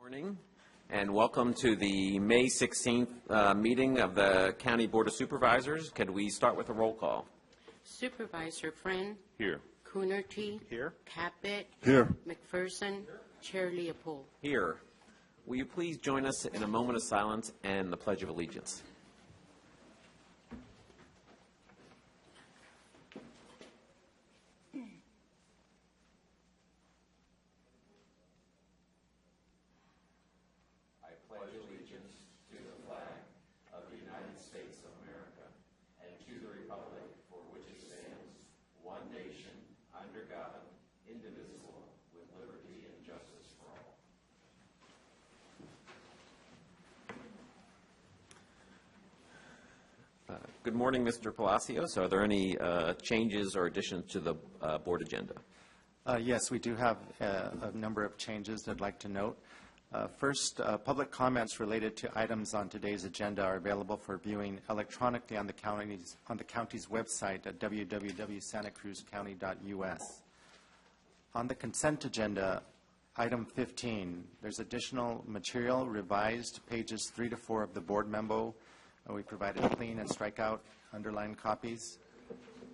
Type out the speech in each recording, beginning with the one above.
Morning and welcome to the May 16th meeting of the County Board of Supervisors. Could we start with a roll call? Supervisor Friend. Here. Coonerty. Here. Caput. Here. McPherson. Here. Chair Leopold. Here. Will you please join us in a moment of silence and the Pledge of Allegiance? Good morning, Mr. Palacios. Are there any changes or additions to the board agenda? Yes, we do have a number of changes I'd like to note. First, public comments related to items on today's agenda are available for viewing electronically on the county's website at www.santacruzcounty.us. On the consent agenda, item 15, there's additional material revised pages 3 to 4 of the board memo. We provided clean and strikeout underlined copies.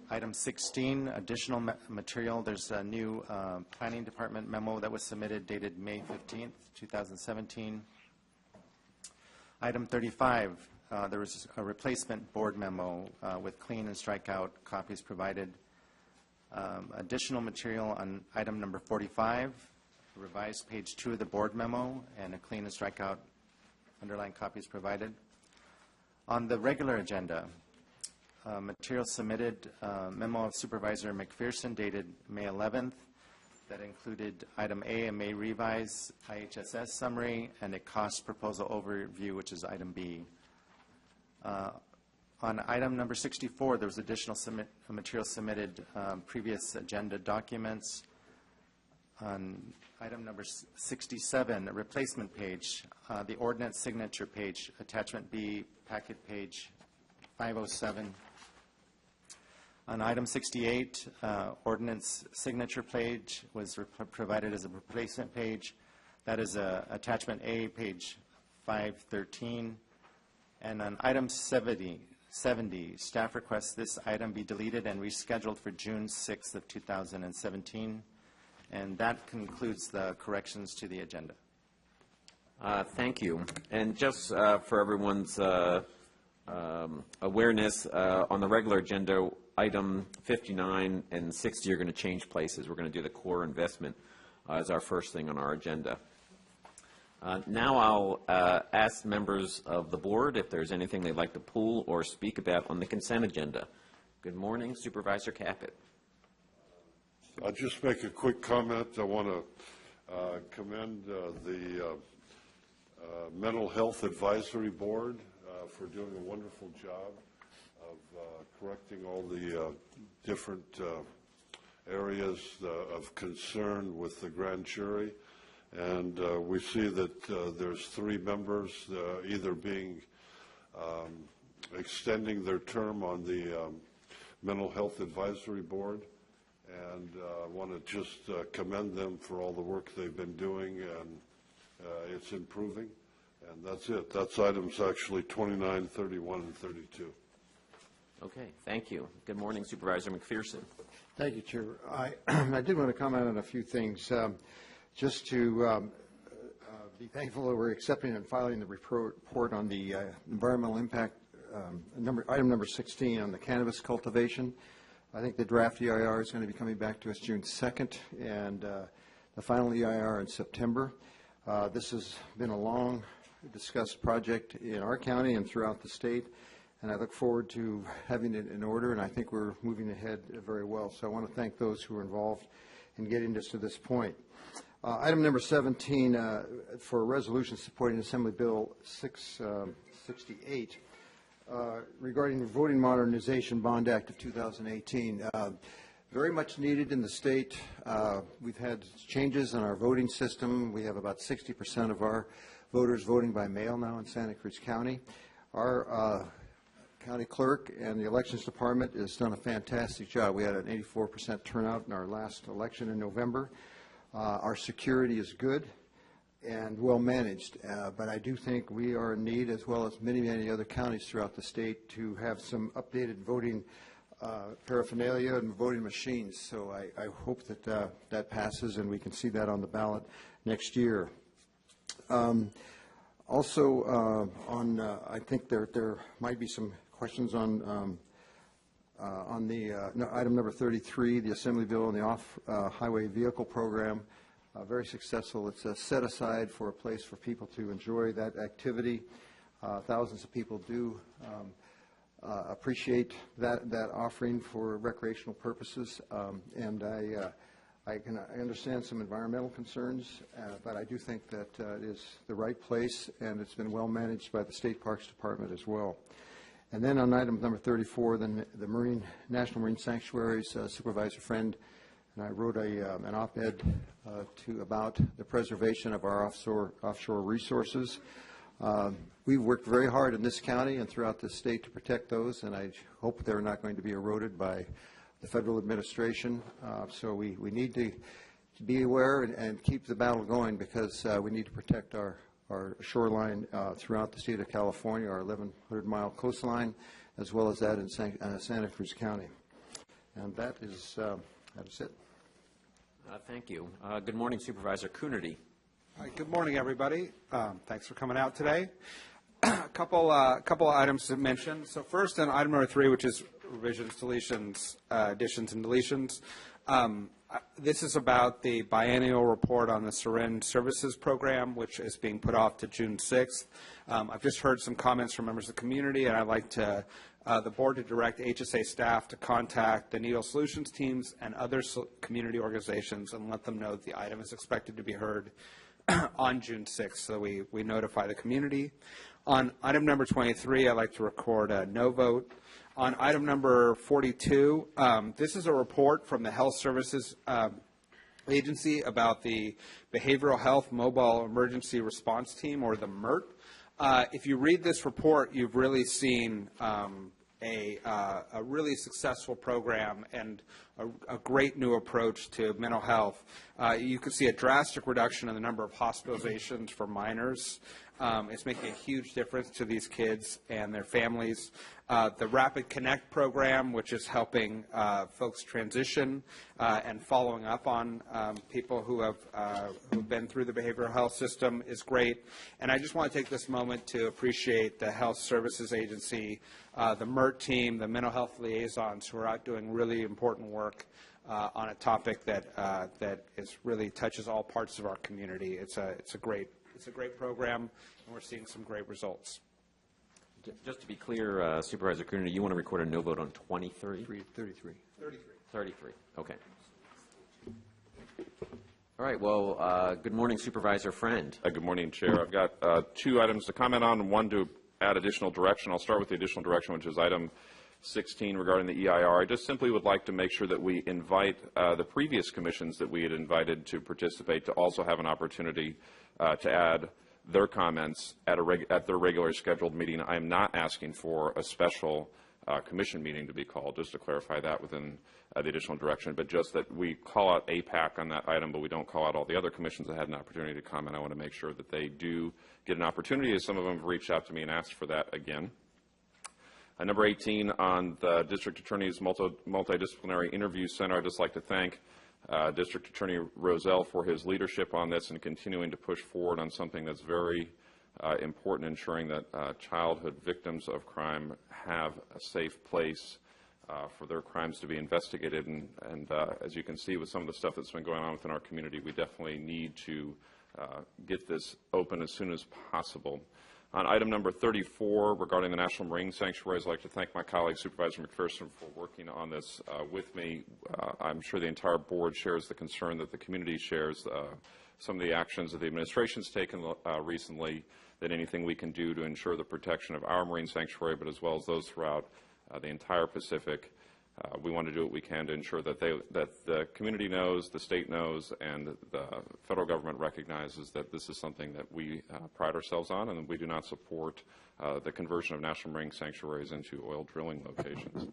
Item 16, additional material. There's a new planning department memo that was submitted dated May 15th, 2017. Item 35, there was a replacement board memo with clean and strikeout copies provided. Additional material on item number 45, revised page 2 of the board memo and a clean and strikeout underlined copies provided. On the regular agenda, material submitted, memo of Supervisor McPherson dated May 11th that included item A, a May revise IHSS summary, and a cost proposal overview, which is item B. On item number 64, there was additional material submitted, previous agenda documents. On item number 67, a replacement page, the ordinance signature page, attachment B, packet page 507. On item 68, ordinance signature page was provided as a replacement page. That is attachment A, page 513. And on item 70, staff requests this item be deleted and rescheduled for June 6th of 2017. And that concludes the corrections to the agenda. Thank you. And just for everyone's awareness, on the regular agenda, item 59 and 60 are going to change places. We're going to do the core investment as our first thing on our agenda. Now I'll ask members of the board if there's anything they'd like to pull or speak about on the consent agenda. Good morning, Supervisor Caput. I'll just make a quick comment. I want to commend the Mental Health Advisory Board for doing a wonderful job of correcting all the different areas of concern with the grand jury. And we see that there's 3 members either being extending their term on the Mental Health Advisory Board. And I want to just commend them for all the work they've been doing, and it's improving. And that's it. That's items actually 29, 31, and 32. Okay, thank you. Good morning, Supervisor McPherson. Thank you, Chair. I did want to comment on a few things. Just to be thankful that we're accepting and filing the report on the environmental impact, item number 16 on the cannabis cultivation. I think the draft EIR is going to be coming back to us June 2nd, and the final EIR in September. This has been a long discussed project in our county and throughout the state, and I look forward to having it in order, and I think we're moving ahead very well. So I want to thank those who were involved in getting us to this point. Item number 17 for a resolution supporting Assembly Bill 668. Regarding the Voting Modernization Bond Act of 2018. Very much needed in the state. We've had changes in our voting system. We have about 60% of our voters voting by mail now in Santa Cruz County. Our county clerk and the elections department has done a fantastic job. We had an 84% turnout in our last election in November. Our security is good. and well-managed. But I do think we are in need, as well as many, many other counties throughout the state, to have some updated voting paraphernalia and voting machines. So I hope that that passes and we can see that on the ballot next year. Also, I think there might be some questions on item number 33, the Assembly Bill and the Off-Highway Vehicle Program. Very successful. It's a set aside for a place for people to enjoy that activity. Thousands of people do appreciate that offering for recreational purposes, and I understand some environmental concerns, but I do think that it is the right place, and it's been well managed by the State Parks Department as well. And then on item number 34, then the National Marine Sanctuaries, Supervisor Friend and I wrote an op-ed about the preservation of our offshore resources. We've worked very hard in this county and throughout the state to protect those, and I hope they're not going to be eroded by the federal administration. So we need to be aware and keep the battle going, because we need to protect our shoreline throughout the state of California, our 1,100-mile coastline, as well as that in Santa Cruz County. And that is it. Thank you. Good morning, Supervisor Coonerty. Hi, good morning, everybody. Thanks for coming out today. A couple items to mention. So first, on item number 3, which is revisions, deletions, additions, and deletions. This is about the biennial report on the Syringe Services Program, which is being put off to June 6th. I've just heard some comments from members of the community, and I'd like to the board to direct HSA staff to contact the Needle Solutions teams and other community organizations and let them know that the item is expected to be heard on June 6th, so we notify the community. On item number 23, I'd like to record a no vote. On item number 42, this is a report from the Health Services Agency about the Behavioral Health Mobile Emergency Response Team, or the MERT. If you read this report, you've really seen a really successful program and a great new approach to mental health. You can see a drastic reduction in the number of hospitalizations for minors. It's making a huge difference to these kids and their families. The Rapid Connect program, which is helping folks transition and following up on people who've been through the behavioral health system, is great. And I just want to take this moment to appreciate the Health Services Agency, the MERT team, the mental health liaisons who are out doing really important work on a topic that is really touches all parts of our community. It's a great program, and we're seeing some great results. Just to be clear, Supervisor Coonerty, you want to record a no vote on 23? 33. 33, okay. All right, well, good morning, Supervisor Friend. Good morning, Chair. I've got 2 items to comment on and 1 to add additional direction. I'll start with the additional direction, which is item 16 regarding the EIR. I just simply would like to make sure that we invite the previous commissions that we had invited to participate to also have an opportunity to add their comments at their regular scheduled meeting. I am not asking for a special commission meeting to be called, just to clarify that within the additional direction, but just that we call out APAC on that item, but we don't call out all the other commissions that had an opportunity to comment. I want to make sure that they do get an opportunity, as some of them have reached out to me and asked for that again. Number 18, on the District Attorney's Multidisciplinary Interview Center, I'd just like to thank District Attorney Roselle for his leadership on this and continuing to push forward on something that's very important, ensuring that childhood victims of crime have a safe place for their crimes to be investigated. And as you can see with some of the stuff that's been going on within our community, we definitely need to get this open as soon as possible. On item number 34, regarding the National Marine Sanctuaries, I'd like to thank my colleague, Supervisor McPherson, for working on this with me. I'm sure the entire board shares the concern that the community shares, some of the actions that the administration's taken recently, that anything we can do to ensure the protection of our marine sanctuary, but as well as those throughout the entire Pacific. We want to do what we can to ensure that the community knows, the state knows, and the federal government recognizes that this is something that we pride ourselves on, and we do not support the conversion of national marine sanctuaries into oil drilling locations.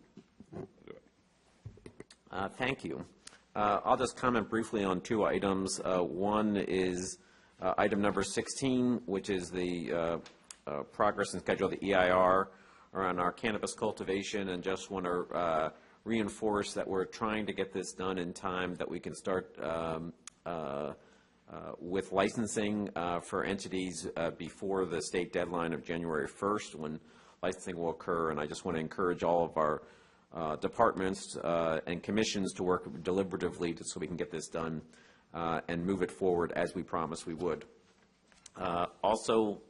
Thank you. I'll just comment briefly on 2 items. One is Item number 16, which is the progress and schedule of the EIR around our cannabis cultivation, and just want to reinforce that we're trying to get this done in time that we can start with licensing for entities before the state deadline of January 1st, when licensing will occur. And I just want to encourage all of our departments and commissions to work deliberatively so we can get this done and move it forward as we promised we would. Also,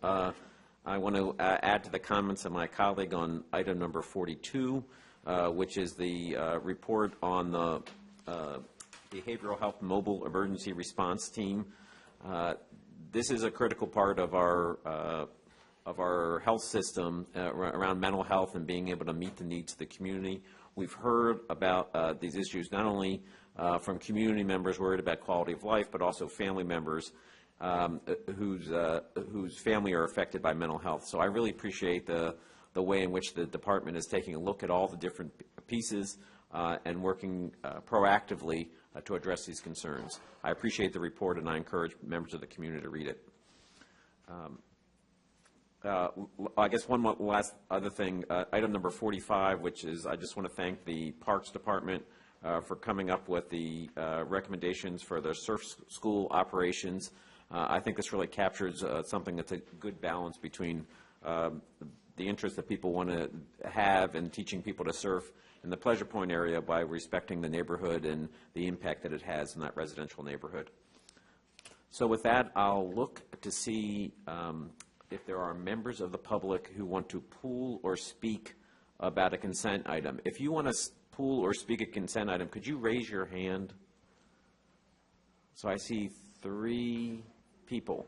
I want to add to the comments of my colleague on item number 42, which is the report on the Behavioral Health Mobile Emergency Response Team. This is a critical part of our health system around mental health and being able to meet the needs of the community. We've heard about these issues not only from community members worried about quality of life, but also family members whose family are affected by mental health. So I really appreciate the way in which the department is taking a look at all the different pieces and working proactively to address these concerns. I appreciate the report, and I encourage members of the community to read it. I guess one last other thing, item number 45, which is I just want to thank the Parks Department for coming up with the recommendations for the surf school operations. I think this really captures something that's a good balance between the interest that people want to have in teaching people to surf in the Pleasure Point area by respecting the neighborhood and the impact that it has in that residential neighborhood. So with that, I'll look to see if there are members of the public who want to pool or speak about a consent item. If you want to pool or speak a consent item, could you raise your hand? So I see 3 people.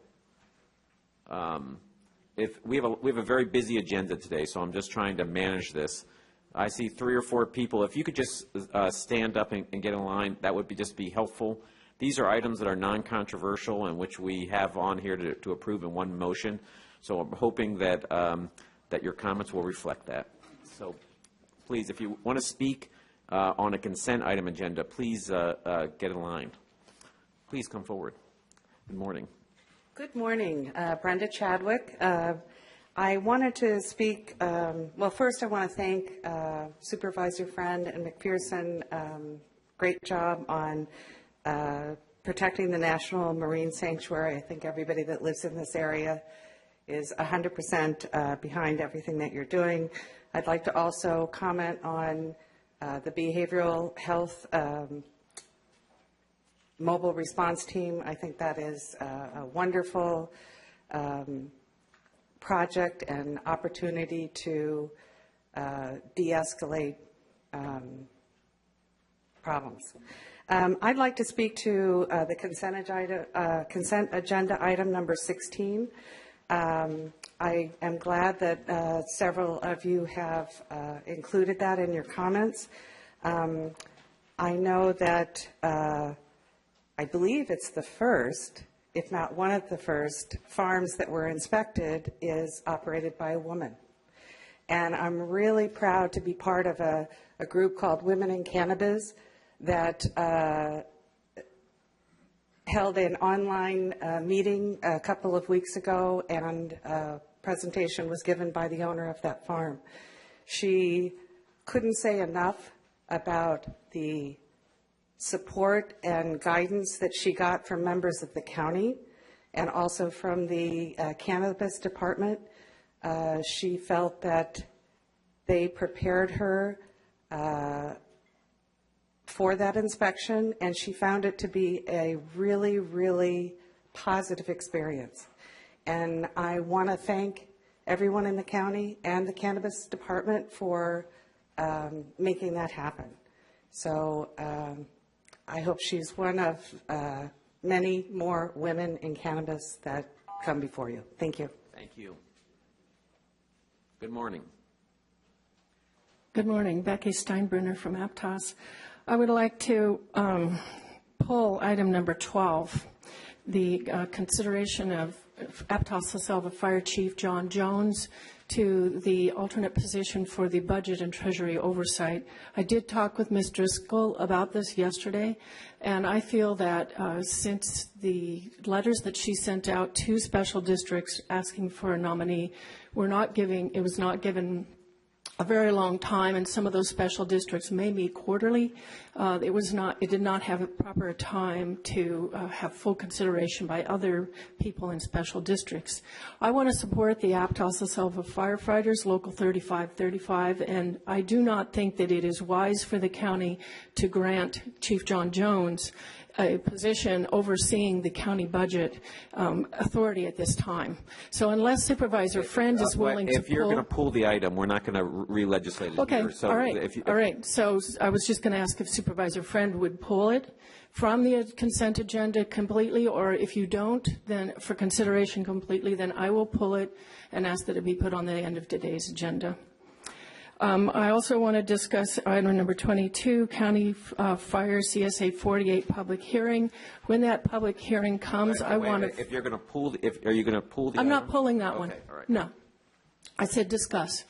If we have a very busy agenda today, so I'm just trying to manage this. I see 3 or 4 people. If you could just stand up and get in line, that would just be helpful. These are items that are non-controversial and which we have on here to approve in one motion. So I'm hoping that that your comments will reflect that. So please, if you want to speak on a consent item agenda, please get in line. Please come forward. Good morning. Good morning. Brenda Chadwick. I wanted to speak, well, first I want to thank Supervisor Friend and McPherson. Great job on protecting the National Marine Sanctuary. I think everybody that lives in this area is 100% behind everything that you're doing. I'd like to also comment on the behavioral health mobile response team. I think that is a wonderful project and opportunity to de-escalate problems. I'd like to speak to the consent agenda item number 16. I am glad that several of you have included that in your comments. I know that I believe it's the first, if not one of the first, farms that were inspected is operated by a woman. And I'm really proud to be part of a group called Women in Cannabis that held an online meeting a couple of weeks ago, and a presentation was given by the owner of that farm. She couldn't say enough about the support and guidance that she got from members of the county and also from the cannabis department. She felt that they prepared her for that inspection, and she found it to be a really, really positive experience. And I want to thank everyone in the county and the cannabis department for making that happen. So I hope she's one of many more women in cannabis that come before you. Thank you. Thank you. Good morning. Good morning. Becky Steinbrunner from Aptos. I would like to pull item number 12, the consideration of Aptos LaSelva Fire Chief John Jones to the alternate position for the Budget and Treasury Oversight. I did talk with Ms. Driscoll about this yesterday, and I feel that since the letters that she sent out to special districts asking for a nominee it was not given a very long time, and some of those special districts may meet quarterly. It did not have a proper time to have full consideration by other people in special districts. I want to support the Aptos La Selva firefighters, Local 3535, and I do not think that it is wise for the county to grant Chief John Jones a position overseeing the county budget authority at this time. So unless Supervisor Friend is willing to pull... If you're going to pull the item, we're not going to re-legislate it Okay, here. So all right. So I was just going to ask if Supervisor Friend would pull it from the consent agenda completely, or if you don't, then for consideration completely, then I will pull it and ask that it be put on the end of today's agenda. I also want to discuss item number 22, County Fire CSA 48 public hearing. When that public hearing comes, I want to... If you're going to pull, are you going to pull the I'm item? not pulling that one. All right. No. I said discuss.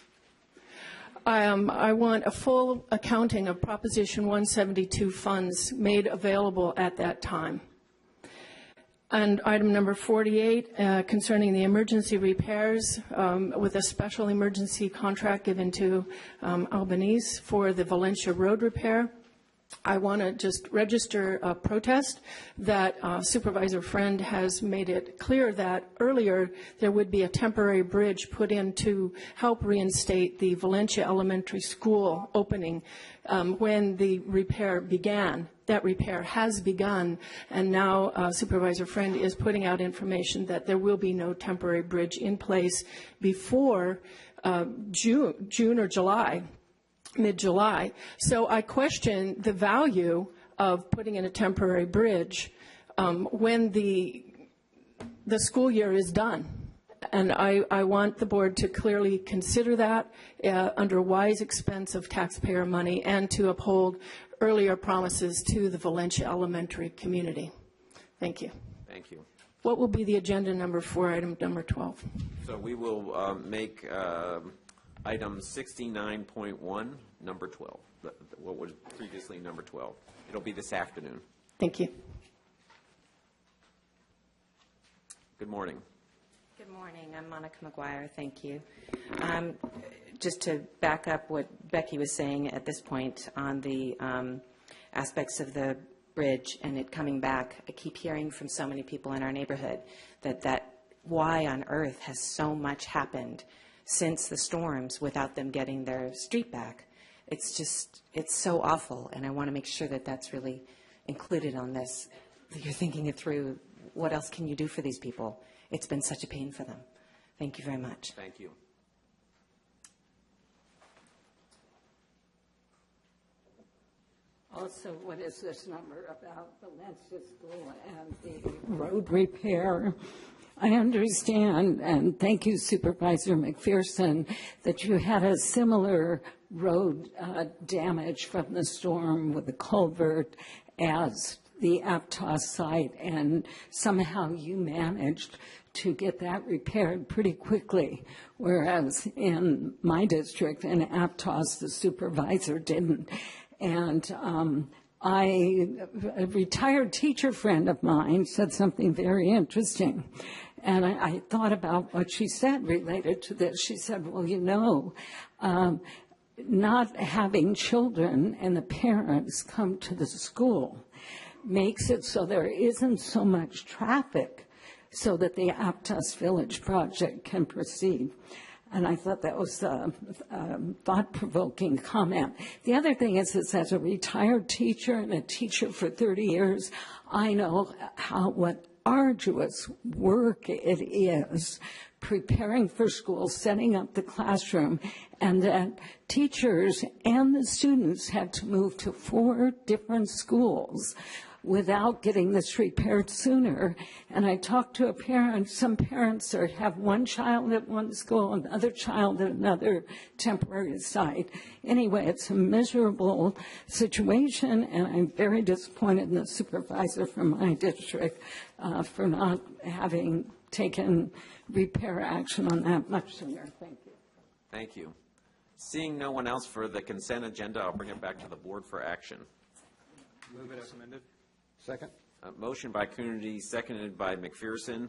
I want a full accounting of Proposition 172 funds made available at that time. And item number 48, concerning the emergency repairs with a special emergency contract given to Albanese for the Valencia Road repair. I want to just register a protest that Supervisor Friend has made it clear that earlier there would be a temporary bridge put in to help reinstate the Valencia Elementary School opening when the repair began. That repair has begun, and now Supervisor Friend is putting out information that there will be no temporary bridge in place before June or July. Mid-July. So I question the value of putting in a temporary bridge when the school year is done. And I want the board to clearly consider that under wise expense of taxpayer money and to uphold earlier promises to the Valencia Elementary community. Thank you. Thank you. What will be the agenda number for item number 12? So we will make item 69.1, number 12, what was previously number 12. It'll be this afternoon. Thank you. Good morning. Good morning. I'm Monica McGuire. Thank you. Just to back up what Becky was saying at this point on the aspects of the bridge and it coming back, I keep hearing from so many people in our neighborhood that why on earth has so much happened since the storms without them getting their street back. It's so awful, and I want to make sure that that's really included on this, that you're thinking it through. What else can you do for these people? It's been such a pain for them. Thank you very much. Thank you. Also, what is this number about Valencia School and the road repair? I understand, and thank you, Supervisor McPherson, that you had a similar road damage from the storm with the culvert as the Aptos site, and somehow you managed to get that repaired pretty quickly, whereas in my district, in Aptos, the supervisor didn't. And a retired teacher friend of mine said something very interesting. And I thought about what she said related to this. She said, well, you know, not having children and the parents come to the school makes it so there isn't so much traffic so that the Aptos Village project can proceed. And I thought that was a thought-provoking comment. The other thing is as a retired teacher and a teacher for 30 years, I know what arduous work it is preparing for school, setting up the classroom, and that teachers and the students had to move to 4 different schools without getting this repaired sooner. And I talked to a parent. Some parents have one child at one school, another child at another temporary site. Anyway, it's a miserable situation, and I'm very disappointed in the supervisor from my district for not having taken repair action on that much sooner. Thank you. Thank you. Seeing no one else for the consent agenda, I'll bring it back to the board for action. Move it as amended. Second? Motion by Coonerty, seconded by McPherson.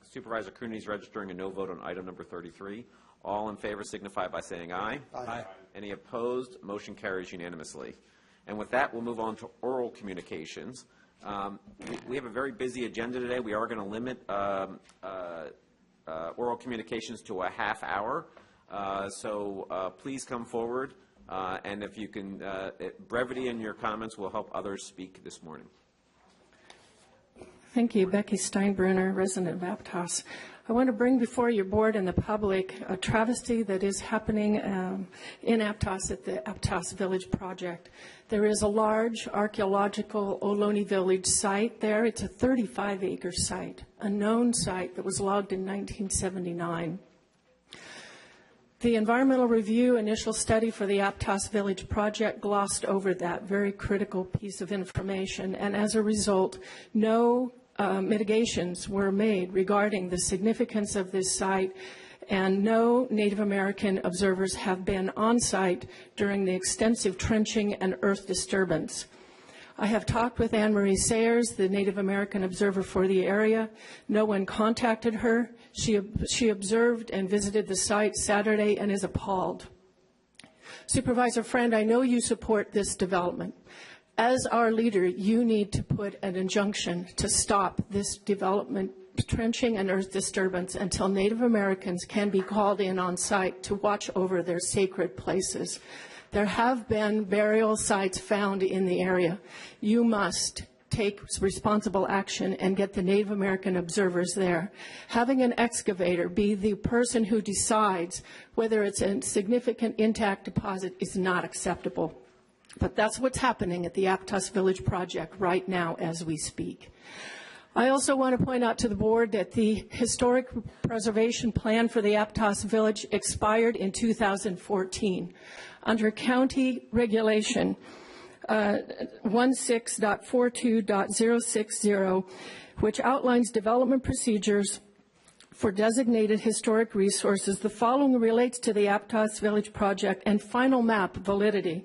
Supervisor Coonerty is registering a no vote on item number 33. All in favor signify by saying aye. Aye. Any opposed? Motion carries unanimously. And with that, we'll move on to oral communications. We have a very busy agenda today. We are going to limit oral communications to a half hour. So please come forward. And if you can, brevity in your comments will help others speak this morning. Thank you. Becky Steinbrunner, resident of Aptos. I want to bring before your board and the public a travesty that is happening in Aptos at the Aptos Village project. There is a large archaeological Ohlone Village site there. It's a 35-acre site, a known site that was logged in 1979. The environmental review initial study for the Aptos Village project glossed over that very critical piece of information, and as a result, no mitigations were made regarding the significance of this site, and no Native American observers have been on site during the extensive trenching and earth disturbance. I have talked with Anne Marie Sayers, the Native American observer for the area. No one contacted her. She observed and visited the site Saturday and is appalled. Supervisor Friend, I know you support this development. As our leader, you need to put an injunction to stop this development, trenching and earth disturbance until Native Americans can be called in on site to watch over their sacred places. There have been burial sites found in the area. You must take responsible action and get the Native American observers there. Having an excavator be the person who decides whether it's a significant intact deposit is not acceptable. But that's what's happening at the Aptos Village project right now as we speak. I also want to point out to the board that the historic preservation plan for the Aptos Village expired in 2014. Under county regulation 16.42.060, which outlines development procedures for designated historic resources, the following relates to the Aptos Village project and final map validity.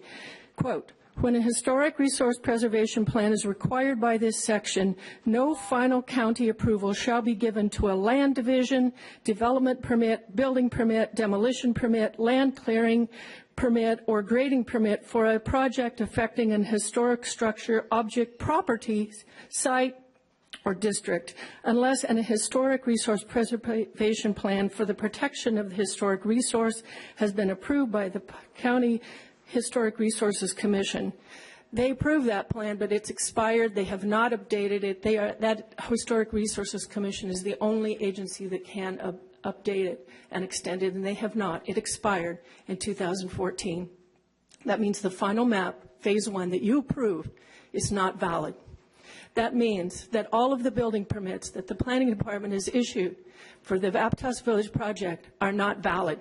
Quote, when a historic resource preservation plan is required by this section, no final county approval shall be given to a land division, development permit, building permit, demolition permit, land clearing permit, or grading permit for a project affecting an historic structure, object, property, site, or district, unless an historic resource preservation plan for the protection of the historic resource has been approved by the county Historic Resources Commission. They approved that plan, but it's expired. They have not updated it. That Historic Resources Commission is the only agency that can update it and extend it, and they have not. It expired in 2014. That means the final map, phase 1, that you approved is not valid. That means that all of the building permits that the planning department has issued for the Aptos Village project are not valid.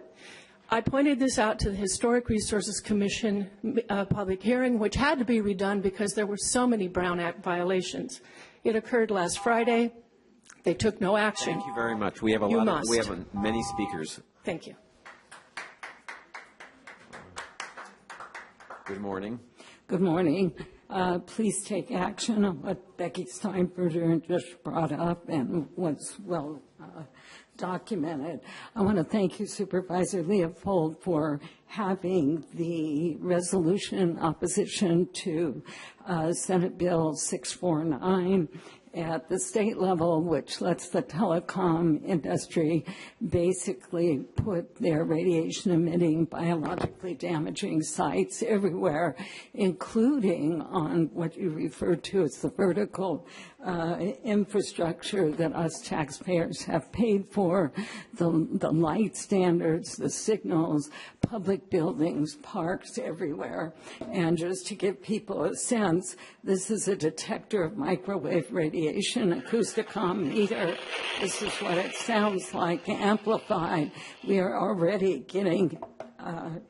I pointed this out to the Historic Resources Commission public hearing, which had to be redone because there were so many Brown Act violations. It occurred last Friday. They took no action. Thank you very much. We have many speakers. Thank you. Good morning. Good morning. Please take action on what Becky Steinbrunner just brought up and was well documented. I want to thank you, Supervisor Leopold, for having the resolution in opposition to Senate Bill 649 at the state level, which lets the telecom industry basically put their radiation-emitting, biologically damaging sites everywhere, including on what you referred to as the vertical infrastructure that us taxpayers have paid for, the light standards, the signals, public buildings, parks everywhere. And just to give people a sense, this is a detector of microwave radiation, acousticom meter. This is what it sounds like amplified. We are already getting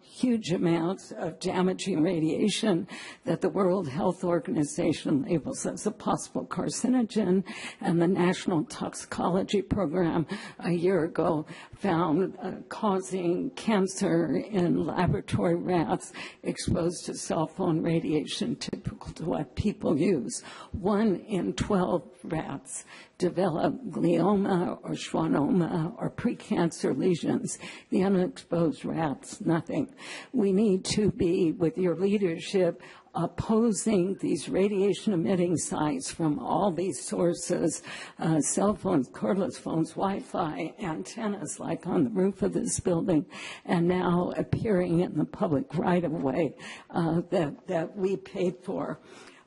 huge amounts of damaging radiation that the World Health Organization labels as a possible carcinogen, and the National Toxicology Program a year ago found causing cancer in laboratory rats exposed to cell phone radiation typical to what people use. 1 in 12 rats develop glioma or schwannoma or precancer lesions. The unexposed rats, nothing. We need to be, with your leadership, opposing these radiation-emitting sites from all these sources, cell phones, cordless phones, Wi-Fi, antennas like on the roof of this building, and now appearing in the public right-of-way that we paid for.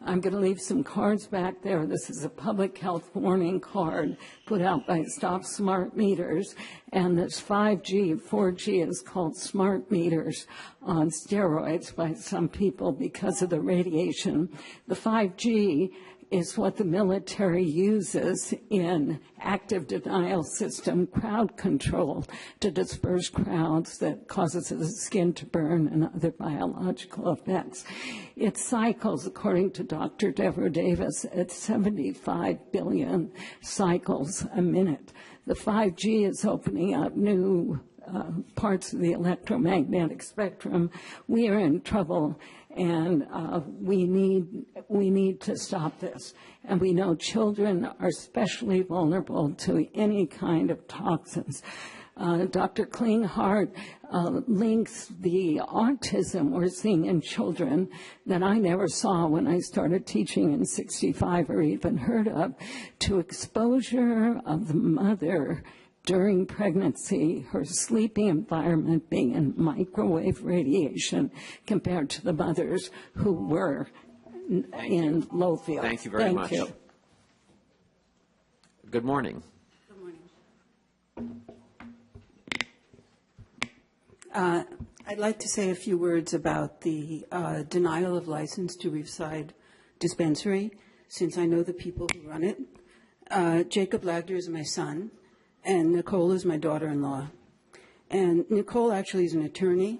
I'm going to leave some cards back there. This is a public health warning card put out by Stop Smart Meters, and this 5G, 4G is called smart meters on steroids by some people because of the radiation. The 5G is what the military uses in active denial system crowd control to disperse crowds that causes the skin to burn and other biological effects. It cycles, according to Dr. Deborah Davis, at 75 billion cycles a minute. The 5G is opening up new parts of the electromagnetic spectrum. We are in trouble, and we need to stop this. And we know children are especially vulnerable to any kind of toxins. Dr. Klinghardt links the autism we're seeing in children that I never saw when I started teaching in '65 or even heard of, to exposure of the mother during pregnancy, her sleeping environment being in microwave radiation compared to the mothers who were in low field. Thank you very much. You. Good morning. Good morning. I'd like to say a few words about the denial of license to Riverside Dispensary, since I know the people who run it. Jacob Lagder is my son, and Nicole is my daughter-in-law. And Nicole actually is an attorney,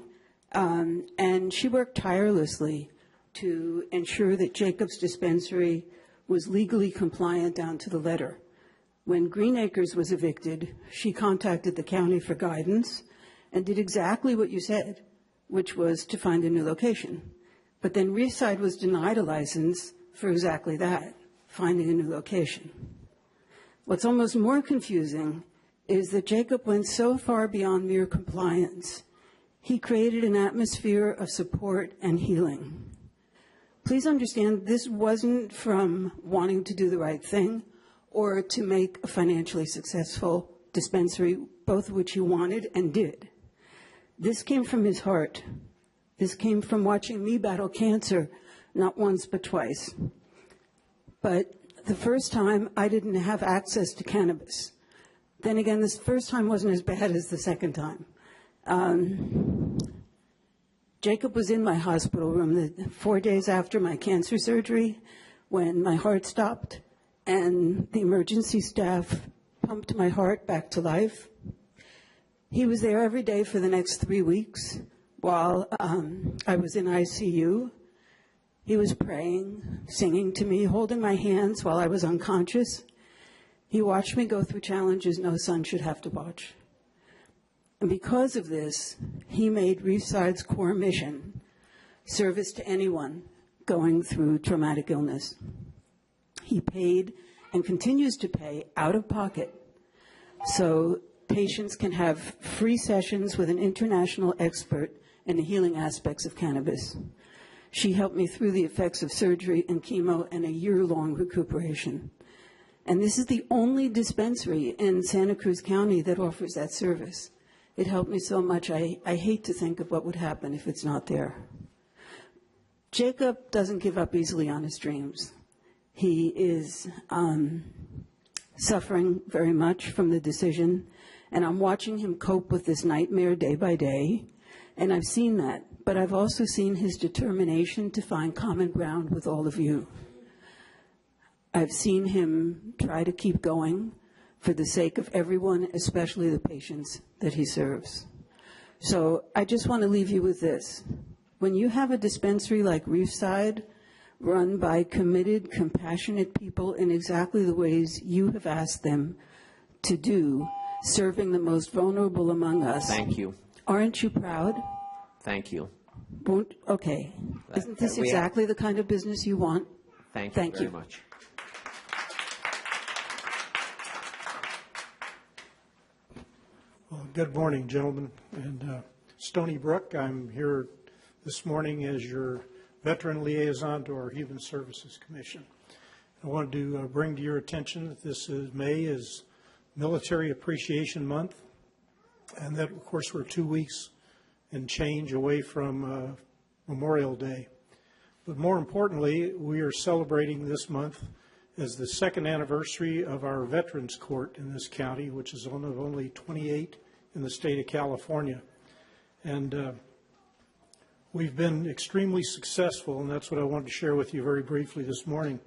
and she worked tirelessly to ensure that Jacob's dispensary was legally compliant down to the letter. When Green Acres was evicted, she contacted the county for guidance and did exactly what you said, which was to find a new location. But then Riverside was denied a license for exactly that, finding a new location. What's almost more confusing is that Jacob went so far beyond mere compliance. He created an atmosphere of support and healing. Please understand, this wasn't from wanting to do the right thing or to make a financially successful dispensary, both of which he wanted and did. This came from his heart. This came from watching me battle cancer, not once but twice. But the first time, I didn't have access to cannabis. Then again, this first time wasn't as bad as the second time. Jacob was in my hospital room 4 days after my cancer surgery when my heart stopped and the emergency staff pumped my heart back to life. He was there every day for the next 3 weeks while I was in ICU. He was praying, singing to me, holding my hands while I was unconscious. He watched me go through challenges no son should have to watch. And because of this, he made Riverside's core mission service to anyone going through traumatic illness. He paid and continues to pay out of pocket so patients can have free sessions with an international expert in the healing aspects of cannabis. She helped me through the effects of surgery and chemo and a year-long recuperation. And this is the only dispensary in Santa Cruz County that offers that service. It helped me so much, I hate to think of what would happen if it's not there. Jacob doesn't give up easily on his dreams. He is suffering very much from the decision, and I'm watching him cope with this nightmare day by day, and I've seen that. But I've also seen his determination to find common ground with all of you. I've seen him try to keep going for the sake of everyone, especially the patients that he serves. So I just want to leave you with this. When you have a dispensary like Reefside, run by committed, compassionate people in exactly the ways you have asked them to do, serving the most vulnerable among us. Thank you. Aren't you proud? Thank you. Okay. Isn't this exactly the kind of business you want? Thank you Thank very you. much. Well, good morning, gentlemen. And Stony Brook, I'm here this morning as your veteran liaison to our Human Services Commission. I wanted to bring to your attention that May is Military Appreciation Month, and that, of course, we're 2 weeks and change away from Memorial Day. But more importantly, we are celebrating this month as the second anniversary of our Veterans Court in this county, which is one of only 28 in the state of California. And we've been extremely successful, and that's what I wanted to share with you very briefly this morning.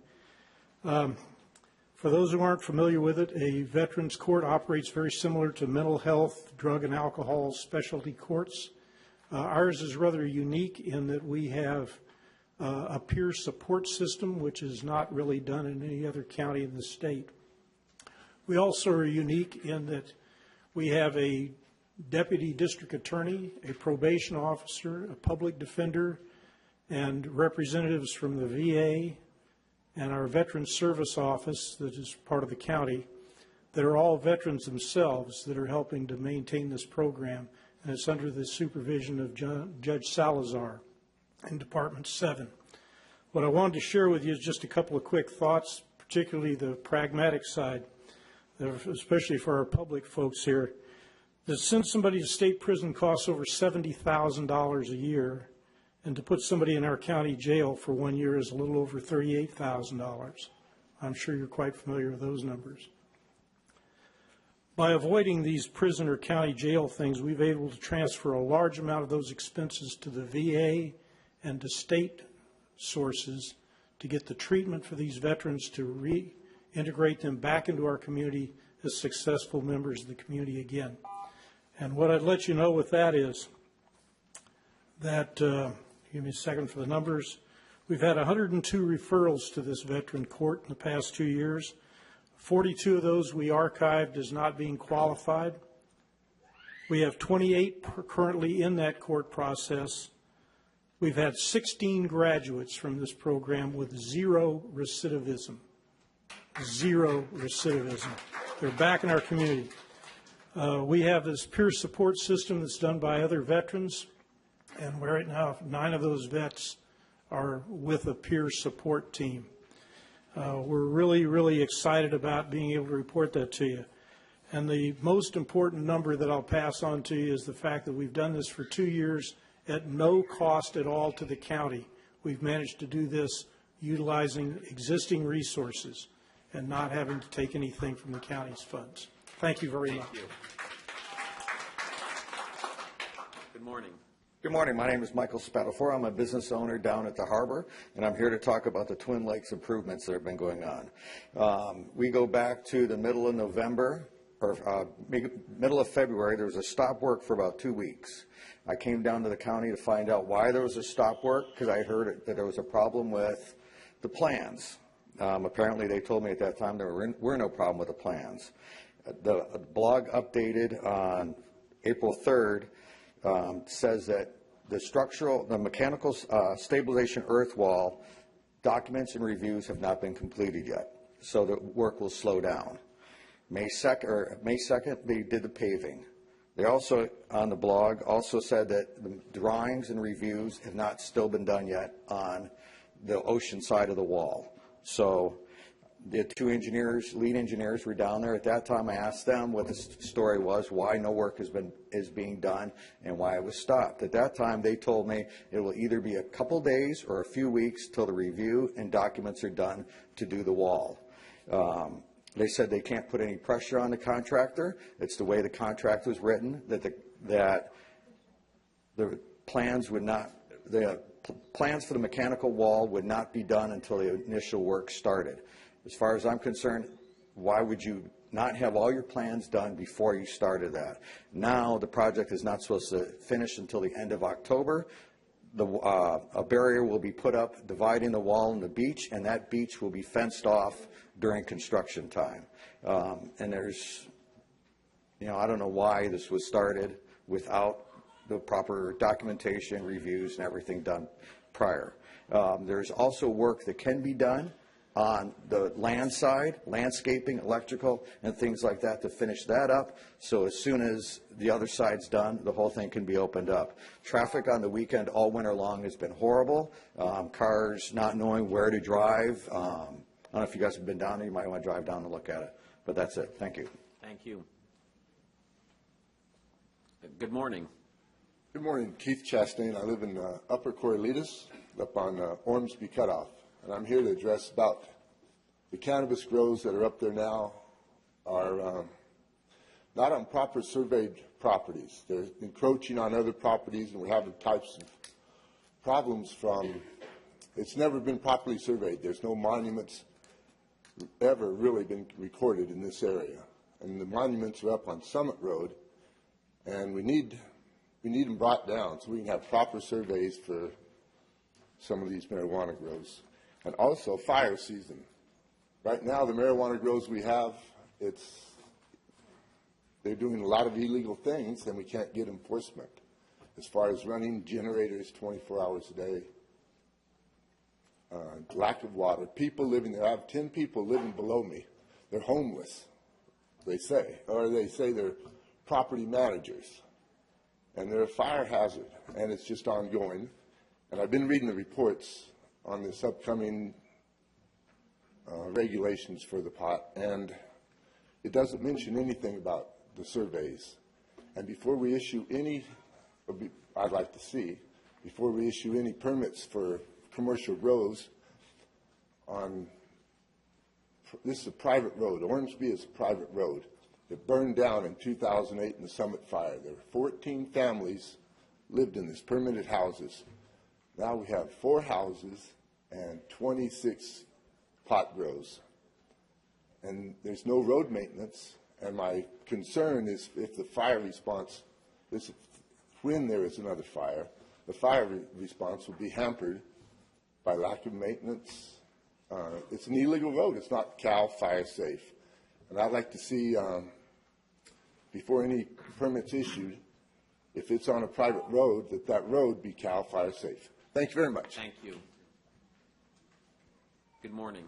For those who aren't familiar with it, a Veterans Court operates very similar to mental health, drug and alcohol specialty courts. Ours is rather unique in that we have a peer support system, which is not really done in any other county in the state. We also are unique in that we have a deputy district attorney, a probation officer, a public defender, and representatives from the VA and our Veterans Service Office that is part of the county that are all veterans themselves that are helping to maintain this program. And it's under the supervision of Judge Salazar in Department 7. What I wanted to share with you is just a couple of quick thoughts, particularly the pragmatic side, especially for our public folks here. To send somebody to state prison costs over $70,000 a year, and to put somebody in our county jail for 1 year is a little over $38,000. I'm sure you're quite familiar with those numbers. By avoiding these prison or county jail things, we've been able to transfer a large amount of those expenses to the VA and to state sources to get the treatment for these veterans to reintegrate them back into our community as successful members of the community again. And what I'd let you know with that is that, give me a second for the numbers, we've had 102 referrals to this veteran court in the past 2 years. 42 of those we archived as not being qualified. We have 28 currently in that court process. We've had 16 graduates from this program with zero recidivism. Zero recidivism. They're back in our community. We have this peer support system that's done by other veterans, and right now 9 of those vets are with a peer support team. We're really, really excited about being able to report that to you. And the most important number that I'll pass on to you is the fact that we've done this for 2 years at no cost at all to the county. We've managed to do this utilizing existing resources and not having to take anything from the county's funds. Thank you very much. Thank you. Good morning. Good morning. My name is Michael Spatafor. I'm a business owner down at the harbor, and I'm here to talk about the Twin Lakes improvements that have been going on. We go back to the middle of November, or middle of February. There was a stop work for about 2 weeks. I came down to the county to find out why there was a stop work, because I heard that there was a problem with the plans. Apparently, they told me at that time there were no problem with the plans. The blog updated on April 3rd says that the mechanical stabilization earth wall documents and reviews have not been completed yet, so the work will slow down. May 2nd, they did the paving. They also, on the blog, also said that the drawings and reviews have not still been done yet on the ocean side of the wall. So the 2 engineers, lead engineers, were down there. At that time, I asked them what the story was, why no work is being done, and why it was stopped. At that time, they told me it will either be a couple days or a few weeks till the review and documents are done to do the wall. They said they can't put any pressure on the contractor. It's the way the contract was written, that the plans for the mechanical wall would not be done until the initial work started. As far as I'm concerned, why would you not have all your plans done before you started that. Now, the project is not supposed to finish until the end of October. A barrier will be put up dividing the wall and the beach, and that beach will be fenced off during construction time. And there's, I don't know why this was started without the proper documentation, reviews, and everything done prior. There's also work that can be done on the land side, landscaping, electrical, and things like that to finish that up. So as soon as the other side's done, the whole thing can be opened up. Traffic on the weekend all winter long has been horrible. Cars not knowing where to drive. I don't know if you guys have been down there. You might want to drive down and look at it. But that's it. Thank you. Thank you. Good morning. Good morning. Keith Chastain. I live in Upper Corralitos, up on Ormsby Cutoff. And I'm here to address about the cannabis grows that are up there now are not on proper surveyed properties. They're encroaching on other properties, and we're having types of problems from, it's never been properly surveyed. There's no monuments ever really been recorded in this area. And the monuments are up on Summit Road, and we need them brought down so we can have proper surveys for some of these marijuana grows. And also fire season. Right now, the marijuana grows we have, they're doing a lot of illegal things, and we can't get enforcement as far as running generators 24 hours a day. Lack of water. People living there. I have 10 people living below me. They're homeless, they say. Or they say they're property managers. And they're a fire hazard, and it's just ongoing. And I've been reading the reports on this upcoming regulations for the pot, and it doesn't mention anything about the surveys. And before we issue any, I'd like to see, before we issue any permits for commercial grows this is a private road. Ormsby is a private road. It burned down in 2008 in the Summit Fire. There were 14 families lived in this permitted houses. Now we have 4 houses and 26 pot grows. And there's no road maintenance. And my concern is if the fire response, when there is another fire, the fire response will be hampered by lack of maintenance. It's an illegal road. It's not CAL fire safe. And I'd like to see, before any permits issued, if it's on a private road, that road be CAL fire safe. Thank you very much. Thank you. Good morning.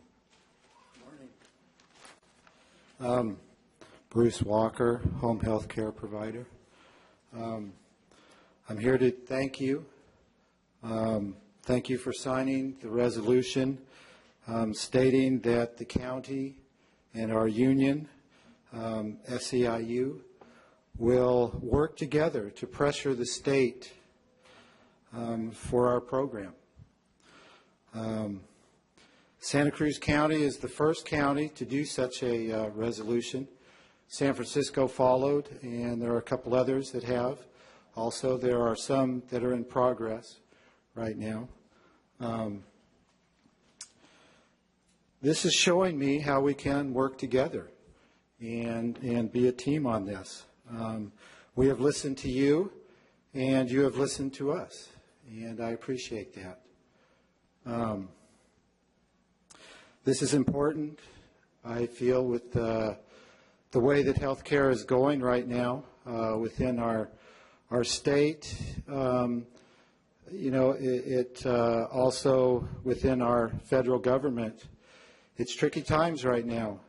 Bruce Walker, home health care provider. I'm here to thank you. Thank you for signing the resolution stating that the county and our union, SEIU, will work together to pressure the state for our program. Santa Cruz County is the first county to do such a resolution. San Francisco followed, and there are a couple others that have. Also, there are some that are in progress right now. This is showing me how we can work together and be a team on this. We have listened to you, and you have listened to us, and I appreciate that. This is important, I feel, with the way that health care is going right now within our state. It also within our federal government. It's tricky times right now,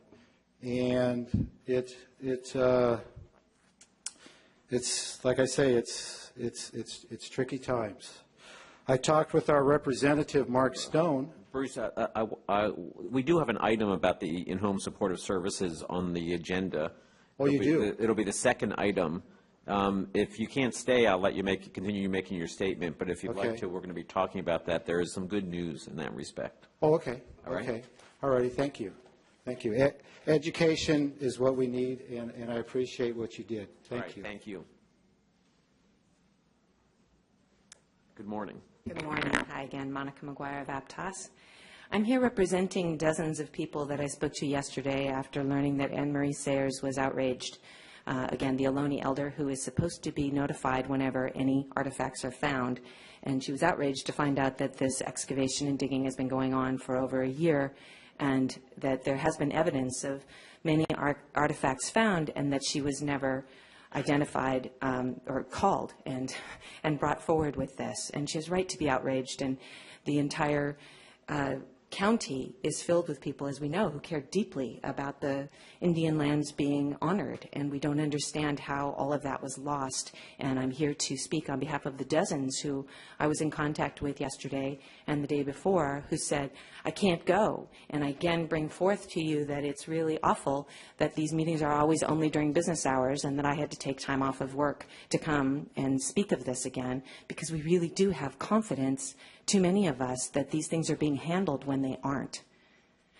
and it's like I say, it's tricky times. I talked with our representative, Mark Stone. Bruce, we do have an item about the in-home supportive services on the agenda. Oh, you do? It'll be the second item. If you can't stay, I'll let you continue making your statement. But if you'd like to, we're going to be talking about that. There is some good news in that respect. Oh, okay. All right. Okay. All righty. Thank you. Thank you. Education is what we need, and I appreciate what you did. Thank you. Thank you. Good morning. Good morning. Hi again, Monica McGuire of Aptos. I'm here representing dozens of people that I spoke to yesterday after learning that Anne Marie Sayers was outraged. Again, the Ohlone elder who is supposed to be notified whenever any artifacts are found. And she was outraged to find out that this excavation and digging has been going on for over a year, and that there has been evidence of many artifacts found, and that she was never identified or called and brought forward with this. And she has right to be outraged, and the entire county is filled with people, as we know, who care deeply about the Indian lands being honored, and we don't understand how all of that was lost. And I'm here to speak on behalf of the dozens who I was in contact with yesterday and the day before who said, I can't go. And I again bring forth to you that it's really awful that these meetings are always only during business hours, and that I had to take time off of work to come and speak of this again, because we really do have confidence, too many of us, that these things are being handled when they aren't.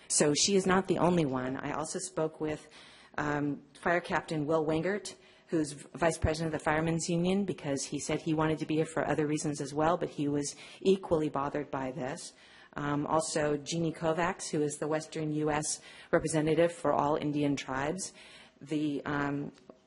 So she is not the only one. I also spoke with Fire Captain Will Wengert, who's Vice President of the Firemen's Union, because he said he wanted to be here for other reasons as well, but he was equally bothered by this. Also, Jeannie Kovacs, who is the Western U.S. representative for all Indian tribes. The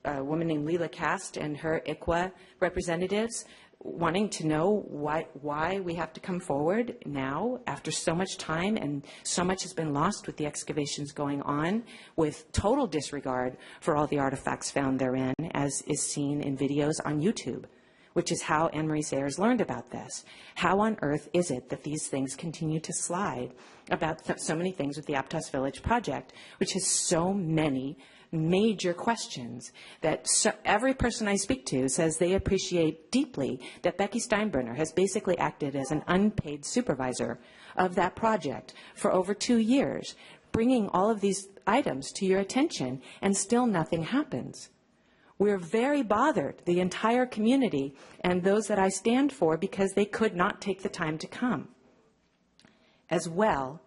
woman named Leela Cast and her ICWA representatives, wanting to know why we have to come forward now after so much time and so much has been lost with the excavations going on, with total disregard for all the artifacts found therein, as is seen in videos on YouTube, which is how Anne Marie Sayers learned about this. How on earth is it that these things continue to slide about so many things with the Aptos Village project, which has so many major questions that every person I speak to says they appreciate deeply that Becky Steinbrenner has basically acted as an unpaid supervisor of that project for over 2 years, bringing all of these items to your attention, and still nothing happens. We're very bothered, the entire community, and those that I stand for, because they could not take the time to come. As well,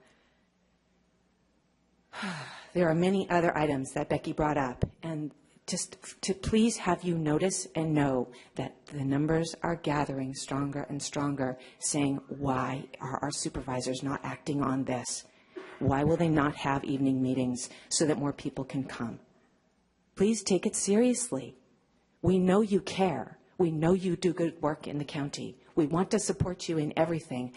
there are many other items that Becky brought up, and just to please have you notice and know that the numbers are gathering stronger and stronger, saying, why are our supervisors not acting on this? Why will they not have evening meetings so that more people can come? Please take it seriously. We know you care. We know you do good work in the county. We want to support you in everything.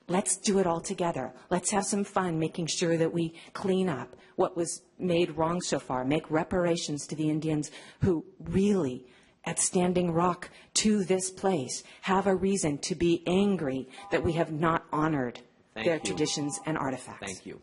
Let's do it all together. Let's have some fun making sure that we clean up what was made wrong so far, make reparations to the Indians who really, at Standing Rock to this place, have a reason to be angry that we have not honored their traditions and artifacts. Thank you.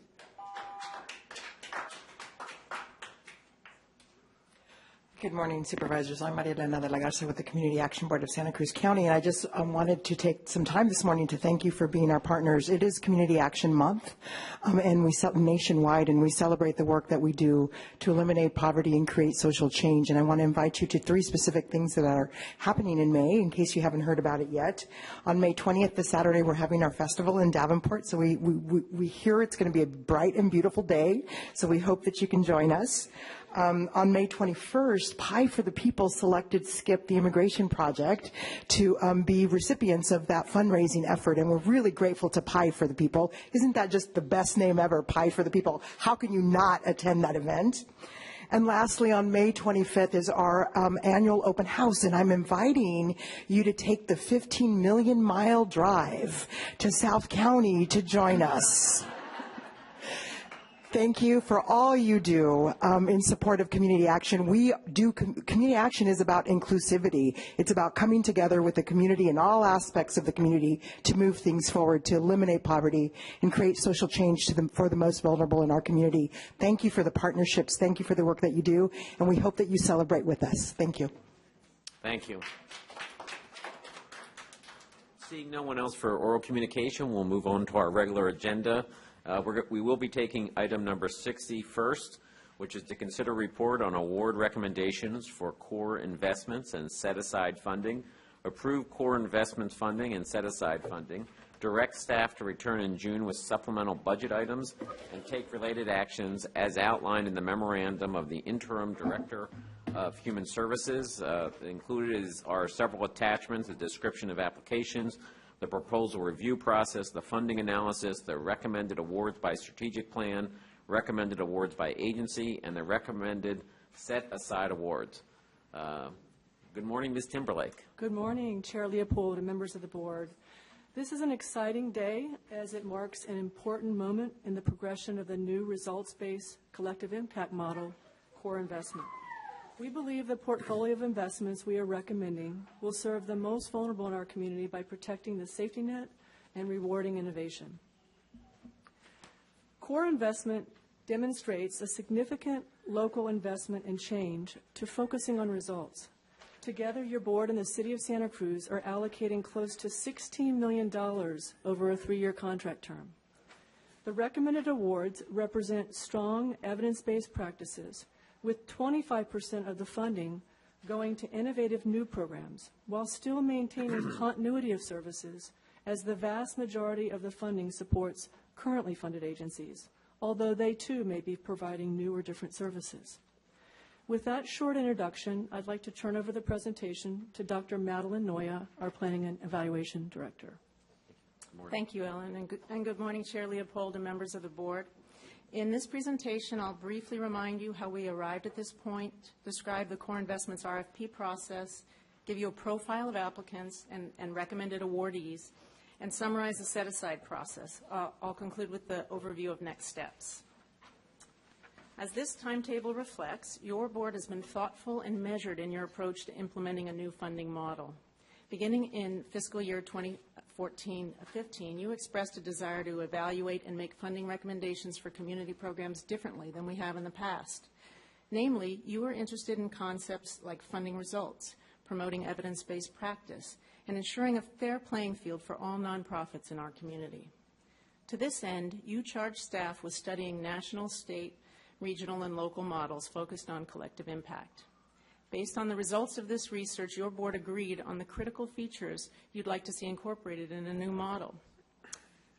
Good morning, Supervisors. I'm Maria Elena de la Garza with the Community Action Board of Santa Cruz County, and I just wanted to take some time this morning to thank you for being our partners. It is Community Action Month, and we nationwide, and we celebrate the work that we do to eliminate poverty and create social change. And I want to invite you to 3 specific things that are happening in May, in case you haven't heard about it yet. On May 20th, this Saturday, we're having our festival in Davenport, so we hear it's going to be a bright and beautiful day, so we hope that you can join us. On May 21st, Pie for the People selected SKIP, the Immigration Project, to be recipients of that fundraising effort, and we're really grateful to Pie for the People. Isn't that just the best name ever, Pie for the People? How can you not attend that event? And lastly, on May 25th is our annual open house, and I'm inviting you to take the 15 million mile drive to South County to join us. Thank you for all you do in support of community action. Community action is about inclusivity. It's about coming together with the community and all aspects of the community to move things forward, to eliminate poverty and create social change for the most vulnerable in our community. Thank you for the partnerships. Thank you for the work that you do, and we hope that you celebrate with us. Thank you. Thank you. Seeing no one else for oral communication, we'll move on to our regular agenda. We will be taking item number 60 first, which is to consider report on award recommendations for core investments and set-aside funding, approve core investments funding and set-aside funding, direct staff to return in June with supplemental budget items, and take related actions as outlined in the memorandum of the Interim Director of Human Services. Included are several attachments, a description of applications, the proposal review process, the funding analysis, the recommended awards by strategic plan, recommended awards by agency, and the recommended set-aside awards. Good morning, Ms. Timberlake. Good morning, Chair Leopold and members of the board. This is an exciting day as it marks an important moment in the progression of the new results-based collective impact model, core investment. We believe the portfolio of investments we are recommending will serve the most vulnerable in our community by protecting the safety net and rewarding innovation. Core investment demonstrates a significant local investment and change to focusing on results. Together, your board and the City of Santa Cruz are allocating close to $16 million over a 3-year contract term. The recommended awards represent strong evidence-based practices, with 25% of the funding going to innovative new programs, while still maintaining continuity of services, as the vast majority of the funding supports currently funded agencies, although they too may be providing new or different services. With that short introduction, I'd like to turn over the presentation to Dr. Madeline Noya, our Planning and Evaluation Director. Thank you, Ellen, and good morning, Chair Leopold and members of the board. In this presentation, I'll briefly remind you how we arrived at this point, describe the core investments RFP process, give you a profile of applicants and recommended awardees, and summarize the set-aside process. I'll conclude with the overview of next steps. As this timetable reflects, your board has been thoughtful and measured in your approach to implementing a new funding model. Beginning in fiscal year 2014-15, you expressed a desire to evaluate and make funding recommendations for community programs differently than we have in the past. Namely, you were interested in concepts like funding results, promoting evidence-based practice, and ensuring a fair playing field for all nonprofits in our community. To this end, you charged staff with studying national, state, regional, and local models focused on collective impact. Based on the results of this research, your board agreed on the critical features you'd like to see incorporated in a new model.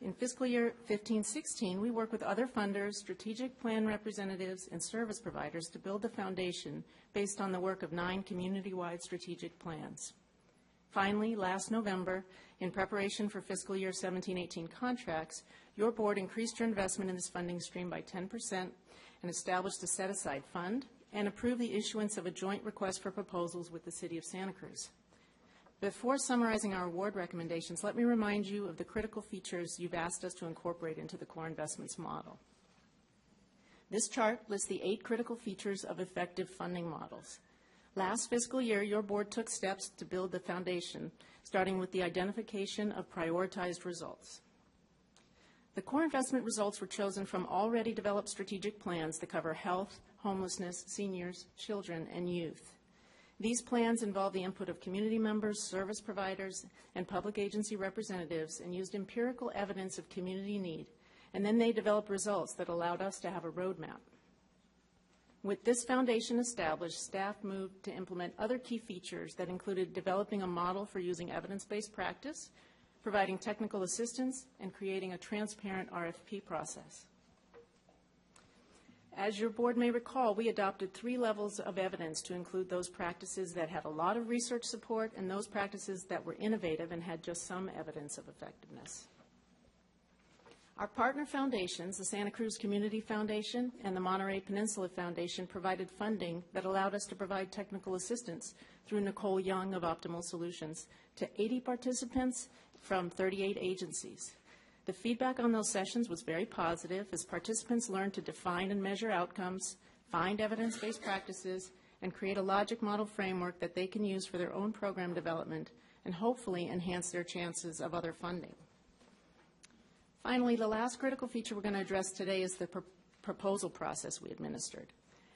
In fiscal year 15-16, we worked with other funders, strategic plan representatives, and service providers to build the foundation based on the work of 9 community-wide strategic plans. Finally, last November, in preparation for fiscal year 17-18 contracts, your board increased your investment in this funding stream by 10% and established a set-aside fund and approved the issuance of a joint request for proposals with the City of Santa Cruz. Before summarizing our award recommendations, let me remind you of the critical features you've asked us to incorporate into the core investments model. This chart lists the 8 critical features of effective funding models. Last fiscal year, your board took steps to build the foundation, starting with the identification of prioritized results. The core investment results were chosen from already developed strategic plans that cover health, homelessness, seniors, children, and youth. These plans involve the input of community members, service providers, and public agency representatives and used empirical evidence of community need, and then they developed results that allowed us to have a roadmap. With this foundation established, staff moved to implement other key features that included developing a model for using evidence-based practice, providing technical assistance, and creating a transparent RFP process. As your board may recall, we adopted 3 levels of evidence to include those practices that had a lot of research support and those practices that were innovative and had just some evidence of effectiveness. Our partner foundations, the Santa Cruz Community Foundation and the Monterey Peninsula Foundation, provided funding that allowed us to provide technical assistance through Nicole Young of Optimal Solutions to 80 participants from 38 agencies. The feedback on those sessions was very positive as participants learned to define and measure outcomes, find evidence-based practices, and create a logic model framework that they can use for their own program development and hopefully enhance their chances of other funding. Finally, the last critical feature we're going to address today is the proposal process we administered.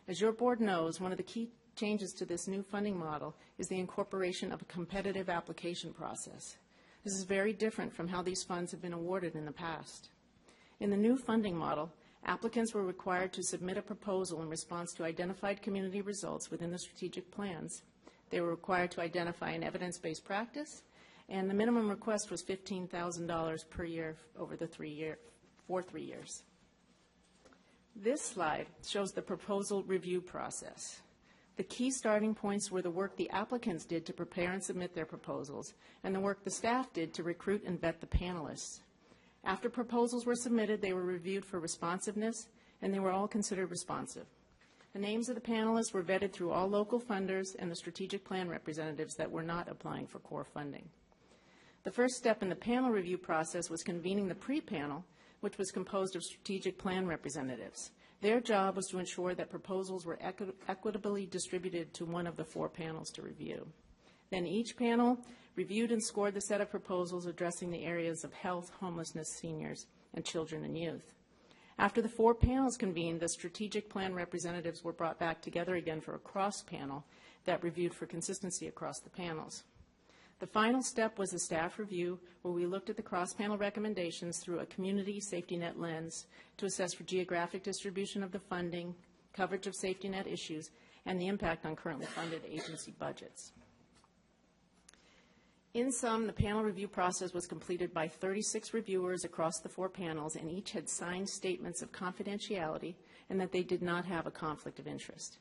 As your board knows, one of the key changes to this new funding model is the incorporation of a competitive application process. This is very different from how these funds have been awarded in the past. In the new funding model, applicants were required to submit a proposal in response to identified community results within the strategic plans. They were required to identify an evidence-based practice, and the minimum request was $15,000 per year over the 3 years. This slide shows the proposal review process. The key starting points were the work the applicants did to prepare and submit their proposals, and the work the staff did to recruit and vet the panelists. After proposals were submitted, they were reviewed for responsiveness, and they were all considered responsive. The names of the panelists were vetted through all local funders and the strategic plan representatives that were not applying for core funding. The first step in the panel review process was convening the pre-panel, which was composed of strategic plan representatives. Their job was to ensure that proposals were equitably distributed to one of the 4 panels to review. Then each panel reviewed and scored the set of proposals addressing the areas of health, homelessness, seniors, and children and youth. After the 4 panels convened, the strategic plan representatives were brought back together again for a cross-panel that reviewed for consistency across the panels. The final step was a staff review where we looked at the cross-panel recommendations through a community safety net lens to assess for geographic distribution of the funding, coverage of safety net issues, and the impact on currently funded agency budgets. In sum, the panel review process was completed by 36 reviewers across the 4 panels, and each had signed statements of confidentiality and that they did not have a conflict of interest.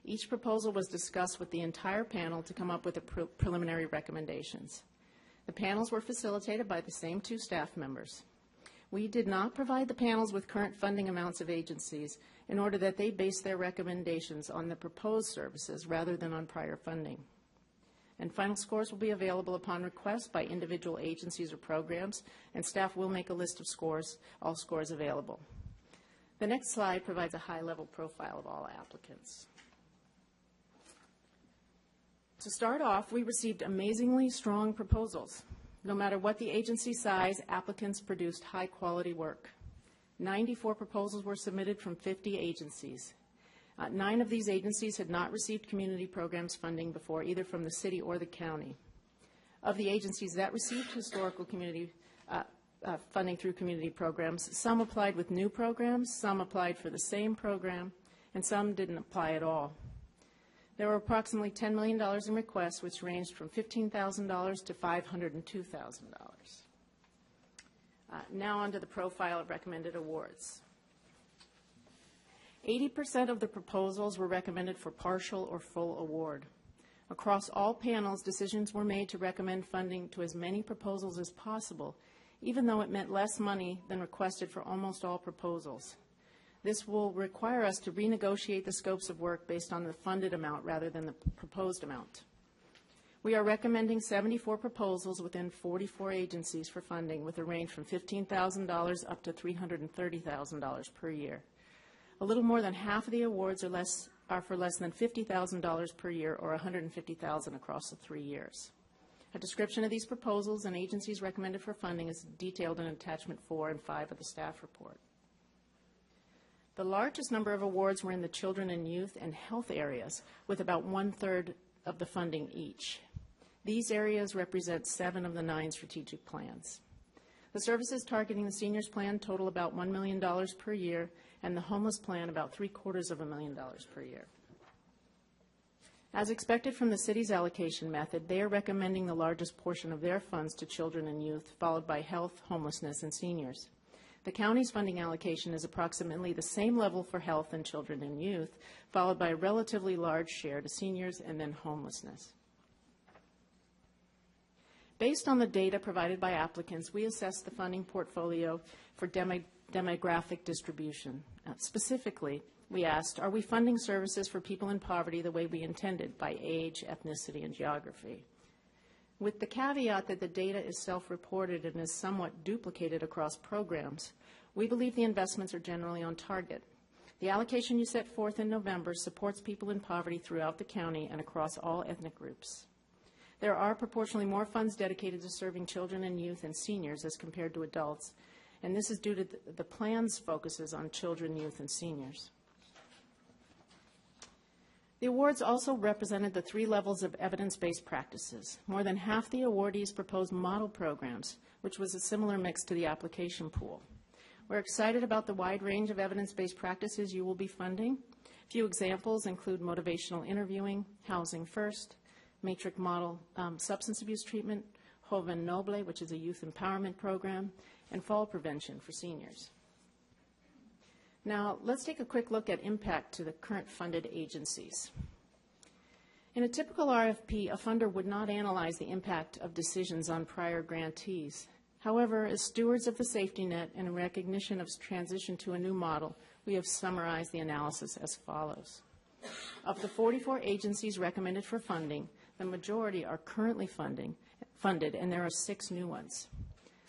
Each proposal was discussed with the entire panel to come up with the preliminary recommendations. The panels were facilitated by the same 2 staff members. We did not provide the panels with current funding amounts of agencies in order that they base their recommendations on the proposed services rather than on prior funding. And final scores will be available upon request by individual agencies or programs, and staff will make a list of scores, all scores available. The next slide provides a high-level profile of all applicants. To start off, we received amazingly strong proposals. No matter what the agency size, applicants produced high-quality work. 94 proposals were submitted from 50 agencies. 9 of these agencies had not received community programs funding before, either from the city or the county. Of the agencies that received historical community funding through community programs, some applied with new programs, some applied for the same program, and some didn't apply at all. There were approximately $10 million in requests, which ranged from $15,000 to $502,000. Now on to the profile of recommended awards. 80% of the proposals were recommended for partial or full award. Across all panels, decisions were made to recommend funding to as many proposals as possible, even though it meant less money than requested for almost all proposals. This will require us to renegotiate the scopes of work based on the funded amount rather than the proposed amount. We are recommending 74 proposals within 44 agencies for funding, with a range from $15,000 up to $330,000 per year. A little more than half of the awards are for less than $50,000 per year, or $150,000 across the 3 years. A description of these proposals and agencies recommended for funding is detailed in Attachment 4 and 5 of the staff report. The largest number of awards were in the children and youth and health areas, with about 1/3 of the funding each. These areas represent 7 of the 9 strategic plans. The services targeting the seniors plan total about $1 million per year, and the homeless plan about $750,000 per year. As expected from the city's allocation method, they are recommending the largest portion of their funds to children and youth, followed by health, homelessness, and seniors. The county's funding allocation is approximately the same level for health and children and youth, followed by a relatively large share to seniors and then homelessness. Based on the data provided by applicants, we assessed the funding portfolio for demographic distribution. Specifically, we asked, are we funding services for people in poverty the way we intended, by age, ethnicity, and geography? With the caveat that the data is self-reported and is somewhat duplicated across programs, we believe the investments are generally on target. The allocation you set forth in November supports people in poverty throughout the county and across all ethnic groups. There are proportionally more funds dedicated to serving children and youth and seniors as compared to adults, and this is due to the plan's focuses on children, youth, and seniors. The awards also represented the 3 levels of evidence-based practices. More than half the awardees proposed model programs, which was a similar mix to the application pool. We're excited about the wide range of evidence-based practices you will be funding. A few examples include motivational interviewing, housing first, matrix model substance abuse treatment, Joven Noble, which is a youth empowerment program, and fall prevention for seniors. Now, let's take a quick look at impact to the current funded agencies. In a typical RFP, a funder would not analyze the impact of decisions on prior grantees. However, as stewards of the safety net and in recognition of transition to a new model, we have summarized the analysis as follows. Of the 44 agencies recommended for funding, the majority are currently funded, and there are 6 new ones.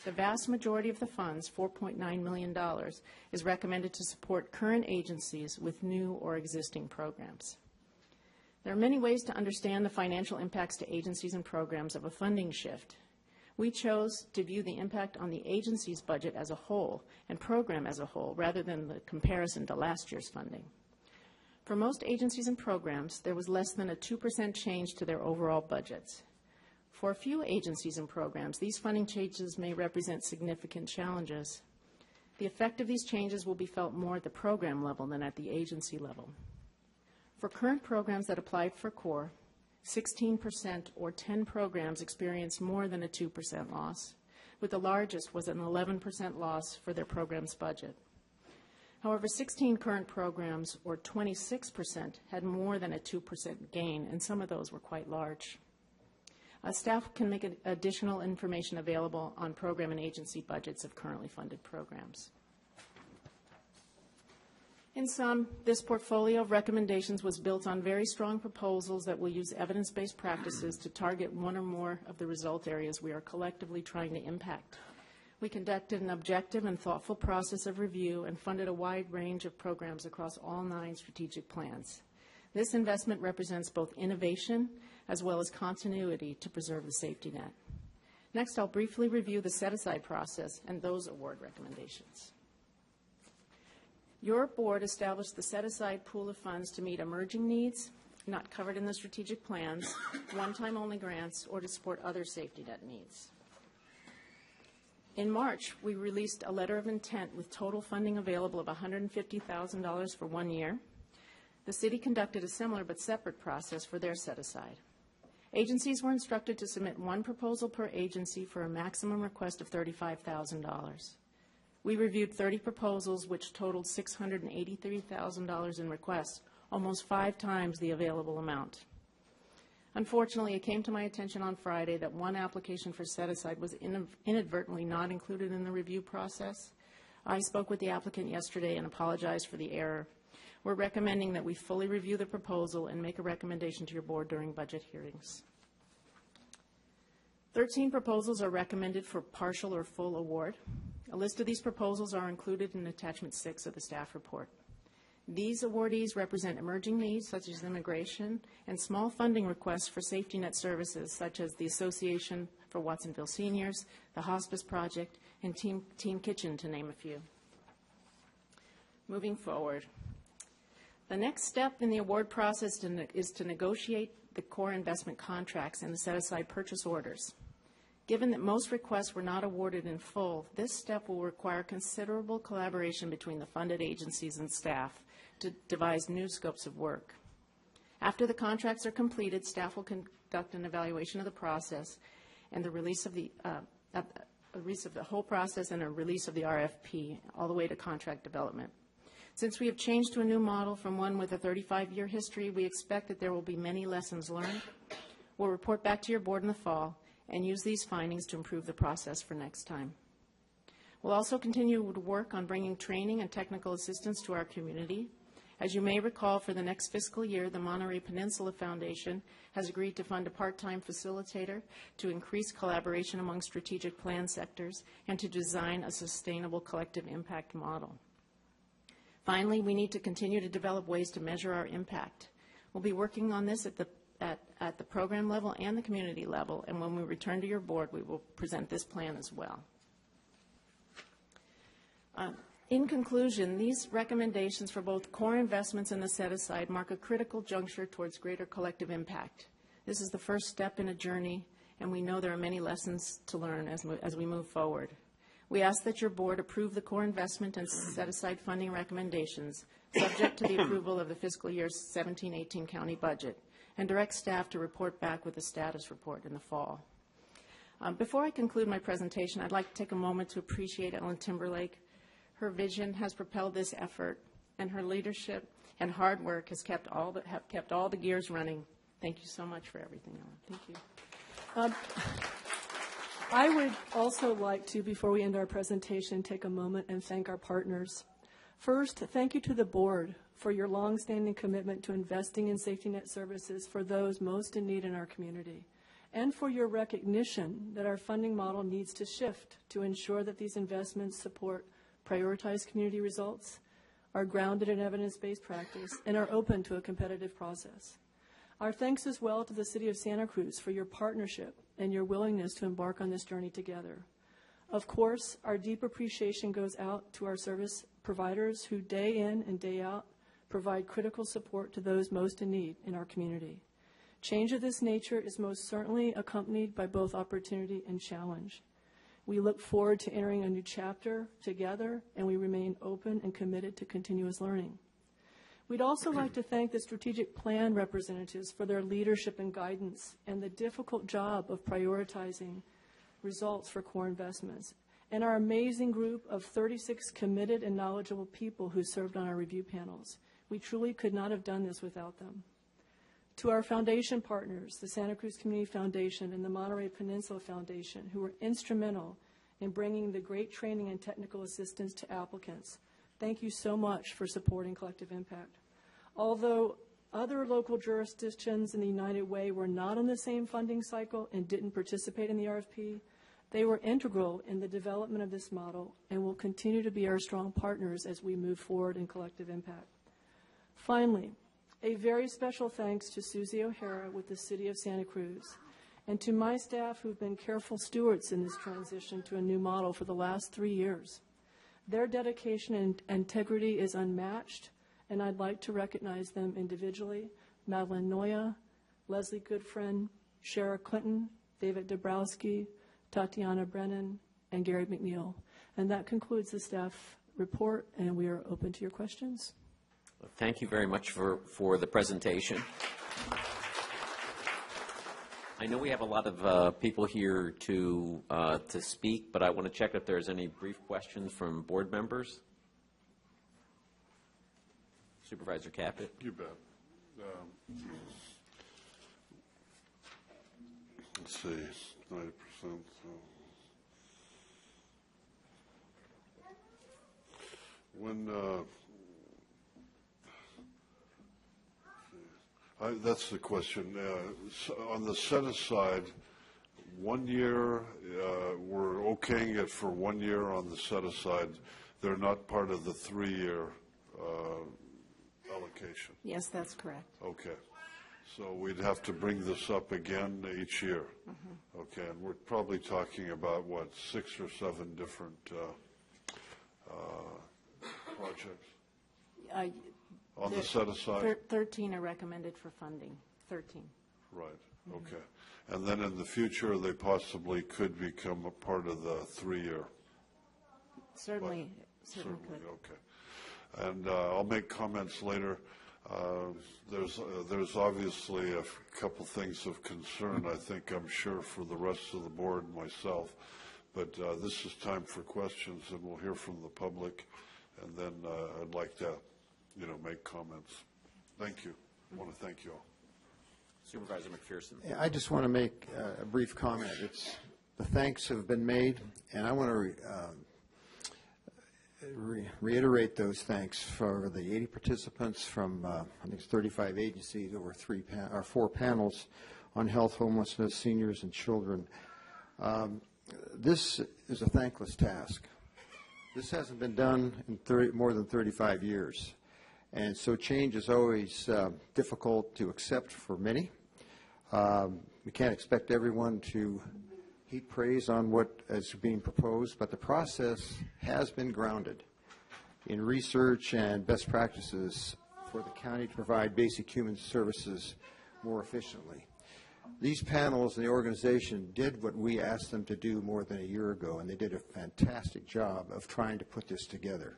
The vast majority of the funds, $4.9 million, is recommended to support current agencies with new or existing programs. There are many ways to understand the financial impacts to agencies and programs of a funding shift. We chose to view the impact on the agency's budget as a whole and program as a whole, rather than the comparison to last year's funding. For most agencies and programs, there was less than a 2% change to their overall budgets. For a few agencies and programs, these funding changes may represent significant challenges. The effect of these changes will be felt more at the program level than at the agency level. For current programs that applied for CORE, 16% or 10 programs experienced more than a 2% loss, with the largest was an 11% loss for their program's budget. However, 16 current programs, or 26%, had more than a 2% gain, and some of those were quite large. Staff can make additional information available on program and agency budgets of currently funded programs. In sum, this portfolio of recommendations was built on very strong proposals that will use evidence-based practices to target one or more of the result areas we are collectively trying to impact. We conducted an objective and thoughtful process of review and funded a wide range of programs across all 9 strategic plans. This investment represents both innovation as well as continuity to preserve the safety net. Next, I'll briefly review the set-aside process and those award recommendations. Your board established the set-aside pool of funds to meet emerging needs, not covered in the strategic plans, one-time only grants, or to support other safety net needs. In March, we released a letter of intent with total funding available of $150,000 for 1 year. The city conducted a similar but separate process for their set-aside. Agencies were instructed to submit 1 proposal per agency for a maximum request of $35,000. We reviewed 30 proposals, which totaled $683,000 in requests, almost 5 times the available amount. Unfortunately, it came to my attention on Friday that 1 application for set-aside was inadvertently not included in the review process. I spoke with the applicant yesterday and apologized for the error. We're recommending that we fully review the proposal and make a recommendation to your board during budget hearings. 13 proposals are recommended for partial or full award. A list of these proposals are included in Attachment 6 of the staff report. These awardees represent emerging needs such as immigration and small funding requests for safety net services such as the Association for Watsonville Seniors, the Hospice Project, and Team Kitchen, to name a few. Moving forward, the next step in the award process is to negotiate the core investment contracts and the set-aside purchase orders. Given that most requests were not awarded in full, this step will require considerable collaboration between the funded agencies and staff to devise new scopes of work. After the contracts are completed, staff will conduct an evaluation of the process and the release of the whole process and a release of the RFP, all the way to contract development. Since we have changed to a new model from one with a 35-year history, we expect that there will be many lessons learned. We'll report back to your board in the fall and use these findings to improve the process for next time. We'll also continue to work on bringing training and technical assistance to our community. As you may recall, for the next fiscal year, the Monterey Peninsula Foundation has agreed to fund a part-time facilitator to increase collaboration among strategic plan sectors and to design a sustainable collective impact model. Finally, we need to continue to develop ways to measure our impact. We'll be working on this at the program level and the community level, and when we return to your board, we will present this plan as well. In conclusion, these recommendations for both core investments and the set-aside mark a critical juncture towards greater collective impact. This is the first step in a journey, and we know there are many lessons to learn as we move forward. We ask that your board approve the core investment and set-aside funding recommendations, subject to the approval of the fiscal year 17-18 county budget, and direct staff to report back with a status report in the fall. Before I conclude my presentation, I'd like to take a moment to appreciate Ellen Timberlake. Her vision has propelled this effort, and her leadership and hard work have kept all the gears running. Thank you so much for everything, Ellen. Thank you. I would also like to, before we end our presentation, take a moment and thank our partners. First, thank you to the board for your longstanding commitment to investing in safety net services for those most in need in our community, and for your recognition that our funding model needs to shift to ensure that these investments support prioritized community results, are grounded in evidence-based practice, and are open to a competitive process. Our thanks as well to the City of Santa Cruz for your partnership and your willingness to embark on this journey together. Of course, our deep appreciation goes out to our service providers who day in and day out provide critical support to those most in need in our community. Change of this nature is most certainly accompanied by both opportunity and challenge. We look forward to entering a new chapter together, and we remain open and committed to continuous learning. We'd also like to thank the strategic plan representatives for their leadership and guidance and the difficult job of prioritizing results for core investments, and our amazing group of 36 committed and knowledgeable people who served on our review panels. We truly could not have done this without them. To our foundation partners, the Santa Cruz Community Foundation and the Monterey Peninsula Foundation, who were instrumental in bringing the great training and technical assistance to applicants, thank you so much for supporting collective impact. Although other local jurisdictions in the United Way were not on the same funding cycle and didn't participate in the RFP, they were integral in the development of this model and will continue to be our strong partners as we move forward in collective impact. Finally, a very special thanks to Susie O'Hara with the City of Santa Cruz and to my staff who've been careful stewards in this transition to a new model for the last 3 years. Their dedication and integrity is unmatched, and I'd like to recognize them individually: Madeline Noya, Leslie Goodfriend, Shara Clinton, David Dabrowski, Tatiana Brennan, and Gary McNeil. And that concludes the staff report, and we are open to your questions. Thank you very much for the presentation. I know we have a lot of people here to speak, but I want to check if there's any brief questions from board members. Supervisor Caput. You bet. Let's see, 90%. When that's the question. On the set aside, 1 year, we're okaying it for 1 year on the set aside. They're not part of the 3-year allocation. Yes, that's correct. Okay. So we'd have to bring this up again each year. Mm-hmm. Okay, and we're probably talking about, what, 6 or 7 different projects? On the set aside? 13 are recommended for funding. 13. Right, okay. And then in the future, they possibly could become a part of the 3-year? Certainly could. Okay. And I'll make comments later. There's obviously a couple things of concern, I think, I'm sure, for the rest of the board and myself. But this is time for questions, and we'll hear from the public. And then I'd like to, make comments. Thank you. I want to thank you all. Supervisor McPherson. Yeah, I just want to make a brief comment. The thanks have been made, and I want to reiterate those thanks for the 80 participants from, I think it's 35 agencies over 4 panels on health, homelessness, seniors, and children. This is a thankless task. This hasn't been done in more than 35 years. And so change is always difficult to accept for many. We can't expect everyone to heap praise on what is being proposed, but the process has been grounded in research and best practices for the county to provide basic human services more efficiently. These panels and the organization did what we asked them to do more than a year ago, and they did a fantastic job of trying to put this together.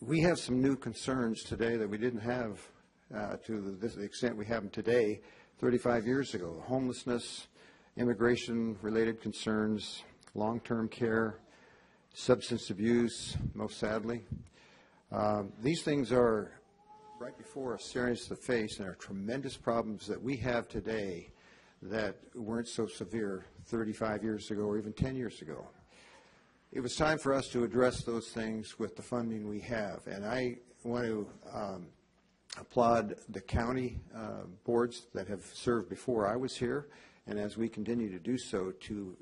We have some new concerns today that we didn't have to the extent we have them today 35 years ago. Homelessness, immigration-related concerns, long-term care, substance abuse, most sadly. These things are right before us, staring us in the face, and are tremendous problems that we have today that weren't so severe 35 years ago or even 10 years ago. It was time for us to address those things with the funding we have, and I want to applaud the county boards that have served before I was here, and as we continue to do so, to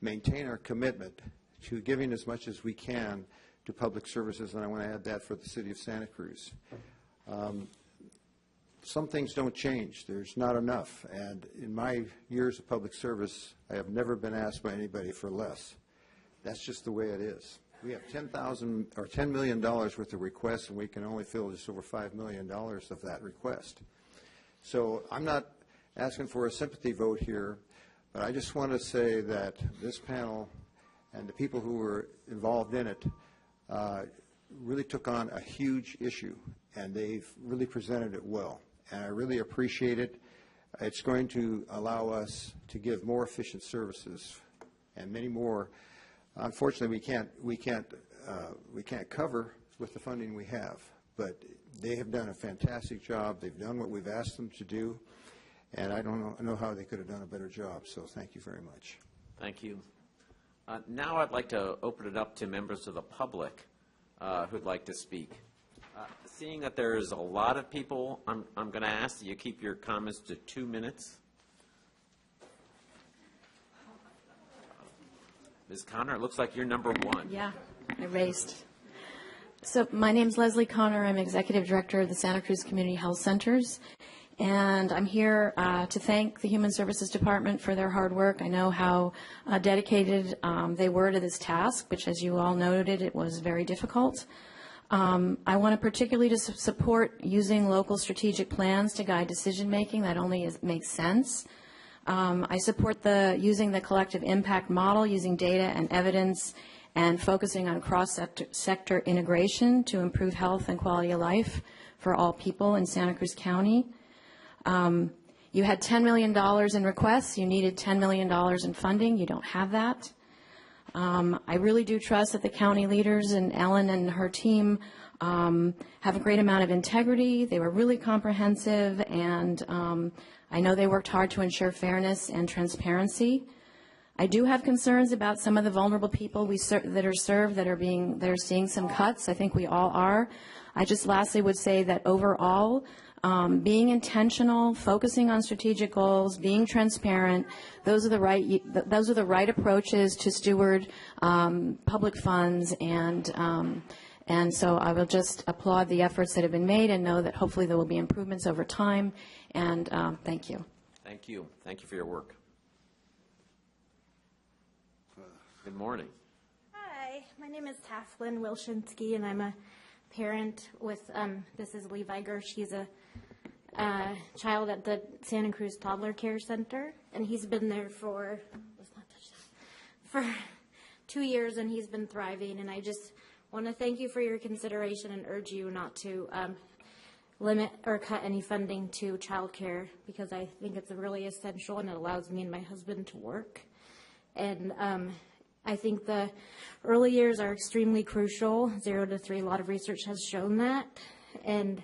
maintain our commitment to giving as much as we can to public services, and I want to add that for the city of Santa Cruz. Some things don't change. There's not enough, and in my years of public service, I have never been asked by anybody for less. That's just the way it is. We have $10 million worth of requests, and we can only fill just over $5 million of that request. So I'm not asking for a sympathy vote here, but I just want to say that this panel and the people who were involved in it really took on a huge issue, and they've really presented it well. And I really appreciate it. It's going to allow us to give more efficient services and many more. Unfortunately, we can't cover with the funding we have, but they have done a fantastic job. They've done what we've asked them to do, and I don't know how they could have done a better job. So thank you very much. Thank you. Now I'd like to open it up to members of the public who'd like to speak. Seeing that there's a lot of people, I'm going to ask that you keep your comments to 2 minutes. Ms. Connor, it looks like you're number one. Yeah, I raced. So my name's Leslie Connor. I'm Executive Director of the Santa Cruz Community Health Centers. And I'm here to thank the Human Services Department for their hard work. I know how dedicated they were to this task, which, as you all noted, it was very difficult. I want to particularly support using local strategic plans to guide decision-making. That only makes sense. I support using the collective impact model, using data and evidence, and focusing on cross-sector integration to improve health and quality of life for all people in Santa Cruz County. You had $10 million in requests. You needed $10 million in funding. You don't have that. I really do trust that the county leaders and Ellen and her team have a great amount of integrity. They were really comprehensive, and I know they worked hard to ensure fairness and transparency. I do have concerns about some of the vulnerable people that are served that are seeing some cuts. I think we all are. I just lastly would say that overall, being intentional, focusing on strategic goals, being transparent, those are the right approaches to steward public funds, and so I will just applaud the efforts that have been made and know that hopefully there will be improvements over time. And thank you. Thank you. Thank you for your work. Good morning. Hi, my name is Taflin Wilshinsky, and I'm a parent with, this is Levi Gersh. He's a child at the Santa Cruz Toddler Care Center, and he's been there for 2 years, and he's been thriving. And I just want to thank you for your consideration and urge you not to limit or cut any funding to child care, because I think it's really essential, and it allows me and my husband to work. And I think the early years are extremely crucial, 0 to 3. A lot of research has shown that. And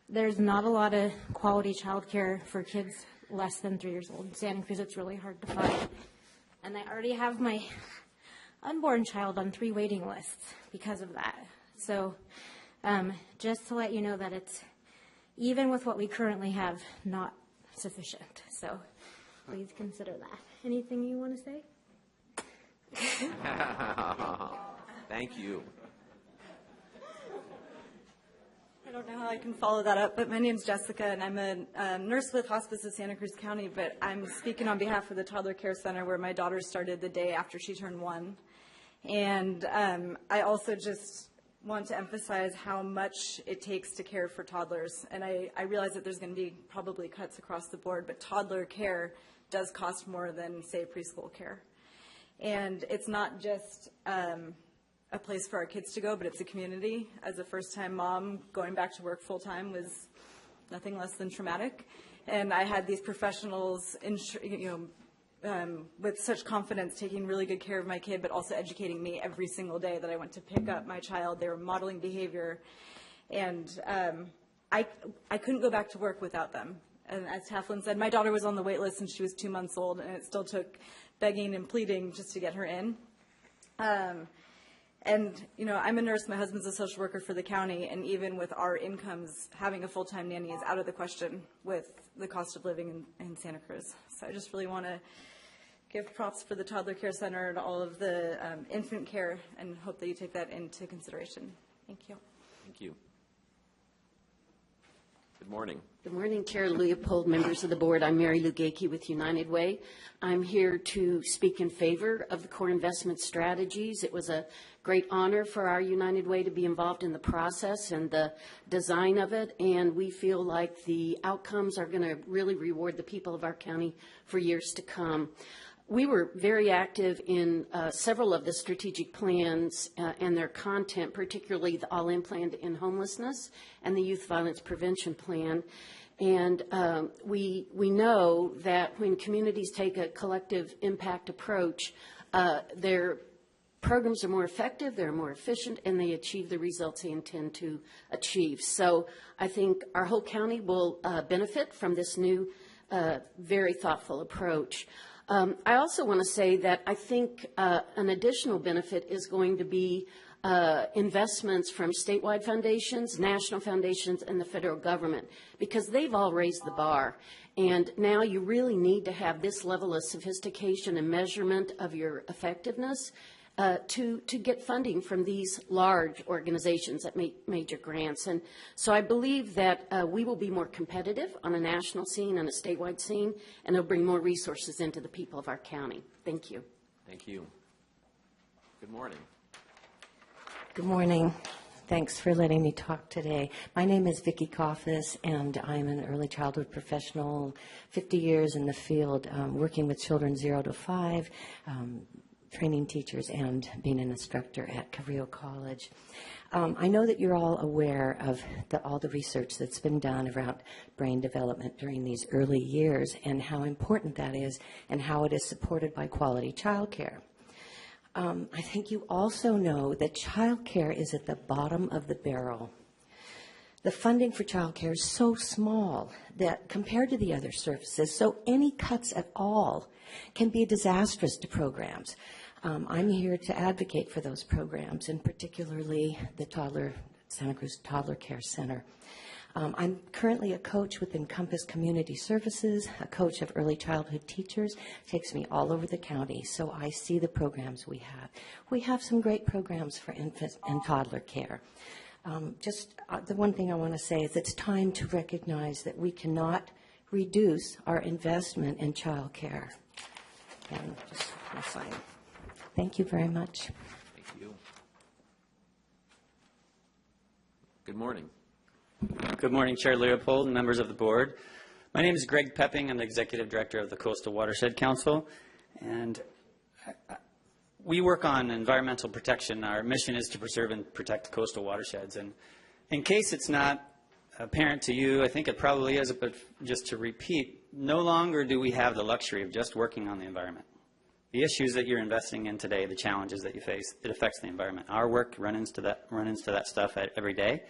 there's not a lot of quality child care for kids less than 3 years old. In Santa Cruz, it's really hard to find. And I already have my unborn child on 3 waiting lists because of that. So just to let you know that it's, even with what we currently have, not sufficient. So please consider that. Anything you want to say? Thank you. I don't know how I can follow that up, but my name's Jessica, and I'm a nurse with Hospice of Santa Cruz County, but I'm speaking on behalf of the Toddler Care Center, where my daughter started the day after she turned 1. And I also just want to emphasize how much it takes to care for toddlers. And I realize that there's going to be probably cuts across the board, but toddler care does cost more than, say, preschool care. And it's not just a place for our kids to go, but it's a community. As a first-time mom, going back to work full-time was nothing less than traumatic. And I had these professionals, with such confidence, taking really good care of my kid, but also educating me every single day that I went to pick up my child. They were modeling behavior. And I couldn't go back to work without them. And as Heflin said, my daughter was on the wait list since she was 2 months old, and it still took begging and pleading just to get her in. And, you know, I'm a nurse, my husband's a social worker for the county, and even with our incomes, having a full-time nanny is out of the question with the cost of living in Santa Cruz. So I just really want to give props for the Toddler Care Center and all of the infant care, and hope that you take that into consideration. Thank you. Thank you. Good morning. Good morning, Chair Leopold, members of the board. I'm Mary Lou Gakey with United Way. I'm here to speak in favor of the core investment strategies. It was a great honor for our United Way to be involved in the process and the design of it, and we feel like the outcomes are going to really reward the people of our county for years to come. We were very active in several of the strategic plans and their content, particularly the All-In Plan to End Homelessness and the Youth Violence Prevention Plan. And we know that when communities take a collective impact approach, their programs are more effective, they're more efficient, and they achieve the results they intend to achieve. So I think our whole county will benefit from this new, very thoughtful approach. I also want to say that I think an additional benefit is going to be investments from statewide foundations, national foundations, and the federal government, because they've all raised the bar. And now you really need to have this level of sophistication and measurement of your effectiveness to get funding from these large organizations that make major grants. And so I believe that we will be more competitive on a national scene and a statewide scene, and it'll bring more resources into the people of our county. Thank you. Thank you. Good morning. Good morning. Thanks for letting me talk today. My name is Vicki Coffis, and I'm an early childhood professional, 50 years in the field, working with children 0 to 5, training teachers, and being an instructor at Cabrillo College. I know that you're all aware of all the research that's been done around brain development during these early years and how important that is and how it is supported by quality child care. I think you also know that child care is at the bottom of the barrel. The funding for child care is so small that compared to the other services, so any cuts at all can be disastrous to programs. I'm here to advocate for those programs, and particularly the Santa Cruz Toddler Care Center. I'm currently a coach with Encompass Community Services, a coach of early childhood teachers. It takes me all over the county, so I see the programs we have. We have some great programs for infant and toddler care. The one thing I want to say is it's time to recognize that we cannot reduce our investment in child care. And just a sign. Thank you very much. Thank you. Good morning. Good morning, Chair Leopold and members of the board. My name is Greg Pepping. I'm the Executive Director of the Coastal Watershed Council, and we work on environmental protection. Our mission is to preserve and protect coastal watersheds. And in case it's not apparent to you, I think it probably is, but just to repeat, no longer do we have the luxury of just working on the environment. The issues that you're investing in today, the challenges that you face, it affects the environment. Our work runs into that stuff every day,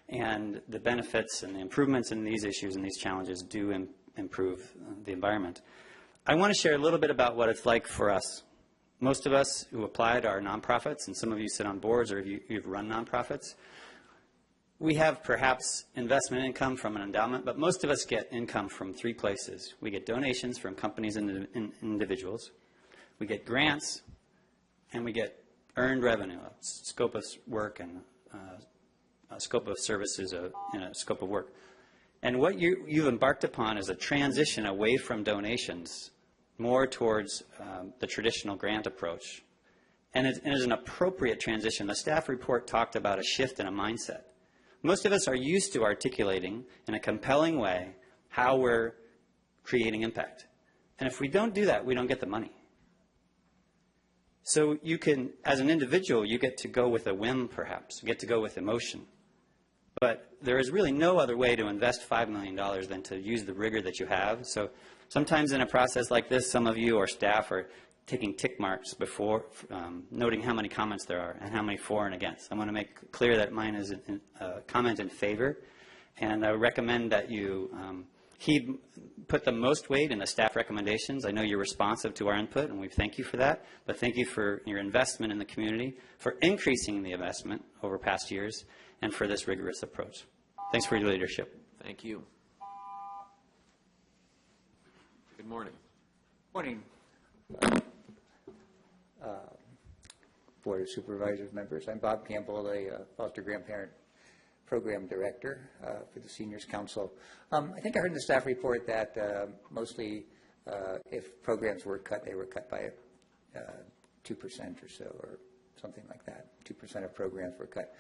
and the benefits and the improvements in these issues and these challenges do improve the environment. I want to share a little bit about what it's like for us. Most of us who applied are nonprofits, and some of you sit on boards or you've run nonprofits. We have perhaps investment income from an endowment, but most of us get income from 3 places. We get donations from companies and individuals. We get grants, and we get earned revenue, a scope of work and a scope of services in a scope of work. And what you've embarked upon is a transition away from donations, more towards the traditional grant approach. And it is an appropriate transition. The staff report talked about a shift in a mindset. Most of us are used to articulating in a compelling way how we're creating impact. And if we don't do that, we don't get the money. So you can, as an individual, you get to go with a whim, perhaps. You get to go with emotion. But there is really no other way to invest $5 million than to use the rigor that you have. So sometimes in a process like this, some of you or staff are taking tick marks before noting how many comments there are and how many for and against. I want to make clear that mine is a comment in favor. And I recommend that you put the most weight in the staff recommendations. I know you're responsive to our input, and we thank you for that. But thank you for your investment in the community, for increasing the investment over past years, and for this rigorous approach. Thanks for your leadership. Thank you. Good morning. Morning. Board of Supervisors members. I'm Bob Campbell, a foster grandparent program director for the Seniors Council. I think I heard in the staff report that mostly if programs were cut, they were cut by 2% or so, or something like that. 2% of programs were cut.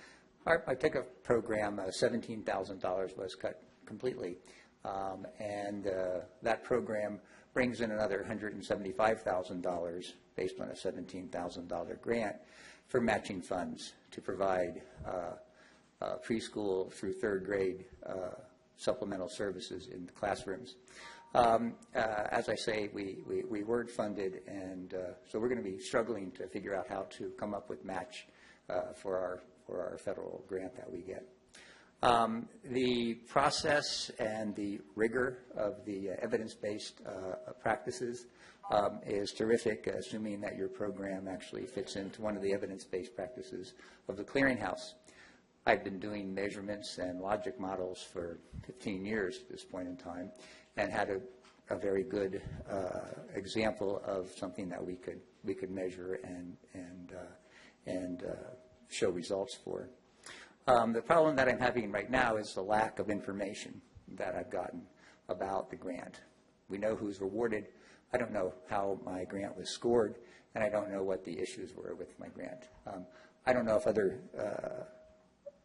I took a program, $17,000 was cut completely, and that program brings in another $175,000 based on a $17,000 grant for matching funds to provide preschool through third grade supplemental services in the classrooms. As I say, we weren't funded, and so we're going to be struggling to figure out how to come up with match for our federal grant that we get. The process and the rigor of the evidence-based practices is terrific, assuming that your program actually fits into one of the evidence-based practices of the clearinghouse. I've been doing measurements and logic models for 15 years at this point in time, and had a very good example of something that we could measure and show results for. The problem that I'm having right now is the lack of information that I've gotten about the grant. We know who's rewarded. I don't know how my grant was scored, and I don't know what the issues were with my grant. I don't know if other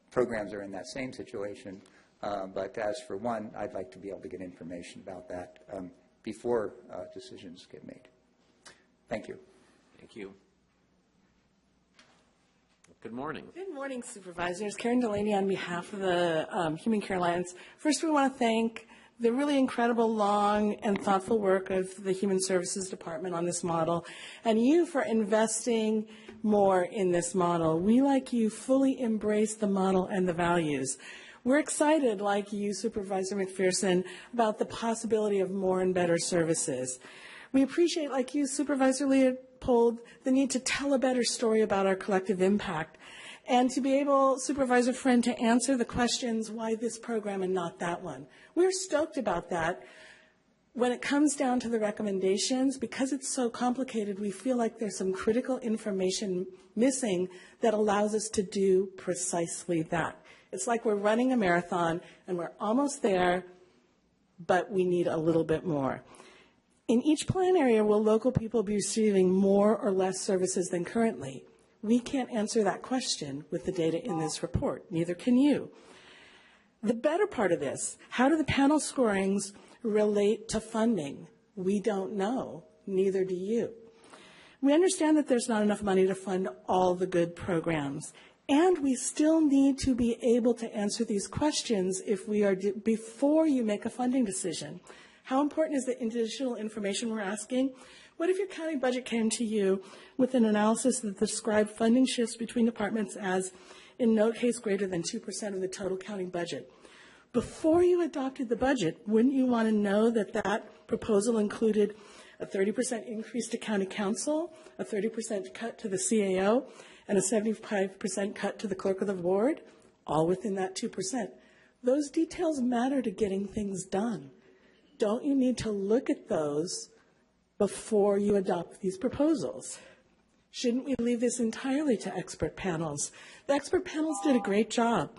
programs are in that same situation, but as for one, I'd like to be able to get information about that before decisions get made. Thank you. Thank you. Good morning. Good morning, Supervisors. Karen Delaney on behalf of the Human Care Alliance. First, we want to thank the really incredible, long, and thoughtful work of the Human Services Department on this model, and you for investing more in this model. We, like you, fully embrace the model and the values. We're excited, like you, Supervisor McPherson, about the possibility of more and better services. We appreciate, like you, Supervisor Leopold, the need to tell a better story about our collective impact, and to be able, Supervisor Friend, to answer the questions, why this program and not that one. We're stoked about that. When it comes down to the recommendations, because it's so complicated, we feel like there's some critical information missing that allows us to do precisely that. It's like we're running a marathon and we're almost there, but we need a little bit more. In each plan area, will local people be receiving more or less services than currently? We can't answer that question with the data in this report. Neither can you. The better part of this, how do the panel scorings relate to funding? We don't know. Neither do you. We understand that there's not enough money to fund all the good programs, and we still need to be able to answer these questions if we are before you make a funding decision. How important is the additional information we're asking? What if your county budget came to you with an analysis that described funding shifts between departments as in no case greater than 2% of the total county budget? Before you adopted the budget, wouldn't you want to know that that proposal included a 30% increase to county council, a 30% cut to the CAO, and a 75% cut to the clerk of the board, all within that 2%? Those details matter to getting things done. Don't you need to look at those before you adopt these proposals? Shouldn't we leave this entirely to expert panels? The expert panels did a great job,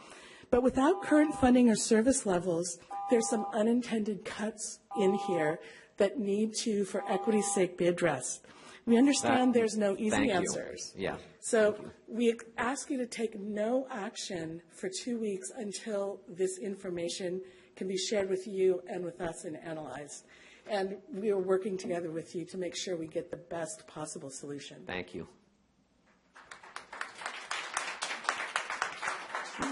but without current funding or service levels, there's some unintended cuts in here that need to, for equity's sake, be addressed. We understand there's no easy answers. Yeah. So we ask you to take no action for 2 weeks until this information can be shared with you and with us and analyzed. And we are working together with you to make sure we get the best possible solution. Thank you.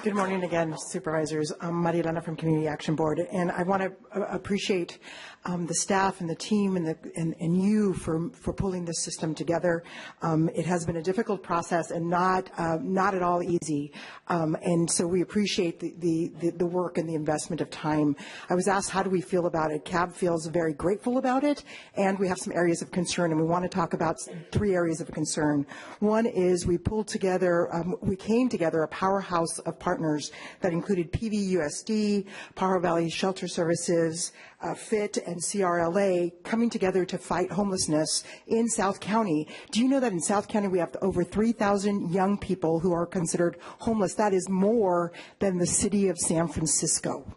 Good morning again, Supervisors. I'm Maria Elena from Community Action Board, and I want to appreciate the staff and the team and you for pulling this system together. It has been a difficult process and not at all easy, and so we appreciate the work and the investment of time. I was asked, how do we feel about it? CAB feels very grateful about it, and we have some areas of concern, and we want to talk about 3 areas of concern. One is we came together a powerhouse of partners that included PVUSD, Pajaro Valley Shelter Services, FIT, and CRLA coming together to fight homelessness in South County. Do you know that in South County we have over 3,000 young people who are considered homeless? That is more than the city of San Francisco.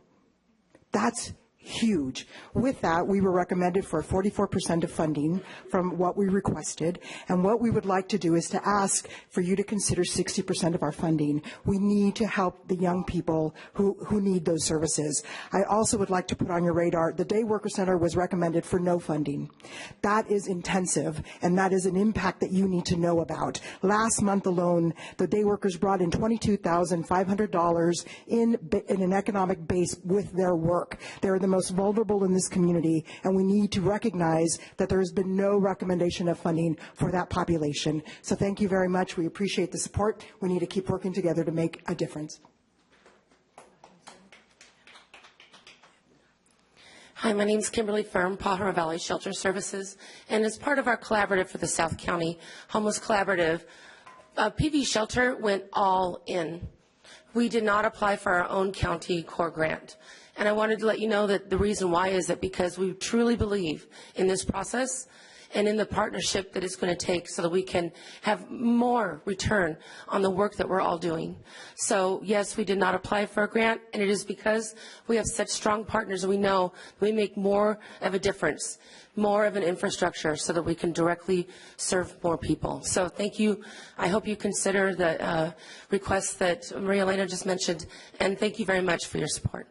That's huge. With that, we were recommended for 44% of funding from what we requested, and what we would like to do is to ask for you to consider 60% of our funding. We need to help the young people who need those services. I also would like to put on your radar, the Day Worker Center was recommended for no funding. That is intensive, and that is an impact that you need to know about. Last month alone, the day workers brought in $22,500 in an economic base with their work. They're the most vulnerable in this community, and we need to recognize that there has been no recommendation of funding for that population. So thank you very much. We appreciate the support. We need to keep working together to make a difference. Hi, my name is Kimberly Firm, Pajaro Valley Shelter Services, and as part of our collaborative for the South County Homeless Collaborative, PV Shelter went all in. We did not apply for our own county core grant. And I wanted to let you know that the reason why is that because we truly believe in this process and in the partnership that it's going to take so that we can have more return on the work that we're all doing. So yes, we did not apply for a grant, and it is because we have such strong partners, and we know we make more of a difference, more of an infrastructure so that we can directly serve more people. So thank you. I hope you consider the requests that Maria Elena just mentioned, and thank you very much for your support.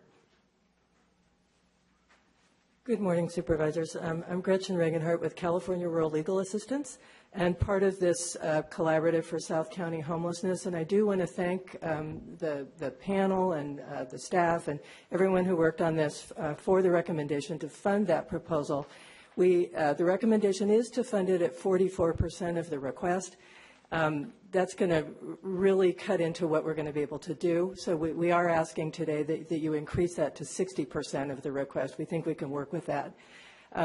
Good morning, Supervisors. I'm Gretchen Regenhart with California Rural Legal Assistance, and part of this collaborative for South County homelessness. And I do want to thank the panel and the staff and everyone who worked on this for the recommendation to fund that proposal. The recommendation is to fund it at 44% of the request. That's going to really cut into what we're going to be able to do. So we are asking today that you increase that to 60% of the request. We think we can work with that.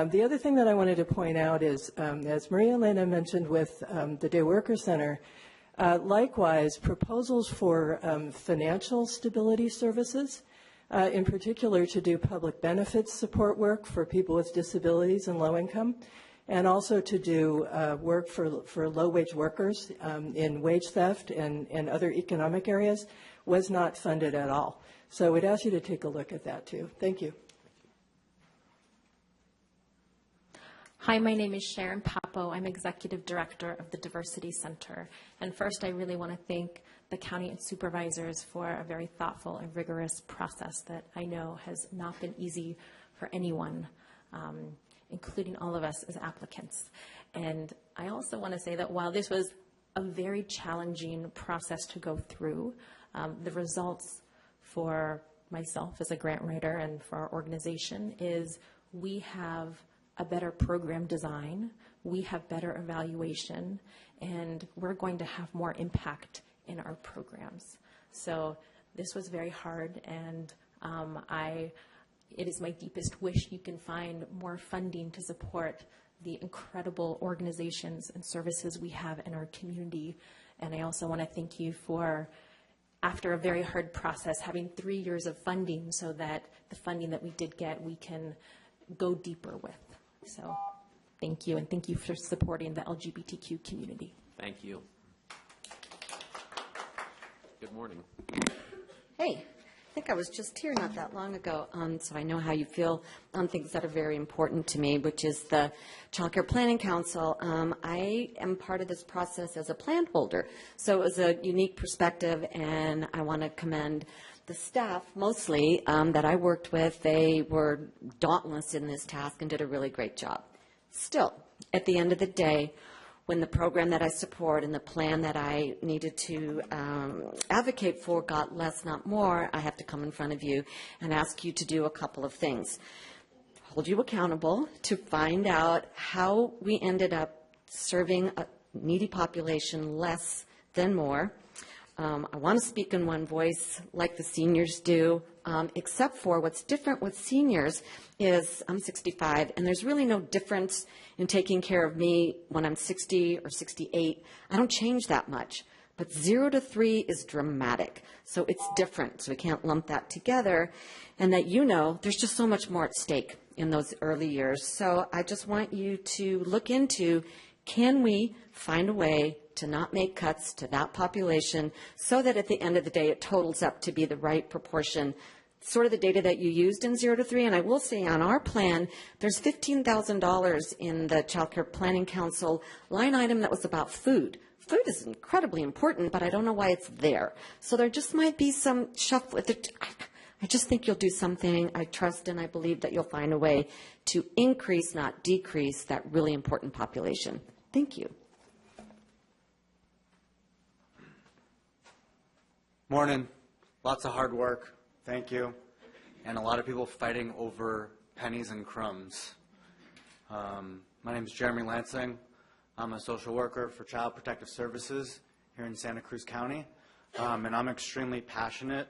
The other thing that I wanted to point out is, as Maria Elena mentioned with the Day Worker Center, likewise, proposals for financial stability services, in particular to do public benefits support work for people with disabilities and low income, and also to do work for low-wage workers in wage theft and other economic areas, was not funded at all. So we'd ask you to take a look at that, too. Thank you. Hi, my name is Sharon Papo. I'm Executive Director of the Diversity Center. And first, I really want to thank the county and supervisors for a very thoughtful and rigorous process that I know has not been easy for anyone, including all of us as applicants. And I also want to say that while this was a very challenging process to go through, the results for myself as a grant writer and for our organization is we have a better program design, we have better evaluation, and we're going to have more impact in our programs. So this was very hard, and it is my deepest wish you can find more funding to support the incredible organizations and services we have in our community. And I also want to thank you for, after a very hard process, having 3 years of funding so that the funding that we did get, we can go deeper with. So thank you, and thank you for supporting the LGBTQ community. Thank you. Good morning. Hey. I think I was just here not that long ago, so I know how you feel on things that are very important to me, which is the Child Care Planning Council. I am part of this process as a plan holder, so it was a unique perspective, and I want to commend the staff, mostly, that I worked with. They were dauntless in this task and did a really great job. Still, at the end of the day, when the program that I support and the plan that I needed to advocate for got less, not more, I have to come in front of you and ask you to do a couple of things. Hold you accountable to find out how we ended up serving a needy population less than more. I want to speak in one voice like the seniors do, except for what's different with seniors is I'm 65, and there's really no difference in taking care of me when I'm 60 or 68. I don't change that much. But 0 to 3 is dramatic. So it's different. So we can't lump that together. And that there's just so much more at stake in those early years. So I just want you to look into, can we find a way to not make cuts to that population so that at the end of the day it totals up to be the right proportion, sort of the data that you used in 0 to 3. And I will say on our plan, there's $15,000 in the Child Care Planning Council line item that was about food. Food is incredibly important, but I don't know why it's there. So there just might be some shuffle. I just think you'll do something. I trust and I believe that you'll find a way to increase, not decrease, that really important population. Thank you. Morning. Lots of hard work. Thank you. And a lot of people fighting over pennies and crumbs. My name is Jeremy Lansing. I'm a social worker for Child Protective Services here in Santa Cruz County. And I'm extremely passionate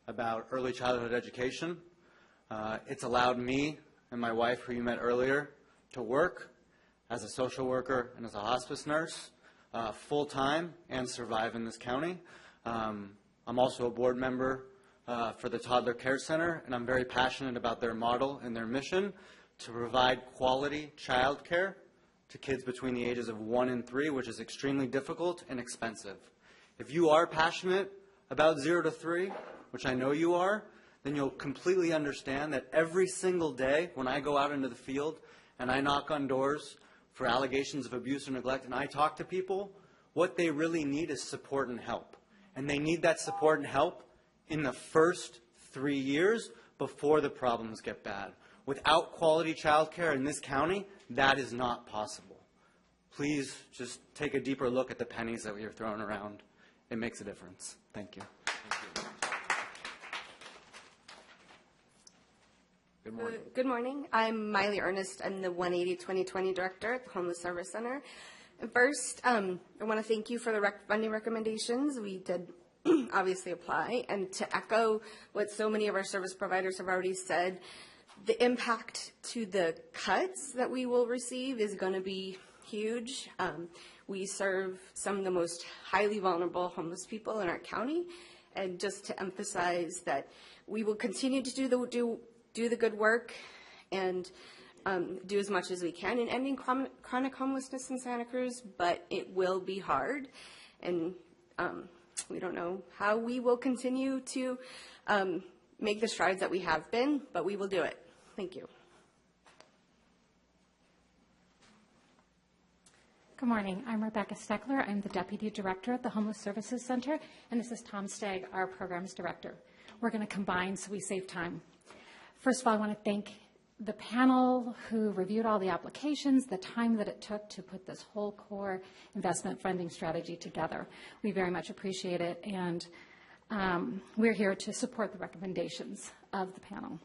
about early childhood education. It's allowed me and my wife, who you met earlier, to work as a social worker and as a hospice nurse full-time and survive in this county. I'm also a board member for the Toddler Care Center, and I'm very passionate about their model and their mission to provide quality child care to kids between the ages of 1 and 3, which is extremely difficult and expensive. If you are passionate about 0 to 3, which I know you are, then you'll completely understand that every single day when I go out into the field and I knock on doors for allegations of abuse or neglect and I talk to people, what they really need is support and help. And they need that support and help in the first 3 years before the problems get bad. Without quality child care in this county, that is not possible. Please just take a deeper look at the pennies that we are throwing around. It makes a difference. Thank you. Good morning. Good morning. I'm Miley Ernest. I'm the 180-2020 Director at the Homeless Service Center. And first, I want to thank you for the funding recommendations. We did obviously apply. And to echo what so many of our service providers have already said, the impact to the cuts that we will receive is going to be huge. We serve some of the most highly vulnerable homeless people in our county. And just to emphasize that we will continue to do the good work and do as much as we can in ending chronic homelessness in Santa Cruz, but it will be hard. And we don't know how we will continue to make the strides that we have been, but we will do it. Thank you. Good morning. I'm Rebecca Steckler. I'm the Deputy Director at the Homeless Services Center, and this is Tom Stagg, our Programs Director. We're going to combine so we save time. First of all, I want to thank the panel who reviewed all the applications, the time that it took to put this whole core investment funding strategy together. We very much appreciate it, and we're here to support the recommendations of the panel.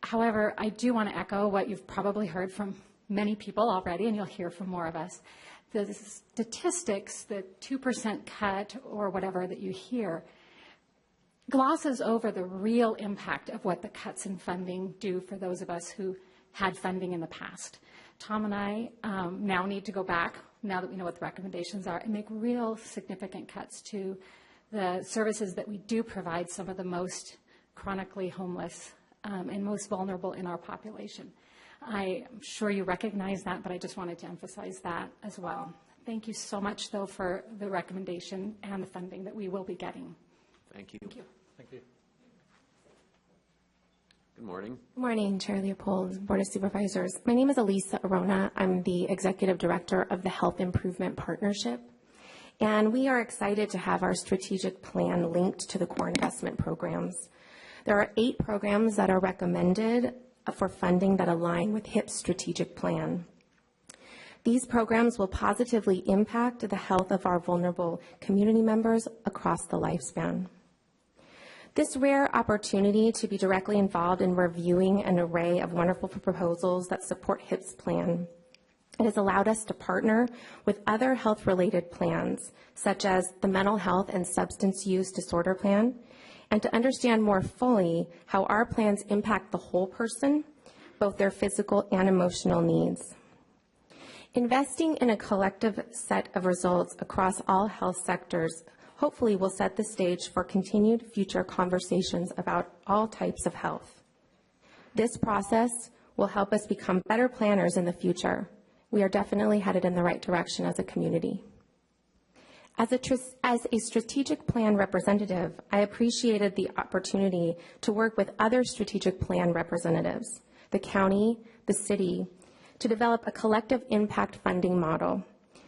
However, I do want to echo what you've probably heard from many people already, and you'll hear from more of us. The statistics, the 2% cut or whatever that you hear, glosses over the real impact of what the cuts in funding do for those of us who had funding in the past. Tom and I now need to go back, now that we know what the recommendations are, and make real significant cuts to the services that we do provide some of the most chronically homeless and most vulnerable in our population. I'm sure you recognize that, but I just wanted to emphasize that as well. Thank you so much, though, for the recommendation and the funding that we will be getting. Thank you. Thank you. Thank you. Good morning. Good morning, Chair Leopold, Board of Supervisors. My name is Elisa Arona. I'm the Executive Director of the Health Improvement Partnership. And we are excited to have our strategic plan linked to the core investment programs. There are 8 programs that are recommended for funding that align with HIP's strategic plan. These programs will positively impact the health of our vulnerable community members across the lifespan. This rare opportunity to be directly involved in reviewing an array of wonderful proposals that support HIP's plan, it has allowed us to partner with other health-related plans, such as the Mental Health and Substance Use Disorder Plan, and to understand more fully how our plans impact the whole person, both their physical and emotional needs. Investing in a collective set of results across all health sectors hopefully will set the stage for continued future conversations about all types of health. This process will help us become better planners in the future. We are definitely headed in the right direction as a community. As a strategic plan representative, I appreciated the opportunity to work with other strategic plan representatives, the county, the city, to develop a collective impact funding model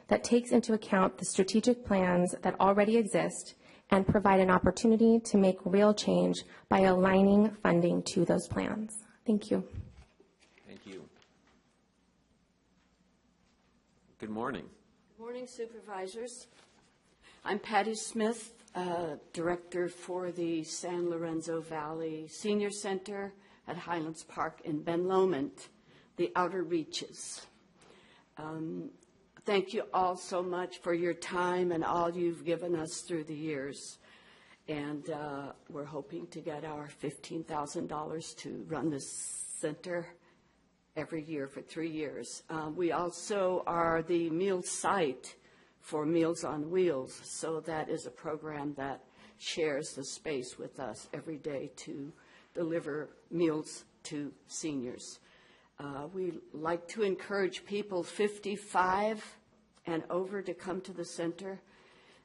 that takes into account the strategic plans that already exist and provide an opportunity to make real change by aligning funding to those plans. Thank you. Thank you. Good morning. Good morning, Supervisors. I'm Patty Smith, Director for the San Lorenzo Valley Senior Center at Highlands Park in Ben Lomond, the Outer Reaches. Thank you all so much for your time and all you've given us through the years. And we're hoping to get our $15,000 to run this center every year for 3 years. We also are the meal site for Meals on Wheels, so that is a program that shares the space with us every day to deliver meals to seniors. We like to encourage people 55 and over to come to the center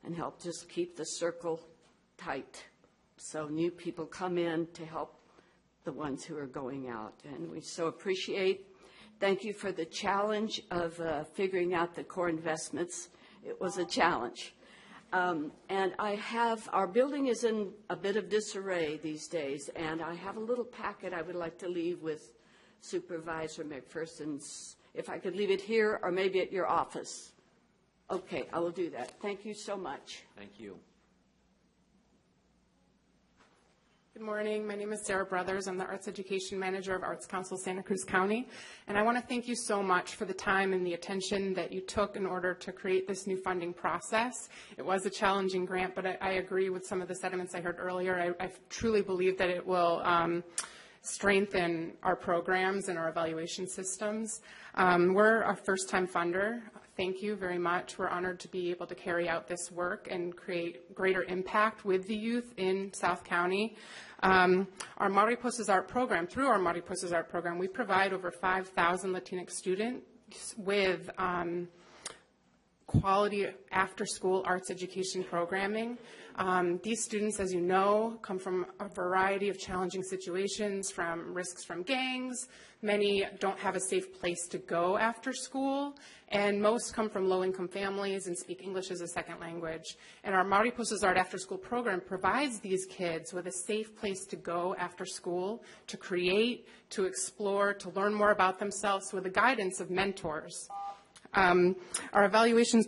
and help just keep the circle tight. So new people come in to help the ones who are going out. And we so appreciate. Thank you for the challenge of figuring out the core investments. It was a challenge. And our building is in a bit of disarray these days, and I have a little packet I would like to leave with Supervisor McPherson's, if I could leave it here or maybe at your office. Okay, I will do that. Thank you so much. Thank you. Good morning. My name is Sarah Brothers. I'm the Arts Education Manager of Arts Council Santa Cruz County. And I want to thank you so much for the time and the attention that you took in order to create this new funding process. It was a challenging grant, but I agree with some of the sentiments I heard earlier. I truly believe that it will strengthen our programs and our evaluation systems. We're a first-time funder. Thank you very much. We're honored to be able to carry out this work and create greater impact with the youth in South County. Our Mariposas Art Program, through our Mariposas Art Program, we provide over 5,000 Latinx students with quality after-school arts education programming. These students, as you know, come from a variety of challenging situations, from risks from gangs. Many don't have a safe place to go after school, and most come from low-income families and speak English as a second language. And our Mariposas Art After School program provides these kids with a safe place to go after school, to create, to explore, to learn more about themselves with the guidance of mentors. Our evaluations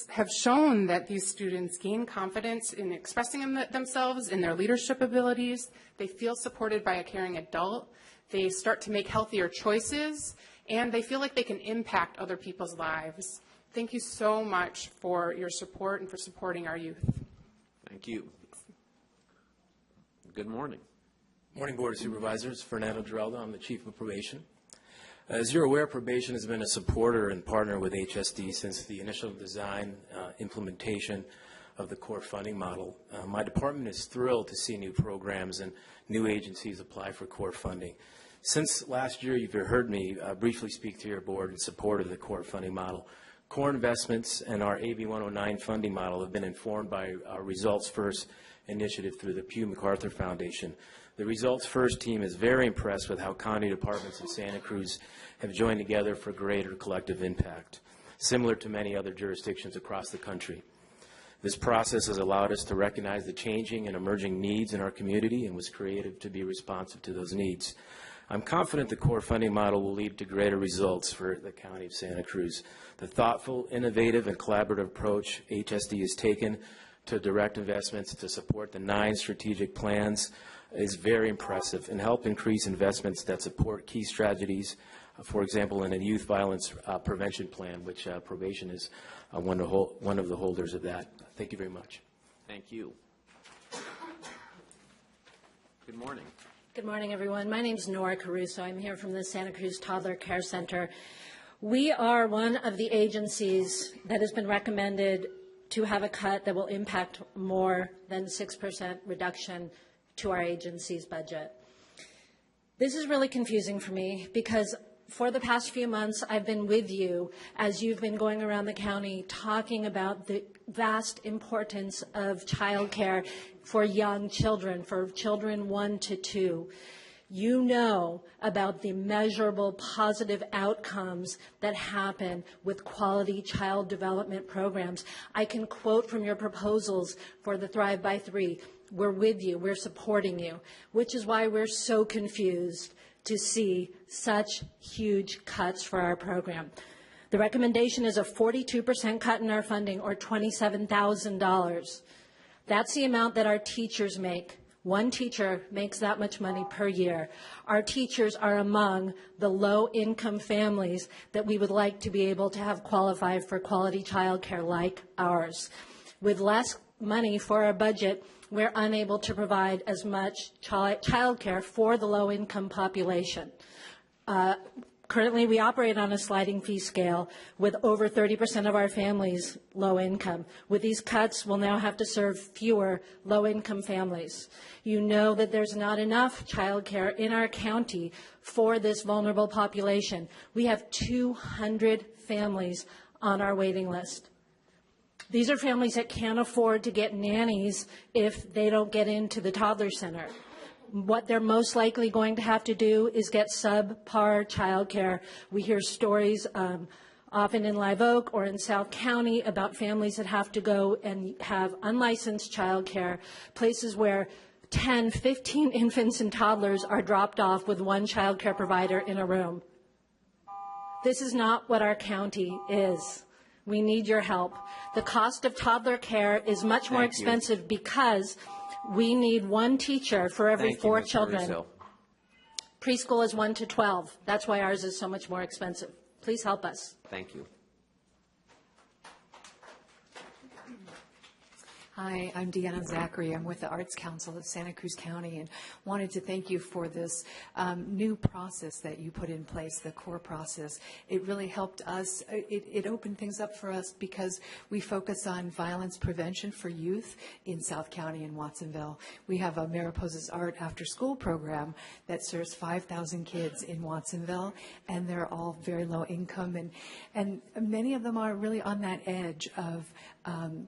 have shown that these students gain confidence in expressing themselves, in their leadership abilities. They feel supported by a caring adult. They start to make healthier choices, and they feel like they can impact other people's lives. Thank you so much for your support and for supporting our youth. Thank you. Good morning. Morning, Board of Supervisors. Fernando Giraldo. I'm the Chief of Probation. As you're aware, probation has been a supporter and partner with HSD since the initial design, implementation of the core funding model. My department is thrilled to see new programs and new agencies apply for core funding. Since last year, you've heard me briefly speak to your board in support of the core funding model. Core investments and our AB 109 funding model have been informed by our Results First initiative through the Pew MacArthur Foundation. The Results First team is very impressed with how county departments in Santa Cruz have joined together for greater collective impact, similar to many other jurisdictions across the country. This process has allowed us to recognize the changing and emerging needs in our community and was created to be responsive to those needs. I'm confident the core funding model will lead to greater results for the County of Santa Cruz. The thoughtful, innovative, and collaborative approach HSD has taken to direct investments to support the 9 strategic plans is very impressive and help increase investments that support key strategies, for example, in a youth violence prevention plan, which probation is one of the holders of that. Thank you very much. Thank you. Good morning. Good morning, everyone. My name is Nora Caruso. I'm here from the Santa Cruz Toddler Care Center. We are one of the agencies that has been recommended to have a cut that will impact more than 6% reduction to our agency's budget. This is really confusing for me because for the past few months, I've been with you as you've been going around the county talking about the vast importance of childcare for young children, for children 1 to 2. You know about the measurable positive outcomes that happen with quality child development programs. I can quote from your proposals for the Thrive by 3. We're with you, we're supporting you, which is why we're so confused to see such huge cuts for our program. The recommendation is a 42% cut in our funding, or $27,000. That's the amount that our teachers make. One teacher makes that much money per year. Our teachers are among the low-income families that we would like to be able to have qualify for quality child care like ours. With less money for our budget, we're unable to provide as much child care for the low-income population. Currently, we operate on a sliding fee scale with over 30% of our families low income. With these cuts, we'll now have to serve fewer low-income families. You know that there's not enough child care in our county for this vulnerable population. We have 200 families on our waiting list. These are families that can't afford to get nannies if they don't get into the toddler center. What they're most likely going to have to do is get subpar child care. We hear stories often in Live Oak or in South County about families that have to go and have unlicensed child care, places where 10, 15 infants and toddlers are dropped off with one child care provider in a room. This is not what our county is. We need your help. The cost of toddler care is much more expensive because we need one teacher for every 4 children. Russo. Preschool is 1 to 12. That's why ours is so much more expensive. Please help us. Thank you. Hi, I'm Deanna Zachary. I'm with the Arts Council of Santa Cruz County and wanted to thank you for this new process that you put in place, the core process. It really helped us. It opened things up for us because we focus on violence prevention for youth in South County and Watsonville. We have a Mariposa's Art After School program that serves 5,000 kids in Watsonville, and they're all very low income, and many of them are really on that edge of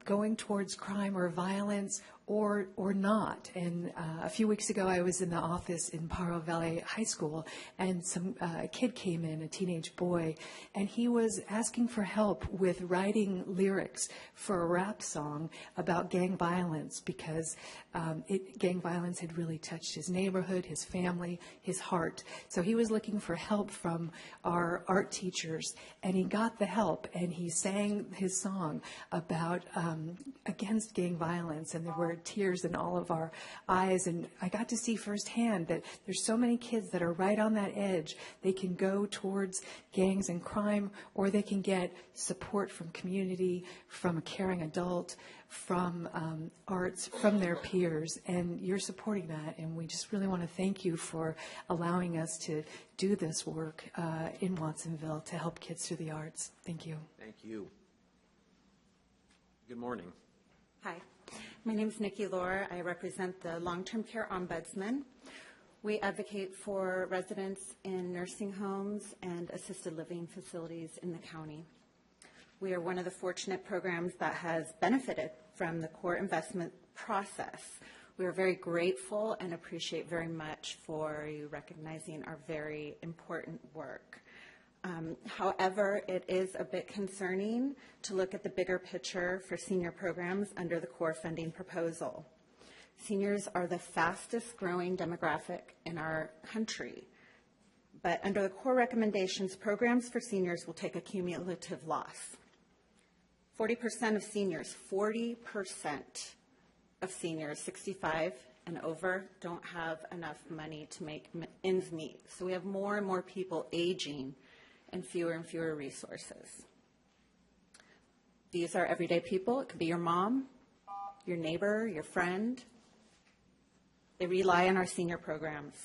going towards crime or violence or not. And a few weeks ago, I was in the office in Paro Valley High School, and a kid came in, a teenage boy, and he was asking for help with writing lyrics for a rap song about gang violence because gang violence had really touched his neighborhood, his family, his heart. So he was looking for help from our art teachers, and he got the help, and he sang his song about against gang violence, and there were tears in all of our eyes, and I got to see firsthand that there's so many kids that are right on that edge. They can go towards gangs and crime, or they can get support from community, from a caring adult, from arts, from their peers, and you're supporting that, and we just really want to thank you for allowing us to do this work in Watsonville to help kids through the arts. Thank you. Thank you. Good morning. Hi, my name is Nikki Lohr. I represent the Long-Term Care Ombudsman. We advocate for residents in nursing homes and assisted living facilities in the county. We are one of the fortunate programs that has benefited from the core investment process. We are very grateful and appreciate very much for you recognizing our very important work. However, it is a bit concerning to look at the bigger picture for senior programs under the core funding proposal. Seniors are the fastest growing demographic in our country. But under the core recommendations, programs for seniors will take a cumulative loss. 40% of seniors, 40% of seniors 65 and over don't have enough money to make ends meet. So we have more and more people aging and fewer resources. These are everyday people. It could be your mom, your neighbor, your friend. They rely on our senior programs.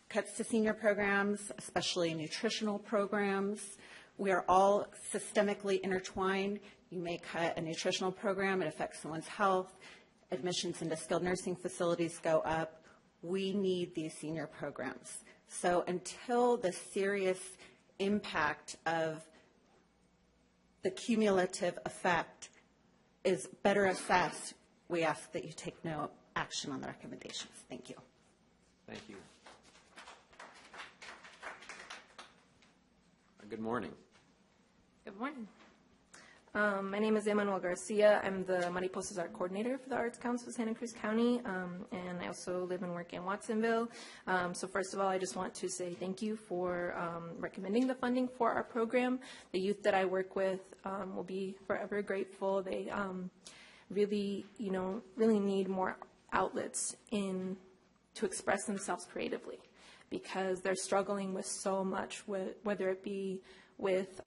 Cuts to senior programs, especially nutritional programs. We are all systemically intertwined. You may cut a nutritional program, it affects someone's health. Admissions into skilled nursing facilities go up. We need these senior programs. So until the serious impact of the cumulative effect is better assessed, we ask that you take no action on the recommendations. Thank you. Thank you. Good morning. Good morning. My name is Emmanuel Garcia. I'm the Mariposas Art Coordinator for the Arts Council of Santa Cruz County, and I also live and work in Watsonville. So first of all, I just want to say thank you for recommending the funding for our program. The youth that I work with will be forever grateful. They really need more outlets to express themselves creatively, because they're struggling with so much, whether it be with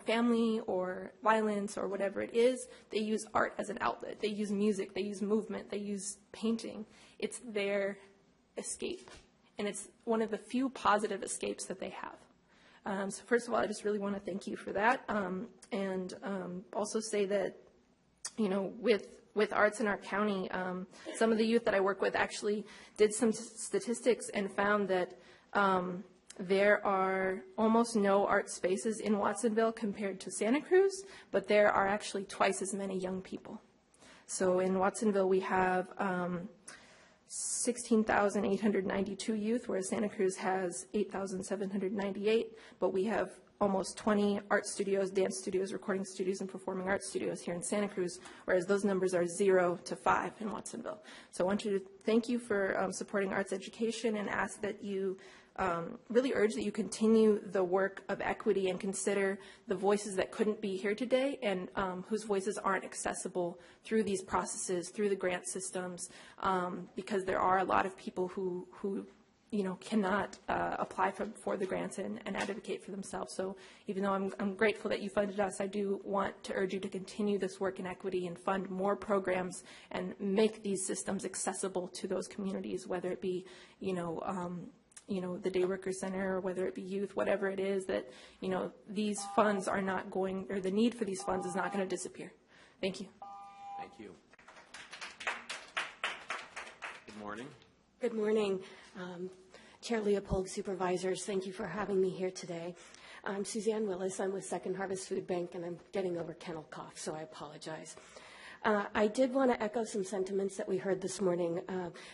family or violence or whatever it is. They use art as an outlet. They use music. They use movement. They use painting. It's their escape, and it's one of the few positive escapes that they have. So first of all, I just really want to thank you for that, and also say that, with arts in our county, some of the youth that I work with actually did some statistics and found that there are almost no art spaces in Watsonville compared to Santa Cruz, but there are actually twice as many young people. So in Watsonville, we have 16,892 youth, whereas Santa Cruz has 8,798, but we have almost 20 art studios, dance studios, recording studios, and performing arts studios here in Santa Cruz, whereas those numbers are 0 to 5 in Watsonville. So I want you to thank you for supporting arts education, and ask that you really urge that you continue the work of equity and consider the voices that couldn't be here today and whose voices aren't accessible through these processes, through the grant systems, because there are a lot of people who cannot apply for the grants and advocate for themselves. So even though I'm grateful that you funded us, I do want to urge you to continue this work in equity and fund more programs and make these systems accessible to those communities, whether it be, the Day Worker Center, or whether it be youth, whatever it is, that, these funds are not going, or the need for these funds is not going to disappear. Thank you. Thank you. Good morning. Good morning. Chair Leopold, Supervisors, thank you for having me here today. I'm Suzanne Willis. I'm with Second Harvest Food Bank, and I'm getting over kennel cough, so I apologize. I did want to echo some sentiments that we heard this morning.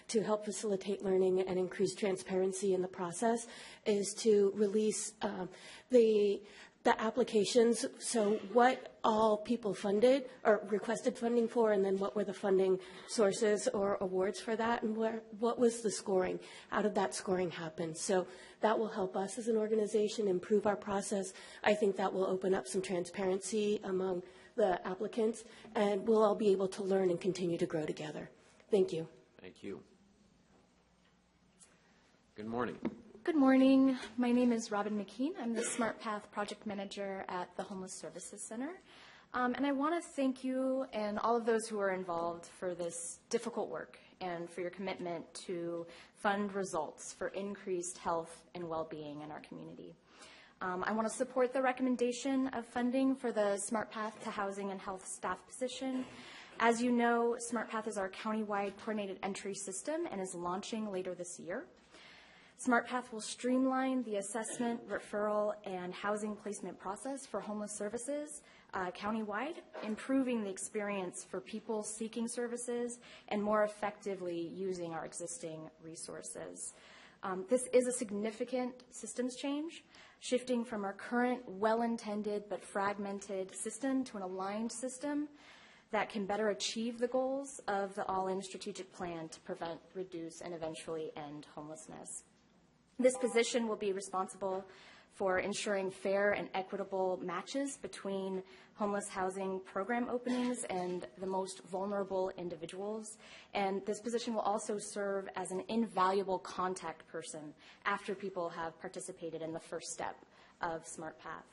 To help facilitate learning and increase transparency in the process is to release the applications, so what all people funded or requested funding for, and then what were the funding sources or awards for that, and what was the scoring? How did that scoring happen? So that will help us as an organization improve our process. I think that will open up some transparency among the applicants, and we'll all be able to learn and continue to grow together. Thank you. Thank you. Good morning. Good morning. My name is Robin McKean. I'm the Smart Path Project Manager at the Homeless Services Center. And I want to thank you and all of those who are involved for this difficult work and for your commitment to fund results for increased health and well-being in our community. I want to support the recommendation of funding for the Smart Path to Housing and Health staff position. As you know, Smart Path is our countywide coordinated entry system and is launching later this year. Smart Path will streamline the assessment, referral, and housing placement process for homeless services countywide, improving the experience for people seeking services and more effectively using our existing resources. This is a significant systems change, shifting from our current well-intended but fragmented system to an aligned system that can better achieve the goals of the All-In Strategic Plan to prevent, reduce, and eventually end homelessness. This position will be responsible for ensuring fair and equitable matches between homeless housing program openings and the most vulnerable individuals. And this position will also serve as an invaluable contact person after people have participated in the first step of Smart Path.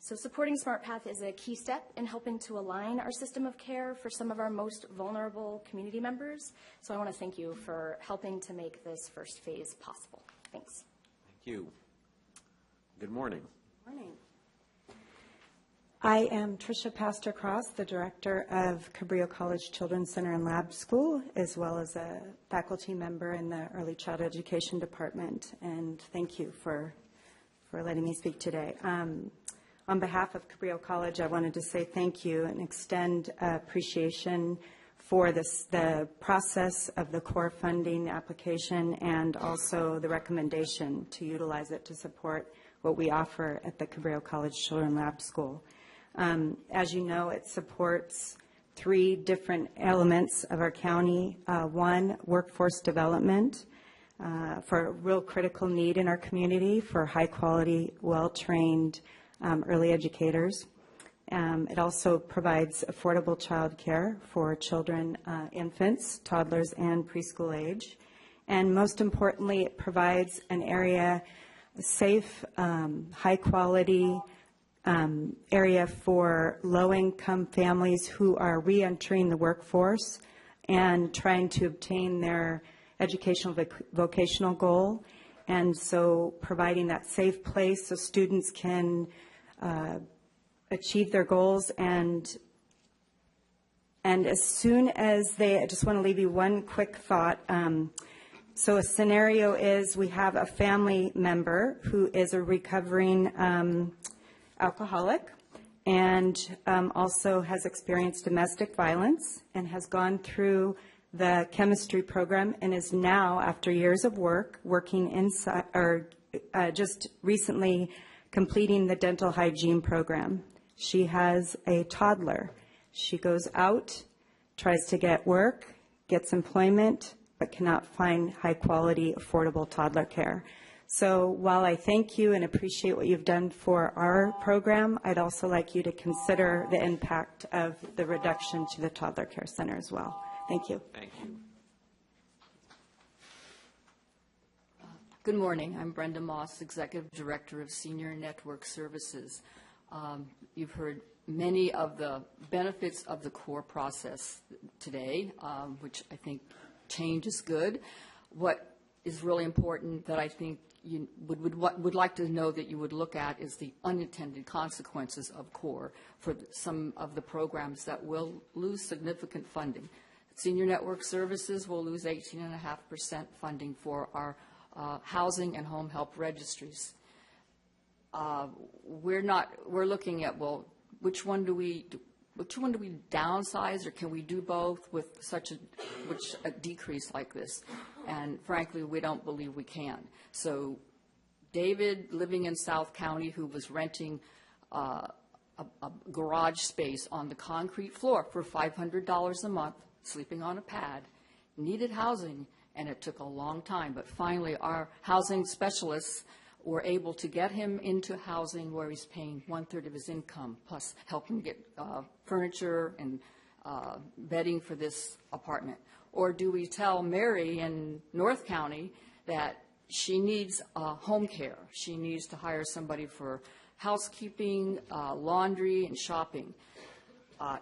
So supporting Smart Path is a key step in helping to align our system of care for some of our most vulnerable community members. So I want to thank you for helping to make this first phase possible. Thanks. Thank you. Good morning. Morning. I am Tricia Pastor-Cross, the director of Cabrillo College Children's Center and Lab School, as well as a faculty member in the Early Child Education Department. And thank you for letting me speak today. On behalf of Cabrillo College, I wanted to say thank you and extend appreciation for the process of the core funding application and also the recommendation to utilize it to support what we offer at the Cabrillo College Children's Lab School. As you know, it supports 3 different elements of our county. One, workforce development for a real critical need in our community for high-quality, well-trained early educators. It also provides affordable child care for children, infants, toddlers, and preschool age. And most importantly, it provides an area, a safe, high-quality area for low-income families who are re-entering the workforce and trying to obtain their educational vocational goal. And so providing that safe place so students can achieve their goals and as soon as I just want to leave you one quick thought. So a scenario is we have a family member who is a recovering alcoholic and also has experienced domestic violence and has gone through the chemistry program and is now, after years of work, working inside or just recently completing the dental hygiene program. She has a toddler. She goes out, tries to get work, gets employment, but cannot find high-quality, affordable toddler care. So while I thank you and appreciate what you've done for our program, I'd also like you to consider the impact of the reduction to the toddler care center as well. Thank you. Thank you. Good morning. I'm Brenda Moss, Executive Director of Senior Network Services. You've heard many of the benefits of the core process today, which I think change is good. What is really important that I think you would like to know that you would look at is the unintended consequences of core for some of the programs that will lose significant funding. Senior Network Services will lose 18.5% funding for our housing and home help registries. We're looking at, well, which one do we downsize, or can we do both with such a decrease like this? And frankly, we don't believe we can. So David, living in South County, who was renting a garage space on the concrete floor for $500 a month, sleeping on a pad, needed housing, and it took a long time. But finally, our housing specialists were able to get him into housing where he's paying 1/3 of his income, plus help him get furniture and bedding for this apartment. Or do we tell Mary in North County that she needs home care? She needs to hire somebody for housekeeping, laundry, and shopping.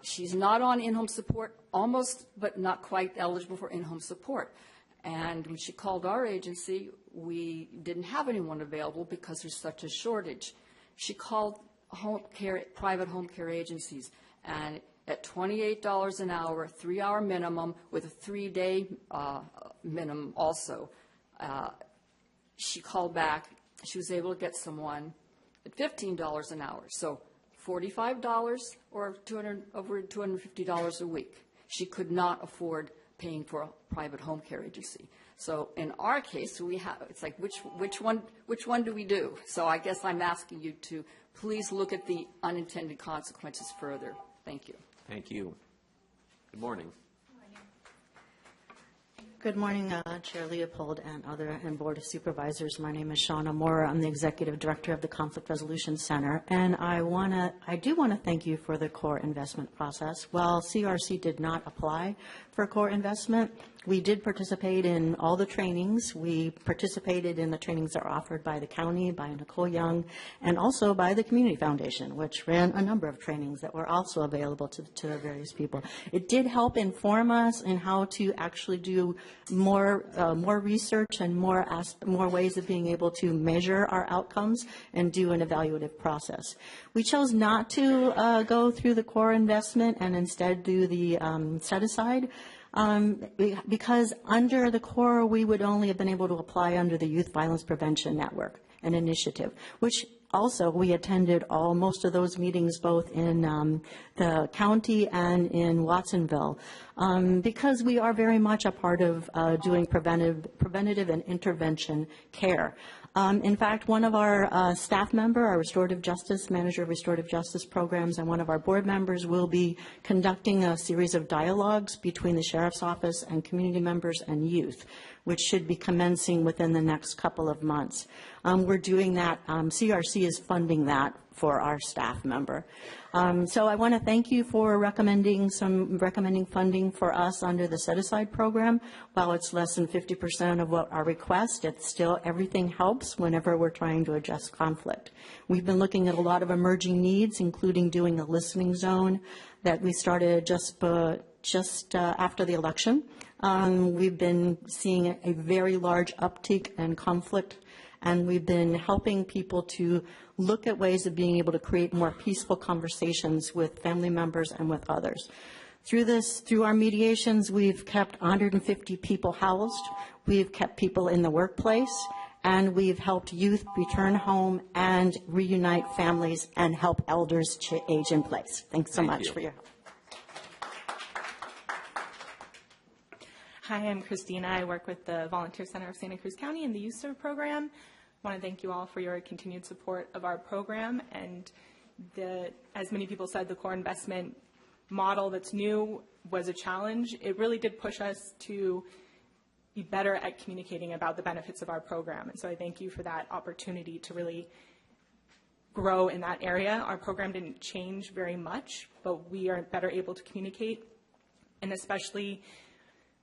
She's not on in-home support, almost, but not quite eligible for in-home support. And when she called our agency, we didn't have anyone available because there's such a shortage. She called private home care agencies, and at $28 an hour, 3-hour minimum with a 3-day minimum also, she called back. She was able to get someone at $15 an hour, so $45 or over $250 a week. She could not afford paying for a private home care agency. So in our case, it's like which one do we do? So I guess I'm asking you to please look at the unintended consequences further. Thank you. Thank you. Good morning. Good morning, Chair Leopold and Board of Supervisors. My name is Shauna Moore. I'm the Executive Director of the Conflict Resolution Center, and I do want to thank you for the core investment process. While CRC did not apply for core investment, we did participate in all the trainings. We participated in the trainings that were offered by the county, by Nicole Young, and also by the Community Foundation, which ran a number of trainings that were also available to various people. It did help inform us in how to actually do more research and more ways of being able to measure our outcomes and do an evaluative process. We chose not to go through the core investment and instead do the set-aside. Because under the core, we would only have been able to apply under the Youth Violence Prevention Network, an initiative, which also we attended most of those meetings both in the county and in Watsonville, because we are very much a part of doing preventative and intervention care. In fact, one of our staff member, our restorative justice manager of restorative justice programs, and one of our board members will be conducting a series of dialogues between the sheriff's office and community members and youth, which should be commencing within the next couple of months. We're doing that. CRC is funding that for our staff member. So I want to thank you for recommending funding for us under the set-aside program. While it's less than 50% of what our request, it's still everything helps whenever we're trying to address conflict. We've been looking at a lot of emerging needs, including doing a listening zone that we started just after the election. We've been seeing a very large uptick in conflict, and we've been helping people to look at ways of being able to create more peaceful conversations with family members and with others. Through our mediations, we've kept 150 people housed, we've kept people in the workplace, and we've helped youth return home and reunite families and help elders age in place. Thanks so much for your help. Hi, I'm Christina. I work with the Volunteer Center of Santa Cruz County in the Youth Serve program. I want to thank you all for your continued support of our program. And as many people said, the core investment model that's new was a challenge. It really did push us to be better at communicating about the benefits of our program. And so I thank you for that opportunity to really grow in that area. Our program didn't change very much, but we are better able to communicate, and especially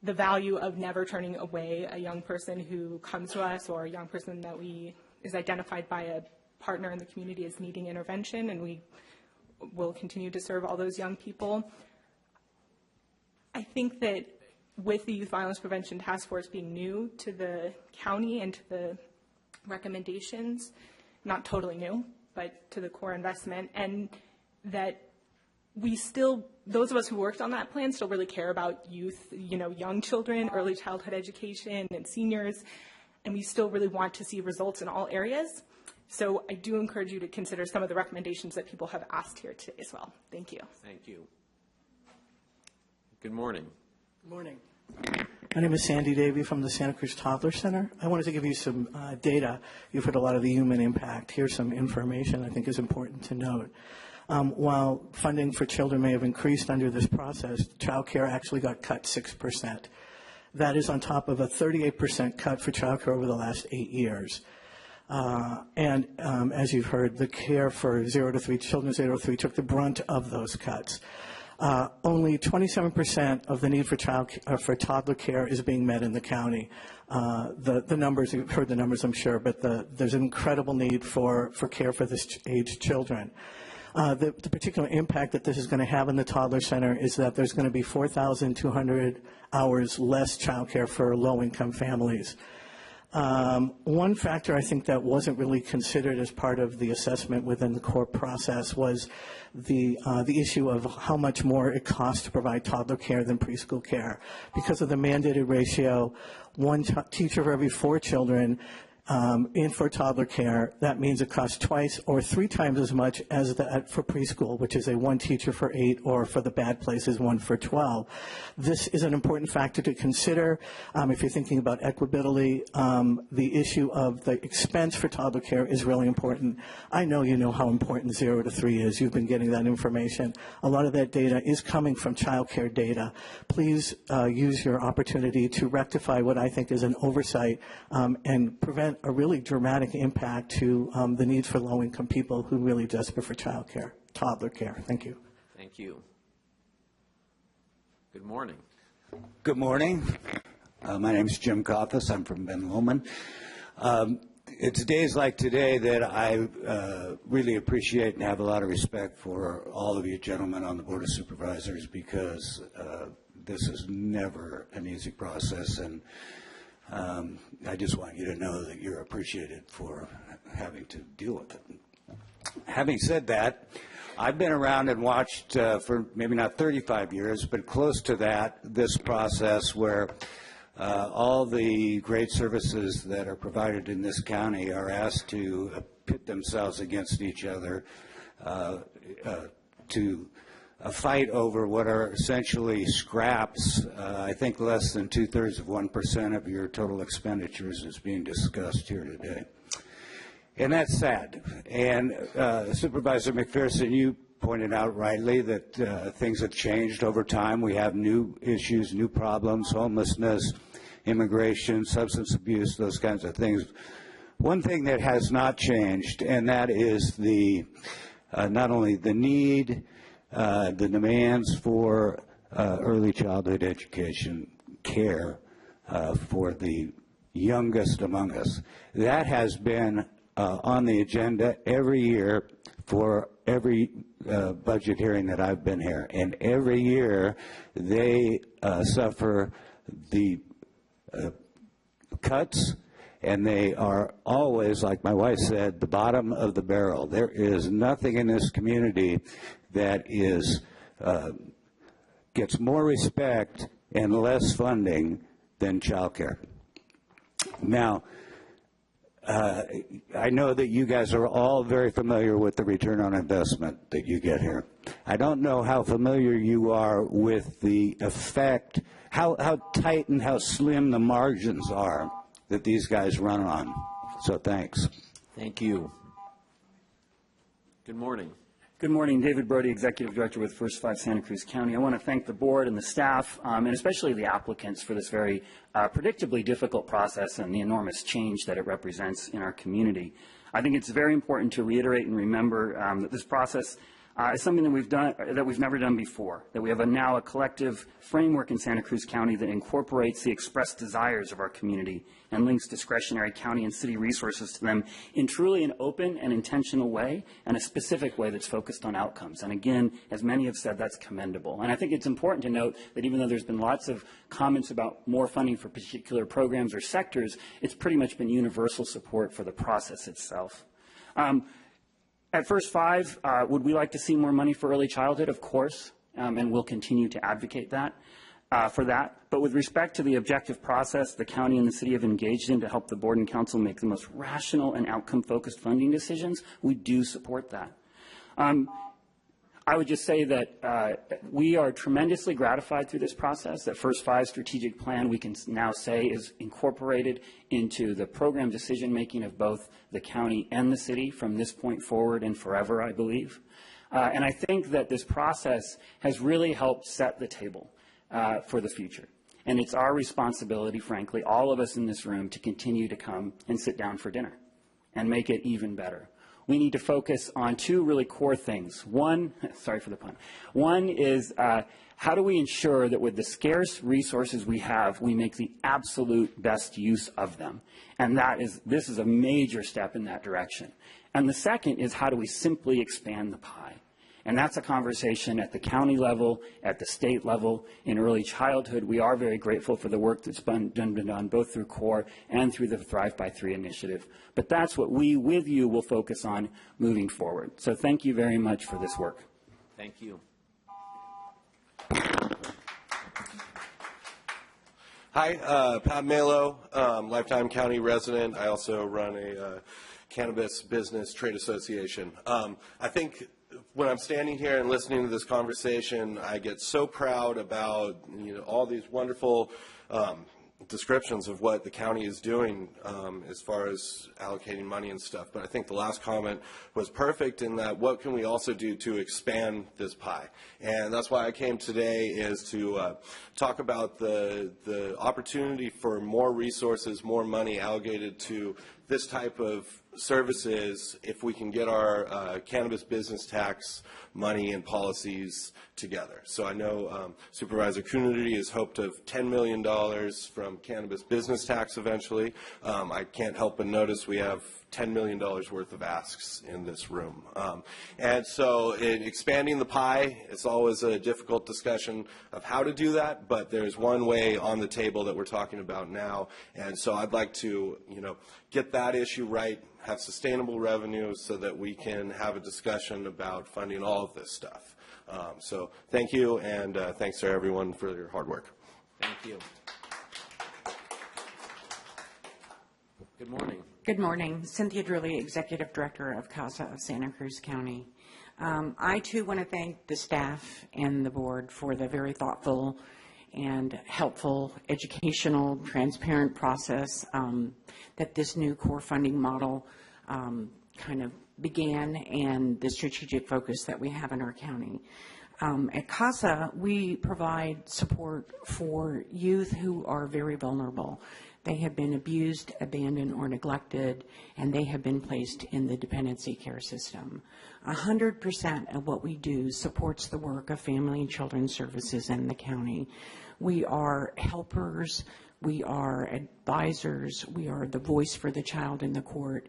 the value of never turning away a young person who comes to us, or a young person that is identified by a partner in the community as needing intervention, and we will continue to serve all those young people. I think that with the Youth Violence Prevention Task Force being new to the county and to the recommendations, not totally new, but to the core investment, and that those of us who worked on that plan still really care about youth, young children, early childhood education, and seniors, and we still really want to see results in all areas. So I do encourage you to consider some of the recommendations that people have asked here today as well. Thank you. Thank you. Good morning. Good morning. My name is Sandy Davey from the Santa Cruz Toddler Center. I wanted to give you some data. You've heard a lot of the human impact. Here's some information I think is important to note. While funding for children may have increased under this process, child care actually got cut 6%. That is on top of a 38% cut for child care over the last 8 years. As you've heard, the care for 0 to 3, children 0 to 3 took the brunt of those cuts. Only 27% of the need for for toddler care is being met in the county. The numbers, you've heard the numbers, I'm sure, but there's an incredible need for care for this age children. The particular impact that this is going to have in the toddler center is that there's going to be 4,200 hours less child care for low-income families. One factor I think that wasn't really considered as part of the assessment within the core process was the issue of how much more it costs to provide toddler care than preschool care. Because of the mandated ratio, one teacher for every 4 children for toddler care, that means it costs twice or 3 times as much as for preschool, which is a 1 teacher for 8, or for the bad places, 1 for 12. This is an important factor to consider if you're thinking about equitability. The issue of the expense for toddler care is really important. I know you know how important 0 to 3 is. You've been getting that information. A lot of that data is coming from child care data. Please use your opportunity to rectify what I think is an oversight and prevent a really dramatic impact to the needs for low-income people who really desperate for child care, toddler care. Thank you. Thank you. Good morning. Good morning. My name is Jim Coffis. I'm from Ben Lomond. It's days like today that I really appreciate and have a lot of respect for all of you gentlemen on the Board of Supervisors, because this is never an easy process, and I just want you to know that you're appreciated for having to deal with it. Having said that, I've been around and watched for maybe not 35 years, but close to that, this process where all the great services that are provided in this county are asked to pit themselves against each other to fight over what are essentially scraps. I think less than 2/3 of 1% of your total expenditures is being discussed here today. And that's sad. And Supervisor McPherson, you pointed out rightly that things have changed over time. We have new issues, new problems, homelessness, immigration, substance abuse, those kinds of things. One thing that has not changed, and that is the not only the need, the demands for early childhood education care for the youngest among us. That has been on the agenda every year for every budget hearing that I've been here. And every year they suffer the cuts, and they are always, like my wife said, the bottom of the barrel. There is nothing in this community that is gets more respect and less funding than child care. Now, I know that you guys are all very familiar with the return on investment that you get here. I don't know how familiar you are with the effect, how tight and how slim the margins are that these guys run on. So thanks. Thank you. Good morning. Good morning. David Brody, Executive Director with First 5 Santa Cruz County. I want to thank the board and the staff, and especially the applicants, for this very predictably difficult process and the enormous change that it represents in our community. I think it's very important to reiterate and remember that this process is something that we've never done before, that we have now a collective framework in Santa Cruz County that incorporates the expressed desires of our community and links discretionary county and city resources to them in truly an open and intentional way, and a specific way that's focused on outcomes. And again, as many have said, that's commendable. And I think it's important to note that even though there's been lots of comments about more funding for particular programs or sectors, it's pretty much been universal support for the process itself. At First 5, would we like to see more money for early childhood? Of course, and we'll continue to advocate for that. But with respect to the objective process the county and the city have engaged in to help the board and council make the most rational and outcome-focused funding decisions, we do support that. I would just say that we are tremendously gratified through this process. That First 5 strategic plan, we can now say, is incorporated into the program decision-making of both the county and the city from this point forward and forever, I believe. And I think that this process has really helped set the table for the future. And it's our responsibility, frankly, all of us in this room, to continue to come and sit down for dinner and make it even better. We need to focus on two really core things. One, sorry for the pun. One is how do we ensure that with the scarce resources we have, we make the absolute best use of them? And this is a major step in that direction. And the second is how do we simply expand the pie? And that's a conversation at the county level, at the state level, in early childhood. We are very grateful for the work that's been done both through CORE and through the Thrive by 3 initiative. But that's what we, with you, will focus on moving forward. So thank you very much for this work. Thank you. Hi, Pat Melo, lifetime county resident. I also run a cannabis business trade association. I think when I'm standing here and listening to this conversation, I get so proud about all these wonderful descriptions of what the county is doing as far as allocating money and stuff. But I think the last comment was perfect in that what can we also do to expand this pie? And that's why I came today, is to talk about the opportunity for more resources, more money allocated to this type of services if we can get our cannabis business tax money and policies together. So I know Supervisor Coonerty has hoped of $10 million from cannabis business tax eventually. I can't help but notice we have $10 million worth of asks in this room. And so in expanding the pie, it's always a difficult discussion of how to do that, but there's one way on the table that we're talking about now. And so I'd like to, get that issue right, have sustainable revenue so that we can have a discussion about funding all of this stuff. So thank you, and thanks to everyone for your hard work. Thank you. Good morning. Good morning. Cynthia Drulli, Executive Director of CASA of Santa Cruz County. I, too, want to thank the staff and the board for the very thoughtful and helpful, educational, transparent process that this new core funding model kind of began, and the strategic focus that we have in our county. At CASA, we provide support for youth who are very vulnerable. They have been abused, abandoned, or neglected, and they have been placed in the dependency care system. 100% of what we do supports the work of Family and Children's Services in the county. We are helpers, we are advisors, we are the voice for the child in the court.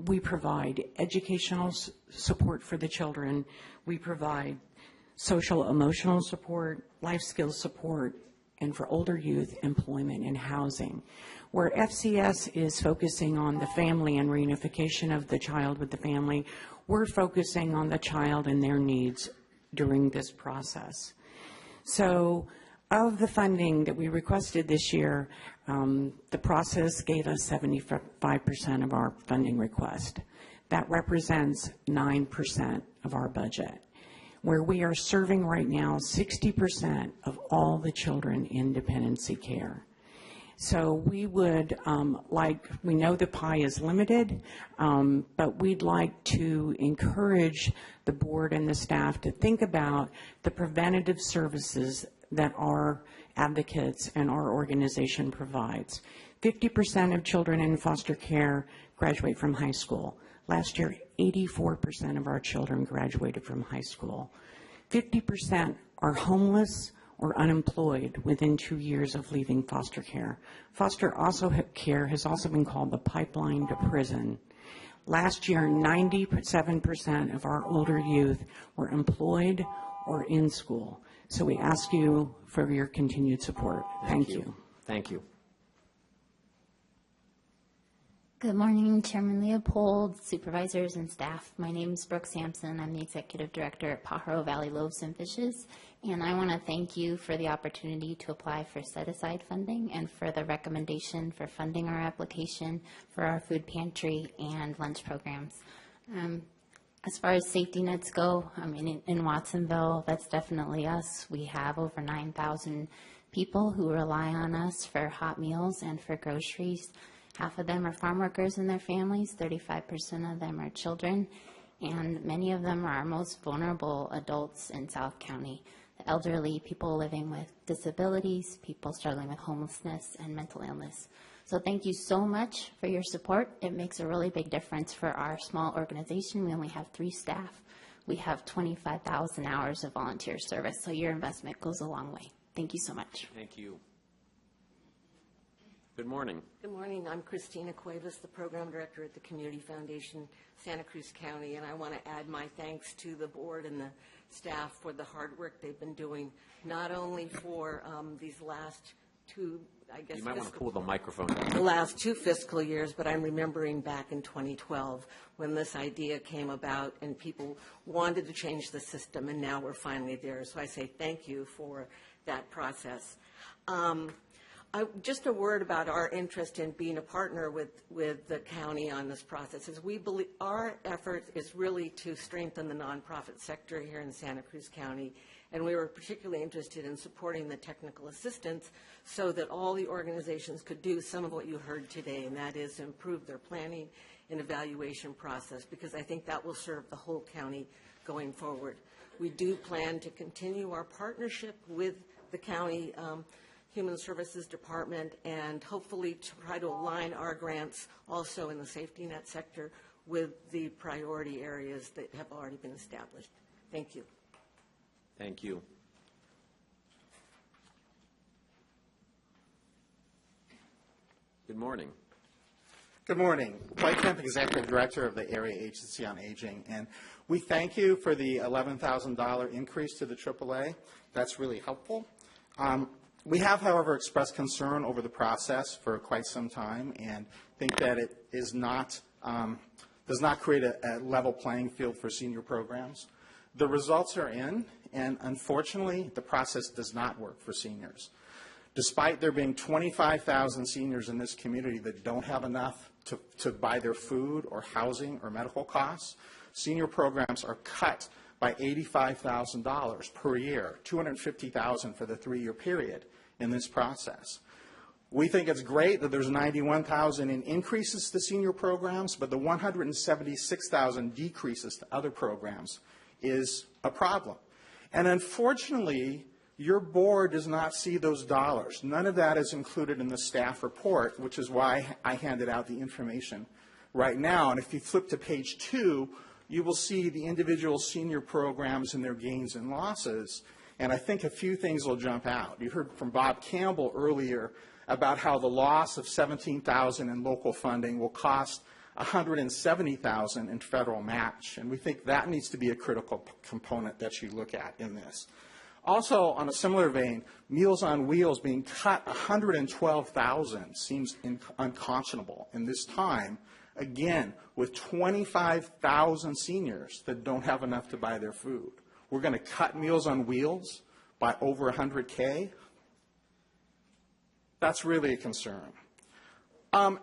We provide educational support for the children. We provide social emotional support, life skills support, and for older youth, employment and housing. Where FCS is focusing on the family and reunification of the child with the family, we're focusing on the child and their needs during this process. So of the funding that we requested this year, the process gave us 75% of our funding request. That represents 9% of our budget, where we are serving right now 60% of all the children in dependency care. So we would we know the pie is limited, but we'd like to encourage the board and the staff to think about the preventative services that our advocates and our organization provides. 50% of children in foster care graduate from high school. Last year, 84% of our children graduated from high school. 50% are homeless or unemployed within 2 years of leaving foster care. Foster care has also been called the pipeline to prison. Last year, 97% of our older youth were employed or in school. So we ask you for your continued support. Thank you. Thank you. Good morning, Chairman Leopold, supervisors, and staff. My name is Brooke Sampson. I'm the Executive Director at Pajaro Valley Loaves and Fishes, and I want to thank you for the opportunity to apply for set-aside funding and for the recommendation for funding our application for our food pantry and lunch programs. As far as safety nets go, I mean, in Watsonville, that's definitely us. We have over 9,000 people who rely on us for hot meals and for groceries. Half of them are farm workers and their families, 35% of them are children, and many of them are our most vulnerable adults in South County. The elderly, people living with disabilities, people struggling with homelessness and mental illness. So thank you so much for your support. It makes a really big difference for our small organization. We only have 3 staff. We have 25,000 hours of volunteer service, so your investment goes a long way. Thank you so much. Thank you. Good morning. Good morning. I'm Christina Cuevas, the Program Director at the Community Foundation, Santa Cruz County, and I want to add my thanks to the board and the staff for the hard work they've been doing, not only for these last 2, I guess, You might want to pull the microphone down. the last 2 fiscal years, but I'm remembering back in 2012 when this idea came about and people wanted to change the system, and now we're finally there. So I say thank you for that process. Just a word about our interest in being a partner with the county on this process. Is we believe our effort is really to strengthen the nonprofit sector here in Santa Cruz County, and we were particularly interested in supporting the technical assistance so that all the organizations could do some of what you heard today, and that is improve their planning and evaluation process, because I think that will serve the whole county going forward. We do plan to continue our partnership with the county Human Services Department and hopefully to try to align our grants also in the safety net sector with the priority areas that have already been established. Thank you. Thank you. Good morning. Good morning. White Kemp, Executive Director of the Area Agency on Aging, and we thank you for the $11,000 increase to the AAA. That's really helpful. We have, however, expressed concern over the process for quite some time and think that it is not, does not create a level playing field for senior programs. The results are in, and unfortunately, the process does not work for seniors. Despite there being 25,000 seniors in this community that don't have enough to buy their food or housing or medical costs, senior programs are cut by $85,000 per year, $250,000 for the 3-year period in this process. We think it's great that there's $91,000 in increases to senior programs, but the $176,000 decreases to other programs is a problem. And unfortunately, your board does not see those dollars. None of that is included in the staff report, which is why I handed out the information right now. And if you flip to page 2, you will see the individual senior programs and their gains and losses, and I think a few things will jump out. You heard from Bob Campbell earlier about how the loss of $17,000 in local funding will cost $170,000 in federal match, and we think that needs to be a critical component that you look at in this. Also, on a similar vein, Meals on Wheels being cut $112,000 seems unconscionable in this time, again, with 25,000 seniors that don't have enough to buy their food. We're going to cut Meals on Wheels by over $100K. That's really a concern.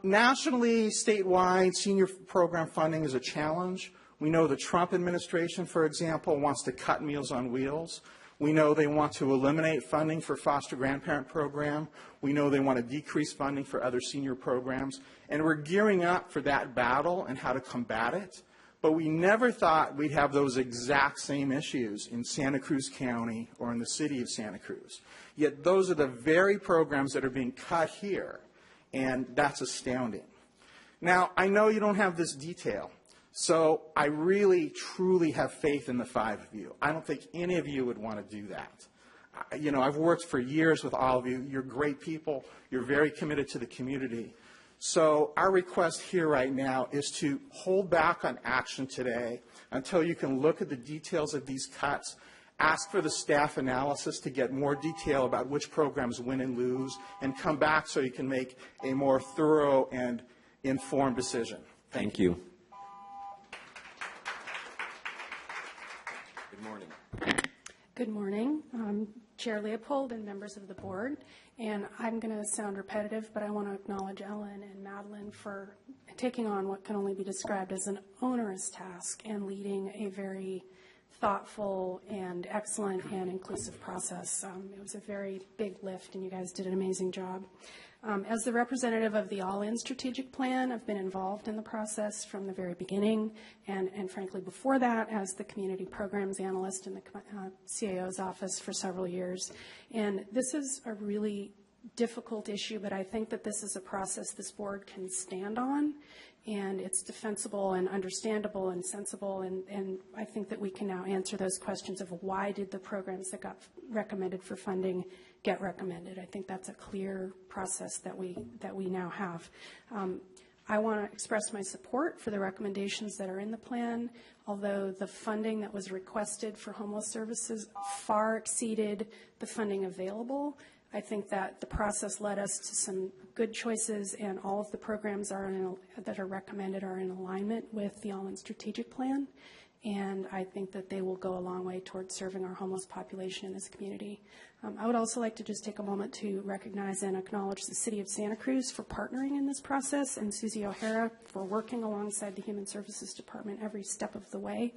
Nationally, statewide, senior program funding is a challenge. We know the Trump administration, for example, wants to cut Meals on Wheels. We know they want to eliminate funding for foster grandparent program. We know they want to decrease funding for other senior programs. And we're gearing up for that battle and how to combat it. But we never thought we'd have those exact same issues in Santa Cruz County or in the city of Santa Cruz. Yet those are the very programs that are being cut here. And that's astounding. Now, I know you don't have this detail. So I really, truly have faith in the 5 of you. I don't think any of you would want to do that. You know, I've worked for years with all of you. You're great people. You're very committed to the community. So our request here right now is to hold back on action today until you can look at the details of these cuts, ask for the staff analysis to get more detail about which programs win and lose, and come back so you can make a more thorough and informed decision. Thank you. Good morning. Good morning. Chair Leopold and members of the board. And I'm going to sound repetitive, but I want to acknowledge Ellen and Madeline for taking on what can only be described as an onerous task and leading a very thoughtful and excellent and inclusive process. It was a very big lift, and you guys did an amazing job. As the representative of the All-In Strategic Plan, I've been involved in the process from the very beginning, and frankly before that as the Community Programs Analyst in the CAO's office for several years. And this is a really difficult issue, but I think that this is a process this board can stand on, and it's defensible and understandable and sensible, and I think that we can now answer those questions of why did the programs that got recommended for funding get recommended. I think that's a clear process that we now have. I want to express my support for the recommendations that are in the plan, although the funding that was requested for homeless services far exceeded the funding available. I think that the process led us to some good choices, and all of the programs that are recommended are in alignment with the All-In Strategic Plan, and I think that they will go a long way towards serving our homeless population in this community. I would also like to just take a moment to recognize and acknowledge the City of Santa Cruz for partnering in this process, and Susie O'Hara for working alongside the Human Services Department every step of the way.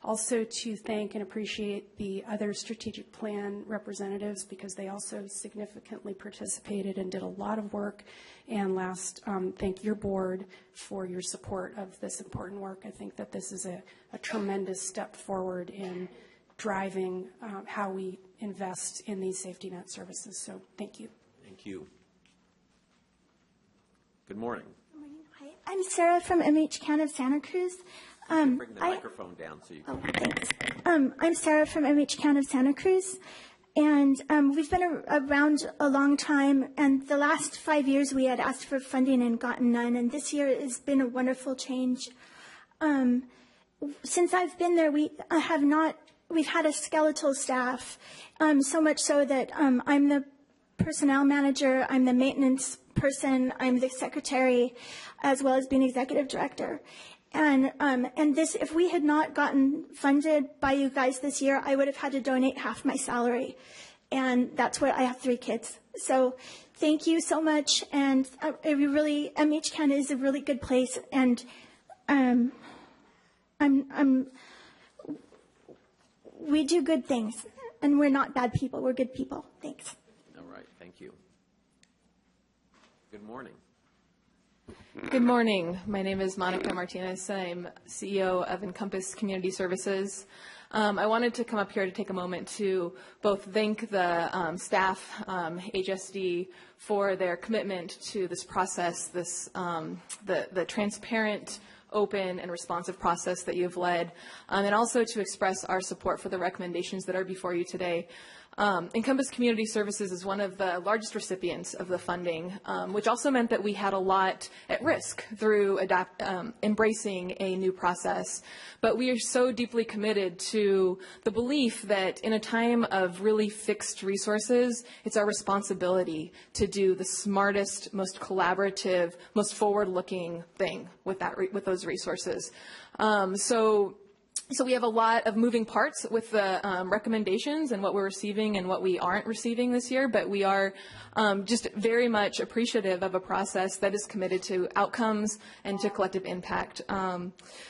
Also to thank and appreciate the other strategic plan representatives, because they also significantly participated and did a lot of work. And last, thank your board for your support of this important work. I think that this is a tremendous step forward in driving how we invest in these safety net services. So thank you. Thank you. Good morning. Hi, I'm Sarah from MHCAN of Santa Cruz. Bring the microphone down so you can. Thanks. I'm Sarah from MHCAN of Santa Cruz, and we've been around a long time, and the last 5 years we had asked for funding and gotten none, and this year has been a wonderful change. Since I've been there, we've had a skeletal staff, so much so that I'm the personnel manager, I'm the maintenance person, I'm the secretary, as well as being executive director. And this, if we had not gotten funded by you guys this year, I would have had to donate half my salary. And that's what I have 3 kids. So thank you so much. And MHCAN is a really good place. And we do good things. And we're not bad people. We're good people. Thanks. All right. Thank you. Good morning. Good morning. My name is Monica Martinez. I'm CEO of Encompass Community Services. I wanted to come up here to take a moment to both thank the staff, HSD, for their commitment to this process, the transparent, open, and responsive process that you've led, and also to express our support for the recommendations that are before you today. Encompass Community Services is one of the largest recipients of the funding, which also meant that we had a lot at risk through embracing a new process. But we are so deeply committed to the belief that in a time of really fixed resources, it's our responsibility to do the smartest, most collaborative, most forward-looking thing with those resources. So we have a lot of moving parts with the recommendations and what we're receiving and what we aren't receiving this year, but we are just very much appreciative of a process that is committed to outcomes and to collective impact.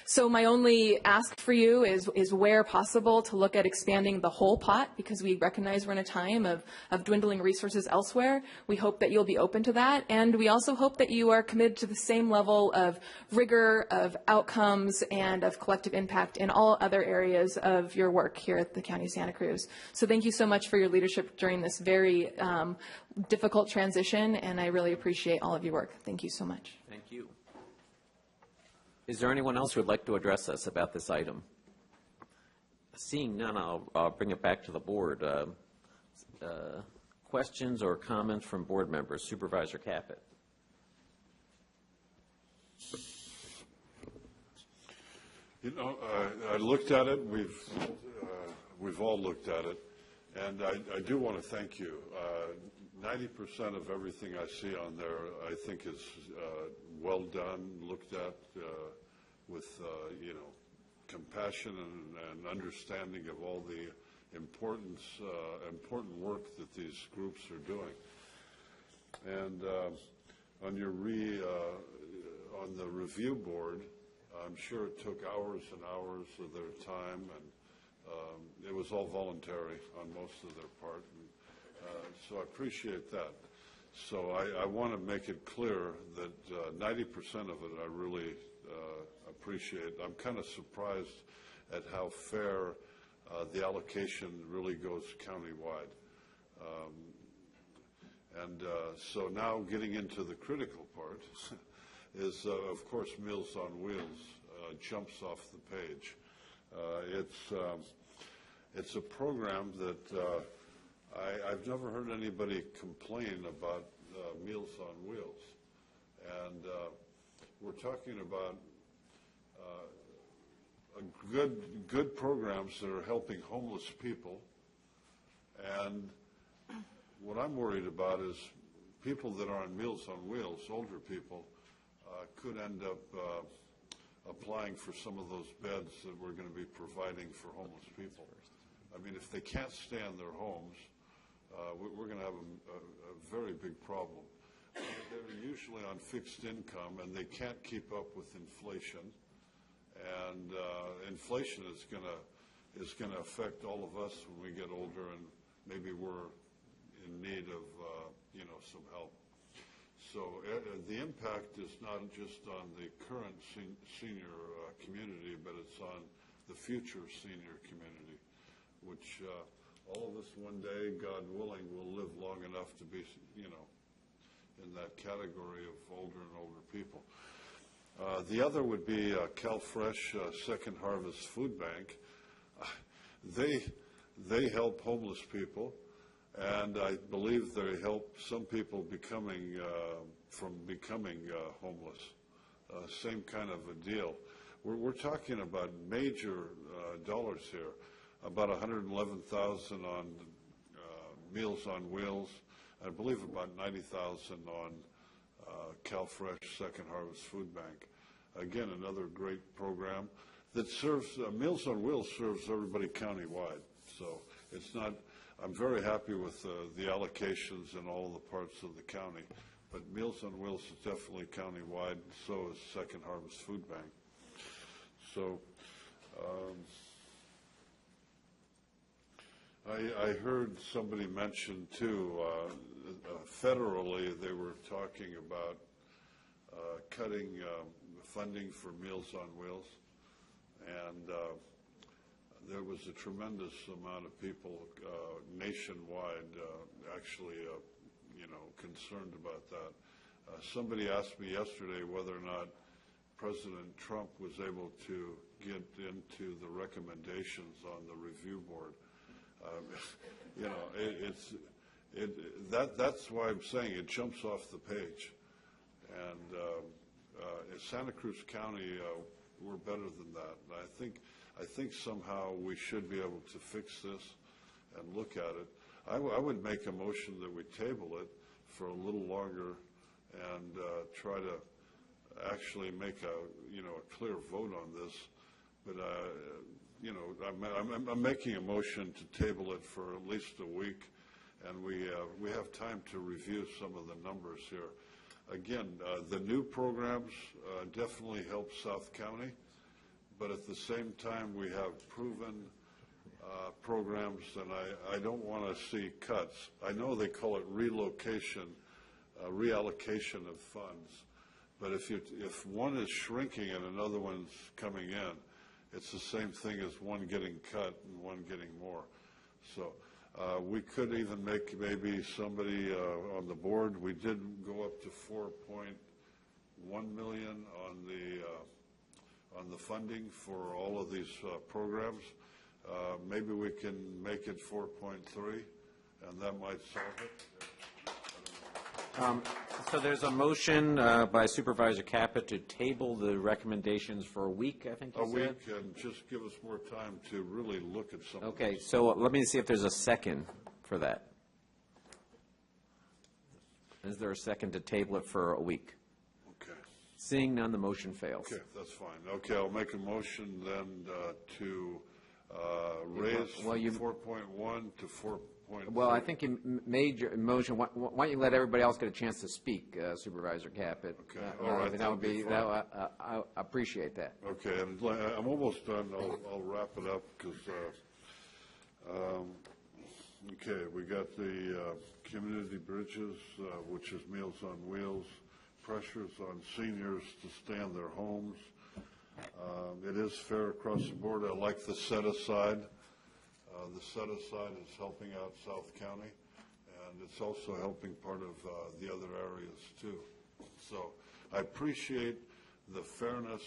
So my only ask for you is where possible to look at expanding the whole pot, because we recognize we're in a time of dwindling resources elsewhere. We hope that you'll be open to that, and we also hope that you are committed to the same level of rigor, of outcomes, and of collective impact in all other areas of your work here at the County of Santa Cruz. So thank you so much for your leadership during this very difficult transition, and I really appreciate all of your work. Thank you so much. Thank you. Is there anyone else who would like to address us about this item? Seeing none, I'll bring it back to the board. Questions or comments from board members? Supervisor Caput. You know, I looked at it. We've all looked at it, and I do want to thank you. 90% of everything I see on there, I think, is well done, looked at with compassion and understanding of all the important work that these groups are doing. And on the review board, I'm sure it took hours and hours of their time, and it was all voluntary on most of their part. And, so I appreciate that. So I want to make it clear that 90% of it I really appreciate. I'm kind of surprised at how fair the allocation really goes countywide. So now getting into the critical part is, of course, Meals on Wheels jumps off the page. It's a program that I've never heard anybody complain about Meals on Wheels. And we're talking about good programs that are helping homeless people. And what I'm worried about is people that are on Meals on Wheels, older people, could end up applying for some of those beds that we're going to be providing for homeless people. I mean, if they can't stay in their homes, we're going to have a very big problem. They're usually on fixed income, and they can't keep up with inflation. And inflation is going to affect all of us when we get older, and maybe we're in need of some help. So the impact is not just on the current senior community, but it's on the future senior community, which all of us one day, God willing, will live long enough to be, in that category of older and older people. The other would be CalFresh Second Harvest Food Bank. They help homeless people, and I believe they help some people from becoming homeless. Same kind of a deal. We're talking about major dollars here, about $111,000 on Meals on Wheels. I believe about $90,000 on CalFresh Second Harvest Food Bank. Again, another great program that serves, Meals on Wheels serves everybody countywide. So it's not, I'm very happy with the allocations in all the parts of the county. But Meals on Wheels is definitely countywide, so is Second Harvest Food Bank. So I heard somebody mention too, federally they were talking about cutting funding for Meals on Wheels, and there was a tremendous amount of people nationwide actually concerned about that. Somebody asked me yesterday whether or not President Trump was able to get into the recommendations on the review board. That's why I'm saying it jumps off the page. And in Santa Cruz County, we're better than that. And I think somehow we should be able to fix this and look at it. I would make a motion that we table it for a little longer and try to actually make a clear vote on this. But I'm making a motion to table it for at least a week, and we have time to review some of the numbers here. Again, the new programs definitely help South County, but at the same time we have proven programs, and I don't want to see cuts. I know they call it reallocation of funds, but if one is shrinking and another one's coming in, it's the same thing as one getting cut and one getting more. So we could even make maybe somebody on the board. We did go up to $4.1 million on the funding for all of these programs. Maybe we can make it 4.3, and that might solve it. So there's a motion by Supervisor Caput to table the recommendations for a week, I think you said? A week, and just give us more time to really look at some of Okay, this. so let me see if there's a second for that. Is there a second to table it for a week? Okay. Seeing none, the motion fails. Okay, that's fine. Okay, I'll make a motion then to raise from 4.1 to 4.3. Well, I think you made your motion. Why don't you let everybody else get a chance to speak, Supervisor Caput? Okay, all right, that would be. fine. I appreciate that. Okay, and I'm almost done. I'll wrap it up because, okay, we got the community bridges, which is Meals on Wheels, pressures on seniors to stay in their homes. It is fair across the board. I like the set-aside. The set-aside is helping out South County, and it's also helping part of the other areas, too. So I appreciate the fairness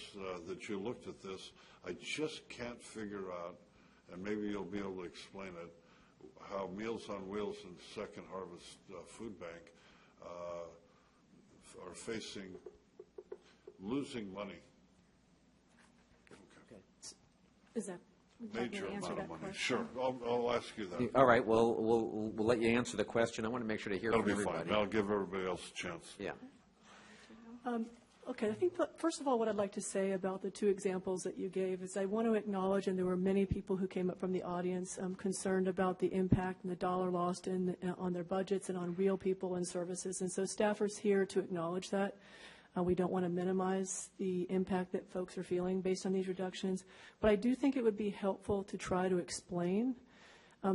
that you looked at this. I just can't figure out, and maybe you'll be able to explain it, how Meals on Wheels and Second Harvest Food Bank are facing losing money. Okay. Is that? Major amount of money. Sure, I'll ask you that. All right. Well, we'll let you answer the question. I want to make sure to hear That'll from be everybody. fine. I'll give everybody else a chance. Yeah. Okay, I think, first of all, what I'd like to say about the two examples that you gave is I want to acknowledge, and there were many people who came up from the audience concerned about the impact and the dollar lost on their budgets and on real people and services. And so staffers here to acknowledge that. We don't want to minimize the impact that folks are feeling based on these reductions. But I do think it would be helpful to try to explain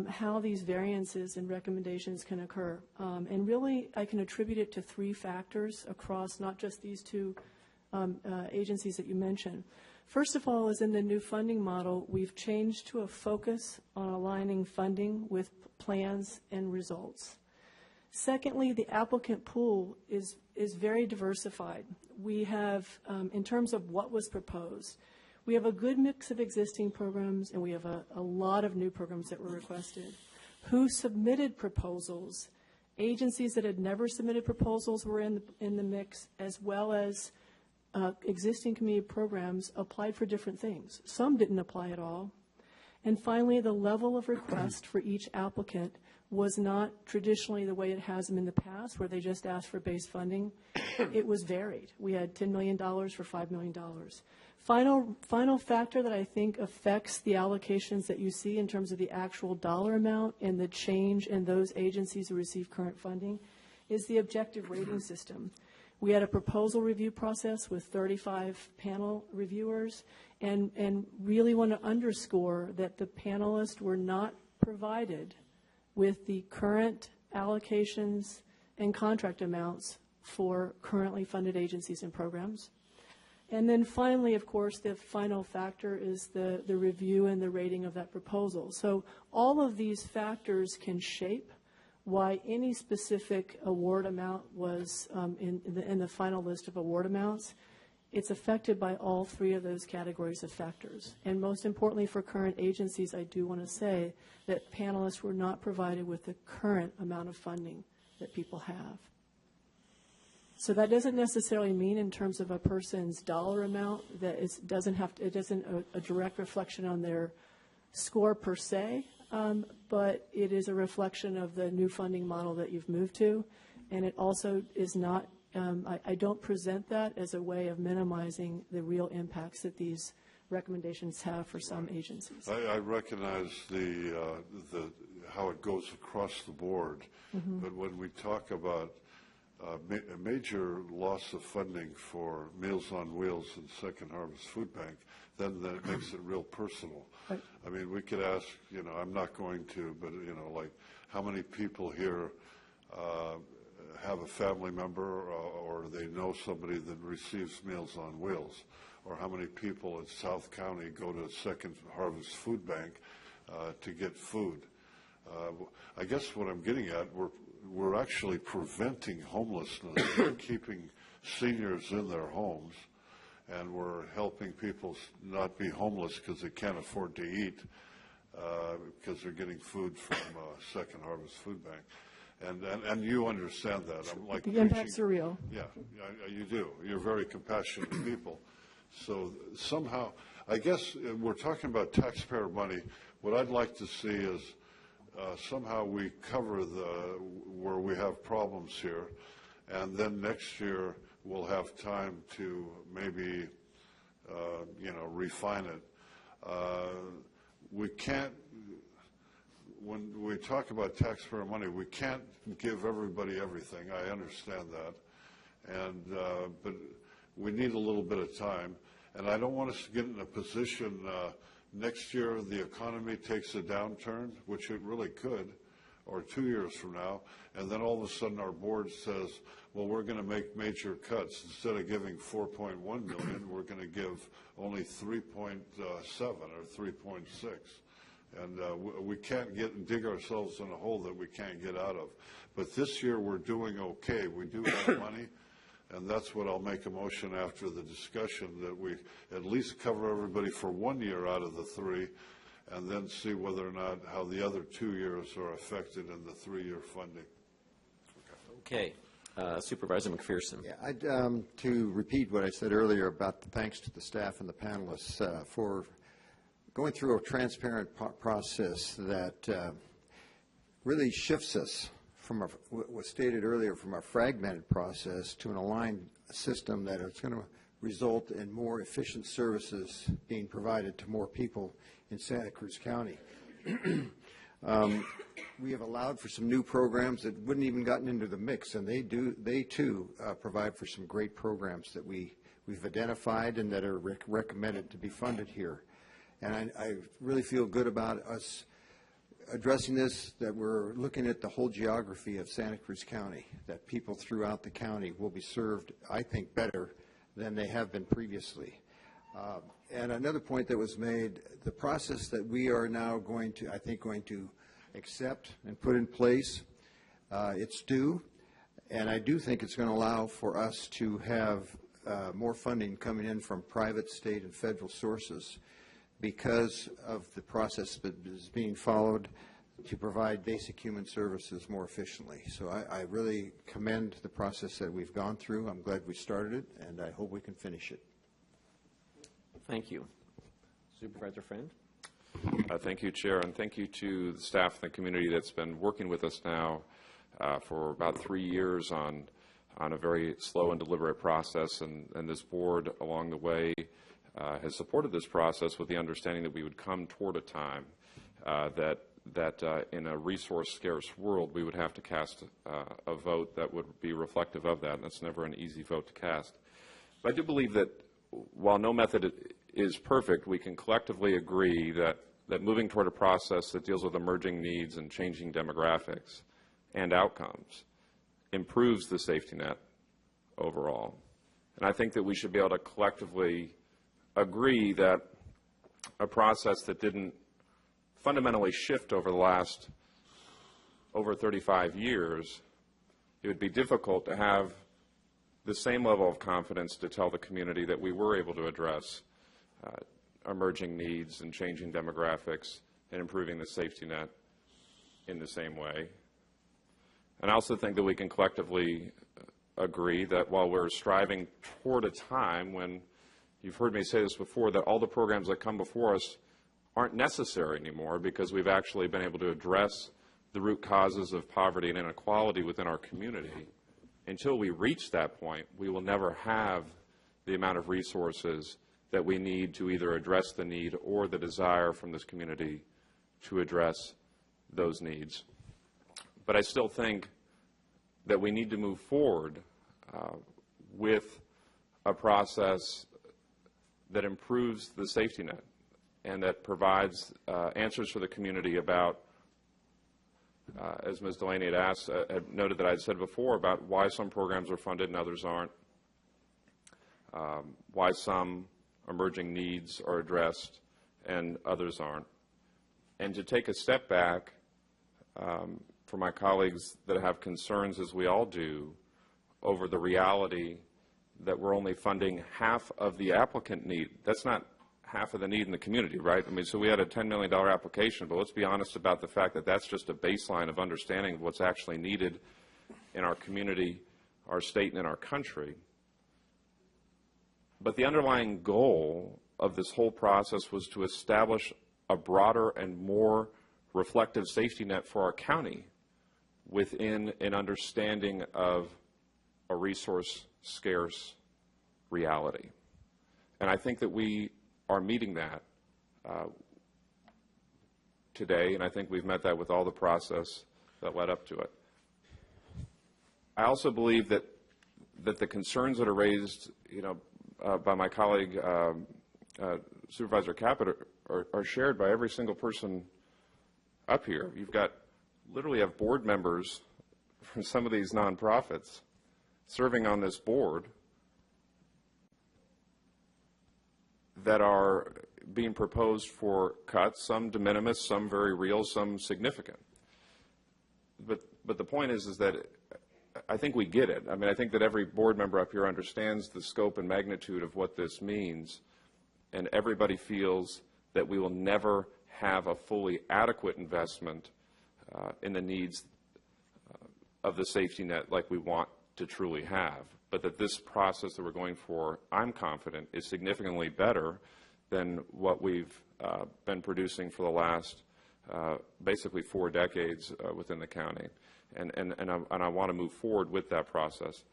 how these variances and recommendations can occur. And really, I can attribute it to three factors across not just these two agencies that you mentioned. First of all, is in the new funding model, we've changed to a focus on aligning funding with plans and results. Secondly, the applicant pool is very diversified. We have, in terms of what was proposed, we have a good mix of existing programs, and we have a lot of new programs that were requested. Who submitted proposals? Agencies that had never submitted proposals were in the mix, as well as existing community programs applied for different things. Some didn't apply at all. And finally, the level of request for each applicant was not traditionally the way it has them in the past, where they just asked for base funding. It was varied. We had $10 million for $5 million. Final factor that I think affects the allocations that you see in terms of the actual dollar amount and the change in those agencies who receive current funding is the objective rating system. We had a proposal review process with 35 panel reviewers, and really want to underscore that the panelists were not provided with the current allocations and contract amounts for currently funded agencies and programs. And then finally, of course, the final factor is the review and the rating of that proposal. So all of these factors can shape why any specific award amount was in the final list of award amounts. It's affected by all three of those categories of factors. And most importantly for current agencies, I do want to say that panelists were not provided with the current amount of funding that people have. So that doesn't necessarily mean in terms of a person's dollar amount that it doesn't a direct reflection on their score per se, but it is a reflection of the new funding model that you've moved to. And it also is not, I don't present that as a way of minimizing the real impacts that these recommendations have for some agencies. I recognize how it goes across the board, but when we talk about a major loss of funding for Meals on Wheels and Second Harvest Food Bank, then that makes it real personal. Right. I mean, we could ask, I'm not going to, but, like how many people here have a family member or they know somebody that receives Meals on Wheels, or how many people in South County go to Second Harvest Food Bank to get food. I guess what I'm getting at, we're actually preventing homelessness. We're keeping seniors in their homes, and we're helping people not be homeless because they can't afford to eat because they're getting food from Second Harvest Food Bank. And you understand that. I'm like the impacts are real. Yeah, you do. You're very compassionate people. So somehow, I guess we're talking about taxpayer money. What I'd like to see is somehow we cover where we have problems here, and then next year we'll have time to maybe refine it. We can't, when we talk about taxpayer money, we can't give everybody everything. I understand that, and but we need a little bit of time, and I don't want us to get in a position next year the economy takes a downturn, which it really could, or 2 years from now, and then all of a sudden our board says, well, we're going to make major cuts. Instead of giving $4.1 million, we're going to give only 3.7 or 3.6. And we can't dig ourselves in a hole that we can't get out of. But this year we're doing okay. We do have money. And that's what I'll make a motion after the discussion, that we at least cover everybody for 1 year out of the 3, and then see whether or not how the other 2 years are affected in the 3-year funding. Okay. Supervisor McPherson. Yeah, to repeat what I said earlier about the thanks to the staff and the panelists for going through a transparent process that really shifts us from what was stated earlier, from a fragmented process to an aligned system that is going to result in more efficient services being provided to more people in Santa Cruz County. We have allowed for some new programs that wouldn't even gotten into the mix, and they too provide for some great programs that we've identified and that are recommended to be funded here. And I really feel good about us addressing this, that we're looking at the whole geography of Santa Cruz County, that people throughout the county will be served, I think, better than they have been previously. And another point that was made, the process that we are now going to accept and put in place, it's due, and I do think it's going to allow for us to have more funding coming in from private, state, and federal sources because of the process that is being followed to provide basic human services more efficiently. So I really commend the process that we've gone through. I'm glad we started it, and I hope we can finish it. Thank you. Supervisor Friend? Thank you, Chair, and thank you to the staff and the community that's been working with us now for about 3 years on a very slow and deliberate process, and this board along the way has supported this process with the understanding that we would come toward a time that in a resource-scarce world we would have to cast a vote that would be reflective of that, and that's never an easy vote to cast. But I do believe that while no method is perfect, we can collectively agree that moving toward a process that deals with emerging needs and changing demographics and outcomes improves the safety net overall. And I think that we should be able to collectively agree that a process that didn't fundamentally shift over the last over 35 years, it would be difficult to have the same level of confidence to tell the community that we were able to address emerging needs and changing demographics and improving the safety net in the same way. And I also think that we can collectively agree that while we're striving toward a time when, you've heard me say this before, that all the programs that come before us aren't necessary anymore because we've actually been able to address the root causes of poverty and inequality within our community. Until we reach that point, we will never have the amount of resources that we need to either address the need or the desire from this community to address those needs. But I still think that we need to move forward with a process that improves the safety net and that provides answers for the community about, as Ms. Delaney had noted that I had said before, about why some programs are funded and others aren't, why some emerging needs are addressed and others aren't. And to take a step back for my colleagues that have concerns, as we all do, over the reality that we're only funding half of the applicant need. That's not half of the need in the community, right? I mean, so we had a $10 million application, but let's be honest about the fact that that's just a baseline of understanding what's actually needed in our community, our state, and in our country. But the underlying goal of this whole process was to establish a broader and more reflective safety net for our county within an understanding of a resource-scarce reality. And I think that we are meeting that today, and I think we've met that with all the process that led up to it. I also believe that the concerns that are raised, by my colleague Supervisor Caput are shared by every single person up here. You've got literally have board members from some of these nonprofits serving on this board that are being proposed for cuts, some de minimis, some very real, some significant. But the point is that I think we get it. I mean, I think that every board member up here understands the scope and magnitude of what this means, and everybody feels that we will never have a fully adequate investment in the needs of the safety net like we want to truly have. But that this process that we're going for, I'm confident, is significantly better than what we've been producing for the last basically 4 decades within the county. And I want to move forward with that process.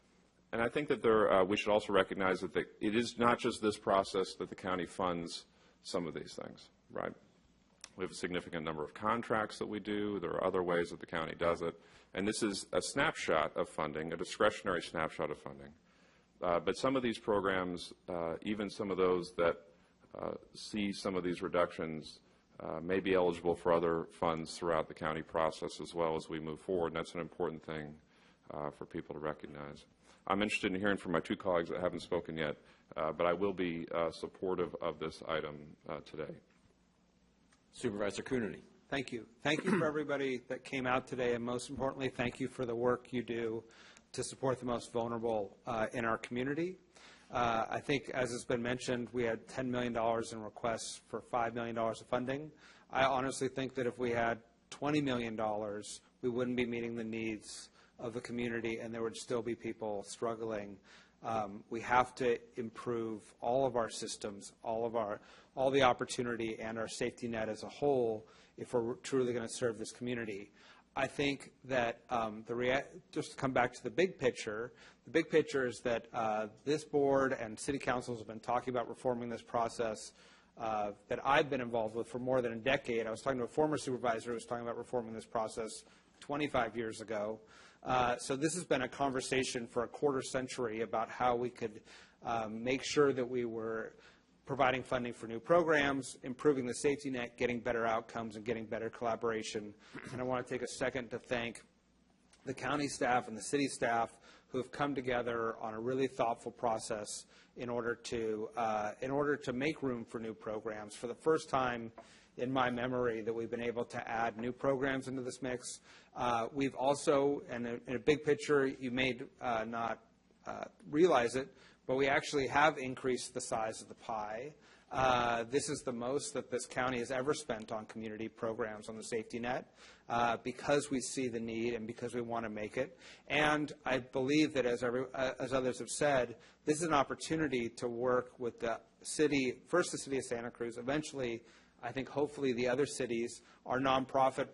And I think that there, we should also recognize that it is not just this process that the county funds some of these things, right? We have a significant number of contracts that we do. There are other ways that the county does it. And this is a snapshot of funding, a discretionary snapshot of funding. But some of these programs, even some of those that see some of these reductions, may be eligible for other funds throughout the county process as well as we move forward. And that's an important thing for people to recognize. I'm interested in hearing from my two colleagues that haven't spoken yet, but I will be supportive of this item today. Supervisor Coonerty. Thank you. Thank you for everybody that came out today, and most importantly, thank you for the work you do to support the most vulnerable in our community. I think, as has been mentioned, we had $10 million in requests for $5 million of funding. I honestly think that if we had $20 million, we wouldn't be meeting the needs of the community, and there would still be people struggling. We have to improve all of our systems, all the opportunity, and our safety net as a whole if we're truly going to serve this community. I think that just to come back to the big picture is that this board and city councils have been talking about reforming this process that I've been involved with for more than a decade. I was talking to a former supervisor who was talking about reforming this process 25 years ago. So this has been a conversation for a quarter century about how we could make sure that we were providing funding for new programs, improving the safety net, getting better outcomes, and getting better collaboration. And I want to take a second to thank the county staff and the city staff who have come together on a really thoughtful process in order to make room for new programs. For the first time in my memory that we've been able to add new programs into this mix. We've also, and in a big picture, you may not realize it, but we actually have increased the size of the pie. This is the most that this county has ever spent on community programs on the safety net because we see the need and because we want to make it. And I believe that, as others have said, this is an opportunity to work with the city, first the city of Santa Cruz, eventually I think hopefully the other cities, our nonprofit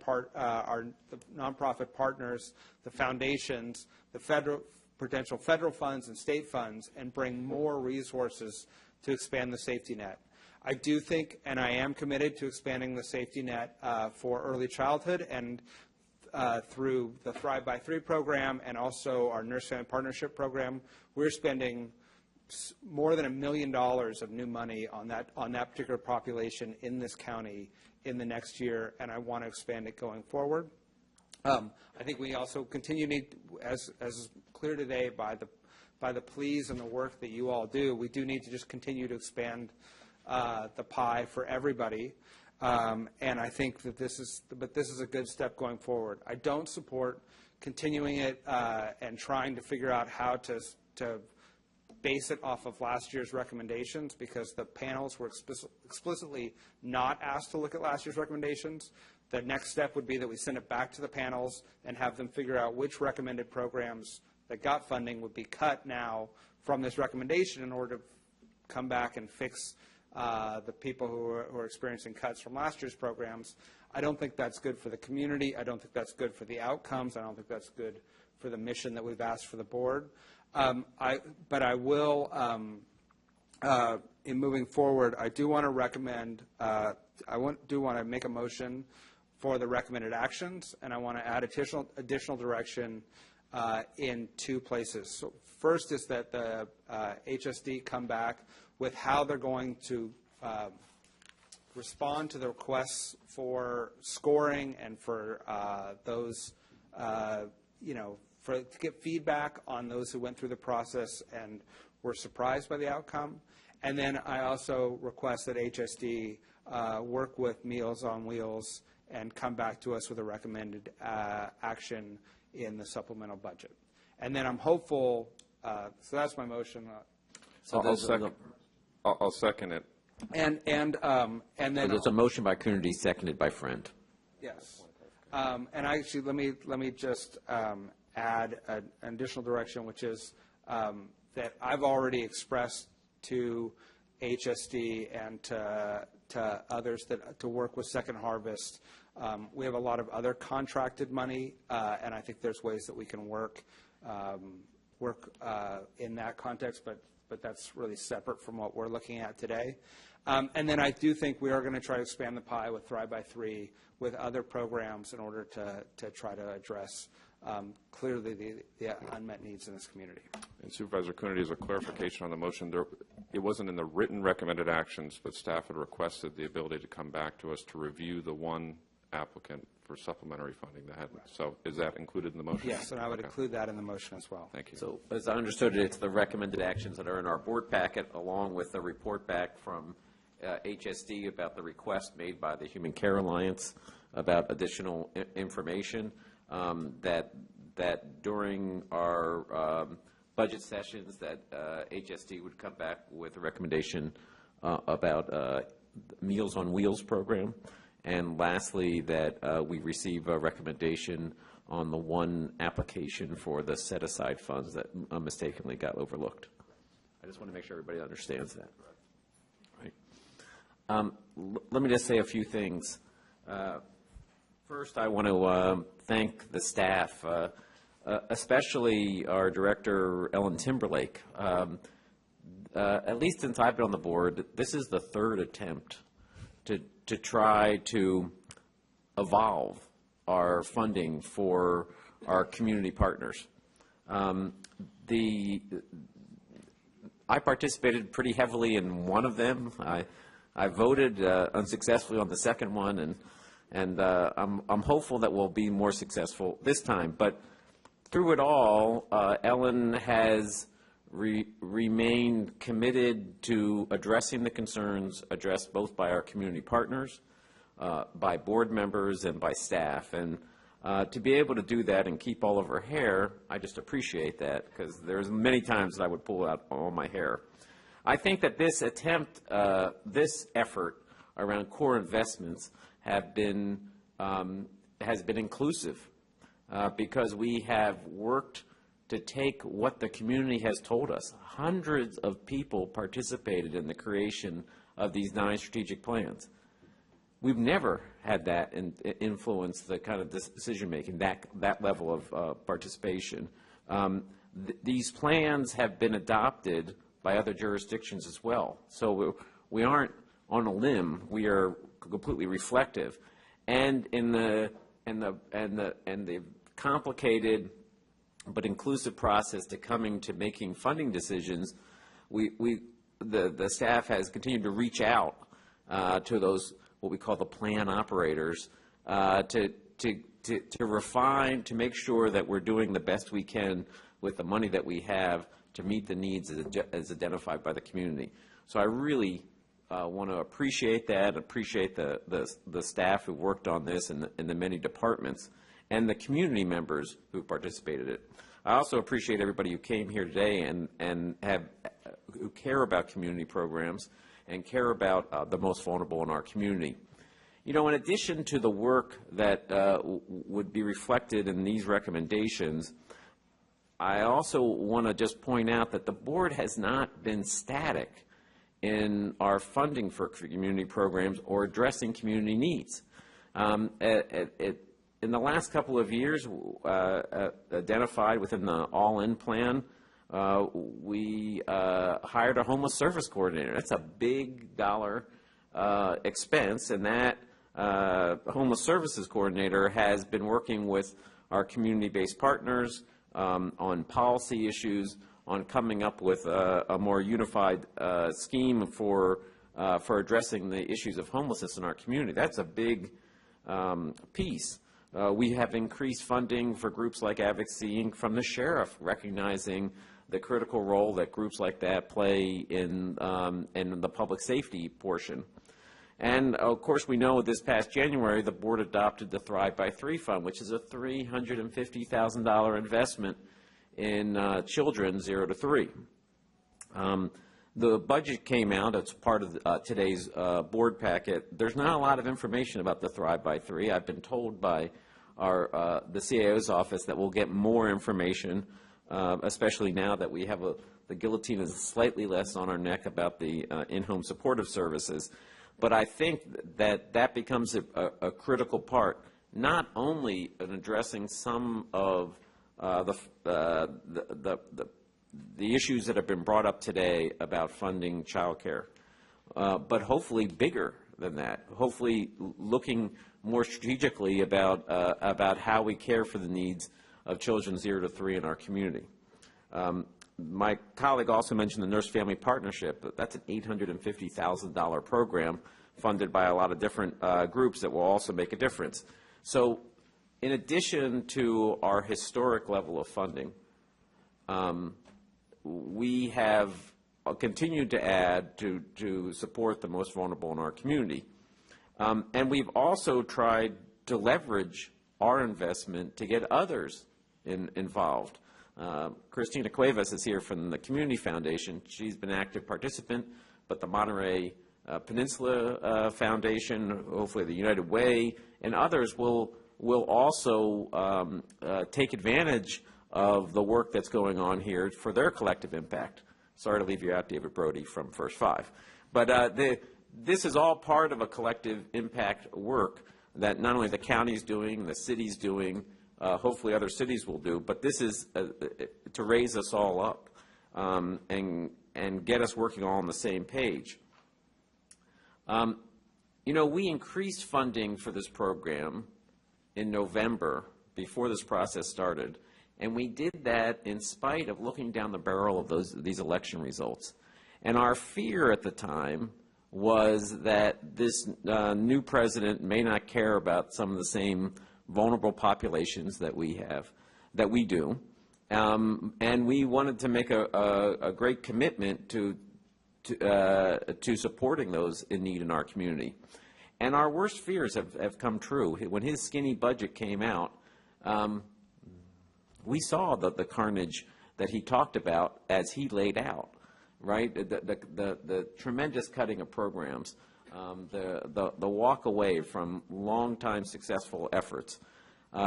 partners, the foundations, the potential federal funds and state funds, and bring more resources to expand the safety net. I do think, and I am committed to expanding the safety net for early childhood and through the Thrive by 3 program and also our Nurse Family Partnership program. We're spending more than $1 million of new money on that particular population in this county in the next year, and I want to expand it going forward. I think we also continue to need, as is clear today by the pleas and the work that you all do, we do need to just continue to expand the pie for everybody. And I think that this is a good step going forward. I don't support continuing it and trying to figure out how to base it off of last year's recommendations, because the panels were explicitly not asked to look at last year's recommendations. The next step would be that we send it back to the panels and have them figure out which recommended programs that got funding would be cut now from this recommendation in order to come back and fix the people who are experiencing cuts from last year's programs. I don't think that's good for the community. I don't think that's good for the outcomes. I don't think that's good for the mission that we've asked for the board. But I will, in moving forward, I do want to recommend, do want to make a motion for the recommended actions, and I want to add additional direction in 2 places. So first is that the HSD come back with how they're going to respond to the requests for scoring and for those, to get feedback on those who went through the process and were surprised by the outcome. And then I also request that HSD work with Meals on Wheels and come back to us with a recommended action in the supplemental budget. And then I'm hopeful, so that's my motion. I'll second it. And then there's a motion by Coonerty, seconded by Friend. Yes. And actually, let me just add an additional direction, which is that I've already expressed to HSD and to others to work with Second Harvest. We have a lot of other contracted money, and I think there's ways that we can work work in that context, but that's really separate from what we're looking at today. And then I do think we are going to try to expand the pie with Thrive by 3 with other programs in order to try to address clearly the unmet needs in this community. And Supervisor Coonerty, as a clarification on the motion, it wasn't in the written recommended actions, but staff had requested the ability to come back to us to review the one applicant for supplementary funding that hadn't. So is that included in the motion? Yes, and I would include that in the motion as well. Thank you. So as I understood it, it's the recommended actions that are in our board packet, along with the report back from HSD about the request made by the Human Care Alliance about additional information, that during our budget sessions that HSD would come back with a recommendation about Meals on Wheels program. And lastly, that we receive a recommendation on the one application for the set-aside funds that mistakenly got overlooked. I just want to make sure everybody understands that. Right. Let me just say a few things. First, I want to thank the staff, especially our director, Ellen Timberlake. At least since I've been on the board, this is the third attempt to try to evolve our funding for our community partners. I participated pretty heavily in one of them. I voted unsuccessfully on the second one, and I'm hopeful that we'll be more successful this time. But through it all, Ellen has remained committed to addressing the concerns addressed both by our community partners, by board members, and by staff. And to be able to do that and keep all of her hair, I just appreciate that, because there's many times that I would pull out all my hair. I think that this attempt, this effort around core investments has been inclusive, because we have worked to take what the community has told us. Hundreds of people participated in the creation of these 9 strategic plans. We've never had that influence the kind of decision-making, that level of participation. These plans have been adopted by other jurisdictions as well. So we aren't on a limb. We are completely reflective. And in the complicated but inclusive process to coming to making funding decisions, the staff has continued to reach out to those, what we call the plan operators, to refine, to make sure that we're doing the best we can with the money that we have to meet the needs as identified by the community. So I really want to appreciate that, appreciate the staff who worked on this and the many departments, and the community members who participated in it. I also appreciate everybody who came here today and who care about community programs and care about the most vulnerable in our community. You know, in addition to the work that would be reflected in these recommendations, I also want to just point out that the board has not been static in our funding for community programs or addressing community needs. In the last couple of years, identified within the all-in plan, we hired a homeless service coordinator. That's a big dollar expense, and that homeless services coordinator has been working with our community-based partners on policy issues, on coming up with a more unified scheme for addressing the issues of homelessness in our community. That's a big piece. We have increased funding for groups like Advocacy Inc. from the sheriff, recognizing the critical role that groups like that play in the public safety portion. And, of course, we know this past January the board adopted the Thrive by 3 Fund, which is a $350,000 investment in children 0 to 3. The budget came out. It's part of today's board packet. There's not a lot of information about the Thrive by 3. I've been told by the CAO's office that we'll get more information, especially now that we have the guillotine is slightly less on our neck about the in-home supportive services. But I think that becomes a critical part, not only in addressing some of the issues that have been brought up today about funding childcare, but hopefully bigger than that. Hopefully looking more strategically about how we care for the needs of children 0 to 3 in our community. My colleague also mentioned the Nurse Family Partnership. That's an $850,000 program funded by a lot of different groups that will also make a difference. So in addition to our historic level of funding, we have continued to add to support the most vulnerable in our community. And we've also tried to leverage our investment to get others involved. Christina Cuevas is here from the Community Foundation. She's been an active participant, but the Monterey Peninsula Foundation, hopefully the United Way, and others will also take advantage of the work that's going on here for their collective impact. Sorry to leave you out, David Brody from First Five. But this is all part of a collective impact work that not only the county's doing, the city's doing, hopefully other cities will do, but this is to raise us all up and get us working all on the same page. You know, we increased funding for this program in November before this process started, and we did that in spite of looking down the barrel of these election results. And our fear at the time was that this new president may not care about some of the same vulnerable populations that we do, and we wanted to make a great commitment to supporting those in need in our community. And our worst fears have come true. When his skinny budget came out, we saw the carnage that he talked about as he laid out, right? The tremendous cutting of programs, the walk away from long-time successful efforts.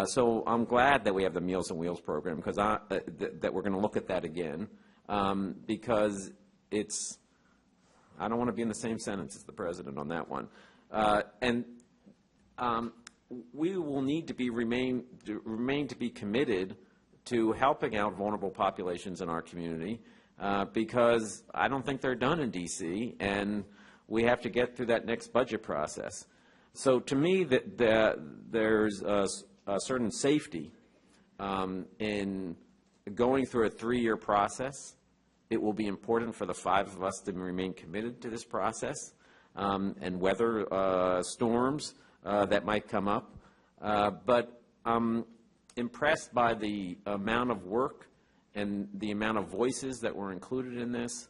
So I'm glad that we have the Meals on Wheels program, because that we're going to look at that again, because I don't want to be in the same sentence as the president on that one. We will need to remain to be committed to helping out vulnerable populations in our community, because I don't think they're done in D.C., and we have to get through that next budget process. So to me, there's a certain safety in going through a 3-year process. It will be important for the 5 of us to remain committed to this process and weather storms that might come up. But I'm impressed by the amount of work and the amount of voices that were included in this.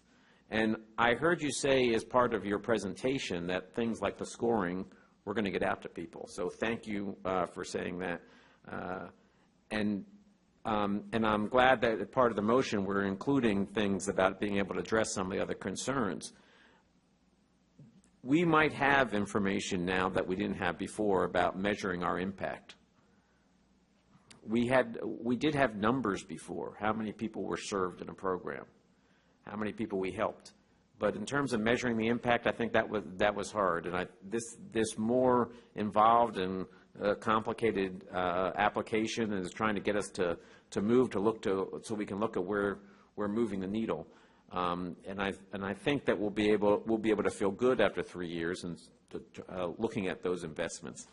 And I heard you say as part of your presentation that things like the scoring, we're going to get out to people. So thank you for saying that. And I'm glad that as part of the motion we're including things about being able to address some of the other concerns. We might have information now that we didn't have before about measuring our impact. We did have numbers before, how many people were served in a program, how many people we helped. But in terms of measuring the impact, I think that was hard. And this more involved and complicated application is trying to get us to move so we can look at where we're moving the needle. And I think that we'll be able to feel good after 3 years and looking at those investments.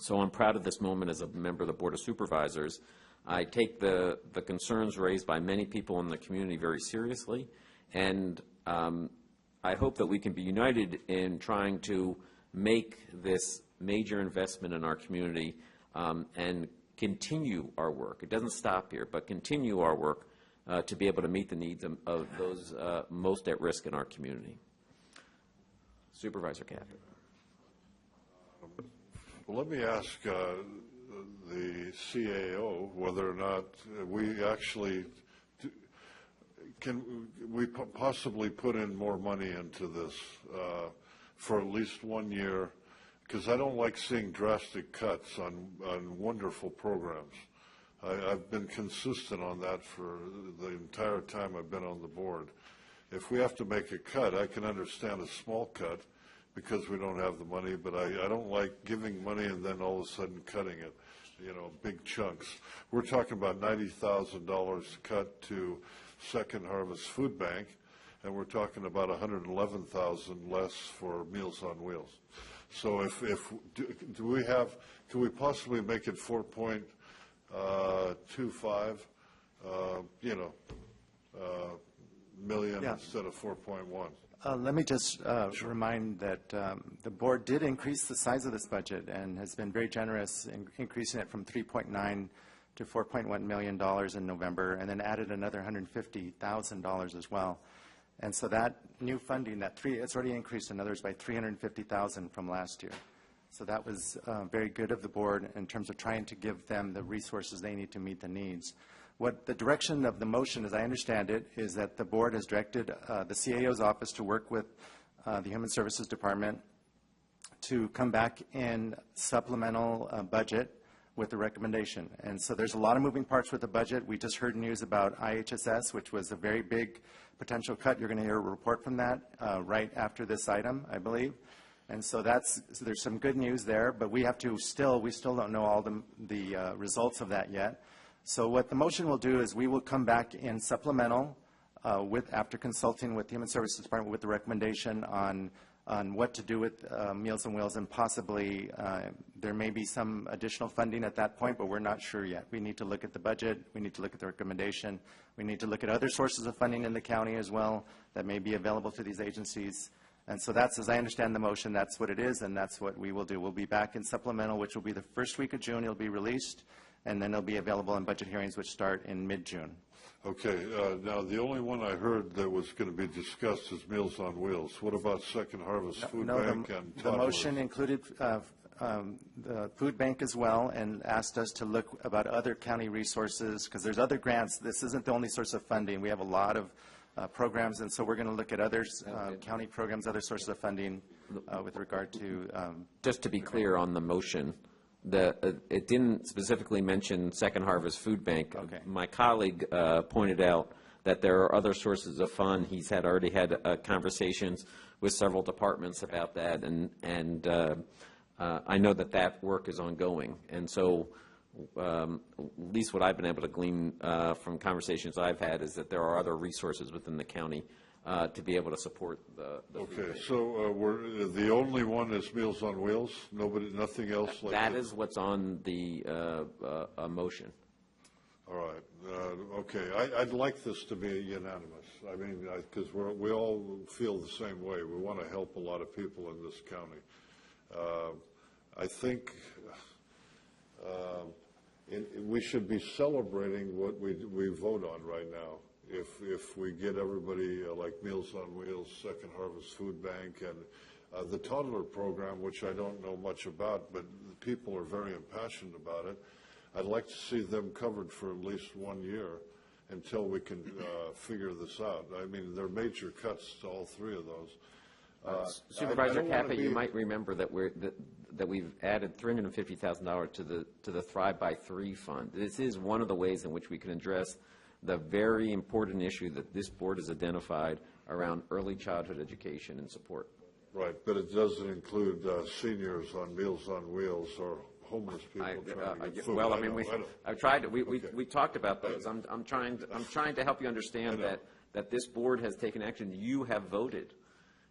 So I'm proud of this moment as a member of the Board of Supervisors. I take the concerns raised by many people in the community very seriously, and I hope that we can be united in trying to make this major investment in our community and continue our work. It doesn't stop here, but continue our work to be able to meet the needs of those most at risk in our community. Supervisor Cathy. Well, let me ask the CAO whether or not we actually can we possibly put in more money into this for at least 1 year, because I don't like seeing drastic cuts on wonderful programs. I've been consistent on that for the entire time I've been on the board. If we have to make a cut, I can understand a small cut because we don't have the money, but I don't like giving money and then all of a sudden cutting it. big chunks. We're talking about $90,000 cut to Second Harvest Food Bank, and we're talking about $111,000 less for Meals on Wheels. So can we possibly make it 4.25, million instead of 4.1? Let me just remind that the board did increase the size of this budget and has been very generous in increasing it from $3.9 to $4.1 million in November, and then added another $150,000 as well. And so that new funding, it's already increased in others by $350,000 from last year. So that was very good of the board in terms of trying to give them the resources they need to meet the needs. What the direction of the motion, as I understand it, is that the board has directed the CAO's office to work with the Human Services Department to come back in supplemental budget with the recommendation. And so there's a lot of moving parts with the budget. We just heard news about IHSS, which was a very big potential cut. You're going to hear a report from that right after this item, I believe. And so there's some good news there, but we still don't know all the results of that yet. So what the motion will do is we will come back in supplemental after consulting with the Human Services Department with the recommendation on what to do with Meals on Wheels, and possibly there may be some additional funding at that point, but we're not sure yet. We need to look at the budget. We need to look at the recommendation. We need to look at other sources of funding in the county as well that may be available to these agencies. And so that's, as I understand the motion, that's what it is, and that's what we will do. We'll be back in supplemental, which will be the first week of June. It'll be released, and then it'll be available in budget hearings, which start in mid-June. Okay. Now, the only one I heard that was going to be discussed is Meals on Wheels. What about Second Harvest Food Bank and the motion included the food bank as well, and asked us to look about other county resources, because there's other grants. This isn't the only source of funding. We have a lot of programs, and so we're going to look at other county programs, other sources of funding with regard to... Just to be clear on the motion, it didn't specifically mention Second Harvest Food Bank. Okay. My colleague pointed out that there are other sources of fund. He's already had conversations with several departments about that, and I know that work is ongoing. And so at least what I've been able to glean from conversations I've had is that there are other resources within the county to be able to support the Okay, so the only one is Meals on Wheels? Nothing else like that? That is what's on the motion. All right. Okay. I'd like this to be unanimous. I mean, because we all feel the same way. We want to help a lot of people in this county. I think we should be celebrating what we vote on right now. If we get everybody like Meals on Wheels, Second Harvest Food Bank, and the toddler program, which I don't know much about, but the people are very impassioned about it. I'd like to see them covered for at least 1 year until we can figure this out. I mean, there are major cuts to all three of those. Supervisor Kappa, you might remember that we've added $350,000 to the Thrive by 3 fund. This is one of the ways in which we can address the very important issue that this board has identified around early childhood education and support. Right, but it doesn't include seniors on Meals on Wheels or homeless people trying to get food. Well, I mean, I've tried to. We talked about those. I'm trying to help you understand that this board has taken action. You have voted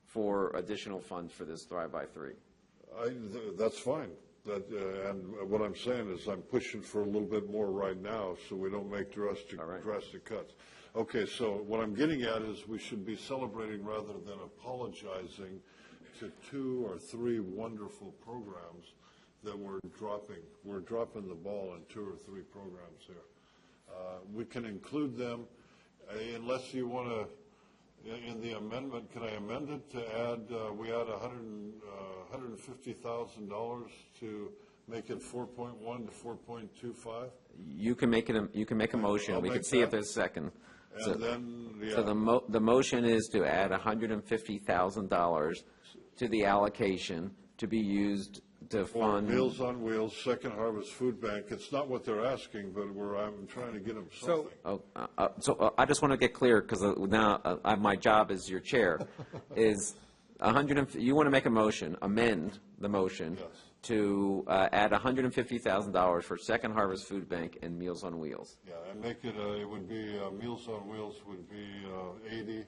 for additional funds for this Thrive by 3. That's fine. And what I'm saying is I'm pushing for a little bit more right now so we don't make drastic cuts. Okay, so what I'm getting at is we should be celebrating rather than apologizing to 2 or 3 wonderful programs that we're dropping. We're dropping the ball in 2 or 3 programs here. We can include them unless you want to. In the amendment, can I amend it to add, we add $150,000 to make it 4.1 to 4.25? You can make a motion. We can see if there's a second. And then, yeah. So the motion is to add $150,000 to the allocation to be used to fund Meals on Wheels, Second Harvest Food Bank. It's not what they're asking, but I'm trying to get them something. So I just want to get clear, because now my job as your chair is You want to make a motion, amend the motion to add $150,000 for Second Harvest Food Bank and Meals on Wheels. Yeah, and make it, it would be, Meals on Wheels would be 80,000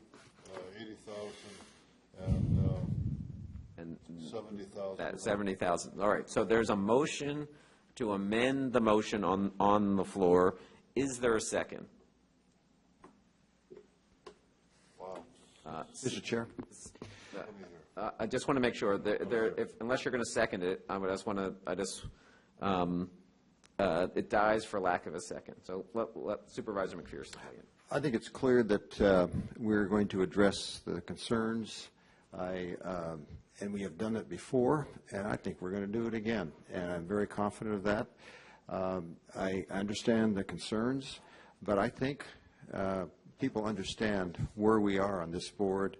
and 70,000. 70,000. All right, so there's a motion to amend the motion on the floor. Is there a second? Wow. Mr. Chair. I just want to make sure, unless you're going to second it, it dies for lack of a second. So let Supervisor McPherson second. I think it's clear that we're going to address the concerns. And we have done it before, and I think we're going to do it again. And I'm very confident of that. I understand the concerns, but I think people understand where we are on this board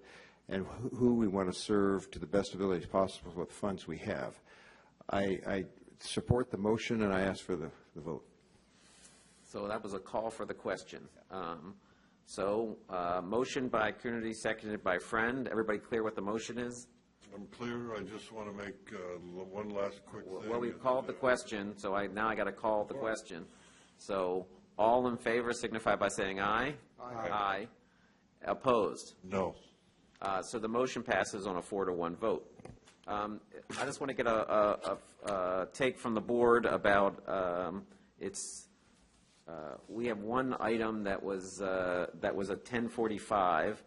and who we want to serve to the best abilities possible with the funds we have. I support the motion, and I ask for the vote. So that was a call for the question. Motion by Coonerty, seconded by Friend. Everybody clear what the motion is? I'm clear. I just want to make one last quick thing. Well, we've called the question, so now I got to call the question. So all in favor signify by saying aye. Aye. Aye. Opposed? No. So the motion passes on a 4-to-1 vote. I just want to get a take from the board about we have one item that was a 1045.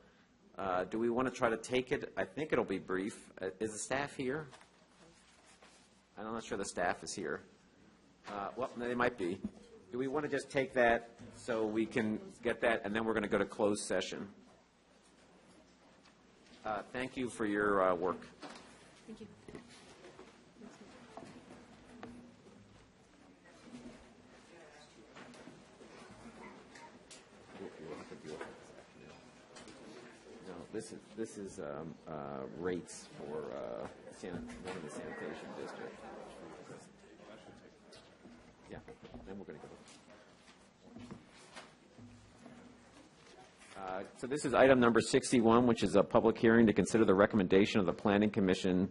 Do we want to try to take it? I think it'll be brief. Is the staff here? I'm not sure the staff is here. Well, they might be. Do we want to just take that so we can get that, and then we're going to go to closed session? Thank you for your work. Thank you. This is rates for one of the sanitation districts. Yeah, then we're going to go. So this is item number 61, which is a public hearing to consider the recommendation of the Planning Commission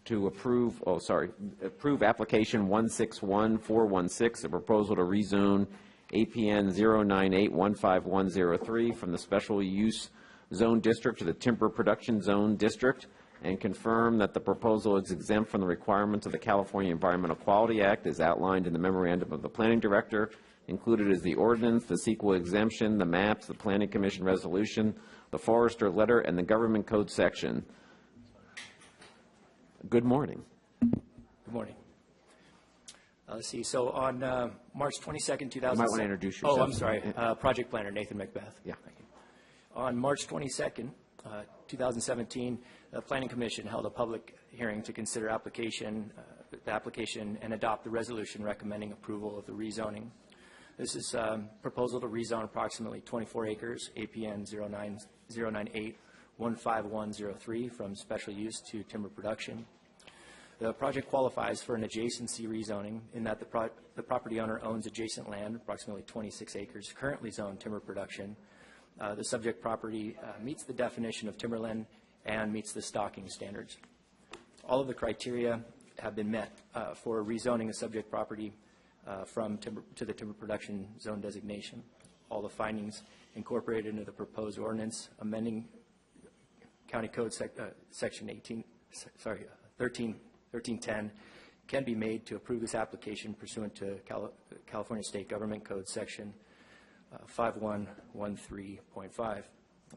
to approve application 161416, a proposal to rezone APN 0981510 from the special use zone district to the timber production zone district, and confirm that the proposal is exempt from the requirements of the California Environmental Quality Act as outlined in the memorandum of the planning director. Included is the ordinance, the CEQA exemption, the maps, the planning commission resolution, the forester letter, and the government code section. Good morning. Good morning. Let's see. So on March 22nd, 2007. You might want to introduce yourself. Oh, I'm sorry. Project planner Nathan Macbeth. Yeah. Thank you. On March 22nd, 2017, the Planning Commission held a public hearing to consider the application and adopt the resolution recommending approval of the rezoning. This is a proposal to rezone approximately 24 acres, APN 098-15103, from special use to timber production. The project qualifies for an adjacency rezoning in that the property owner owns adjacent land, approximately 26 acres, currently zoned timber production. The subject property meets the definition of timberland and meets the stocking standards. All of the criteria have been met for rezoning a subject property from timber to the timber production zone designation. All the findings incorporated into the proposed ordinance amending County Code Section 1310 can be made to approve this application pursuant to California State Government Code Section 5113.5.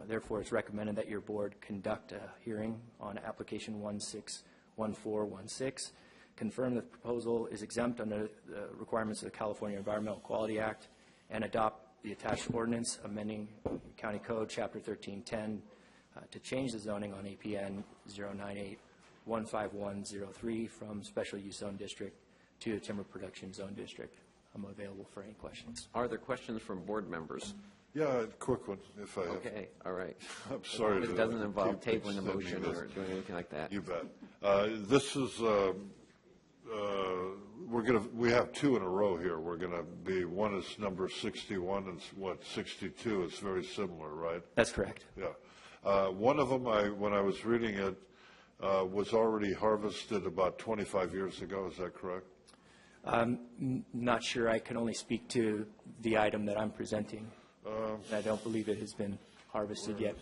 Therefore, it's recommended that your board conduct a hearing on application 161416, confirm that the proposal is exempt under the requirements of the California Environmental Quality Act, and adopt the attached ordinance amending County Code Chapter 1310 to change the zoning on APN 098-15103 from special use zone district to the timber production zone district. I'm available for any questions. Are there questions from board members? Yeah, a quick one, if I have. Okay, all right. I'm sorry. It doesn't involve tabling a motion or doing anything like that. You bet. This is, we have two in a row here. We're going to be, one is number 61 and 62. It's very similar, right? That's correct. Yeah. One of them, when I was reading it, was already harvested about 25 years ago. Is that correct? Not sure. I can only speak to the item that I'm presenting. I don't believe it has been harvested yet.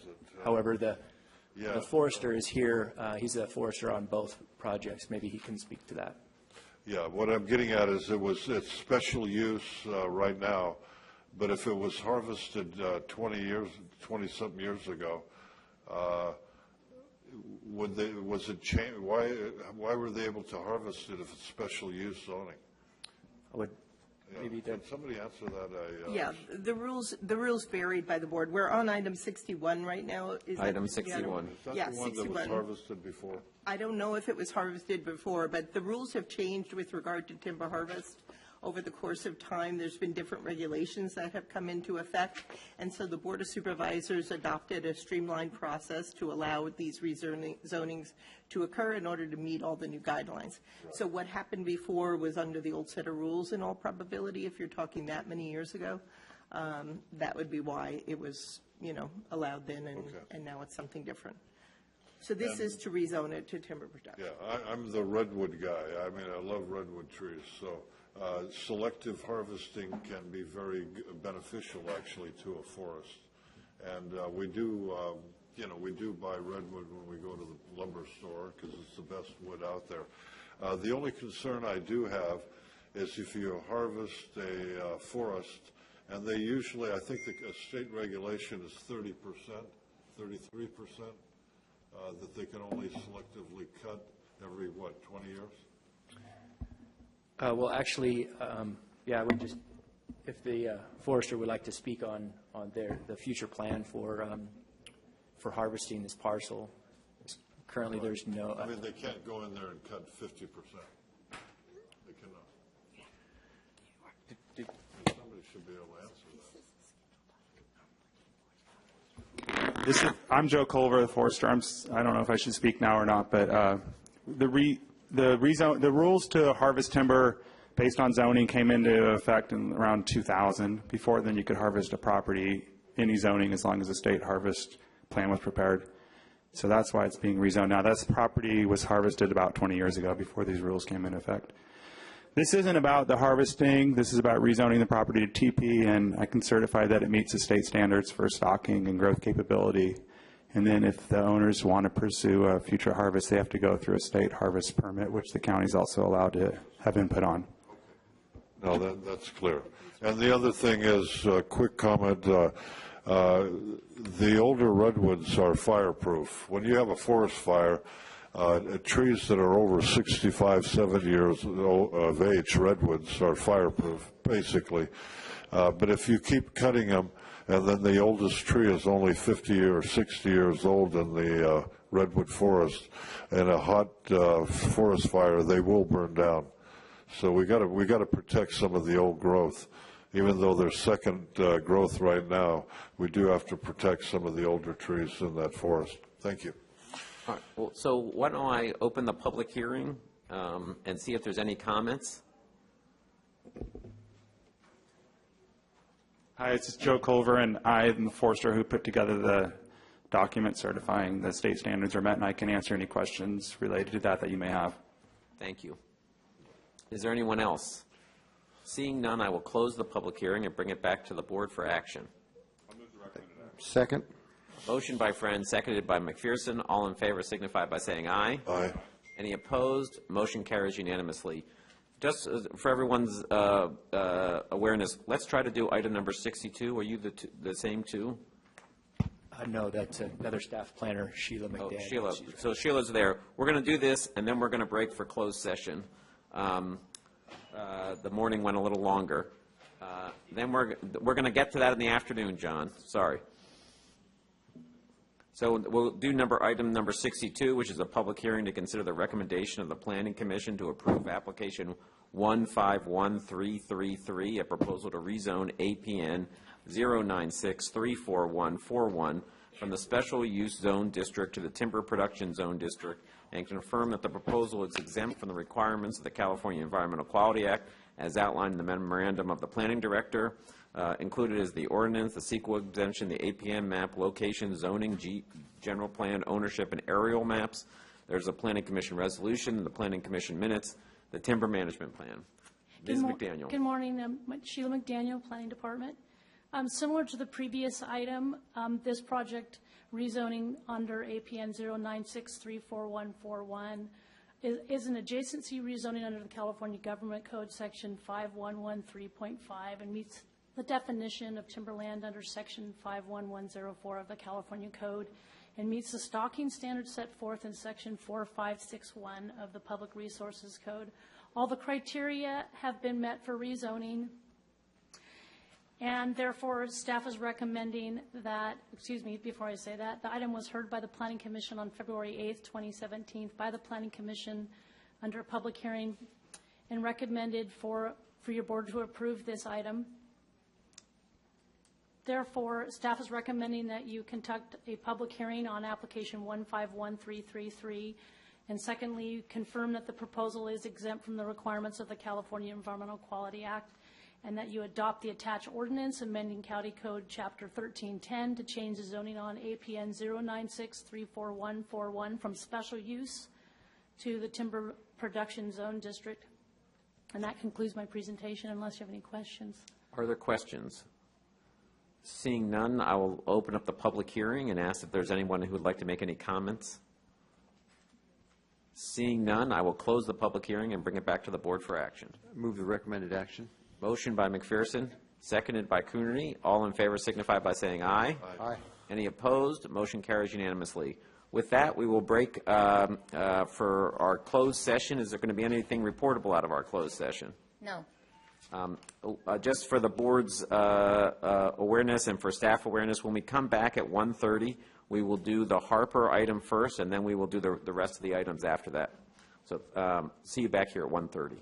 However, the forester is here. He's a forester on both projects. Maybe he can speak to that. Yeah, what I'm getting at is it's special use right now, but if it was harvested 20-something years ago, was it changed? Why were they able to harvest it if it's special use zoning? Maybe can somebody answer that? Yeah, the rules varied by the board. We're on item 61 right now. Item 61. Is that yeah, the one 61. that was harvested before? I don't know if it was harvested before, but the rules have changed with regard to timber harvest. Over the course of time, there's been different regulations that have come into effect, and so the Board of Supervisors adopted a streamlined process to allow these rezonings to occur in order to meet all the new guidelines. So what happened before was under the old set of rules in all probability. If you're talking that many years ago, that would be why it was, allowed then, and now it's something different. So this is to rezone it to timber production. Yeah, I'm the redwood guy. I mean, I love redwood trees, so selective harvesting can be very beneficial, actually, to a forest. And we do buy redwood when we go to the lumber store because it's the best wood out there. The only concern I do have is if you harvest a forest, and they usually, I think the state regulation is 30%, 33%, that they can only selectively cut every, 20 years? Well, actually, I would just, if the forester would like to speak on the future plan for harvesting this parcel. Currently, there's no. I mean, they can't go in there and cut 50%. They cannot. Somebody should be able to answer that. I'm Joe Culver, the forester. I don't know if I should speak now or not, but the rules to harvest timber based on zoning came into effect in around 2000. Before then, you could harvest a property, any zoning, as long as a state harvest plan was prepared. So that's why it's being rezoned now. That property was harvested about 20 years ago before these rules came into effect. This isn't about the harvesting. This is about rezoning the property to TP, and I can certify that it meets the state standards for stocking and growth capability. And then if the owners want to pursue a future harvest, they have to go through a state harvest permit, which the county is also allowed to have input on. No, that's clear. And the other thing is, quick comment, the older redwoods are fireproof. When you have a forest fire, trees that are over 65, 70 years of age, redwoods, are fireproof, basically. But if you keep cutting them, and then the oldest tree is only 50 or 60 years old in the redwood forest, in a hot forest fire, they will burn down. So we got to protect some of the old growth. Even though there's second growth right now, we do have to protect some of the older trees in that forest. Thank you. All right. Well, so why don't I open the public hearing and see if there's any comments? Hi, it's Joe Culver, and I am the forester who put together the document certifying the state standards are met, and I can answer any questions related to that you may have. Thank you. Is there anyone else? Seeing none, I will close the public hearing and bring it back to the board for action. Second. Motion by Friend, seconded by McPherson. All in favor signify by saying aye. Aye. Any opposed? Motion carries unanimously. Just for everyone's awareness, let's try to do item number 62. Are you the same too? No, that's another staff planner, Sheila McDaniel. Oh, Sheila. So Sheila's there. We're going to do this, and then we're going to break for closed session. The morning went a little longer. Then we're going to get to that in the afternoon, John. Sorry. So we'll do item number 62, which is a public hearing to consider the recommendation of the Planning Commission to approve application 151333, a proposal to rezone APN 096-34141 from the Special Use Zone District to the Timber Production Zone District, and confirm that the proposal is exempt from the requirements of the California Environmental Quality Act as outlined in the memorandum of the Planning Director. Included is the ordinance, the CEQA exemption, the APM map, location, zoning, general plan, ownership, and aerial maps. There's a Planning Commission resolution, the Planning Commission minutes, the timber management plan. Ms. McDaniel. Good morning. Sheila McDaniel, Planning Department. Similar to the previous item, this project rezoning under APN 096344141 is an adjacency rezoning under the California Government Code Section 5113.5 and meets the definition of timberland under Section 51104 of the California Code and meets the stocking standards set forth in Section 4561 of the Public Resources Code. All the criteria have been met for rezoning, and therefore staff is recommending that, before I say that, the item was heard by the Planning Commission on February 8th, 2017 by the Planning Commission under a public hearing and recommended for your board to approve this item. Therefore, staff is recommending that you conduct a public hearing on application 151333, and secondly, confirm that the proposal is exempt from the requirements of the California Environmental Quality Act, and that you adopt the attached ordinance amending County Code Chapter 1310 to change the zoning on APN 096344141 from special use to the Timber Production Zone District. And that concludes my presentation, unless you have any questions. Are there questions? Seeing none, I will open up the public hearing and ask if there's anyone who would like to make any comments. Seeing none, I will close the public hearing and bring it back to the board for action. Move the recommended action. Motion by McPherson, seconded by Coonerty. All in favor signify by saying aye. Aye. Any opposed? Motion carries unanimously. With that, we will break for our closed session. Is there going to be anything reportable out of our closed session? No. Just for the board's awareness and for staff awareness, when we come back at 1:30, we will do the Harper item first, and then we will do the rest of the items after that. So see you back here at 1:30.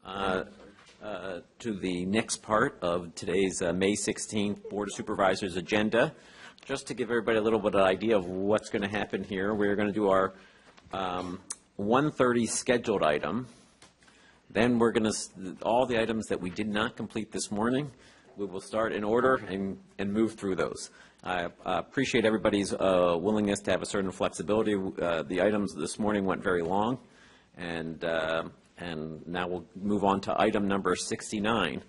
To the next part of today's May 16th Board of Supervisors agenda. Just to give everybody a little bit of an idea of what's going to happen here, we're going to do our 1:30 scheduled item. Then we're going to, all the items that we did not complete this morning, we will start in order and move through those. I appreciate everybody's willingness to have a certain flexibility. The items this morning went very long, and now we'll move on to item number 69,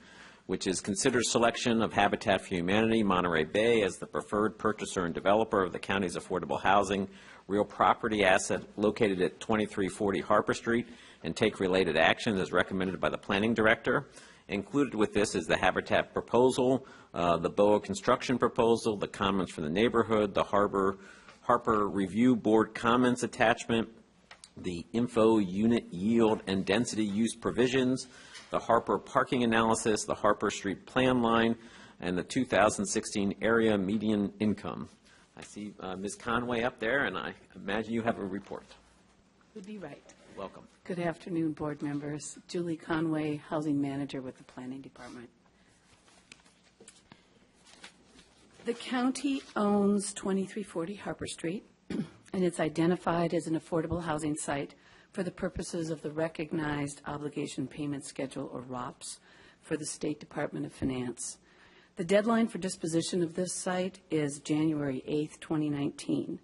which is consider selection of Habitat for Humanity Monterey Bay as the preferred purchaser and developer of the county's affordable housing real property asset located at 2340 Harper Street, and take related actions as recommended by the planning director. Included with this is the Habitat proposal, the BOA construction proposal, the comments from the neighborhood, the Harper Review Board comments attachment, the info unit yield and density use provisions, the Harper parking analysis, the Harper Street plan line, and the 2016 area median income. I see Ms. Conway up there, and I imagine you have a report. Would be right. Welcome. Good afternoon, board members. Julie Conway, Housing Manager with the Planning Department. The county owns 2340 Harper Street, and it's identified as an affordable housing site for the purposes of the Recognized Obligation Payment Schedule, or ROPS, for the State Department of Finance. The deadline for disposition of this site is January 8th, 2019.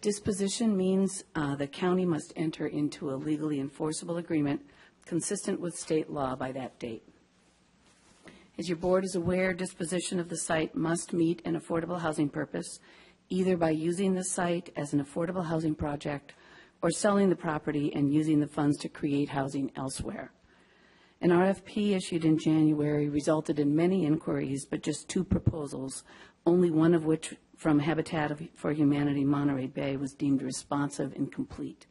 Disposition means the county must enter into a legally enforceable agreement consistent with state law by that date. As your board is aware, disposition of the site must meet an affordable housing purpose, either by using the site as an affordable housing project or selling the property and using the funds to create housing elsewhere. An RFP issued in January resulted in many inquiries, but just 2 proposals, only one of which from Habitat for Humanity Monterey Bay was deemed responsive and complete.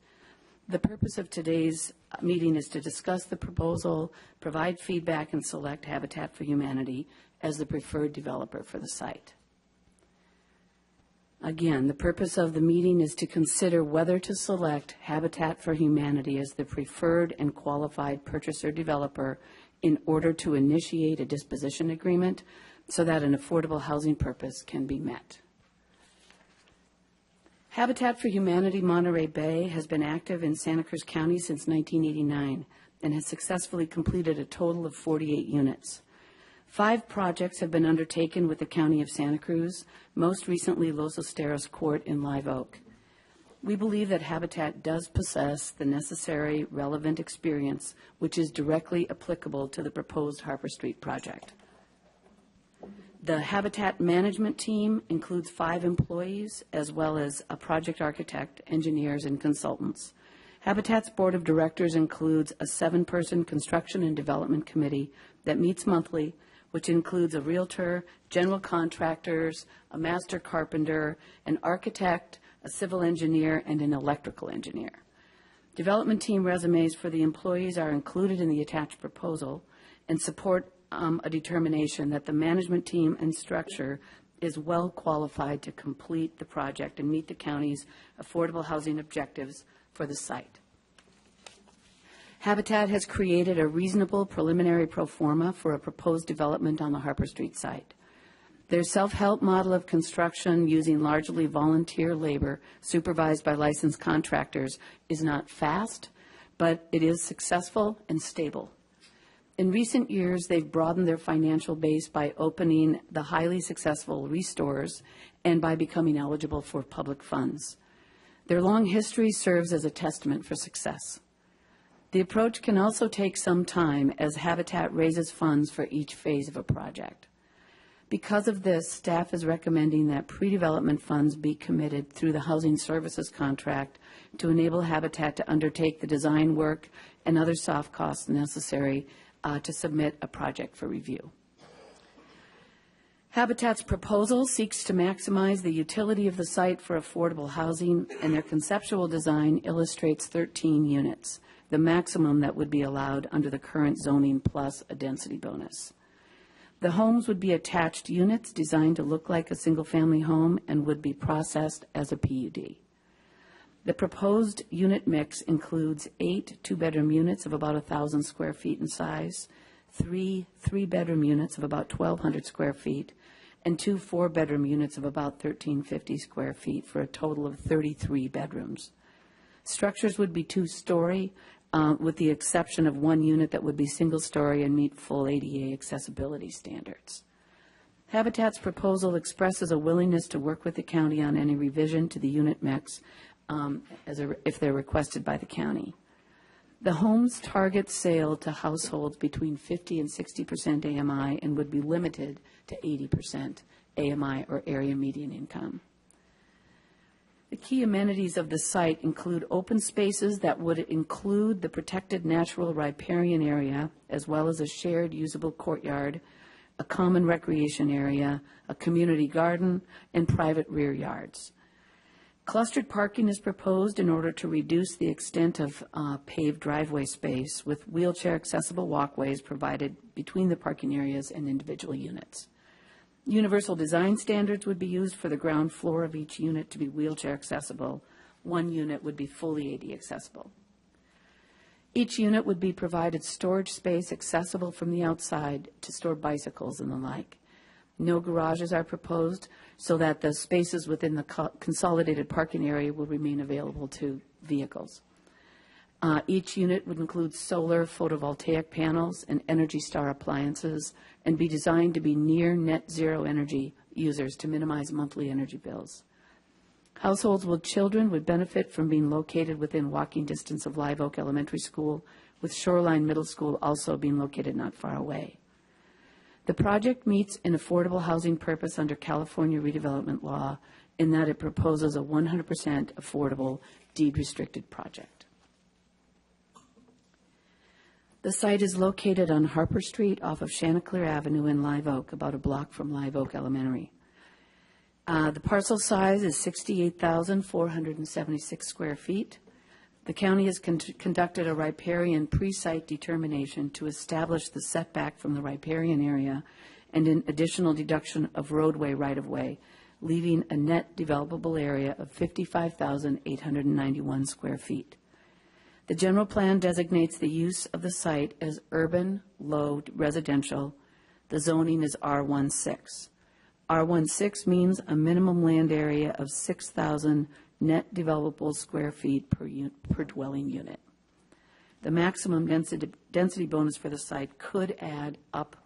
The purpose of today's meeting is to discuss the proposal, provide feedback, and select Habitat for Humanity as the preferred developer for the site. Again, the purpose of the meeting is to consider whether to select Habitat for Humanity as the preferred and qualified purchaser-developer in order to initiate a disposition agreement so that an affordable housing purpose can be met. Habitat for Humanity Monterey Bay has been active in Santa Cruz County since 1989 and has successfully completed a total of 48 units. 5 projects have been undertaken with the County of Santa Cruz, most recently Los Esteros Court in Live Oak. We believe that Habitat does possess the necessary relevant experience which is directly applicable to the proposed Harper Street project. The Habitat management team includes 5 employees as well as a project architect, engineers, and consultants. Habitat's board of directors includes a 7-person construction and development committee that meets monthly, which includes a realtor, general contractors, a master carpenter, an architect, a civil engineer, and an electrical engineer. Development team resumes for the employees are included in the attached proposal and support a determination that the management team and structure is well qualified to complete the project and meet the county's affordable housing objectives for the site. Habitat has created a reasonable preliminary pro forma for a proposed development on the Harper Street site. Their self-help model of construction using largely volunteer labor supervised by licensed contractors is not fast, but it is successful and stable. In recent years, they've broadened their financial base by opening the highly successful Restores and by becoming eligible for public funds. Their long history serves as a testament for success. The approach can also take some time as Habitat raises funds for each phase of a project. Because of this, staff is recommending that pre-development funds be committed through the housing services contract to enable Habitat to undertake the design work and other soft costs necessary to submit a project for review. Habitat's proposal seeks to maximize the utility of the site for affordable housing, and their conceptual design illustrates 13 units, the maximum that would be allowed under the current zoning plus a density bonus. The homes would be attached units designed to look like a single-family home and would be processed as a PUD. The proposed unit mix includes 8 two-bedroom units of about 1,000 square feet in size, 3 three-bedroom units of about 1,200 square feet, and 2 four-bedroom units of about 1,350 square feet for a total of 33 bedrooms. Structures would be two-story, with the exception of one unit that would be single-story and meet full ADA accessibility standards. Habitat's proposal expresses a willingness to work with the county on any revision to the unit mix if they're requested by the county. The homes target sale to households between 50 and 60% AMI and would be limited to 80% AMI or area median income. The key amenities of the site include open spaces that would include the protected natural riparian area, as well as a shared usable courtyard, a common recreation area, a community garden, and private rear yards. Clustered parking is proposed in order to reduce the extent of paved driveway space, with wheelchair-accessible walkways provided between the parking areas and individual units. Universal design standards would be used for the ground floor of each unit to be wheelchair accessible. One unit would be fully ADA accessible. Each unit would be provided storage space accessible from the outside to store bicycles and the like. No garages are proposed, so that the spaces within the consolidated parking area will remain available to vehicles. Each unit would include solar photovoltaic panels and Energy Star appliances and be designed to be near net zero energy users to minimize monthly energy bills. Households with children would benefit from being located within walking distance of Live Oak Elementary School, with Shoreline Middle School also being located not far away. The project meets an affordable housing purpose under California redevelopment law in that it proposes a 100% affordable deed-restricted project. The site is located on Harper Street off of Chanticleer Avenue in Live Oak, about a block from Live Oak Elementary. The parcel size is 68,476 square feet. The county has conducted a riparian pre-site determination to establish the setback from the riparian area and an additional deduction of roadway right-of-way, leaving a net developable area of 55,891 square feet. The general plan designates the use of the site as urban, low residential. The zoning is R16. R16 means a minimum land area of 6,000 net developable square feet per dwelling unit. The maximum density bonus for the site could add up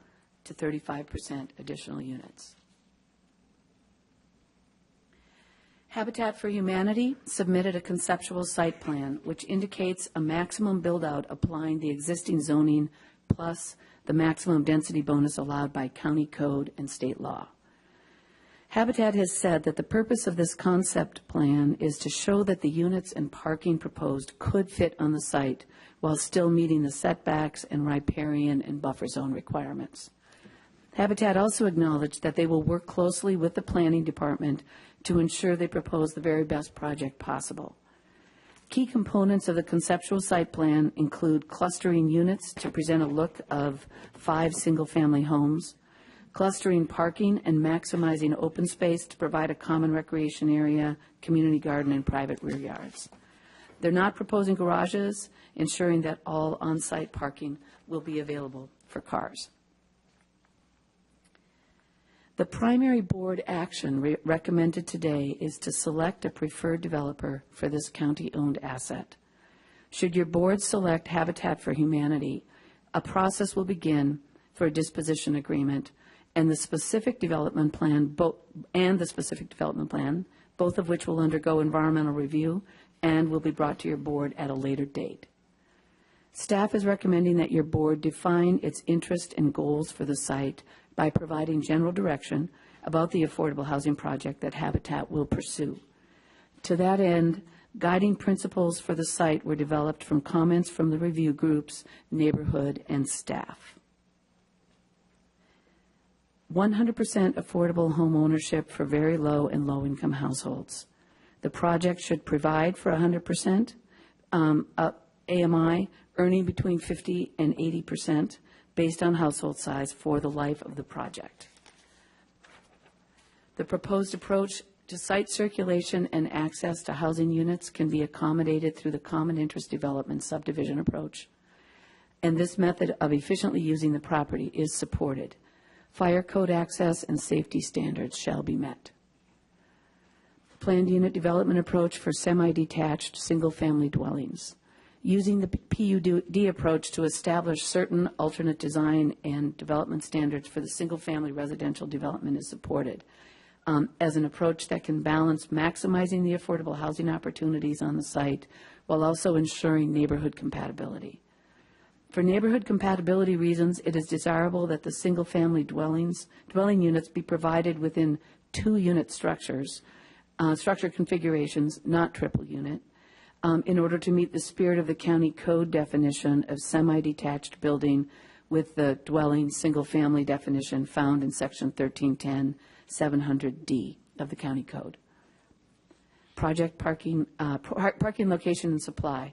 to 35% additional units. Habitat for Humanity submitted a conceptual site plan which indicates a maximum build-out applying the existing zoning plus the maximum density bonus allowed by county code and state law. Habitat has said that the purpose of this concept plan is to show that the units and parking proposed could fit on the site while still meeting the setbacks and riparian and buffer zone requirements. Habitat also acknowledged that they will work closely with the planning department to ensure they propose the very best project possible. Key components of the conceptual site plan include clustering units to present a look of 5 single-family homes, clustering parking and maximizing open space to provide a common recreation area, community garden, and private rear yards. They're not proposing garages, ensuring that all on-site parking will be available for cars. The primary board action recommended today is to select a preferred developer for this county-owned asset. Should your board select Habitat for Humanity, a process will begin for a disposition agreement and the specific development plan, both of which will undergo environmental review and will be brought to your board at a later date. Staff is recommending that your board define its interest and goals for the site by providing general direction about the affordable housing project that Habitat will pursue. To that end, guiding principles for the site were developed from comments from the review groups, neighborhood, and staff. 100% affordable home ownership for very low and low-income households. The project should provide for 100% AMI, earning between 50 and 80% based on household size for the life of the project. The proposed approach To site circulation and access to housing units can be accommodated through the common interest development subdivision approach, and this method of efficiently using the property is supported. Fire code access and safety standards shall be met. Planned unit development approach for semi-detached single-family dwellings. Using the PUD approach to establish certain alternate design and development standards for the single-family residential development is supported as an approach that can balance maximizing the affordable housing opportunities on the site while also ensuring neighborhood compatibility. For neighborhood compatibility reasons, it is desirable that the single-family dwelling units be provided within 2-unit structure configurations, not triple unit, in order to meet the spirit of the county code definition of semi-detached building with the dwelling single-family definition found in section 1310 700D of the county code. Project parking location and supply.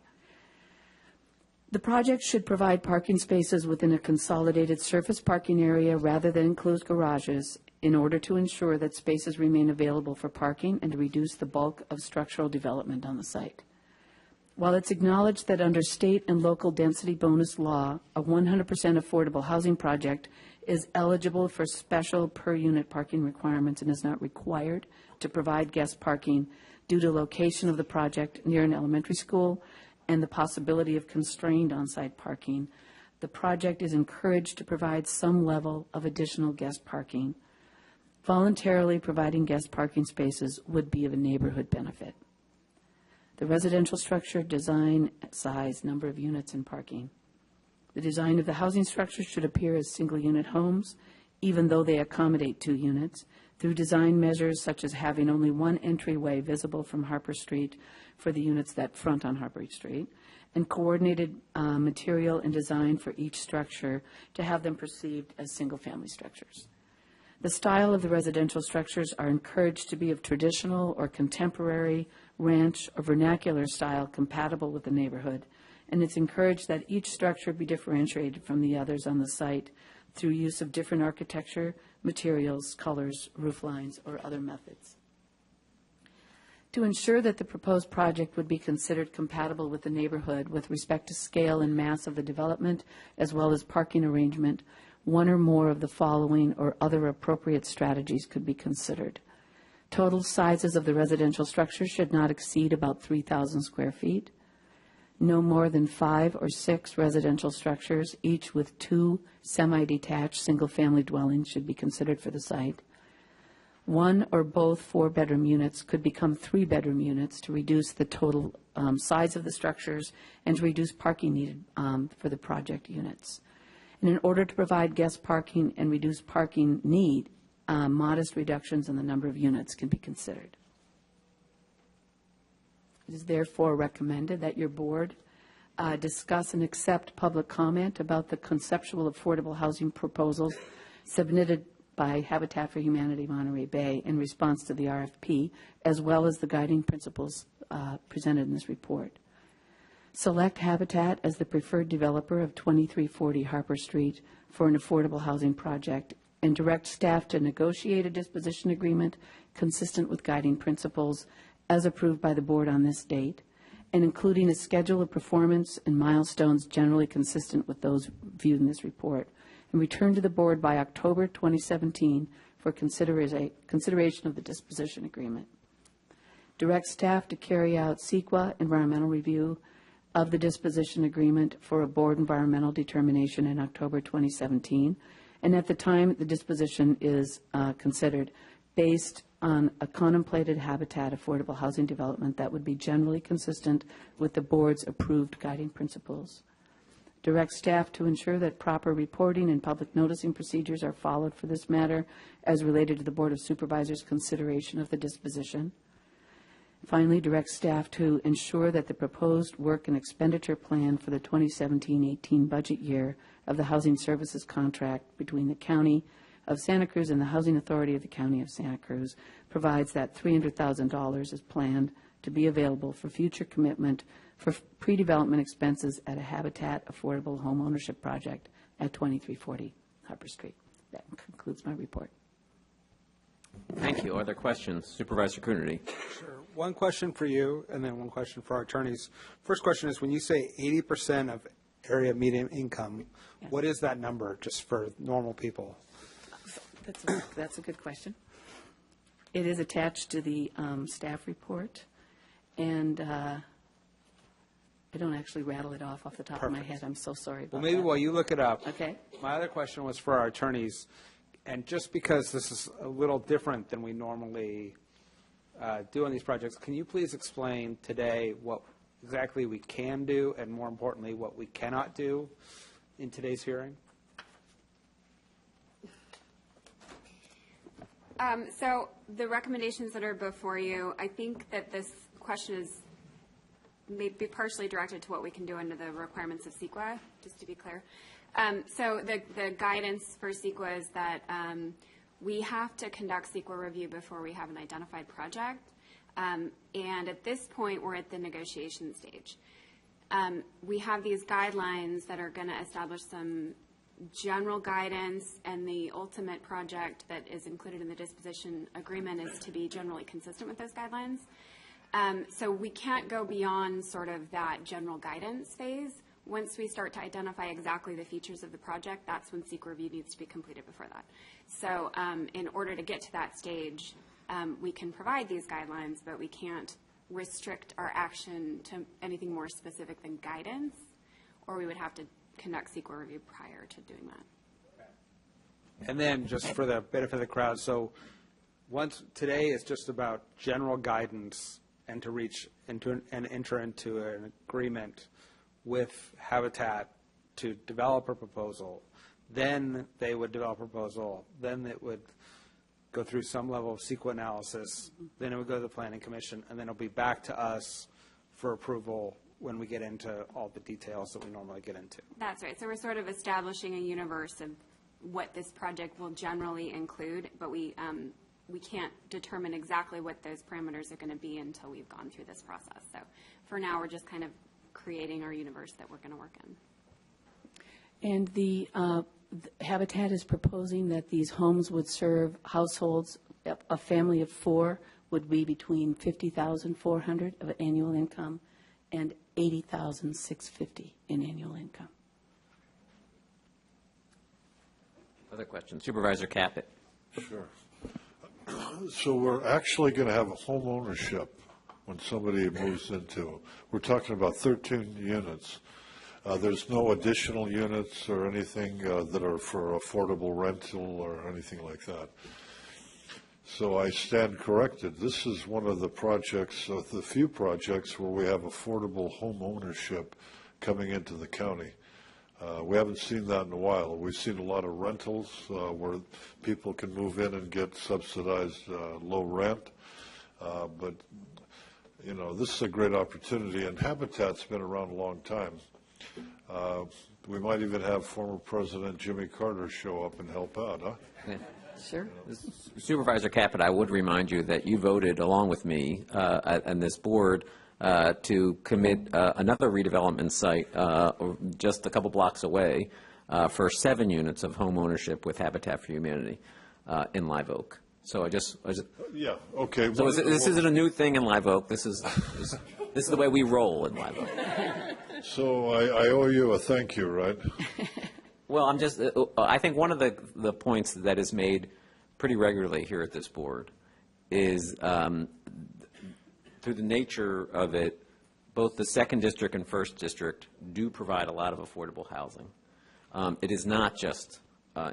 The project should provide parking spaces within a consolidated surface parking area rather than enclosed garages in order to ensure that spaces remain available for parking and to reduce the bulk of structural development on the site. While it's acknowledged that under state and local density bonus law, a 100% affordable housing project is eligible for special per-unit parking requirements and is not required to provide guest parking due to location of the project near an elementary school and the possibility of constrained on-site parking, the project is encouraged to provide some level of additional guest parking. Voluntarily providing guest parking spaces would be of a neighborhood benefit. The residential structure, design, size, number of units, and parking. The design of the housing structure should appear as single-unit homes, even though they accommodate 2 units, through design measures such as having only one entryway visible from Harper Street for the units that front on Harper Street, and coordinated material and design for each structure to have them perceived as single-family structures. The style of the residential structures are encouraged to be of traditional or contemporary, ranch, or vernacular style compatible with the neighborhood, and it's encouraged that each structure be differentiated from the others on the site through use of different architecture, materials, colors, roof lines, or other methods. To ensure that the proposed project would be considered compatible with the neighborhood with respect to scale and mass of the development, as well as parking arrangement, one or more of the following or other appropriate strategies could be considered. Total sizes of the residential structure should not exceed about 3,000 square feet. No more than 5 or 6 residential structures, each with 2 semi-detached single-family dwellings, should be considered for the site. 1 or both 4-bedroom units could become 3-bedroom units to reduce the total size of the structures and to reduce parking needed for the project units. And in order to provide guest parking and reduce parking need, modest reductions in the number of units can be considered. It is therefore recommended that your board discuss and accept public comment about the conceptual affordable housing proposals submitted by Habitat for Humanity Monterey Bay in response to the RFP, as well as the guiding principles presented in this report. Select Habitat as the preferred developer of 2340 Harper Street for an affordable housing project and direct staff to negotiate a disposition agreement consistent with guiding principles as approved by the board on this date, and including a schedule of performance and milestones generally consistent with those viewed in this report, and return to the board by October 2017 for consideration of the disposition agreement. Direct staff to carry out CEQA environmental review of the disposition agreement for a board environmental determination in October 2017, and at the time the disposition is considered, based on a contemplated Habitat affordable housing development that would be generally consistent with the board's approved guiding principles. Direct staff to ensure that proper reporting and public noticing procedures are followed for this matter as related to the Board of Supervisors' consideration of the disposition. Finally, direct staff to ensure that the proposed work and expenditure plan for the 2017-18 budget year of the housing services contract between the County of Santa Cruz and the Housing Authority of the County of Santa Cruz provides that $300,000 is planned to be available for future commitment for pre-development expenses at a Habitat affordable home ownership project at 2340 Harper Street. That concludes my report. Thank you. Are there questions? Supervisor Coonerty. Sure. One question for you, and then one question for our attorneys. First question is, when you say 80% of area median income, what is that number, just for normal people? That's a good question. It is attached to the staff report, and I don't actually rattle it off the top of my head. I'm so sorry about that. Well, maybe while you look it up. Okay. My other question was for our attorneys, and just because this is a little different than we normally do on these projects, can you please explain today what exactly we can do, and more importantly, what we cannot do in today's hearing? So the recommendations that are before you, I think that this question is maybe partially directed to what we can do under the requirements of CEQA, just to be clear. So the guidance for CEQA is that we have to conduct CEQA review before we have an identified project. And at this point, we're at the negotiation stage. We have these guidelines that are going to establish some general guidance, and the ultimate project that is included in the disposition agreement is to be generally consistent with those guidelines. So we can't go beyond sort of that general guidance phase. Once we start to identify exactly the features of the project, that's when CEQA review needs to be completed before that. So in order to get to that stage, we can provide these guidelines, but we can't restrict our action to anything more specific than guidance, or we would have to conduct CEQA review prior to doing that. And then, just for the benefit of the crowd, so today is just about general guidance and to reach into and enter into an agreement with Habitat to develop a proposal. Then they would develop a proposal. Then it would go through some level of CEQA analysis. Then it would go to the Planning Commission, and then it'll be back to us for approval when we get into all the details that we normally get into. That's right. So we're sort of establishing a universe of what this project will generally include, but we can't determine exactly what those parameters are going to be until we've gone through this process. So for now, we're just kind of creating our universe that we're going to work in. And the Habitat is proposing that these homes would serve households, a family of 4 would be between $50,400 of annual income and $80,650 in annual income. Other questions? Supervisor Caput. Sure. So we're actually going to have a home ownership when somebody moves into, we're talking about 13 units. There's no additional units or anything that are for affordable rental or anything like that. So I stand corrected. This is one of the projects, the few projects where we have affordable home ownership coming into the county. We haven't seen that in a while. We've seen a lot of rentals where people can move in and get subsidized low rent. But, you know, this is a great opportunity, and Habitat's been around a long time. We might even have former President Jimmy Carter show up and help out, huh? Yeah. Sure. Supervisor Caput, I would remind you that you voted along with me and this board to commit another redevelopment site just a couple blocks away for 7 units of home ownership with Habitat for Humanity in Live Oak. So I just yeah, okay. So this isn't a new thing in Live Oak. This is the way we roll in Live Oak. So I owe you a thank you, right? Well, I think one of the points that is made pretty regularly here at this board is through the nature of it, both the 2nd District and 1st District do provide a lot of affordable housing. It is not just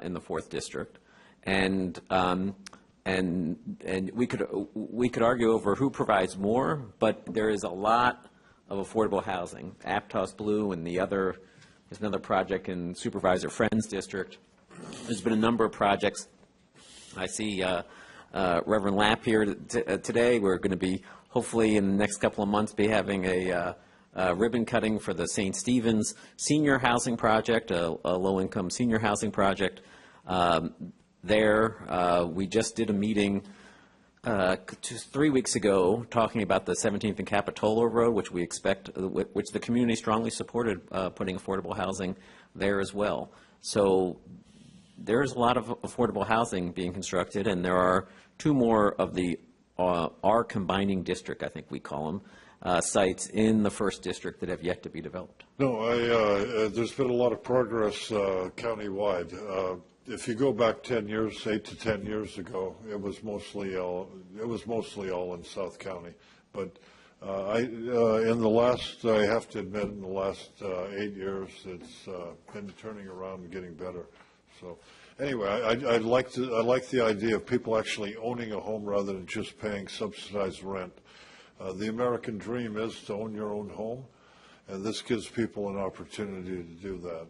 in the 4th District. And we could argue over who provides more, but there is a lot of affordable housing. Aptos Blue and there's another project in Supervisor Friend's district. There's been a number of projects. I see Reverend Lapp here today. We're going to be, hopefully in the next couple of months, be having a ribbon cutting for the St. Stephen's Senior Housing Project, a low-income senior housing project. We just did a meeting just 3 weeks ago talking about the 17th and Capitola Road, which we expect, which the community strongly supported putting affordable housing there as well. So there's a lot of affordable housing being constructed, and there are two more of the our combining district, I think we call them, sites in the first district that have yet to be developed. No, there's been a lot of progress countywide. If you go back 10 years, 8 to 10 years ago, it was mostly all in South County. But I have to admit, in the last 8 years, it's been turning around and getting better. So anyway, I like the idea of people actually owning a home rather than just paying subsidized rent. The American dream is to own your own home, and this gives people an opportunity to do that.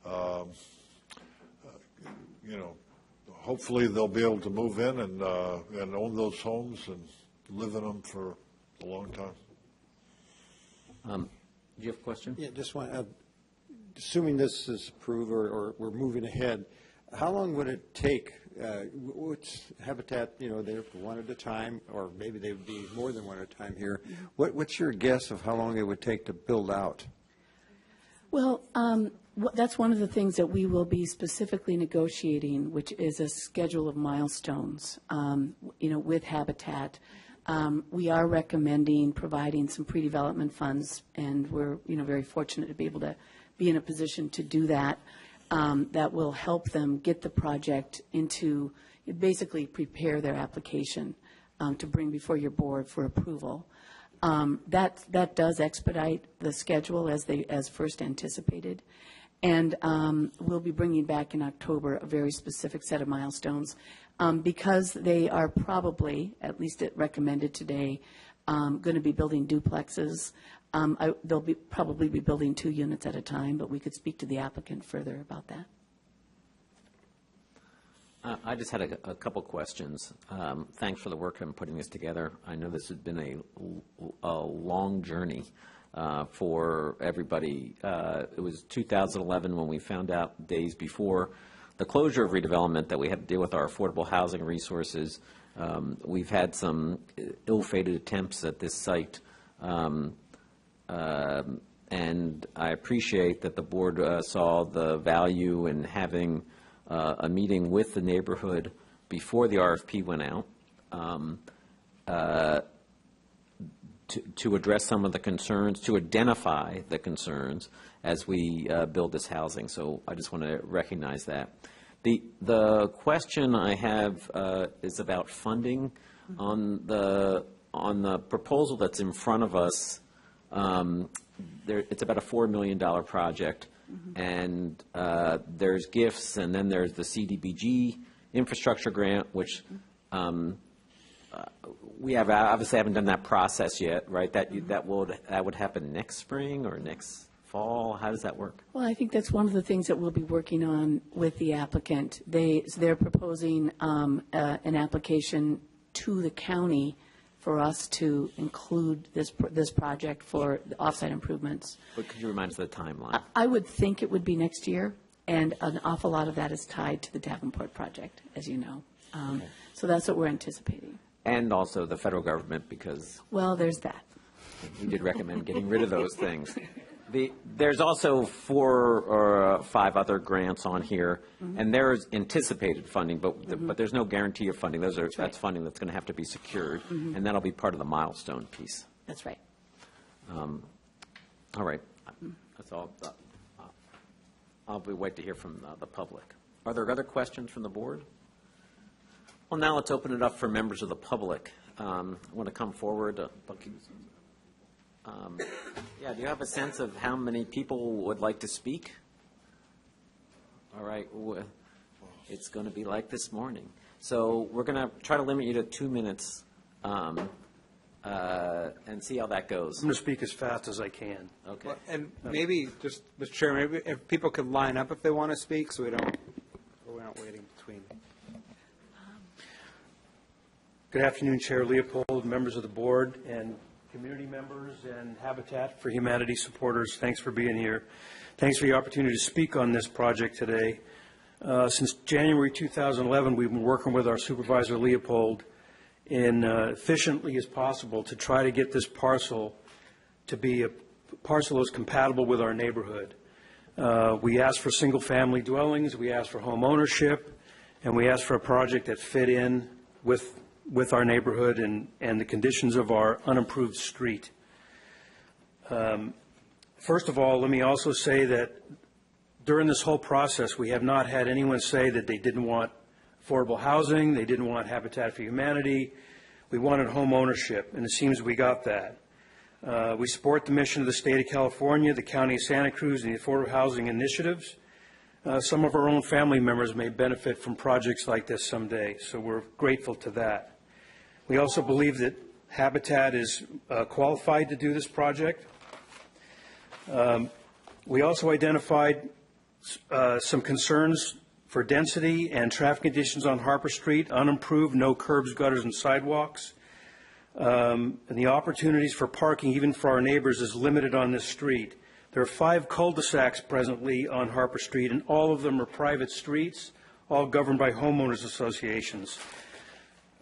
And hopefully they'll be able to move in and own those homes and live in them for a long time. Do you have a question? Yeah, just want. Assuming this is approved or we're moving ahead, how long would it take? What's Habitat? They're one at a time, or maybe they would be more than one at a time here. What's your guess of how long it would take to build out? Well, that's one of the things that we will be specifically negotiating, which is a schedule of milestones, with Habitat. We are recommending providing some pre-development funds, and we're, very fortunate to be able to be in a position to do that. That will help them get the project into, basically prepare their application to bring before your board for approval. That does expedite the schedule as first anticipated. And we'll be bringing back in October a very specific set of milestones because they are probably, at least recommended today, going to be building duplexes. They'll probably be building 2 units at a time, but we could speak to the applicant further about that. I just had a couple questions. Thanks for the work on putting this together. I know this has been a long journey for everybody. It was 2011 when we found out days before the closure of redevelopment that we had to deal with our affordable housing resources. We've had some ill-fated attempts at this site. And I appreciate that the board saw the value in having a meeting with the neighborhood before the RFP went out to address some of the concerns, to identify the concerns as we build this housing. So I just want to recognize that. The question I have is about funding. On the proposal that's in front of us. It's about a $4 million project, and there's gifts, and then there's the CDBG infrastructure grant, which we have obviously haven't done that process yet, right? That would happen next spring or next fall. How does that work? Well, I think that's one of the things that we'll be working on with the applicant. They're proposing an application to the county for us to include this project for the offsite improvements. But could you remind us of the timeline? I would think it would be next year, and an awful lot of that is tied to the Davenport project, as you know. Okay. So that's what we're anticipating. And also the federal government, because... Well, there's that. We did recommend getting rid of those things. There's also 4 or 5 other grants on here, and there's anticipated funding, but there's no guarantee of funding. That's funding that's going to have to be secured, and that'll be part of the milestone piece. That's right. All right. That's all. I'll wait to hear from the public. Are there other questions from the board? Well, now let's open it up for members of the public. Want to come forward? Yeah, do you have a sense of how many people would like to speak? All right, it's going to be like this morning. So we're going to try to limit you to 2 minutes and see how that goes. I'm going to speak as fast as I can. Okay. Well, and maybe, just, Mr. Chair, maybe if people could line up if they want to speak so we're not waiting between. Good afternoon, Chair Leopold, members of the board, and community members and Habitat for Humanity supporters. Thanks for being here. Thanks for the opportunity to speak on this project today. Since January 2011, we've been working with our Supervisor Leopold in efficiently as possible to try to get this parcel to be a parcel that's compatible with our neighborhood. We asked for single-family dwellings, we asked for home ownership, and we asked for a project that fit in with our neighborhood and the conditions of our unimproved street. First of all, let me also say that during this whole process, we have not had anyone say that they didn't want affordable housing, they didn't want Habitat for Humanity. We wanted home ownership, and it seems we got that. We support the mission of the state of California, the county of Santa Cruz, and the affordable housing initiatives. Some of our own family members may benefit from projects like this someday, so we're grateful to that. We also believe that Habitat is qualified to do this project. We also identified some concerns for density and traffic conditions on Harper Street, unimproved, no curbs, gutters, and sidewalks. And the opportunities for parking, even for our neighbors, is limited on this street. There are 5 cul-de-sacs presently on Harper Street, and all of them are private streets, all governed by homeowners associations.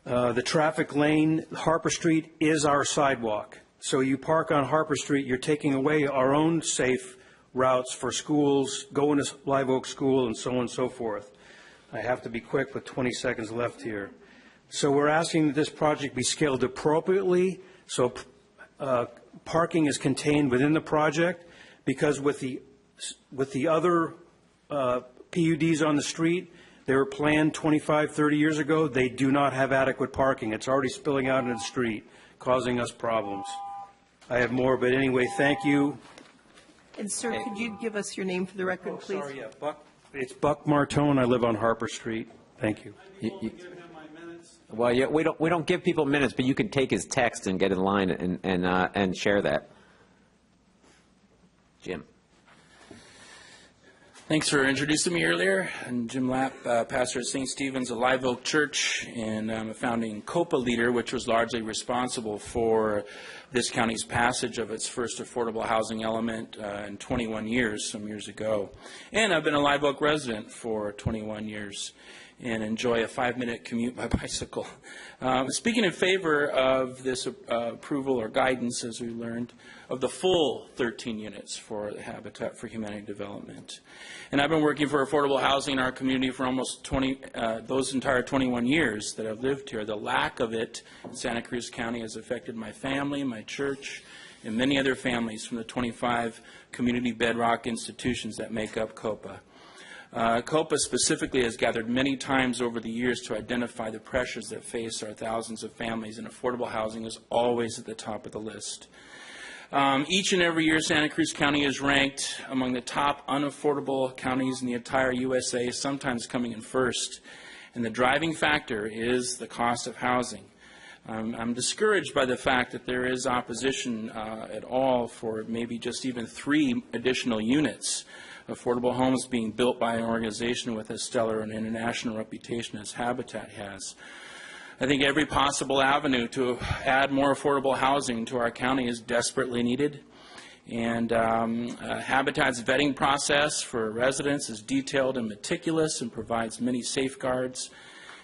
The traffic lane, Harper Street, is our sidewalk. So you park on Harper Street, you're taking away our own safe routes for schools, going to Live Oak School, and so on and so forth. I have to be quick with 20 seconds left here. So we're asking that this project be scaled appropriately so parking is contained within the project, because with the other PUDs on the street, they were planned 25, 30 years ago. They do not have adequate parking. It's already spilling out into the street, causing us problems. I have more, but anyway, thank you. And sir, could you give us your name for the record, please? Sorry, yeah, it's Buck Martone. I live on Harper Street. Thank you. Well, yeah, we don't give people minutes, but you can take his text and get in line and share that. Jim. Thanks for introducing me earlier. I'm Jim Lapp, pastor at St. Stephen's of Live Oak Church, and I'm a founding COPA leader, which was largely responsible for this county's passage of its first affordable housing element in 21 years, some years ago. And I've been a Live Oak resident for 21 years and enjoy a 5-minute commute by bicycle. Speaking in favor of this approval or guidance, as we learned, of the full 13 units for the Habitat for Humanity development. And I've been working for affordable housing in our community for almost those entire 21 years that I've lived here. The lack of it in Santa Cruz County has affected my family, my church, and many other families from the 25 community bedrock institutions that make up COPA. COPA specifically has gathered many times over the years to identify the pressures that face our thousands of families, and affordable housing is always at the top of the list. Each and every year, Santa Cruz County is ranked among the top unaffordable counties in the entire USA, sometimes coming in first. And the driving factor is the cost of housing. I'm discouraged by the fact that there is opposition at all for maybe just even 3 additional units. Affordable homes being built by an organization with a stellar and international reputation as Habitat has. I think every possible avenue to add more affordable housing to our county is desperately needed. And Habitat's vetting process for residents is detailed and meticulous and provides many safeguards.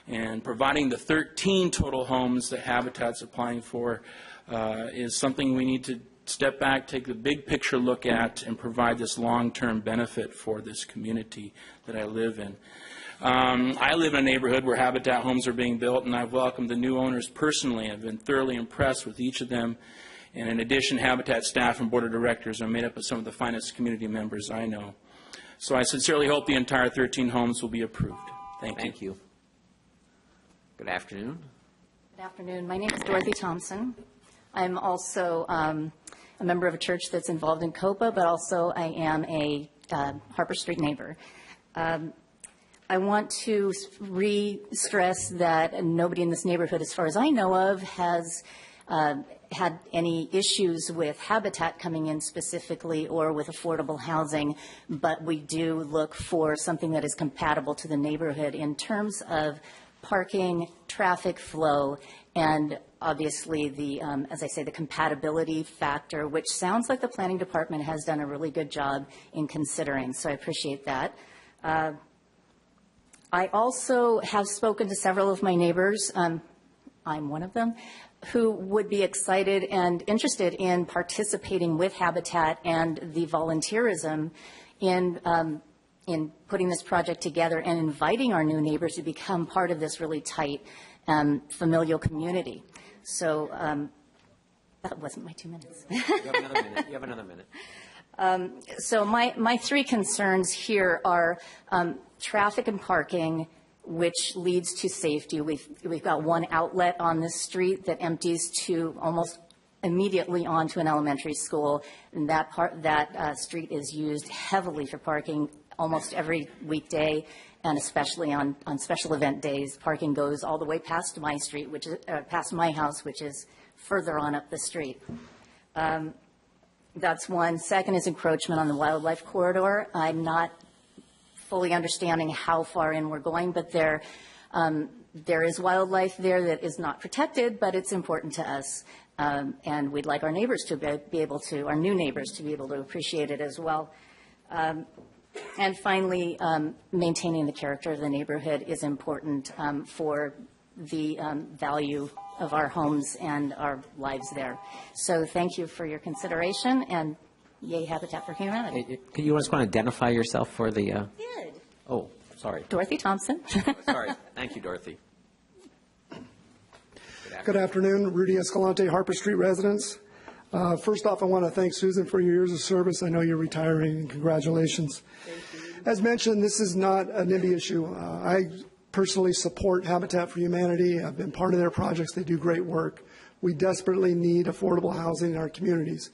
And providing the 13 total homes that Habitat's applying for is something we need to step back, take the big picture look at, and provide this long-term benefit for this community that I live in. I live in a neighborhood where Habitat homes are being built, and I've welcomed the new owners personally. I've been thoroughly impressed with each of them. And in addition, Habitat staff and board of directors are made up of some of the finest community members I know. So I sincerely hope the entire 13 homes will be approved. Thank you. Good afternoon. Good afternoon. My name is Dorothy Thompson. I'm also a member of a church that's involved in COPA, but also I am a Harper Street neighbor. I want to re-stress that nobody in this neighborhood, as far as I know of, has had any issues with Habitat coming in specifically or with affordable housing, but we do look for something that is compatible to the neighborhood in terms of parking, traffic flow, and obviously the, as I say, the compatibility factor, which sounds like the planning department has done a really good job in considering, so I appreciate that. I also have spoken to several of my neighbors, I'm one of them, who would be excited and interested in participating with Habitat and the volunteerism in putting this project together and inviting our new neighbors to become part of this really tight and familial community. So that wasn't my 2 minutes. You have another minute. You have another minute. So my three concerns here are traffic and parking, which leads to safety. We've got one outlet on this street that empties to almost immediately onto an elementary school, and that street is used heavily for parking almost every weekday, and especially on special event days. Parking goes all the way past my street, which is past my house, which is further on up the street. That's one. Second is encroachment on the wildlife corridor. I'm not fully understanding how far in we're going, but there is wildlife there that is not protected, but it's important to us. And we'd like our neighbors to be able to, our new neighbors to be able to appreciate it as well. And finally, maintaining the character of the neighborhood is important for the value of our homes and our lives there. So thank you for your consideration, and yay Habitat for Humanity. You just want to identify yourself for the... Did. Oh, sorry. Dorothy Thompson. Sorry. Thank you, Dorothy. Good afternoon. Rudy Escalante, Harper Street residents. First off, I want to thank Susan for your years of service. I know you're retiring, and congratulations. As mentioned, this is not a NIMBY issue. I personally support Habitat for Humanity. I've been part of their projects. They do great work. We desperately need affordable housing in our communities.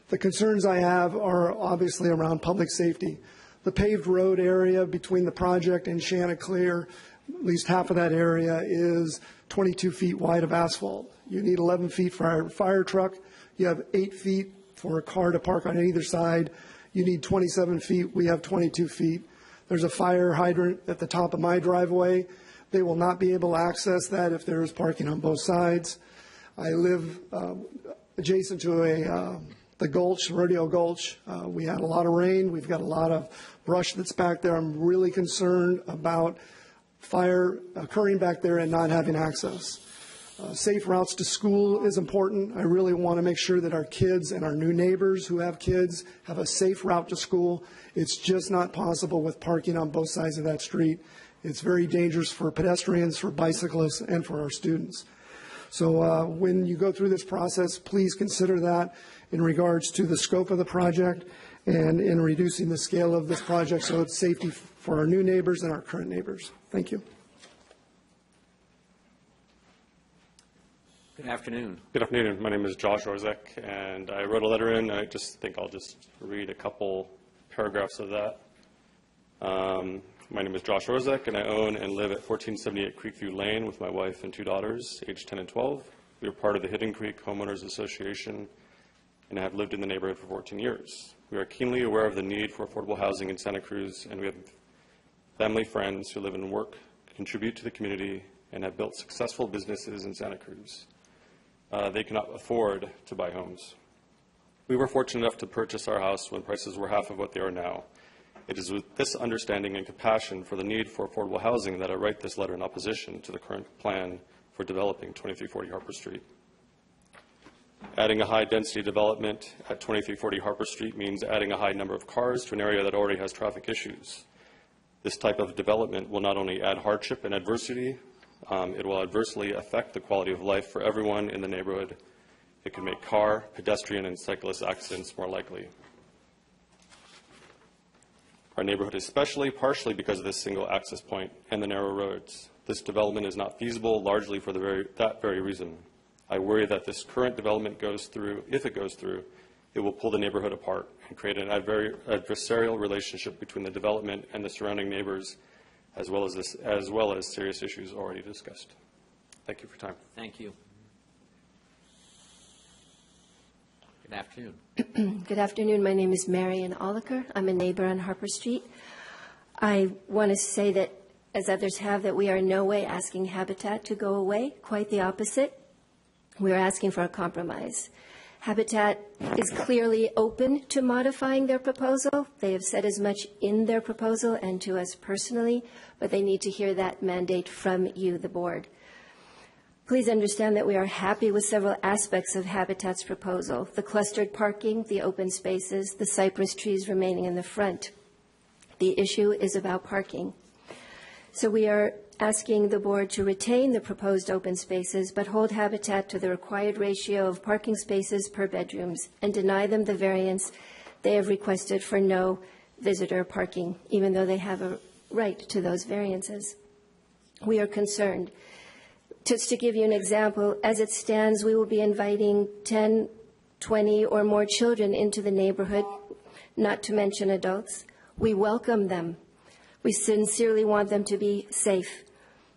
The concerns I have are obviously around public safety. The paved road area between the project and Chanticleer, at least half of that area is 22 feet wide of asphalt. You need 11 feet for a fire truck. You have 8 feet for a car to park on either side. You need 27 feet. We have 22 feet. There's a fire hydrant at the top of my driveway. They will not be able to access that if there is parking on both sides. I live adjacent to the Gulch, Rodeo Gulch. We had a lot of rain. We've got a lot of brush that's back there. I'm really concerned about fire occurring back there and not having access. Safe routes to school is important. I really want to make sure that our kids and our new neighbors who have kids have a safe route to school. It's just not possible with parking on both sides of that street. It's very dangerous for pedestrians, for bicyclists, and for our students. So when you go through this process, please consider that in regards to the scope of the project and in reducing the scale of this project so it's safety for our new neighbors and our current neighbors. Thank you. Good afternoon. Good afternoon. My name is Josh Orzek, and I wrote a letter in. I just think I'll just read a couple paragraphs of that. My name is Josh Orzek, and I own and live at 1478 Creekview Lane with my wife and 2 daughters, aged 10 and 12. We are part of the Hidden Creek Homeowners Association and have lived in the neighborhood for 14 years. We are keenly aware of the need for affordable housing in Santa Cruz, and we have family friends who live and work, contribute to the community, and have built successful businesses in Santa Cruz. They cannot afford to buy homes. We were fortunate enough to purchase our house when prices were half of what they are now. It is with this understanding and compassion for the need for affordable housing that I write this letter in opposition to the current plan for developing 2340 Harper Street. Adding a high-density development at 2340 Harper Street means adding a high number of cars to an area that already has traffic issues. This type of development will not only add hardship and adversity, it will adversely affect the quality of life for everyone in the neighborhood. It can make car, pedestrian, and cyclist accidents more likely. Our neighborhood is specially, partially because of this single access point and the narrow roads. This development is not feasible largely for that very reason. I worry that this current development goes through, if it goes through, it will pull the neighborhood apart and create an adversarial relationship between the development and the surrounding neighbors, as well as serious issues already discussed. Thank you for your time. Thank you. Good afternoon. Good afternoon. My name is Marian Oliker. I'm a neighbor on Harper Street. I want to say that, as others have, that we are in no way asking Habitat to go away. Quite the opposite. We're asking for a compromise. Habitat is clearly open to modifying their proposal. They have said as much in their proposal and to us personally, but they need to hear that mandate from you, the board. Please understand that we are happy with several aspects of Habitat's proposal: the clustered parking, the open spaces, the cypress trees remaining in the front. The issue is about parking. So we are asking the board to retain the proposed open spaces, but hold Habitat to the required ratio of parking spaces per bedrooms and deny them the variance they have requested for no visitor parking, even though they have a right to those variances. We are concerned. Just to give you an example, as it stands, we will be inviting 10, 20 or more children into the neighborhood, not to mention adults. We welcome them. We sincerely want them to be safe.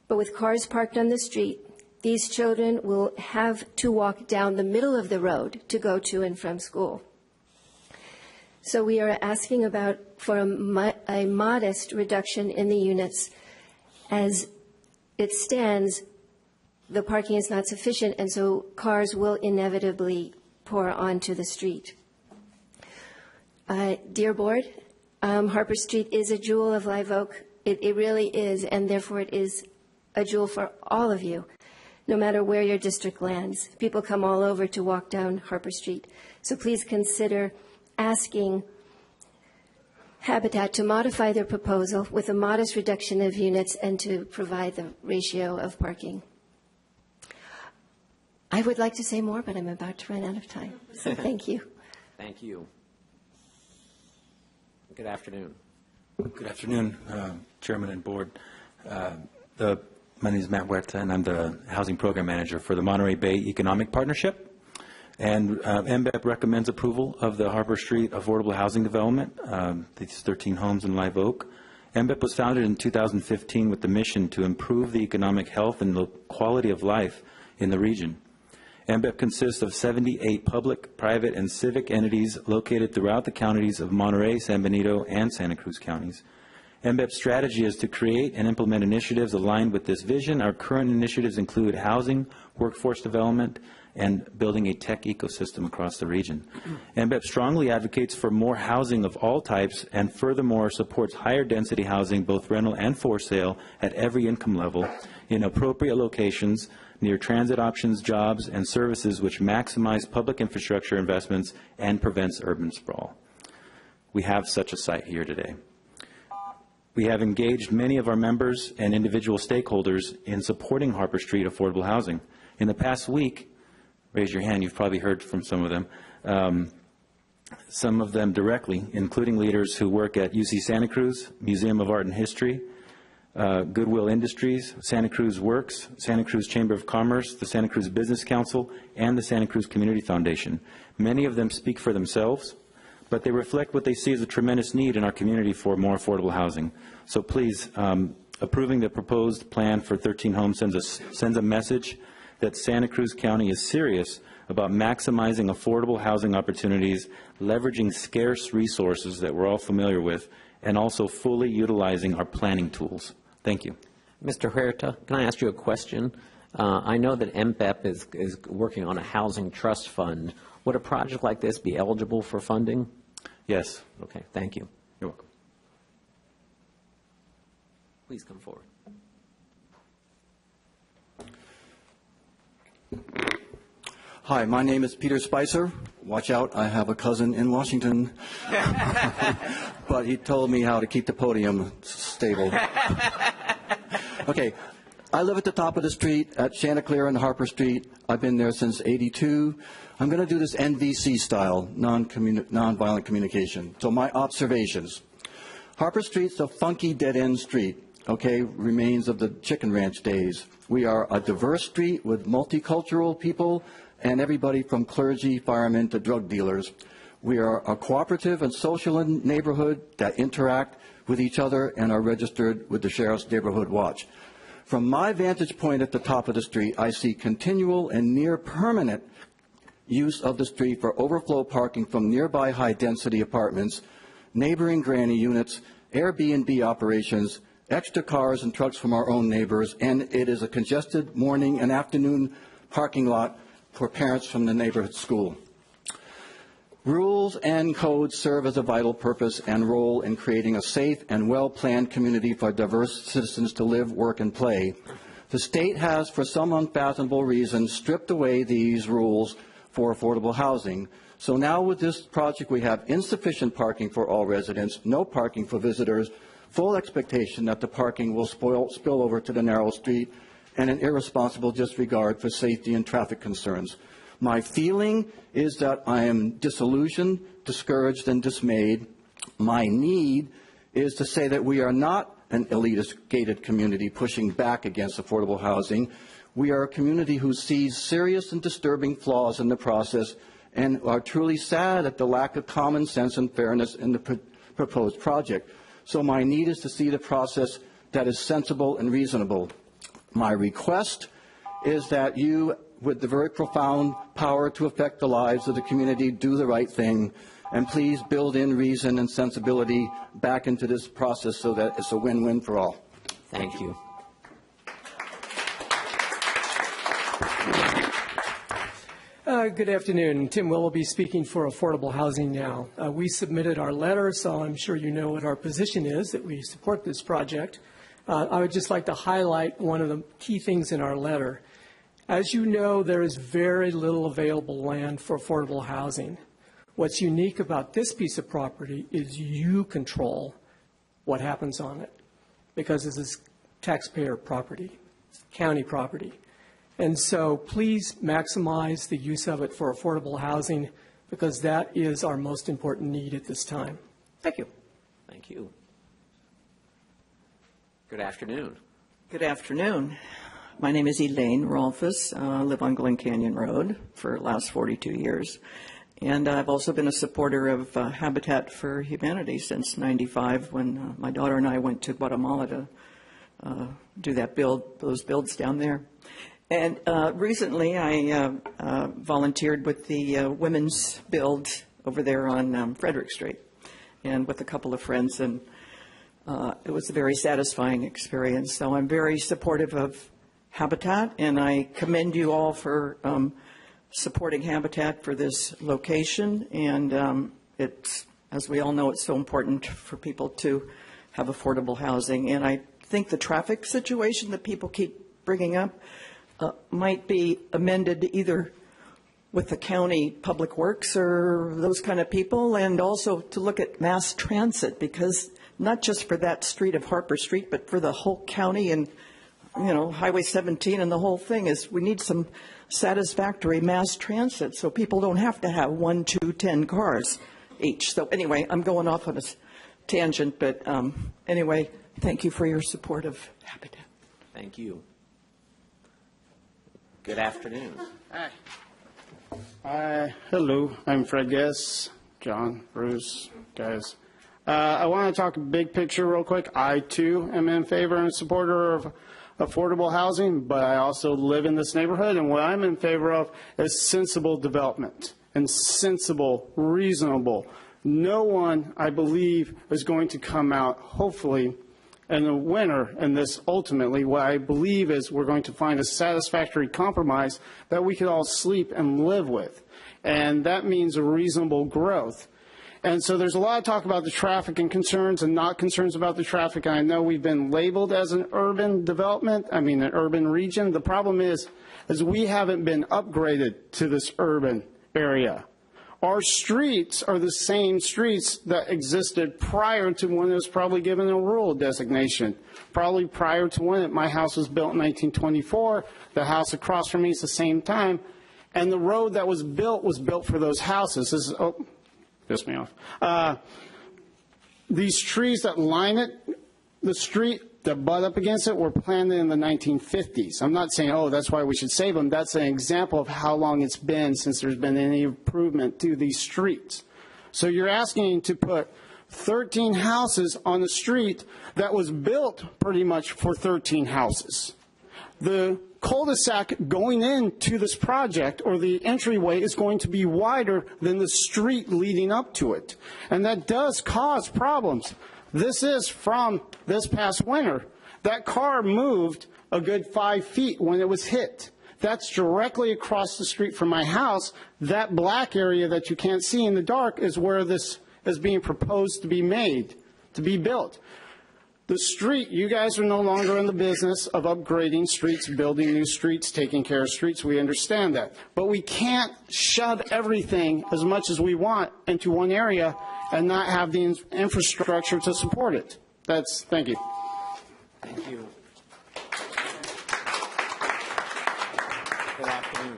But with cars parked on the street, these children will have to walk down the middle of the road to go to and from school. So we are asking for a modest reduction in the units. As it stands, the parking is not sufficient, and so cars will inevitably pour onto the street. Dear Board, Harper Street is a jewel of Live Oak. It really is, and therefore it is a jewel for all of you, no matter where your district lands. People come all over to walk down Harper Street. So please consider asking Habitat to modify their proposal with a modest reduction of units and to provide the ratio of parking. I would like to say more, but I'm about to run out of time. So thank you. Thank you. Good afternoon. Good afternoon, Chairman and Board. My name is Matt Huerta, and I'm the Housing Program Manager for the Monterey Bay Economic Partnership. And MBEP recommends approval of the Harper Street Affordable Housing Development, these 13 homes in Live Oak. MBEP was founded in 2015 with the mission to improve the economic health and the quality of life in the region. MBEP consists of 78 public, private, and civic entities located throughout the counties of Monterey, San Benito, and Santa Cruz counties. MBEP's strategy is to create and implement initiatives aligned with this vision. Our current initiatives include housing, workforce development, and building a tech ecosystem across the region. MBEP strongly advocates for more housing of all types and furthermore supports higher density housing, both rental and for sale, at every income level in appropriate locations near transit options, jobs, and services which maximize public infrastructure investments and prevents urban sprawl. We have such a site here today. We have engaged many of our members and individual stakeholders in supporting Harper Street affordable housing. In the past week, raise your hand, you've probably heard from some of them directly, including leaders who work at UC Santa Cruz, Museum of Art and History, Goodwill Industries, Santa Cruz Works, Santa Cruz Chamber of Commerce, the Santa Cruz Business Council, and the Santa Cruz Community Foundation. Many of them speak for themselves, but they reflect what they see as a tremendous need in our community for more affordable housing. So please, approving the proposed plan for 13 homes sends a message that Santa Cruz County is serious about maximizing affordable housing opportunities, leveraging scarce resources that we're all familiar with, and also fully utilizing our planning tools. Thank you. Mr. Huerta, can I ask you a question? I know that MBEP is working on a housing trust fund. Would a project like this be eligible for funding? Yes. Okay, thank you. You're welcome. Please come forward. Hi, my name is Peter Spicer. Watch out, I have a cousin in Washington. But he told me how to keep the podium stable. Okay, I live at the top of the street at Chanticleer and Harper Street. I've been there since '82. I'm going to do this NVC style, nonviolent communication. So my observations. Harper Street's a funky dead-end street, okay, remains of the chicken ranch days. We are a diverse street with multicultural people and everybody from clergy, firemen to drug dealers. We are a cooperative and social neighborhood that interact with each other and are registered with the Sheriff's Neighborhood Watch. From my vantage point at the top of the street, I see continual and near permanent use of the street for overflow parking from nearby high-density apartments, neighboring granny units, Airbnb operations, extra cars and trucks from our own neighbors, and it is a congested morning and afternoon parking lot for parents from the neighborhood school. Rules and codes serve as a vital purpose and role in creating a safe and well-planned community for diverse citizens to live, work, and play. The state has, for some unfathomable reason, stripped away these rules for affordable housing. So now with this project, we have insufficient parking for all residents, no parking for visitors, full expectation that the parking will spill over to the narrow street, and an irresponsible disregard for safety and traffic concerns. My feeling is that I am disillusioned, discouraged, and dismayed. My need is to say that we are not an elitist gated community pushing back against affordable housing. We are a community who sees serious and disturbing flaws in the process and are truly sad at the lack of common sense and fairness in the proposed project. So my need is to see the process that is sensible and reasonable. My request is that you, with the very profound power to affect the lives of the community, do the right thing, and please build in reason and sensibility back into this process so that it's a win-win for all. Thank you. Good afternoon. Tim Willoughby speaking for Affordable Housing Now. We submitted our letter, so I'm sure you know what our position is, that we support this project. I would just like to highlight one of the key things in our letter. As you know, there is very little available land for affordable housing. What's unique about this piece of property is you control what happens on it, because this is taxpayer property, county property. And so please maximize the use of it for affordable housing, because that is our most important need at this time. Thank you. Thank you. Good afternoon. Good afternoon. My name is Elaine Rolfus. I live on Glen Canyon Road for the last 42 years. And I've also been a supporter of Habitat for Humanity since '95, when my daughter and I went to Guatemala to do those builds down there. And recently I volunteered with the women's build over there on Frederick Street, and with a couple of friends, and it was a very satisfying experience. So I'm very supportive of Habitat, and I commend you all for supporting Habitat for this location. And it's, as we all know, it's so important for people to have affordable housing. And I think the traffic situation that people keep bringing up might be amended either with the county public works or those kind of people, and also to look at mass transit, because not just for that street of Harper Street, but for the whole county and, you know, Highway 17 and the whole thing, is we need some satisfactory mass transit so people don't have to have 1, 2, 10 cars each. So anyway, I'm going off on a tangent, but anyway, thank you for your support of Habitat. Thank you. Good afternoon. Hi. Hello. I'm Fred Guess, John, Bruce, guys. I want to talk big picture real quick. I, too, am in favor and supporter of affordable housing, but I also live in this neighborhood, and what I'm in favor of is sensible development and sensible, reasonable. No one, I believe, is going to come out, hopefully, and the winner in this, ultimately, what I believe is we're going to find a satisfactory compromise that we could all sleep and live with. And that means a reasonable growth. And so there's a lot of talk about the traffic and concerns and not concerns about the traffic. And I know we've been labeled as an urban development, an urban region. The problem is we haven't been upgraded to this urban area. Our streets are the same streets that existed prior to when it was probably given a rural designation, probably prior to when my house was built in 1924. The house across from me is the same time. And the road that was built for those houses. This is, oh, pissed me off. These trees that line it, the street that butt up against it, were planted in the 1950s. I'm not saying, oh, that's why we should save them. That's an example of how long it's been since there's been any improvement to these streets. So you're asking to put 13 houses on the street that was built pretty much for 13 houses. The cul-de-sac going into this project, or the entryway, is going to be wider than the street leading up to it. And that does cause problems. This is from this past winter. That car moved a good 5 feet when it was hit. That's directly across the street from my house. That black area that you can't see in the dark is where this is being proposed to be made, to be built. The street, you guys are no longer in the business of upgrading streets, building new streets, taking care of streets. We understand that. But we can't shove everything as much as we want into one area and not have the infrastructure to support it. Thank you. Thank you. Good afternoon.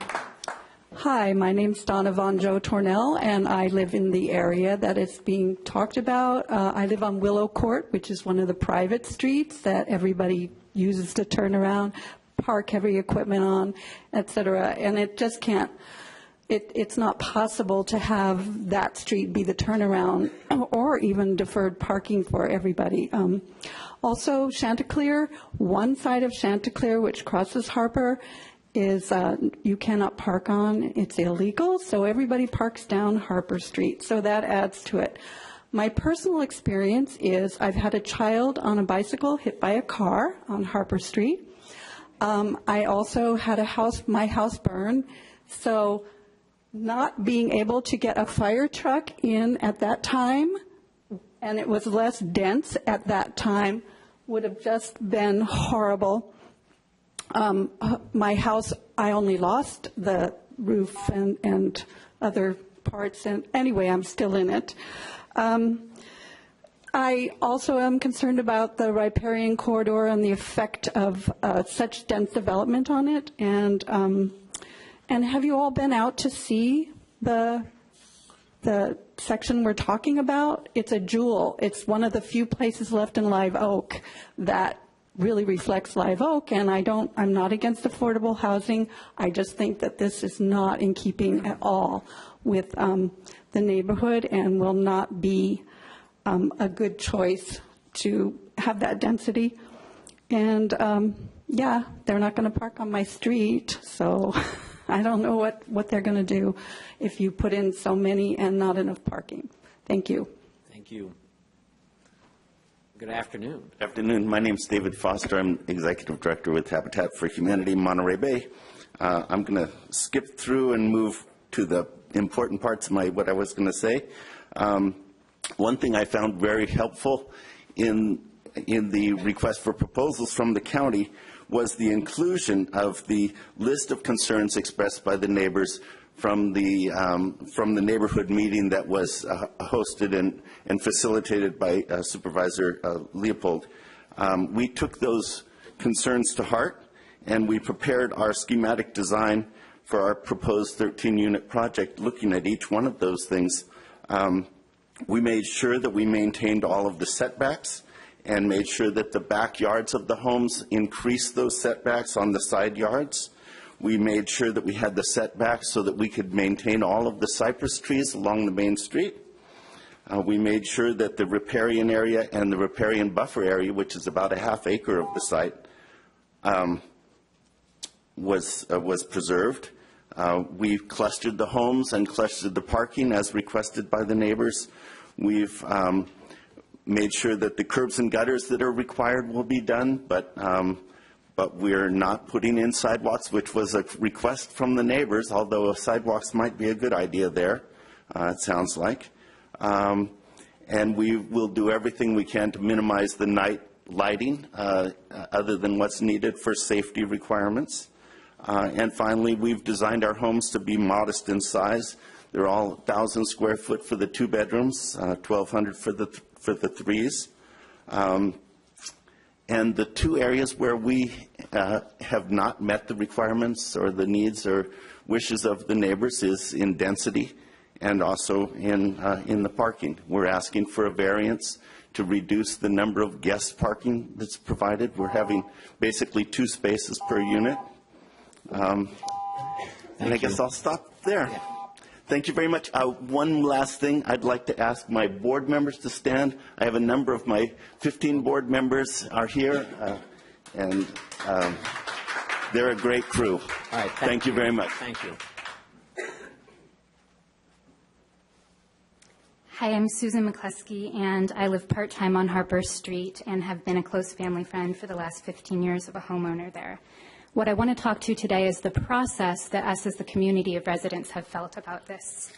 Hi, my name's Donna Von Joe Tornell, and I live in the area that is being talked about. I live on Willow Court, which is one of the private streets that everybody uses to turn around, park heavy equipment on, et cetera. And it just can't, it's not possible to have that street be the turnaround or even deferred parking for everybody. Also, Chanticleer, one side of Chanticleer, which crosses Harper, is you cannot park on. It's illegal, so everybody parks down Harper Street, so that adds to it. My personal experience is I've had a child on a bicycle hit by a car on Harper Street. I also had my house burned, so not being able to get a fire truck in at that time, and it was less dense at that time, would have just been horrible. My house, I only lost the roof and other parts, and anyway, I'm still in it. I also am concerned about the riparian corridor and the effect of such dense development on it. And have you all been out to see the section we're talking about? It's a jewel. It's one of the few places left in Live Oak that really reflects Live Oak, and I'm not against affordable housing. I just think that this is not in keeping at all with the neighborhood and will not be a good choice to have that density. And yeah, they're not going to park on my street, so I don't know what they're going to do if you put in so many and not enough parking. Thank you. Thank you. Good afternoon. Good afternoon. My name is David Foster. I'm Executive Director with Habitat for Humanity Monterey Bay. I'm going to skip through and move to the important parts of what I was going to say. One thing I found very helpful in the request for proposals from the county was the inclusion of the list of concerns expressed by the neighbors from the neighborhood meeting that was hosted and facilitated by Supervisor Leopold. We took those concerns to heart, and we prepared our schematic design for our proposed 13-unit project looking at each one of those things. We made sure that we maintained all of the setbacks and made sure that the backyards of the homes increased those setbacks on the side yards. We made sure that we had the setbacks so that we could maintain all of the cypress trees along the main street. We made sure that the riparian area and the riparian buffer area, which is about a half acre of the site, was preserved. We clustered the homes and clustered the parking as requested by the neighbors. We've made sure that the curbs and gutters that are required will be done, but we're not putting in sidewalks, which was a request from the neighbors, although sidewalks might be a good idea there, it sounds like. And we will do everything we can to minimize the night lighting other than what's needed for safety requirements. And finally, we've designed our homes to be modest in size. They're all 1,000 square foot for the 2 bedrooms, 1,200 for the 3s. And the 2 areas where we have not met the requirements or the needs or wishes of the neighbors is in density and also in the parking. We're asking for a variance to reduce the number of guest parking that's provided. We're having basically 2 spaces per unit. And I guess I'll stop there. Thank you very much. One last thing, I'd like to ask my board members to stand. I have a number of my 15 board members are here, and they're a great crew. All right, thank you very much. Thank you. Hi, I'm Susan McCluskey, and I live part-time on Harper Street and have been a close family friend for the last 15 years of a homeowner there. What I want to talk to today is the process that us as the community of residents have felt about this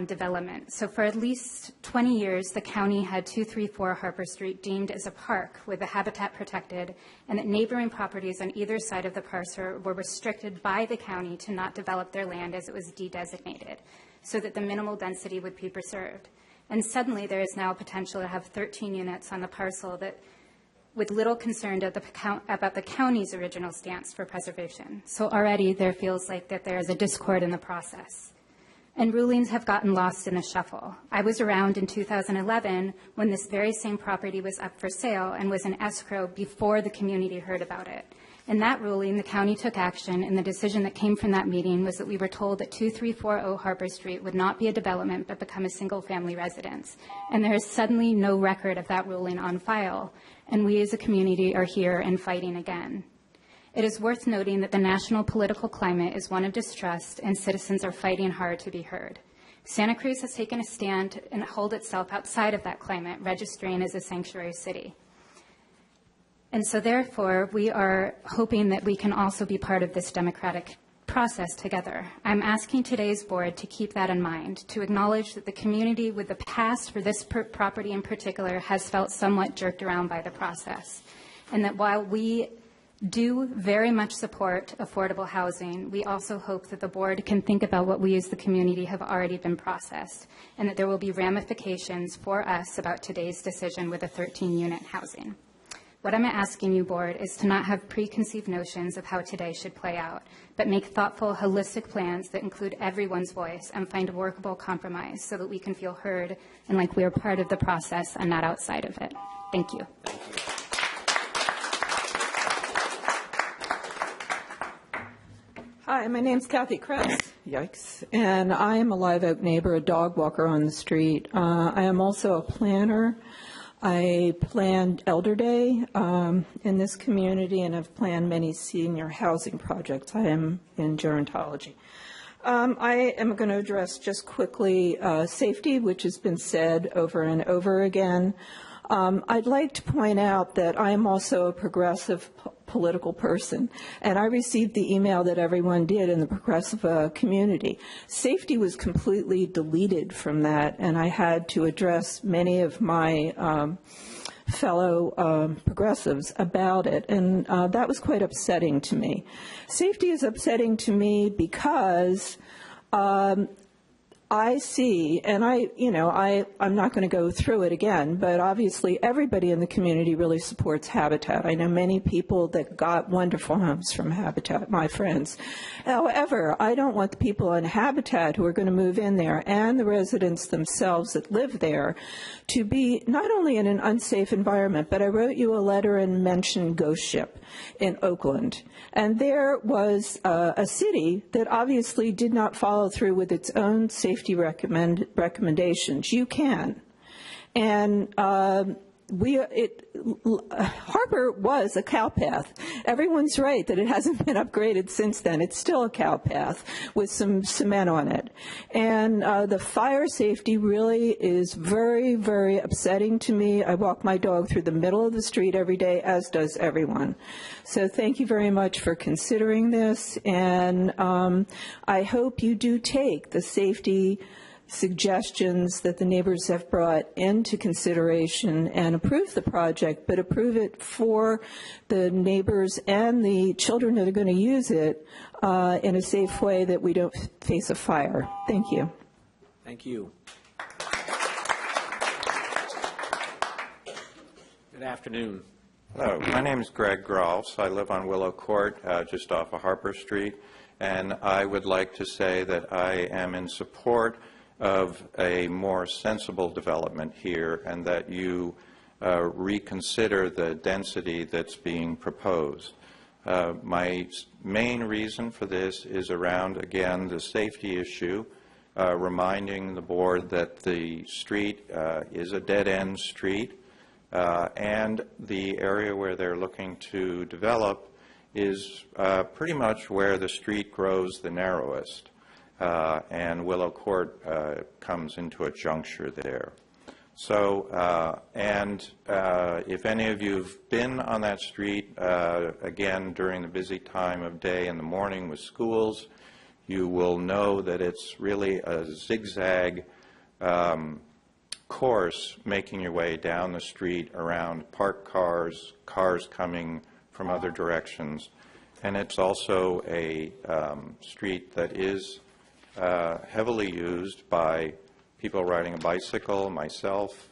development. So for at least 20 years, the county had 234 Harper Street deemed as a park with the habitat protected, and that neighboring properties on either side of the parcel were restricted by the county to not develop their land as it was de-designated, so that the minimal density would be preserved. And suddenly there is now potential to have 13 units on the parcel that, with little concern about the county's original stance for preservation. So already there feels like that there is a discord in the process. And rulings have gotten lost in the shuffle. I was around in 2011 when this very same property was up for sale and was in escrow before the community heard about it. In that ruling, the county took action, and the decision that came from that meeting was that we were told that 2340 Harper Street would not be a development but become a single-family residence. And there is suddenly no record of that ruling on file, and we as a community are here and fighting again. It is worth noting that the national political climate is one of distrust, and citizens are fighting hard to be heard. Santa Cruz has taken a stand and hold itself outside of that climate, registering as a sanctuary city. And so therefore, we are hoping that we can also be part of this democratic process together. I'm asking today's board to keep that in mind, to acknowledge that the community with the past for this property in particular has felt somewhat jerked around by the process. And that while we do very much support affordable housing, we also hope that the board can think about what we as the community have already been processed, and that there will be ramifications for us about today's decision with a 13-unit housing. What I'm asking you, board, is to not have preconceived notions of how today should play out, but make thoughtful, holistic plans that include everyone's voice and find a workable compromise so that we can feel heard and like we are part of the process and not outside of it. Thank you. Hi, my name's Kathy Cruz. Yikes. And I am a Live Oak neighbor, a dog walker on the street. I am also a planner. I planned Elder Day in this community, and have planned many senior housing projects. I am in gerontology. I am going to address just quickly safety, which has been said over and over again. I'd like to point out that I am also a progressive political person, and I received the email that everyone did in the progressive community. Safety was completely deleted from that, and I had to address many of my fellow progressives about it, and that was quite upsetting to me. Safety is upsetting to me because I see, and I'm not going to go through it again, but obviously everybody in the community really supports Habitat. I know many people that got wonderful homes from Habitat, my friends. However, I don't want the people in Habitat who are going to move in there and the residents themselves that live there to be not only in an unsafe environment, but I wrote you a letter and mentioned Ghost Ship in Oakland. And there was a city that obviously did not follow through with its own safety recommendations. You can. And Harper was a cow path. Everyone's right that it hasn't been upgraded since then. It's still a cow path with some cement on it. And the fire safety really is very, very upsetting to me. I walk my dog through the middle of the street every day, as does everyone. So thank you very much for considering this. And I hope you do take the safety suggestions that the neighbors have brought into consideration and approve the project, but approve it for the neighbors and the children that are going to use it in a safe way that we don't face a fire. Thank you. Thank you. Good afternoon. Hello, my name is Greg Grolfs. I live on Willow Court, just off of Harper Street, and I would like to say that I am in support of a more sensible development here, and that you reconsider the density that's being proposed. My main reason for this is around, again, the safety issue, reminding the board that the street is a dead-end street, and the area where they're looking to develop is pretty much where the street grows the narrowest. And Willow Court comes into a juncture there. So, if any of you have been on that street, again, during the busy time of day in the morning with schools, you will know that it's really a zigzag course making your way down the street around parked cars, cars coming from other directions. And it's also a street that is heavily used by people riding a bicycle, myself,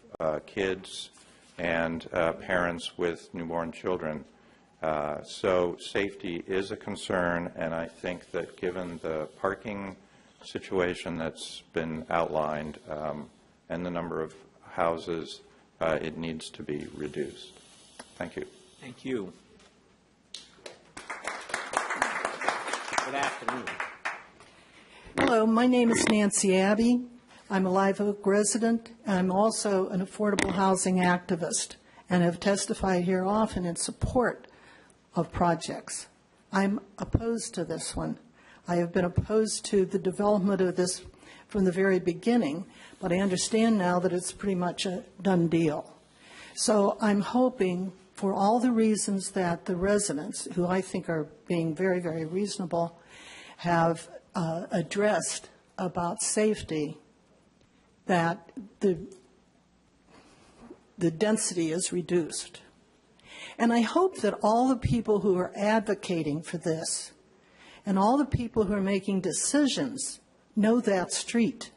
kids, and parents with newborn children. So safety is a concern, and I think that given the parking situation that's been outlined and the number of houses, it needs to be reduced. Thank you. Thank you. Good afternoon. Hello, my name is Nancy Abbey. I'm a Live Oak resident. I'm also an affordable housing activist and have testified here often in support of projects. I'm opposed to this one. I have been opposed to the development of this from the very beginning, but I understand now that it's pretty much a done deal. So I'm hoping, for all the reasons that the residents, who I think are being very, very reasonable, have addressed about safety, that the density is reduced. And I hope that all the people who are advocating for this and all the people who are making decisions know that street,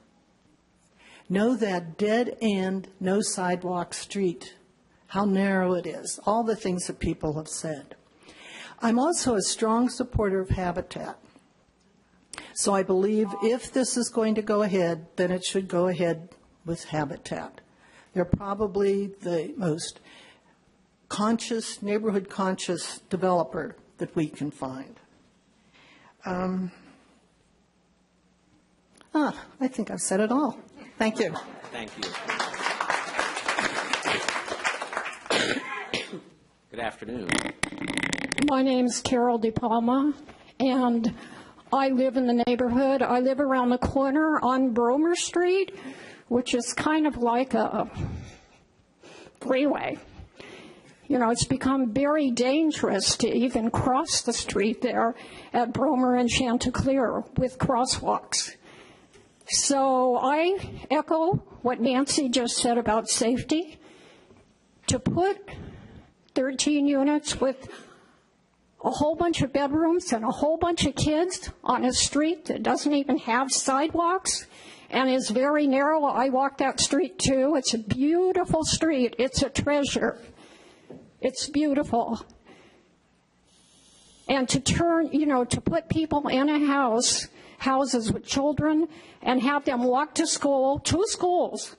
know that dead end, no sidewalk street, how narrow it is, all the things that people have said. I'm also a strong supporter of habitat. So I believe if this is going to go ahead, then it should go ahead with habitat. They're probably the most conscious, neighborhood-conscious developer that we can find. I think I've said it all. Thank you. Thank you. Good afternoon. My name's Carol DePalma, and I live in the neighborhood. I live around the corner on Bromer Street, which is kind of like a freeway. You know, it's become very dangerous to even cross the street there at Bromer and Chanticleer with crosswalks. So I echo what Nancy just said about safety. To put 13 units with a whole bunch of bedrooms and a whole bunch of kids on a street that doesn't even have sidewalks and is very narrow. I walk that street too. It's a beautiful street. It's a treasure. It's beautiful. And to turn, you know, to put people in houses with children and have them walk to school, two schools.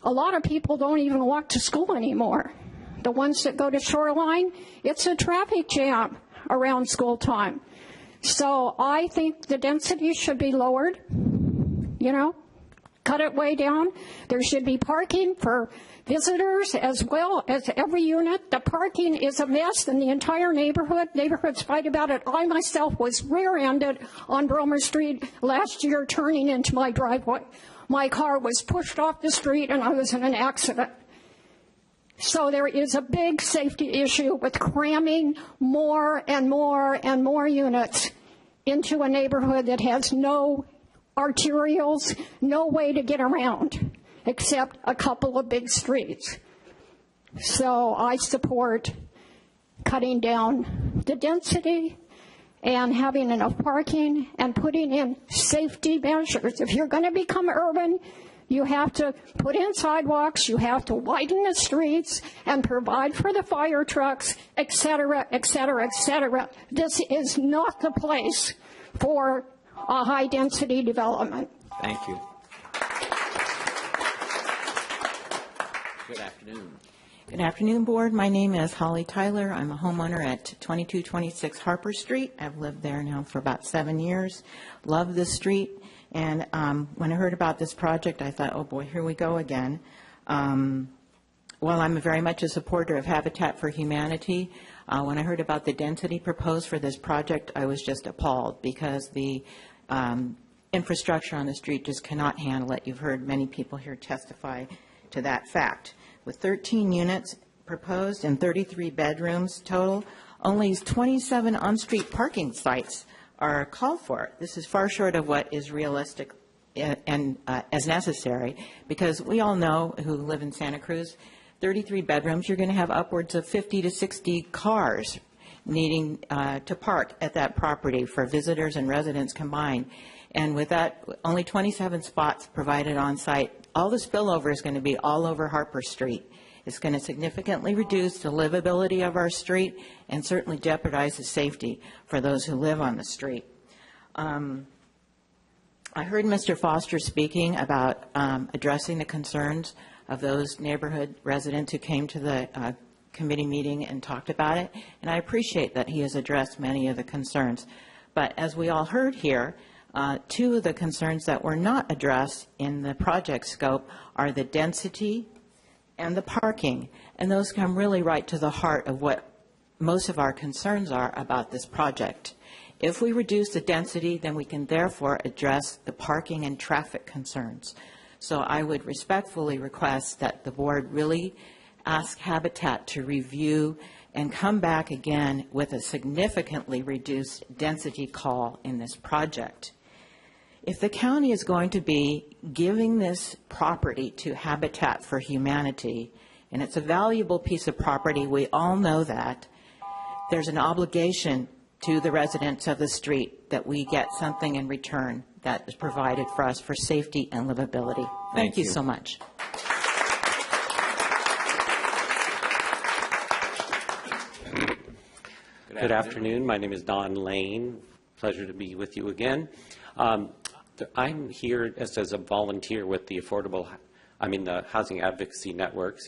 A lot of people don't even walk to school anymore. The ones that go to Shoreline, it's a traffic jam around school time. So I think the density should be lowered, you know, cut it way down. There should be parking for visitors as well as every unit. The parking is a mess in the entire neighborhood. Neighborhoods fight about it. I myself was rear-ended on Bromer Street last year turning into my driveway. My car was pushed off the street and I was in an accident. So there is a big safety issue with cramming more and more and more units into a neighborhood that has no arterials, no way to get around except a couple of big streets. So I support cutting down the density and having enough parking and putting in safety measures. If you're going to become urban, you have to put in sidewalks, you have to widen the streets and provide for the fire trucks, et cetera, et cetera, et cetera. This is not the place for a high-density development. Thank you. Good afternoon. Good afternoon, Board. My name is Holly Tyler. I'm a homeowner at 2226 Harper Street. I've lived there now for about 7 years. Love this street. And when I heard about this project, I thought, oh boy, here we go again. While I'm very much a supporter of Habitat for Humanity, when I heard about the density proposed for this project, I was just appalled because the infrastructure on the street just cannot handle it. You've heard many people here testify to that fact. With 13 units proposed and 33 bedrooms total, only 27 on-street parking sites are called for. This is far short of what is realistic and as necessary, because we all know who live in Santa Cruz, 33 bedrooms, you're going to have upwards of 50 to 60 cars needing to park at that property for visitors and residents combined. And with that, only 27 spots provided on site, all the spillover is going to be all over Harper Street. It's going to significantly reduce the livability of our street and certainly jeopardize the safety for those who live on the street. I heard Mr. Foster speaking about addressing the concerns of those neighborhood residents who came to the committee meeting and talked about it, and I appreciate that he has addressed many of the concerns. But as we all heard here, two of the concerns that were not addressed in the project scope are the density and the parking, and those come really right to the heart of what most of our concerns are about this project. If we reduce the density, then we can therefore address the parking and traffic concerns. So I would respectfully request that the board really ask Habitat to review and come back again with a significantly reduced density call in this project. If the county is going to be giving this property to Habitat for Humanity, and it's a valuable piece of property, we all know that, there's an obligation to the residents of the street that we get something in return that is provided for us for safety and livability. Thank you so much. Good afternoon. My name is Don Lane. Pleasure to be with you again. I'm here as a volunteer with the the Housing Advocacy Network,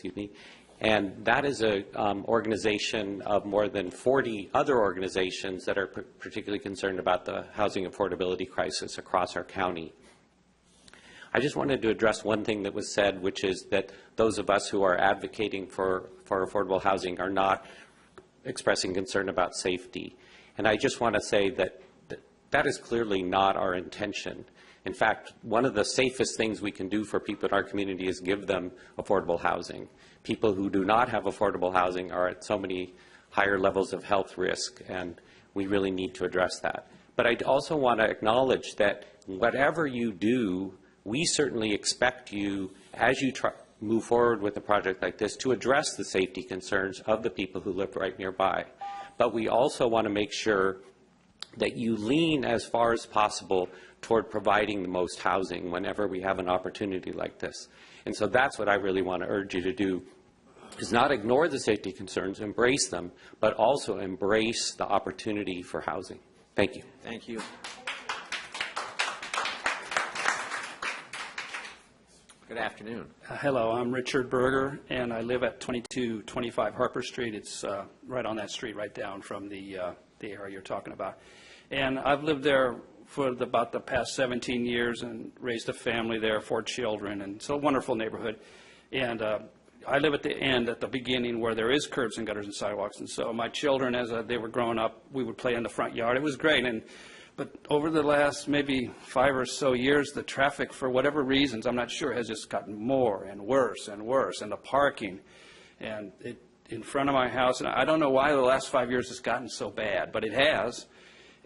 and that is an organization of more than 40 other organizations that are particularly concerned about the housing affordability crisis across our county. I just wanted to address one thing that was said, which is that those of us who are advocating for affordable housing are not expressing concern about safety. And I just want to say that that is clearly not our intention. In fact, one of the safest things we can do for people in our community is give them affordable housing. People who do not have affordable housing are at so many higher levels of health risk, and we really need to address that. But I also want to acknowledge that whatever you do, we certainly expect you, as you move forward with a project like this, to address the safety concerns of the people who live right nearby. But we also want to make sure that you lean as far as possible toward providing the most housing whenever we have an opportunity like this. And so that's what I really want to urge you to do, is not ignore the safety concerns, embrace them, but also embrace the opportunity for housing. Thank you. Thank you. Good afternoon. Hello, I'm Richard Berger, and I live at 2225 Harper Street. It's right on that street, right down from the area you're talking about. And I've lived there for about the past 17 years and raised a family there, 4 children, and it's a wonderful neighborhood. And I live at the end, at the beginning, where there is curbs and gutters and sidewalks. And so my children, as they were growing up, we would play in the front yard. It was great. But over the last maybe 5 or so years, the traffic, for whatever reasons, I'm not sure, has just gotten more and worse, and the parking. And in front of my house, and I don't know why the last 5 years it's gotten so bad, but it has.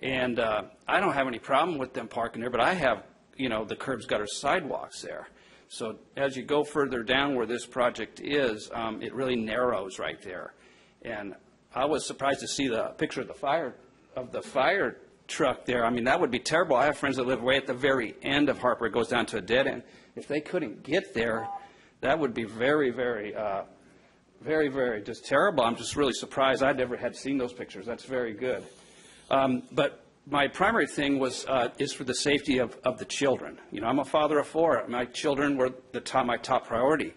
And I don't have any problem with them parking there, but I have, the curbs, gutters, sidewalks there. So as you go further down where this project is, it really narrows right there. And I was surprised to see the picture of the fire truck there. I mean, that would be terrible. I have friends that live way at the very end of Harper. It goes down to a dead end. If they couldn't get there, that would be very, very, very, very just terrible. I'm just really surprised. I never had seen those pictures. That's very good. But my primary thing is for the safety of the children. I'm a father of 4. My children were my top priority.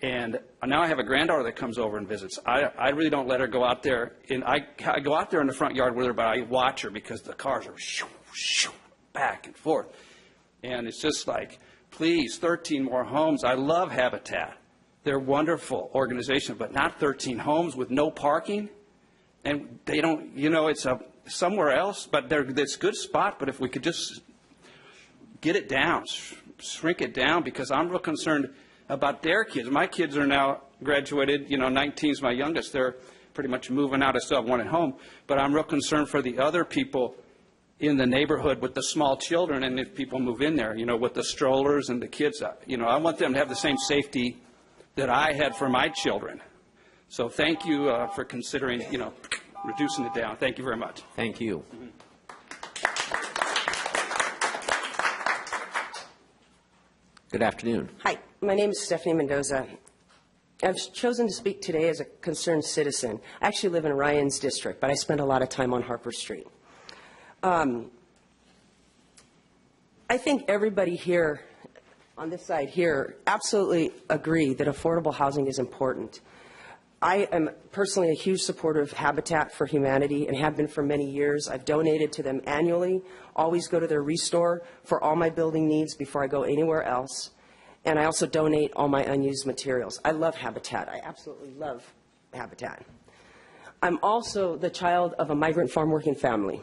And now I have a granddaughter that comes over and visits. I really don't let her go out there. And I go out there in the front yard with her, but I watch her because the cars are shoo, shoo, back and forth. And it's just like, please, 13 more homes. I love Habitat. They're a wonderful organization, but not 13 homes with no parking. And they don't, it's somewhere else, but it's a good spot. But if we could just get it down, shrink it down, because I'm real concerned about their kids. My kids are now graduated, 19 is my youngest. They're pretty much moving out. I still have one at home. But I'm real concerned for the other people in the neighborhood with the small children, and if people move in there, with the strollers and the kids. I want them to have the same safety that I had for my children. So thank you for considering, reducing it down. Thank you very much. Thank you. Good afternoon. Hi, my name is Stephanie Mendoza. I've chosen to speak today as a concerned citizen. I actually live in Ryan's district, but I spend a lot of time on Harper Street. I think everybody here, on this side here, absolutely agree that affordable housing is important. I am personally a huge supporter of Habitat for Humanity and have been for many years. I've donated to them annually, always go to their restore for all my building needs before I go anywhere else. And I also donate all my unused materials. I love Habitat. I absolutely love Habitat. I'm also the child of a migrant farm working family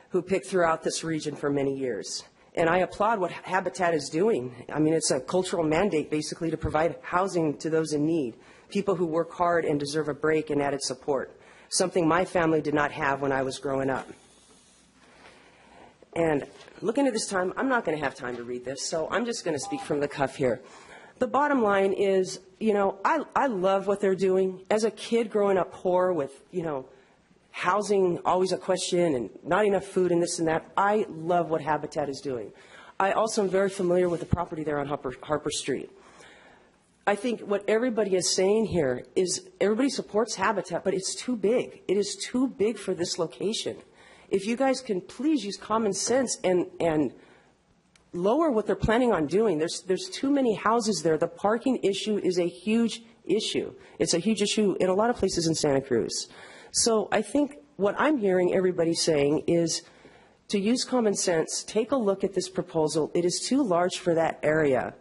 who picked throughout this region for many years. And I applaud what Habitat is doing. I mean, it's a cultural mandate basically to provide housing to those in need, people who work hard and deserve a break and added support, something my family did not have when I was growing up. And looking at this time, I'm not going to have time to read this, so I'm just going to speak from the cuff here. The bottom line is, you know, I love what they're doing. As a kid growing up poor with, you know, housing always a question and not enough food and this and that, I love what Habitat is doing. I also am very familiar with the property there on Harper Street. I think what everybody is saying here is everybody supports Habitat, but it's too big. It is too big for this location. If you guys can please use common sense and lower what they're planning on doing. There's too many houses there. The parking issue is a huge issue. It's a huge issue in a lot of places in Santa Cruz. So I think what I'm hearing everybody saying is to use common sense, take a look at this proposal. It is too large for that area.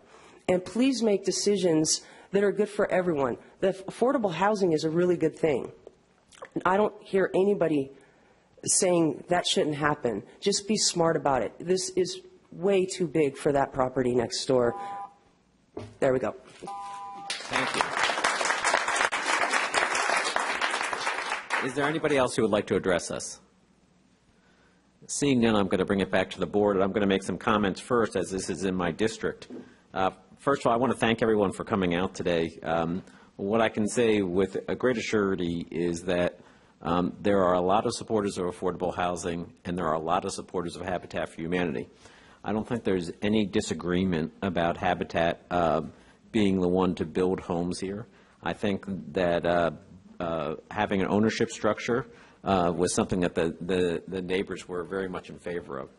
And please make decisions that are good for everyone. The affordable housing is a really good thing. I don't hear anybody saying that shouldn't happen. Just be smart about it. This is way too big for that property next door. There we go. Thank you. Is there anybody else who would like to address us? Seeing none, I'm going to bring it back to the board, and I'm going to make some comments first, as this is in my district. First of all, I want to thank everyone for coming out today. What I can say with a great assurity is that there are a lot of supporters of affordable housing, and there are a lot of supporters of Habitat for Humanity. I don't think there's any disagreement about Habitat being the one to build homes here. I think that having an ownership structure was something that the neighbors were very much in favor of.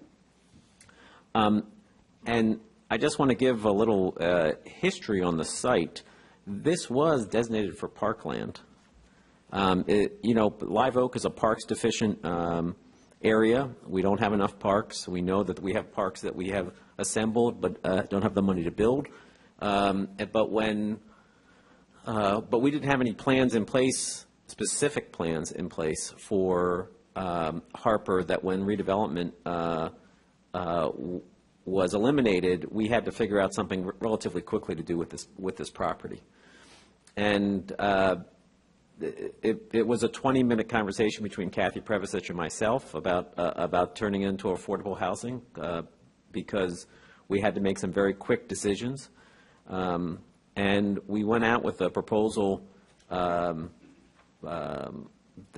And I just want to give a little history on the site. This was designated for parkland. You know, Live Oak is a parks deficient area. We don't have enough parks. We know that we have parks that we have assembled but don't have the money to build. But we didn't have any plans in place, specific plans in place for Harper, that when redevelopment was eliminated, we had to figure out something relatively quickly to do with this property. And it was a 20-minute conversation between Kathy Prevasich and myself about turning it into affordable housing because we had to make some very quick decisions. And we went out with a proposal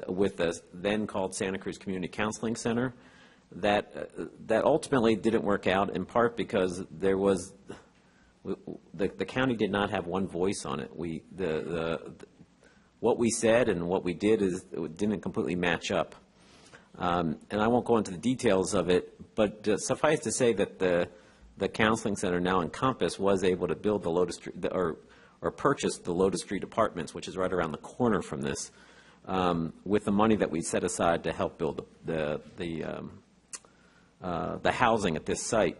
with the then called Santa Cruz Community Counseling Center that ultimately didn't work out, in part because there was the county did not have one voice on it. What we said and what we did didn't completely match up. And I won't go into the details of it, but suffice to say that the counseling center now in Compass was able to build the Lotus Street, or purchase the Lotus Street Apartments, which is right around the corner from this, with the money that we set aside to help build the housing at this site.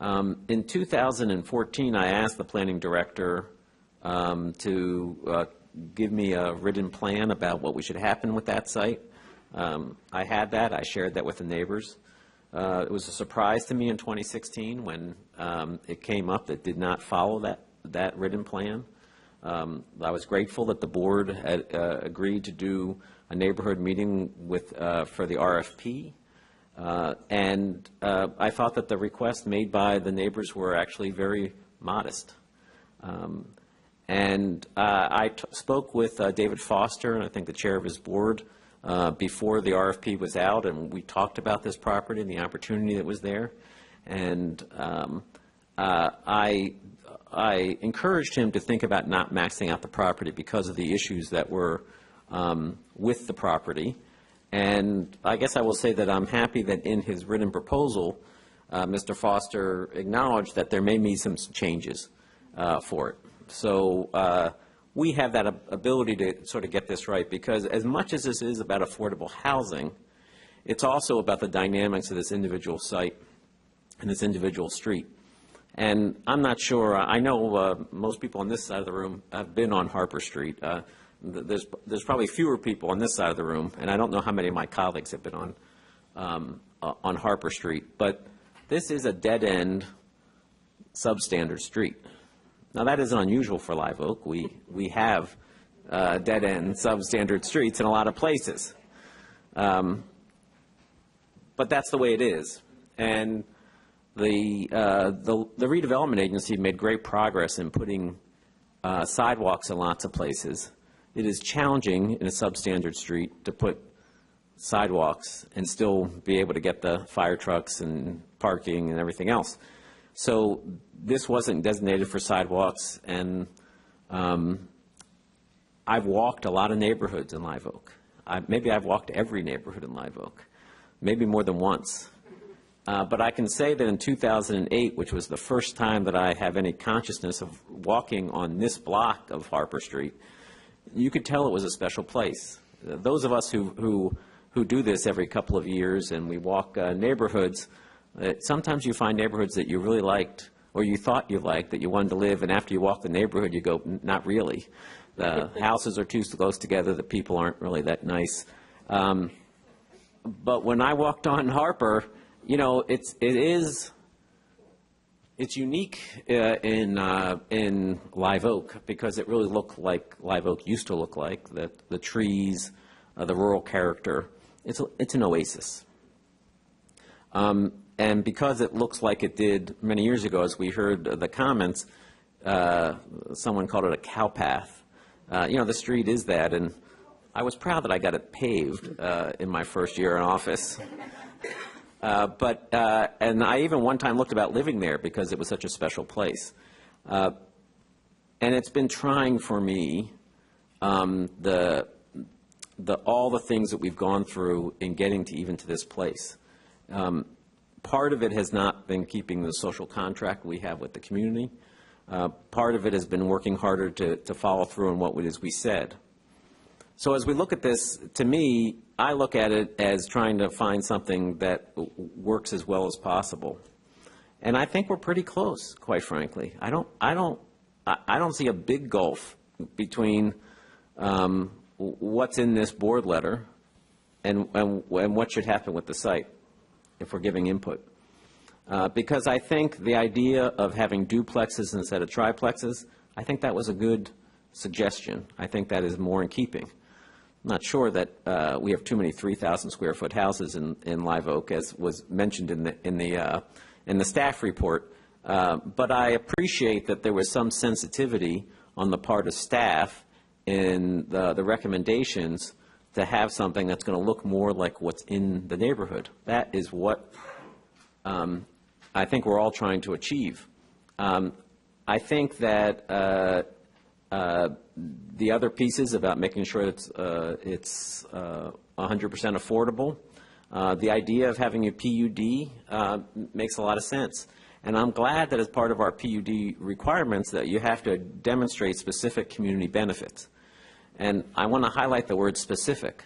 In 2014, I asked the planning director to give me a written plan about what we should happen with that site. I had that. I shared that with the neighbors. It was a surprise to me in 2016 when it came up that did not follow that written plan. I was grateful that the board had agreed to do a neighborhood meeting for the RFP. And I thought that the requests made by the neighbors were actually very modest. And I spoke with David Foster, and I think the chair of his board, before the RFP was out, and we talked about this property and the opportunity that was there. And I encouraged him to think about not maxing out the property because of the issues that were with the property. And I guess I will say that I'm happy that in his written proposal, Mr. Foster acknowledged that there may be some changes for it. So we have that ability to sort of get this right, because as much as this is about affordable housing, it's also about the dynamics of this individual site and this individual street. And I'm not sure, I know most people on this side of the room have been on Harper Street. There's probably fewer people on this side of the room, and I don't know how many of my colleagues have been on Harper Street. But this is a dead-end, substandard street. Now, that isn't unusual for Live Oak. We have dead-end, substandard streets in a lot of places. But that's the way it is. And the redevelopment agency made great progress in putting sidewalks in lots of places. It is challenging in a substandard street to put sidewalks and still be able to get the fire trucks and parking and everything else. So this wasn't designated for sidewalks, and I've walked a lot of neighborhoods in Live Oak. Maybe I've walked every neighborhood in Live Oak, maybe more than once. But I can say that in 2008, which was the first time that I have any consciousness of walking on this block of Harper Street, you could tell it was a special place. Those of us who do this every couple of years and we walk neighborhoods, sometimes you find neighborhoods that you really liked or you thought you liked, that you wanted to live, and after you walk the neighborhood you go, not really. The houses are too close together, the people aren't really that nice. But when I walked on Harper, you know, it's unique in Live Oak because it really looked like Live Oak used to look like, the trees, the rural character. It's an oasis. And because it looks like it did many years ago, as we heard the comments, someone called it a cow path. You know, the street is that, and I was proud that I got it paved in my first year in office. And I even one time looked about living there because it was such a special place. And it's been trying for me, all the things that we've gone through in getting to even to this place. Part of it has not been keeping the social contract we have with the community. Part of it has been working harder to follow through on what it is we said. So as we look at this, to me, I look at it as trying to find something that works as well as possible. And I think we're pretty close, quite frankly. I don't see a big gulf between what's in this board letter and what should happen with the site if we're giving input. Because I think the idea of having duplexes instead of triplexes, I think that was a good suggestion. I think that is more in keeping. I'm not sure that we have too many 3,000 square foot houses in Live Oak, as was mentioned in the staff report. But I appreciate that there was some sensitivity on the part of staff in the recommendations to have something that's going to look more like what's in the neighborhood. That is what I think we're all trying to achieve. I think that the other pieces about making sure that it's 100% affordable, the idea of having a PUD makes a lot of sense. And I'm glad that as part of our PUD requirements that you have to demonstrate specific community benefits. And I want to highlight the word specific,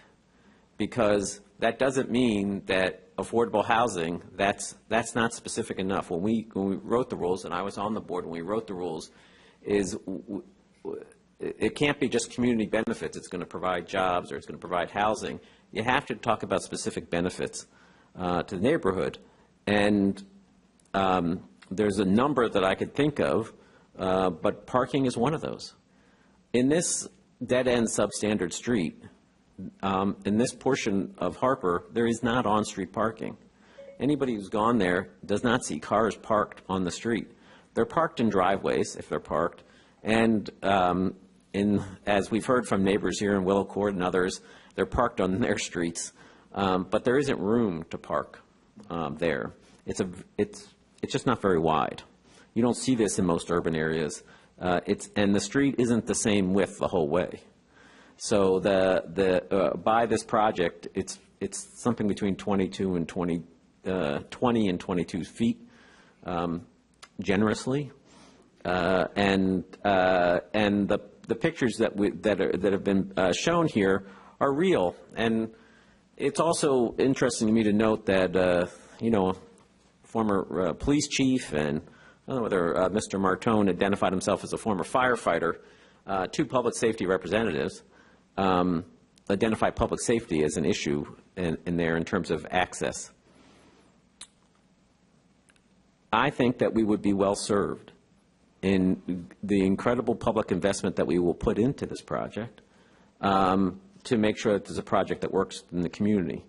because that doesn't mean that affordable housing, that's not specific enough. When we wrote the rules, and I was on the board when we wrote the rules, it can't be just community benefits. It's going to provide jobs or it's going to provide housing. You have to talk about specific benefits to the neighborhood. And there's a number that I could think of, but parking is one of those. In this dead-end substandard street, in this portion of Harper, there is not on-street parking. Anybody who's gone there does not see cars parked on the street. They're parked in driveways, if they're parked, and as we've heard from neighbors here in Willow Court and others, they're parked on their streets, but there isn't room to park there. It's just not very wide. You don't see this in most urban areas. And the street isn't the same width the whole way. So by this project, it's something between 22 and 20 and 22 feet, generously, and the pictures that have been shown here are real. And it's also interesting to me to note that former police chief, and I don't know whether Mr. Martone identified himself as a former firefighter, two public safety representatives identify public safety as an issue in there in terms of access. I think that we would be well served in the incredible public investment that we will put into this project to make sure that there's a project that works in the community.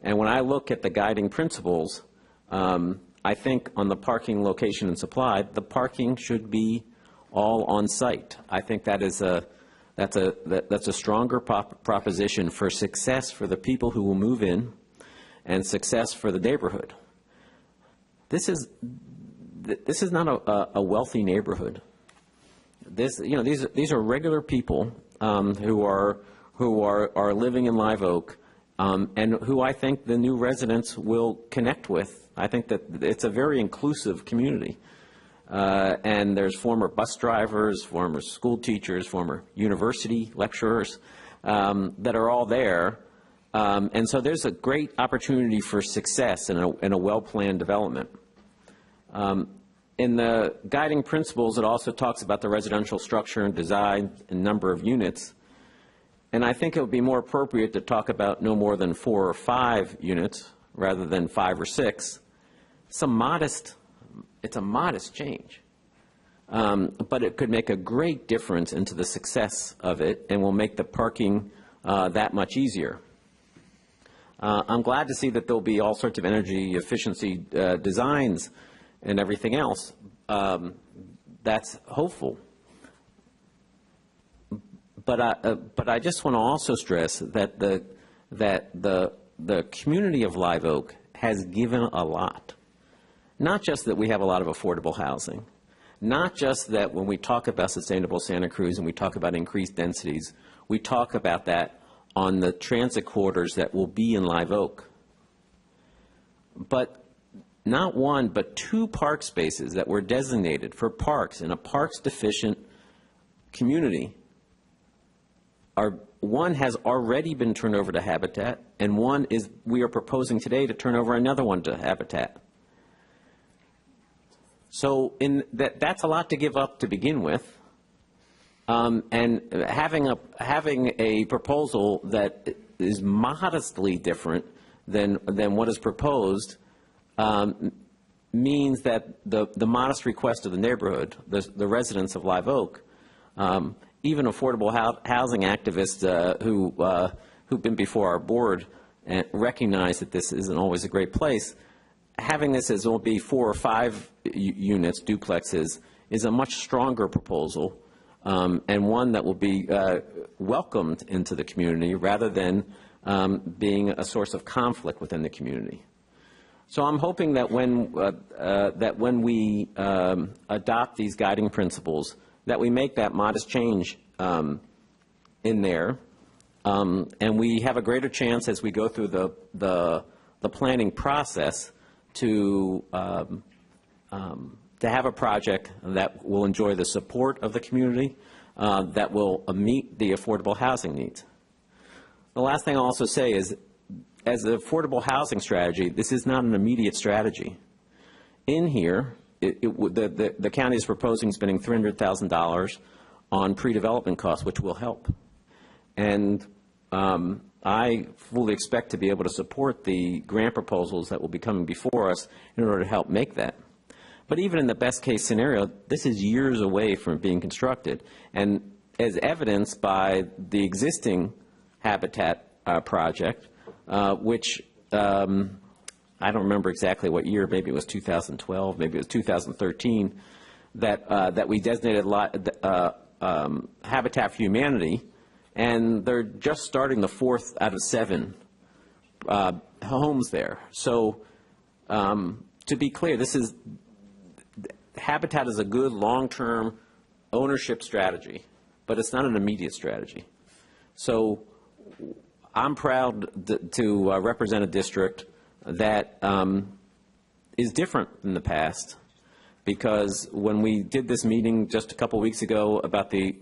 And when I look at the guiding principles, I think on the parking, location, and supply, the parking should be all on site. I think that's a stronger proposition for success for the people who will move in and success for the neighborhood. This is not a wealthy neighborhood. These are regular people who are living in Live Oak, and who I think the new residents will connect with. I think that it's a very inclusive community. And there's former bus drivers, former school teachers, former university lecturers that are all there. And so there's a great opportunity for success in a well-planned development. In the guiding principles, it also talks about the residential structure and design and number of units. And I think it would be more appropriate to talk about no more than 4 or 5 units rather than 5 or 6. It's a modest change. But it could make a great difference into the success of it and will make the parking that much easier. I'm glad to see that there'll be all sorts of energy efficiency designs and everything else. That's hopeful. But I just want to also stress that the community of Live Oak has given a lot. Not just that we have a lot of affordable housing, not just that when we talk about sustainable Santa Cruz and we talk about increased densities, we talk about that on the transit corridors that will be in Live Oak. But not 1, but 2 park spaces that were designated for parks in a parks deficient community one has already been turned over to Habitat, and we are proposing today to turn over another one to Habitat. So that's a lot to give up to begin with, and having a proposal that is modestly different than what is proposed means that the modest request of the neighborhood, the residents of Live Oak, even affordable housing activists who've been before our board and recognize that this isn't always a great place. Having this as will be 4 or 5 units, duplexes, is a much stronger proposal and one that will be welcomed into the community rather than being a source of conflict within the community. So I'm hoping that when we adopt these guiding principles, that we make that modest change in there, and we have a greater chance as we go through the planning process to have a project that will enjoy the support of the community, that will meet the affordable housing needs. The last thing I'll also say is, as an affordable housing strategy, this is not an immediate strategy. In here, the county is proposing spending $300,000 on pre-development costs, which will help. And I fully expect to be able to support the grant proposals that will be coming before us in order to help make that. But even in the best case scenario, this is years away from being constructed. And as evidenced by the existing Habitat project, which I don't remember exactly what year, maybe it was 2012, maybe it was 2013, that we designated Habitat for Humanity, and they're just starting the 4th out of 7 homes there. So to be clear, this is Habitat is a good long-term ownership strategy, but it's not an immediate strategy. So I'm proud to represent a district that is different than the past, because when we did this meeting just a couple weeks ago about the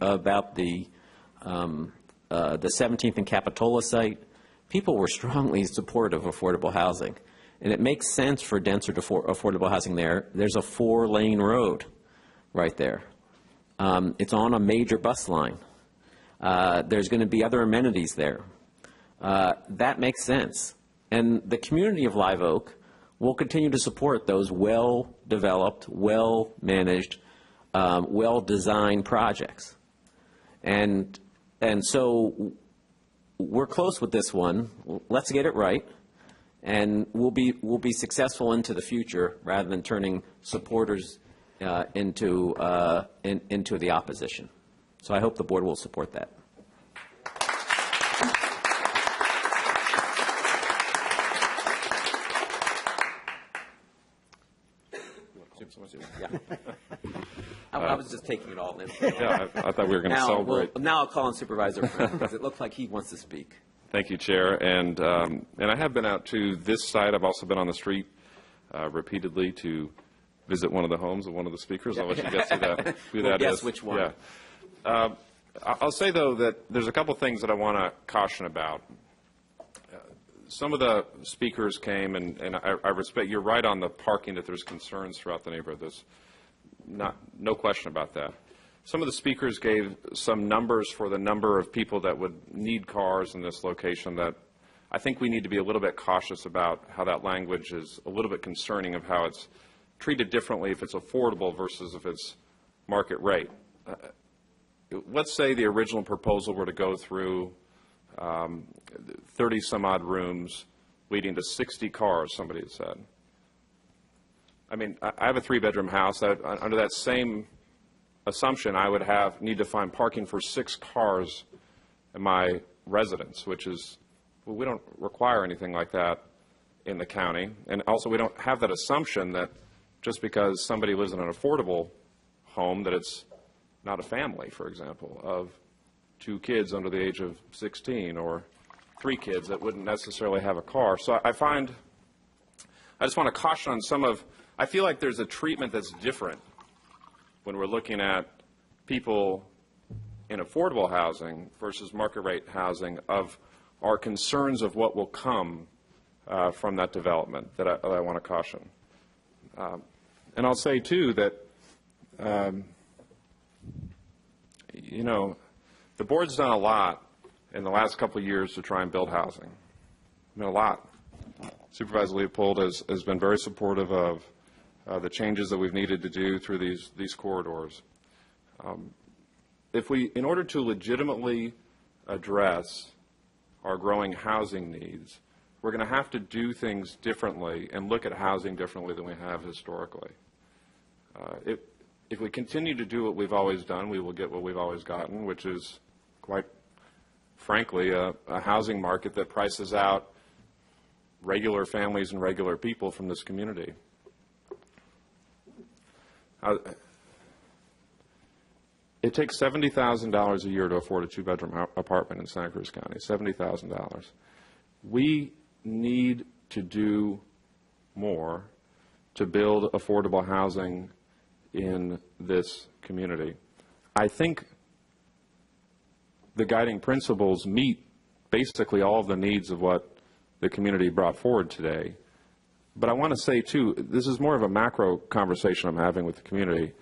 17th and Capitola site, people were strongly supportive of affordable housing. And it makes sense for denser affordable housing there. There's a 4-lane road right there. It's on a major bus line. There's going to be other amenities there. That makes sense. And the community of Live Oak will continue to support those well-developed, well-managed, well-designed projects. And so we're close with this one. Let's get it right, and we'll be successful into the future rather than turning supporters into the opposition. So I hope the board will support that. Yeah. I was just taking it all in. Yeah, I thought we were going to celebrate. Now I'll call on Supervisor Cruz, because it looks like he wants to speak. Thank you, Chair. And I have been out to this site. I've also been on the street repeatedly to visit one of the homes of one of the speakers. I'll let you guess who that guess is. Which one. Yeah. I'll say, though, that there's a couple things that I want to caution about. Some of the speakers came, and I respect, you're right on the parking, that there's concerns throughout the neighborhood. There's no question about that. Some of the speakers gave some numbers for the number of people that would need cars in this location that I think we need to be a little bit cautious about how that language is a little bit concerning of how it's treated differently if it's affordable versus if it's market rate. Let's say the original proposal were to go through 30 some odd rooms leading to 60 cars, somebody had said. I mean, I have a 3-bedroom house. Under that same assumption, I would need to find parking for 6 cars in my residence, which is, well, we don't require anything like that in the county. And also, we don't have that assumption that just because somebody lives in an affordable home that it's not a family, for example, of 2 kids under the age of 16 or 3 kids that wouldn't necessarily have a car. So I just want to caution on I feel like there's a treatment that's different when we're looking at people in affordable housing versus market rate housing of our concerns of what will come from that development that I want to caution. And I'll say, too, that, the board's done a lot in the last couple of years to try and build housing. I mean, a lot. Supervisor Leopold has been very supportive of the changes that we've needed to do through these corridors. In order to legitimately address our growing housing needs, we're going to have to do things differently and look at housing differently than we have historically. If we continue to do what we've always done, we will get what we've always gotten, which is, quite frankly, a housing market that prices out regular families and regular people from this community. It takes $70,000 a year to afford a 2-bedroom apartment in Santa Cruz County, $70,000. We need to do more to build affordable housing in this community. I think the guiding principles meet basically all of the needs of what the community brought forward today. But I want to say, too, this is more of a macro conversation I'm having with the community.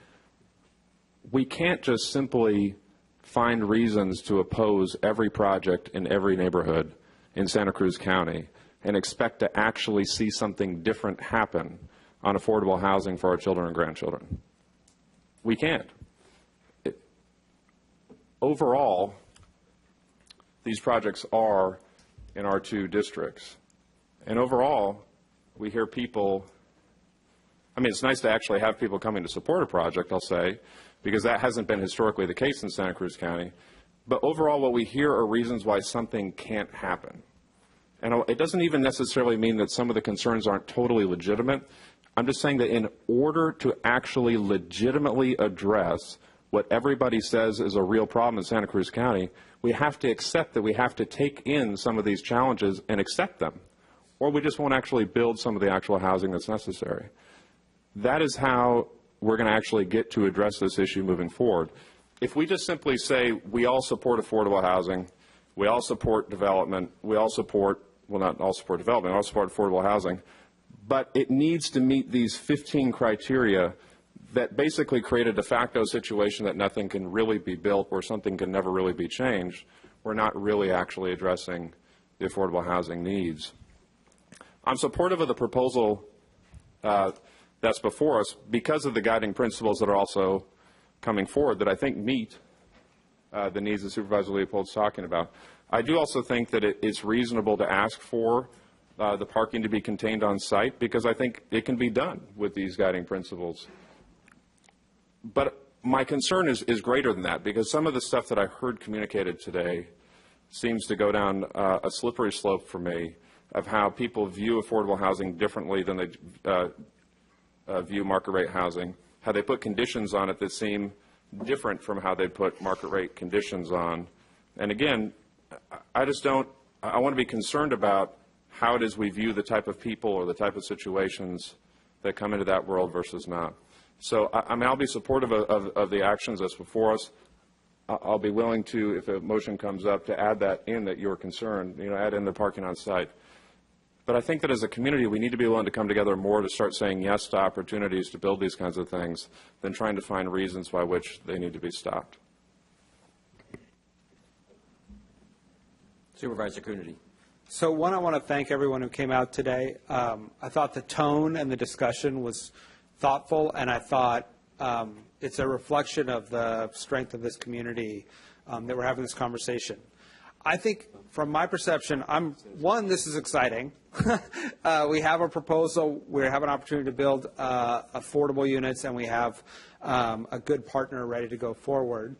We can't just simply find reasons to oppose every project in every neighborhood in Santa Cruz County and expect to actually see something different happen on affordable housing for our children and grandchildren. We can't. Overall, these projects are in our 2 districts. And overall, we hear people, I mean, it's nice to actually have people coming to support a project, I'll say, because that hasn't been historically the case in Santa Cruz County. But overall, what we hear are reasons why something can't happen. And it doesn't even necessarily mean that some of the concerns aren't totally legitimate. I'm just saying that in order to actually legitimately address what everybody says is a real problem in Santa Cruz County, we have to accept that we have to take in some of these challenges and accept them, or we just won't actually build some of the actual housing that's necessary. That is how we're going to actually get to address this issue moving forward. If we just simply say we all support affordable housing, we all support development, we all support, well, not all support development, all support affordable housing, but it needs to meet these 15 criteria that basically create a de facto situation that nothing can really be built or something can never really be changed, we're not really actually addressing the affordable housing needs. I'm supportive of the proposal that's before us because of the guiding principles that are also coming forward that I think meet the needs that Supervisor Leopold's talking about. I do also think that it's reasonable to ask for the parking to be contained on site because I think it can be done with these guiding principles. But my concern is greater than that because some of the stuff that I heard communicated today seems to go down a slippery slope for me of how people view affordable housing differently than they view market rate housing, how they put conditions on it that seem different from how they put market rate conditions on. And again, I just don't, I want to be concerned about how it is we view the type of people or the type of situations that come into that world versus not. So, I mean, I'll be supportive of the actions that's before us. I'll be willing to, if a motion comes up, to add that in that you're concerned, add in the parking on site. But I think that as a community, we need to be willing to come together more to start saying yes to opportunities to build these kinds of things than trying to find reasons by which they need to be stopped. Supervisor Coonerty. So one, I want to thank everyone who came out today. I thought the tone and the discussion was thoughtful, and I thought it's a reflection of the strength of this community that we're having this conversation. I think, from my perception, this is exciting. We have a proposal. We have an opportunity to build affordable units, and we have a good partner ready to go forward.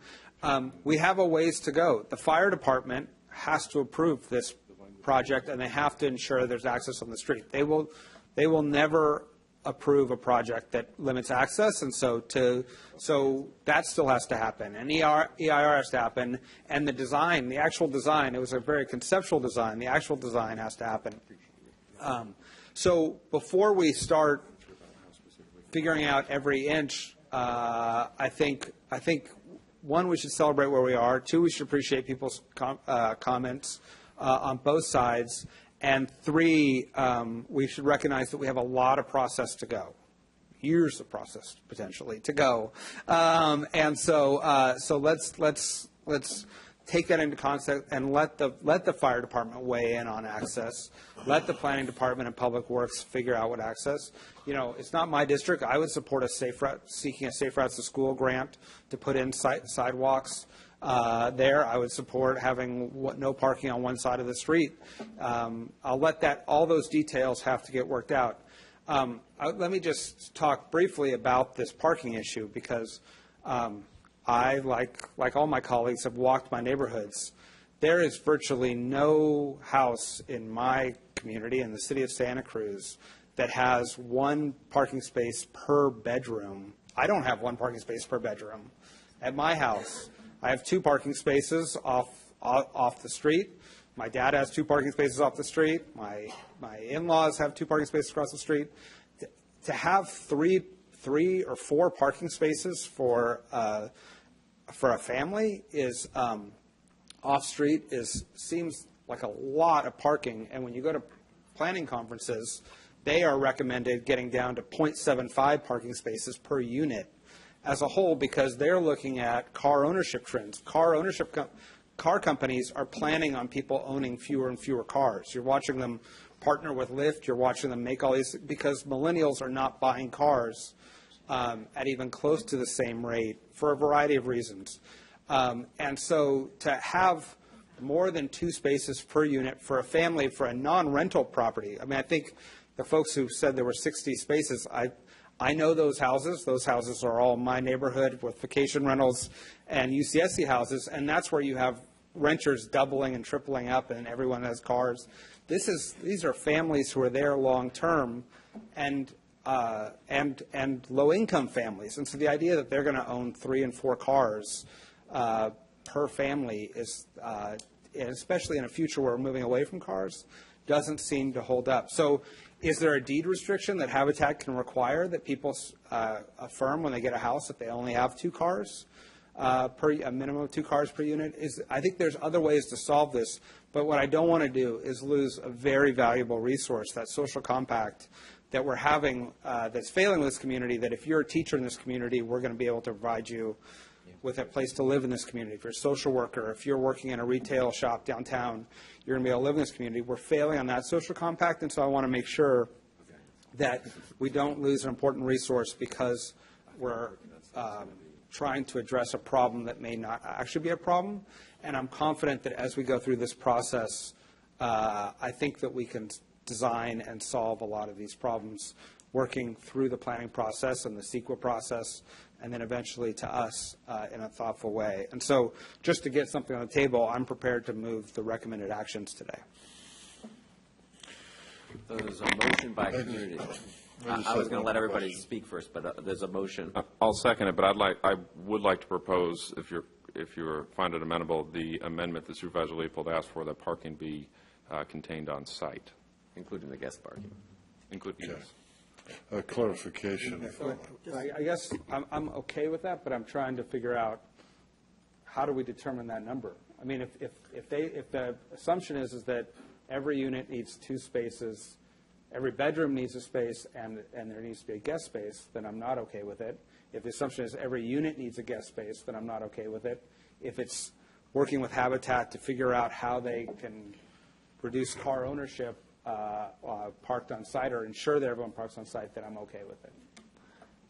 We have a ways to go. The fire department has to approve this project, and they have to ensure there's access on the street. They will never approve a project that limits access, and so that still has to happen, and EIR has to happen, and the actual design, it was a very conceptual design, the actual design has to happen. So before we start figuring out every inch, I think one, we should celebrate where we are. Two, we should appreciate people's comments on both sides. And three, we should recognize that we have a lot of process to go, years of process potentially to go, and so let's take that into context and let the fire department weigh in on access. Let the planning department and public works figure out what access. It's not my district. I would support seeking a Safe Routes to School grant to put in sidewalks. There, I would support having no parking on one side of the street. I'll let all those details have to get worked out. Let me just talk briefly about this parking issue because I, like all my colleagues, have walked my neighborhoods. There is virtually no house in my community, in the city of Santa Cruz, that has one parking space per bedroom. I don't have one parking space per bedroom at my house. I have two parking spaces off the street. My dad has two parking spaces off the street. My in-laws have two parking spaces across the street. To have three or four parking spaces for a family is off street seems like a lot of parking. And when you go to planning conferences, they are recommended getting down to 0.75 parking spaces per unit as a whole because they're looking at car ownership trends. Car companies are planning on people owning fewer and fewer cars. You're watching them partner with Lyft. You're watching them make all these because millennials are not buying cars at even close to the same rate for a variety of reasons. And so to have more than 2 spaces per unit for a family for a non-rental property, I mean, I think the folks who said there were 60 spaces, I know those houses. Those houses are all in my neighborhood with vacation rentals and UCSC houses, and that's where you have renters doubling and tripling up, and everyone has cars. These are families who are there long term, and and low-income families. And so the idea that they're going to own 3 and 4 cars per family is, especially in a future where we're moving away from cars, doesn't seem to hold up. So is there a deed restriction that Habitat can require that people affirm when they get a house that they only have 2 cars, a minimum of 2 cars per unit? I think there's other ways to solve this, but what I don't want to do is lose a very valuable resource, that social compact that we're having that's failing this community, that if you're a teacher in this community, we're going to be able to provide you with a place to live in this community. If you're a social worker, if you're working in a retail shop downtown, you're going to be able to live in this community. We're failing on that social compact, and so I want to make sure that we don't lose an important resource because we're trying to address a problem that may not actually be a problem. And I'm confident that as we go through this process, I think that we can design and solve a lot of these problems working through the planning process and the CEQA process, and then eventually to us in a thoughtful way. And so just to get something on the table, I'm prepared to move the recommended actions today. There's a motion by community. I was going to let everybody speak first, but there's a motion. I'll second it, but I would like to propose, if you find it amenable, the amendment that Supervisor Leopold asked for, that parking be contained on site. Including the guest parking. Including, yes. A clarification. I guess I'm okay with that, but I'm trying to figure out how do we determine that number? I mean, if the assumption is that every unit needs 2 spaces, every bedroom needs a space, and there needs to be a guest space, then I'm not okay with it. If the assumption is every unit needs a guest space, then I'm not okay with it. If it's working with Habitat to figure out how they can reduce car ownership parked on site or ensure that everyone parks on site, then I'm okay with it.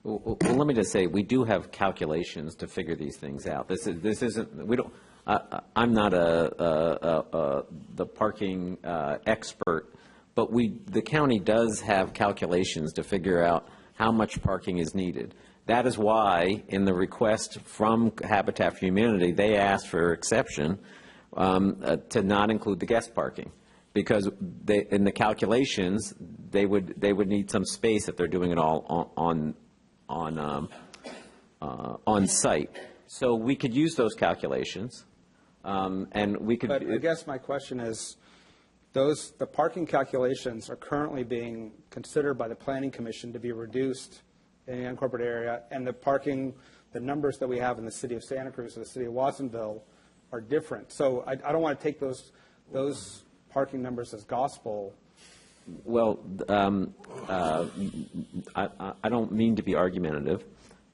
Well, let me just say, we do have calculations to figure these things out. This isn't, we don't, I'm not the parking expert, but the county does have calculations to figure out how much parking is needed. That is why in the request from Habitat for Humanity, they asked for exception to not include the guest parking. Because in the calculations, they would need some space if they're doing it all on site. So we could use those calculations, and we could. But I guess my question is, the parking calculations are currently being considered by the Planning Commission to be reduced in the unincorporated area, and the numbers that we have in the city of Santa Cruz or the city of Watsonville are different. So I don't want to take those parking numbers as gospel. Well, I don't mean to be argumentative,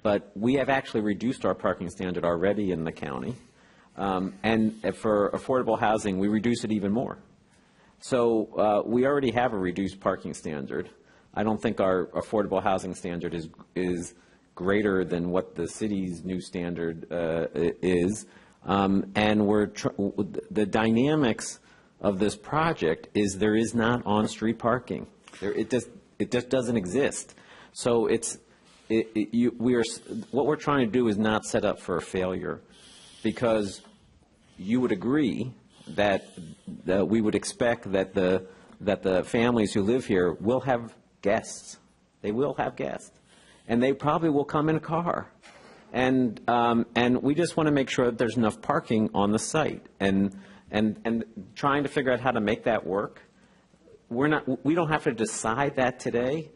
but we have actually reduced our parking standard already in the county. And for affordable housing, we reduce it even more. So we already have a reduced parking standard. I don't think our affordable housing standard is greater than what the city's new standard is. And the dynamics of this project is there is not on-street parking. It just doesn't exist. So what we're trying to do is not set up for a failure, because you would agree that we would expect that the families who live here will have guests. They will have guests, and they probably will come in a car. And we just want to make sure that there's enough parking on the site. And trying to figure out how to make that work. We don't have to decide that today.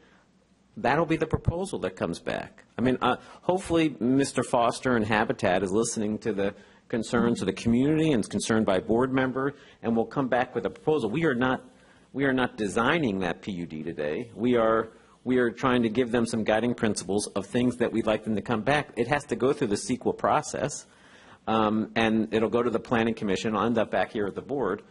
That'll be the proposal that comes back. I mean, hopefully Mr. Foster and Habitat is listening to the concerns of the community and is concerned by a board member, and will come back with a proposal. We are not designing that PUD today. We are trying to give them some guiding principles of things that we'd like them to come back. It has to go through the CEQA process. And it'll go to the Planning Commission. I'll end up back here at the board,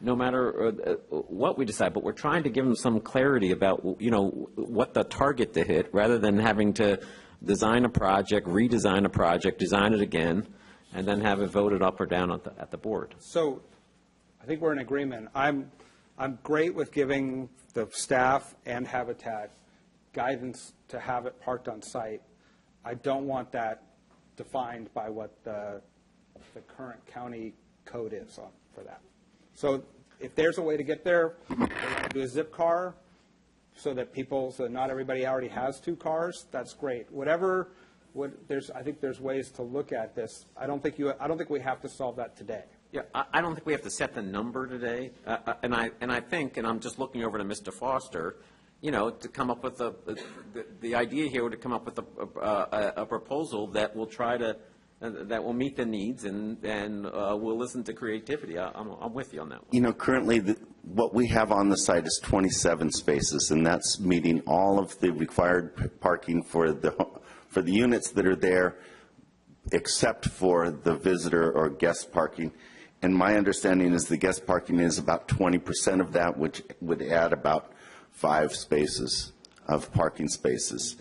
no matter what we decide. But we're trying to give them some clarity about, what the target to hit, rather than having to design a project, redesign a project, design it again, and then have it voted up or down at the board. So I think we're in agreement. I'm great with giving the staff and Habitat guidance to have it parked on site. I don't want that defined by what the current county code is for that. So if there's a way to get there, do a zip car, so that not everybody already has 2 cars, that's great. I think there's ways to look at this. I don't think we have to solve that today. Yeah, I don't think we have to set the number today, and I think, and I'm just looking over to Mr. Foster, to come up with the idea here would to come up with a proposal that will that will meet the needs and we'll listen to creativity. I'm with you on that one. Currently what we have on the site is 27 spaces, and that's meeting all of the required parking for the units that are there, except for the visitor or guest parking. And my understanding is the guest parking is about 20% of that, which would add about 5 spaces of parking spaces.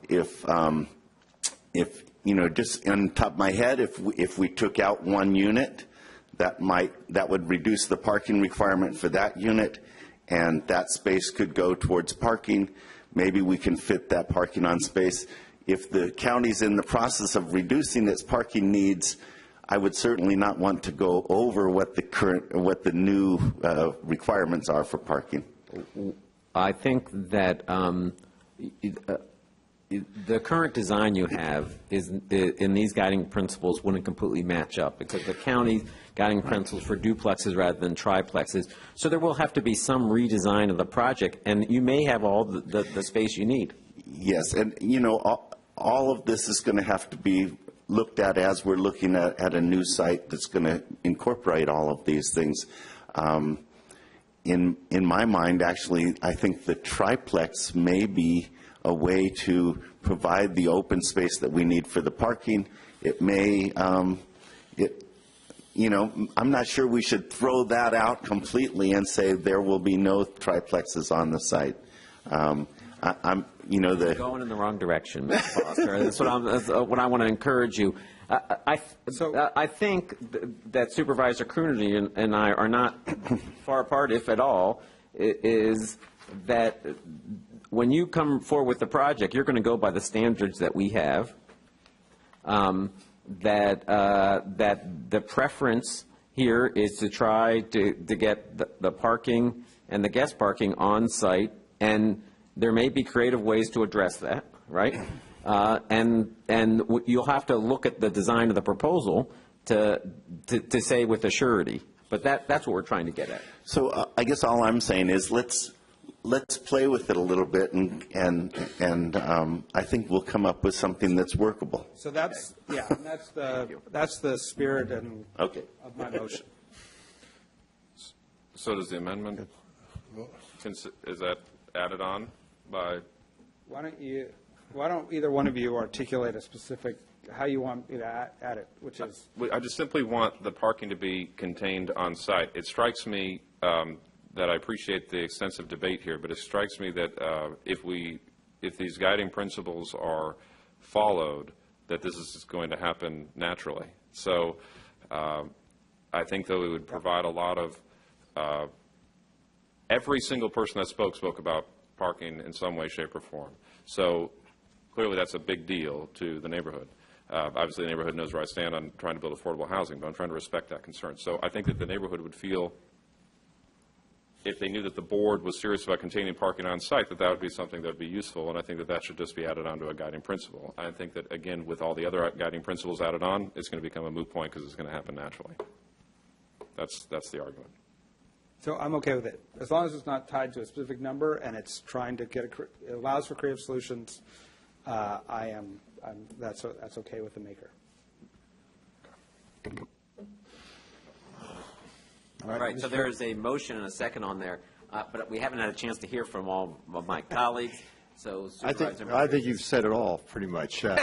If just on top of my head, if we took out 1 unit, that would reduce the parking requirement for that unit, and that space could go towards parking. Maybe we can fit that parking on space. If the county's in the process of reducing its parking needs, I would certainly not want to go over what the new requirements are for parking. I think that the current design you have in these guiding principles wouldn't completely match up, because the county guiding principles for duplexes rather than triplexes. So there will have to be some redesign of the project, and you may have all the space you need. Yes, and all of this is going to have to be looked at as we're looking at a new site that's going to incorporate all of these things. In my mind, actually, I think the triplex may be a way to provide the open space that we need for the parking. It may, I'm not sure we should throw that out completely and say there will be no triplexes on the site. Going in the wrong direction, Mr. Foster. That's what I want to encourage you. I think that Supervisor Coonerty and I are not far apart, if at all, is that when you come forward with the project, you're going to go by the standards that we have, that the preference here is to try to get the parking and the guest parking on site, and there may be creative ways to address that, right? And you'll have to look at the design of the proposal to say with a surety. But that's what we're trying to get at. So I guess all I'm saying is let's play with it a little bit, and I think we'll come up with something that's workable. So that's the spirit and of my motion. So does the amendment? Is that added on by? Why don't either one of you articulate a specific how you want me to add it, which is? I just simply want the parking to be contained on site. It strikes me that I appreciate the extensive debate here, but it strikes me that if these guiding principles are followed, that this is going to happen naturally. So I think, though, it would provide a lot of every single person that spoke about parking in some way, shape, or form. So clearly that's a big deal to the neighborhood. Obviously, the neighborhood knows where I stand on trying to build affordable housing, but I'm trying to respect that concern. So I think that the neighborhood would feel, if they knew that the board was serious about containing parking on site, that would be something that would be useful, and I think that should just be added on to a guiding principle. I think that, again, with all the other guiding principles added on, it's going to become a moot point because it's going to happen naturally. That's the argument. So I'm okay with it, as long as it's not tied to a specific number and it's trying to it allows for creative solutions. That's okay with the maker. All right, so there is a motion and a second on there, but we haven't had a chance to hear from all of my colleagues. So I think you've said it all pretty much, and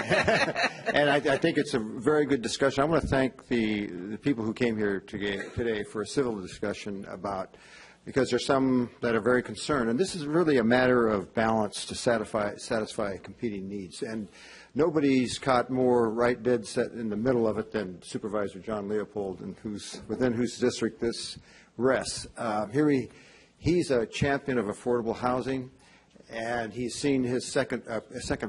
I think it's a very good discussion. I want to thank the people who came here today for a civil discussion because there's some that are very concerned, and this is really a matter of balance to satisfy competing needs. And nobody's caught more right dead set in the middle of it than Supervisor John Leopold, and within whose district this rests. He's a champion of affordable housing. And he's seen his second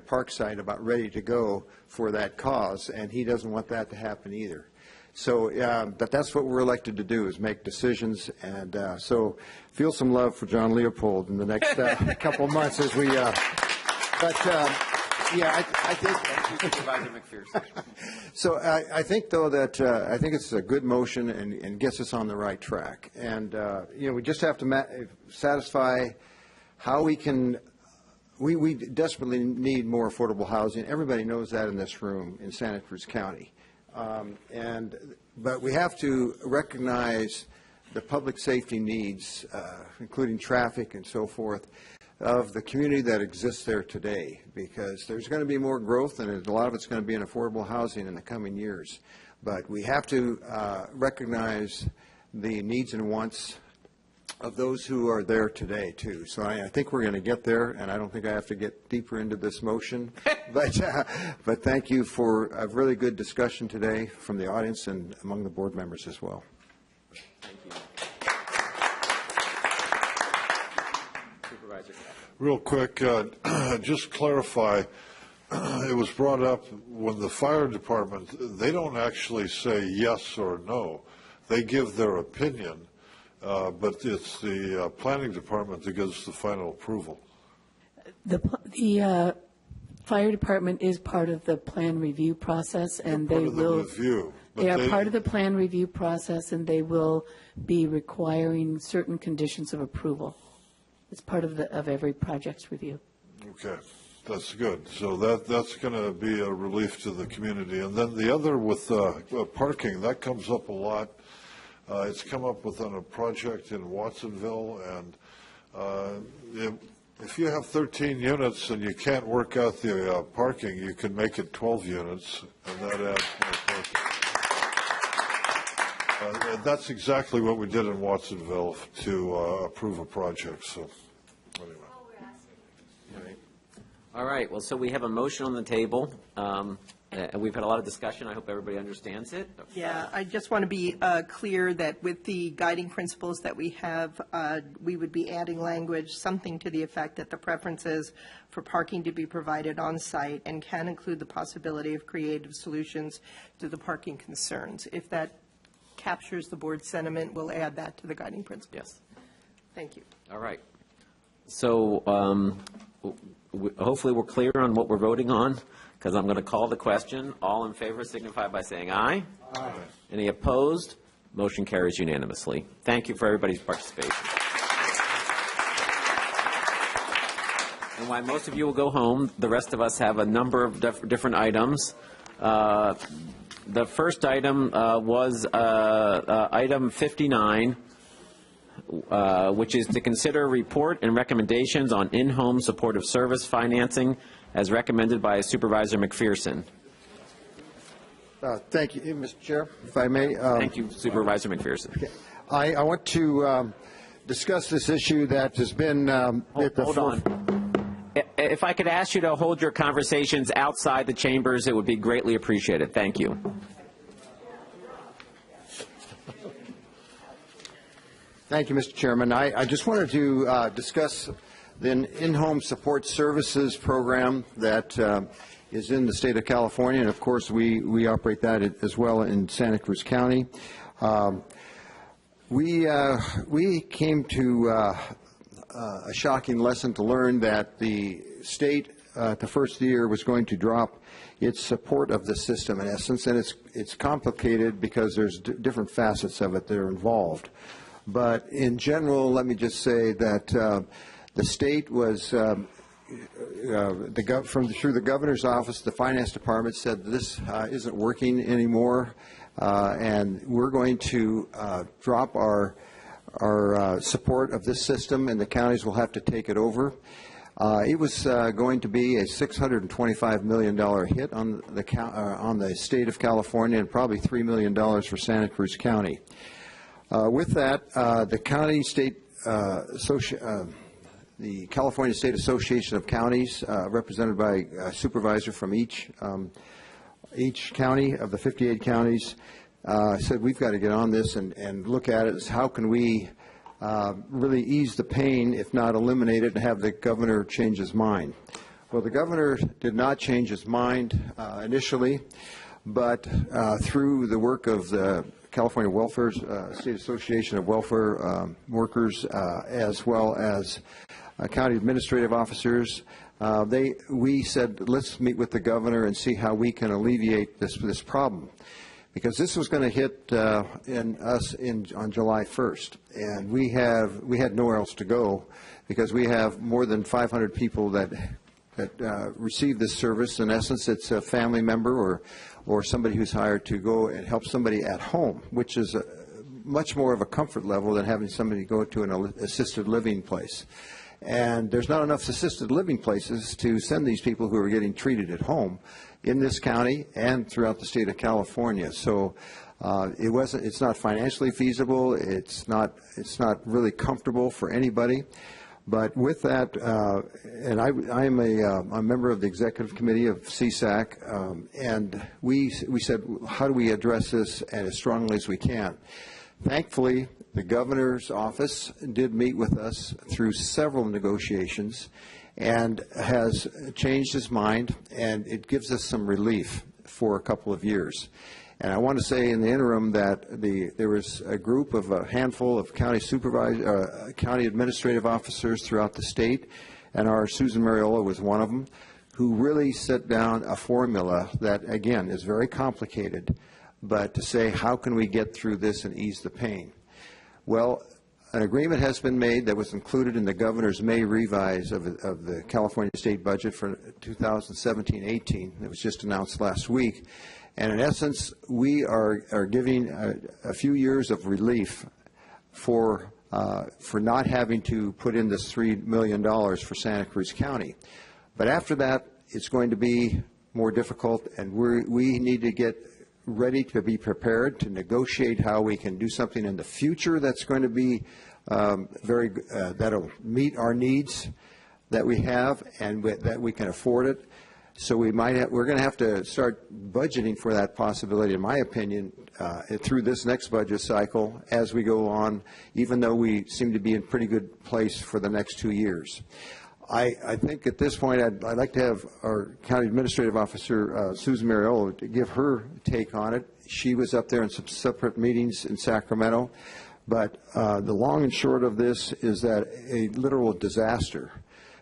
park site about ready to go for that cause, and he doesn't want that to happen either. So but that's what we're elected to do, is make decisions. And so feel some love for John Leopold in the next couple of months as we, yeah, I think. Supervisor McPherson. So I think, though, that I think it's a good motion and gets us on the right track. And, we just have to satisfy how we can. We desperately need more affordable housing. Everybody knows that in this room in Santa Cruz County. But we have to recognize the public safety needs, including traffic and so forth, of the community that exists there today, because there's going to be more growth, and a lot of it's going to be in affordable housing in the coming years. But we have to recognize the needs and wants of those who are there today, too. So I think we're going to get there, and I don't think I have to get deeper into this motion. But thank you for a really good discussion today from the audience and among the board members as well. Thank you. Supervisor. Real quick, just clarify, it was brought up when the fire department, they don't actually say yes or no. They give their opinion, but it's the planning department that gives the final approval. The fire department is part of the plan review process, and they will. They are part of the plan review process, and they will be requiring certain conditions of approval. It's part of every project's review. Okay, that's good. So that's going to be a relief to the community. And then the other with parking, that comes up a lot. It's come up on a project in Watsonville, and if you have 13 units and you can't work out the parking, you can make it 12 units, and that adds more parking. And that's exactly what we did in Watsonville to approve a project. So, anyway. All right. Well, so we have a motion on the table. And we've had a lot of discussion. I hope everybody understands it. Yeah, I just want to be clear that with the guiding principles that we have, we would be adding language, something to the effect that the preference is for parking to be provided on site and can include the possibility of creative solutions to the parking concerns. If that captures the board's sentiment, we'll add that to the guiding principles. Yes. Thank you. All right. So hopefully we're clear on what we're voting on, because I'm going to call the question. All in favor signify by saying aye. Aye. Any opposed? Motion carries unanimously. Thank you for everybody's participation. And while most of you will go home, the rest of us have a number of different items. The first item was item 59, which is to consider a report and recommendations on in-home supportive service financing as recommended by Supervisor McPherson. Thank you, Mr. Chair, if I may. Thank you, Supervisor McPherson. Okay. I want to discuss this issue that has been hold on. If I could ask you to hold your conversations outside the chambers, it would be greatly appreciated. Thank you. Thank you, Mr. Chairman. I just wanted to discuss the in-home support services program that is in the state of California, and of course we operate that as well in Santa Cruz County. We came to a shocking lesson to learn that the state the first year was going to drop its support of the system in essence, and it's complicated because there's different facets of it that are involved. But in general, let me just say that the state was, through the governor's office, the finance department said this isn't working anymore, and we're going to drop our support of this system, and the counties will have to take it over. It was going to be a $625 million hit on the state of California, and probably $3 million for Santa Cruz County. With that, the California State Association of Counties, represented by a supervisor from each county of the 58 counties, said we've got to get on this and look at it as how can we really ease the pain, if not eliminate it, and have the governor change his mind. Well, the governor did not change his mind initially. but through the work of the California Welfare State Association of Welfare Workers, as well as county administrative officers, we said, let's meet with the governor and see how we can alleviate this problem. Because this was going to hit on July 1st, and we had nowhere else to go, because we have more than 500 people that receive this service. In essence, it's a family member or somebody who's hired to go and help somebody at home, which is much more of a comfort level than having somebody go to an assisted living place. And there's not enough assisted living places to send these people who are getting treated at home in this county and throughout the state of California. So it's not financially feasible. It's not really comfortable for anybody. But with that, and I am a member of the executive committee of CSAC, and we said, how do we address this as strongly as we can? Thankfully, the governor's office did meet with us through several negotiations and has changed his mind, and it gives us some relief for a couple of years. And I want to say in the interim that there was a group of a handful of county county administrative officers throughout the state, and our Susan Mariola was one of them, who really set down a formula that, again, is very complicated, but to say, how can we get through this and ease the pain? Well, an agreement has been made that was included in the governor's May revise of the California state budget for 2017-18. It was just announced last week. And in essence, we are giving a few years of relief for not having to put in this $3 million for Santa Cruz County. But after that, it's going to be more difficult, and we need to get ready to be prepared to negotiate how we can do something in the future that's going to be that'll meet our needs that we have and that we can afford it. So we're going to have to start budgeting for that possibility, in my opinion, through this next budget cycle as we go on, even though we seem to be in pretty good place for the next 2 years. I think at this point I'd like to have our County Administrative Officer, Susan Mariola, to give her take on it. She was up there in some separate meetings in Sacramento. But the long and short of this is that a literal disaster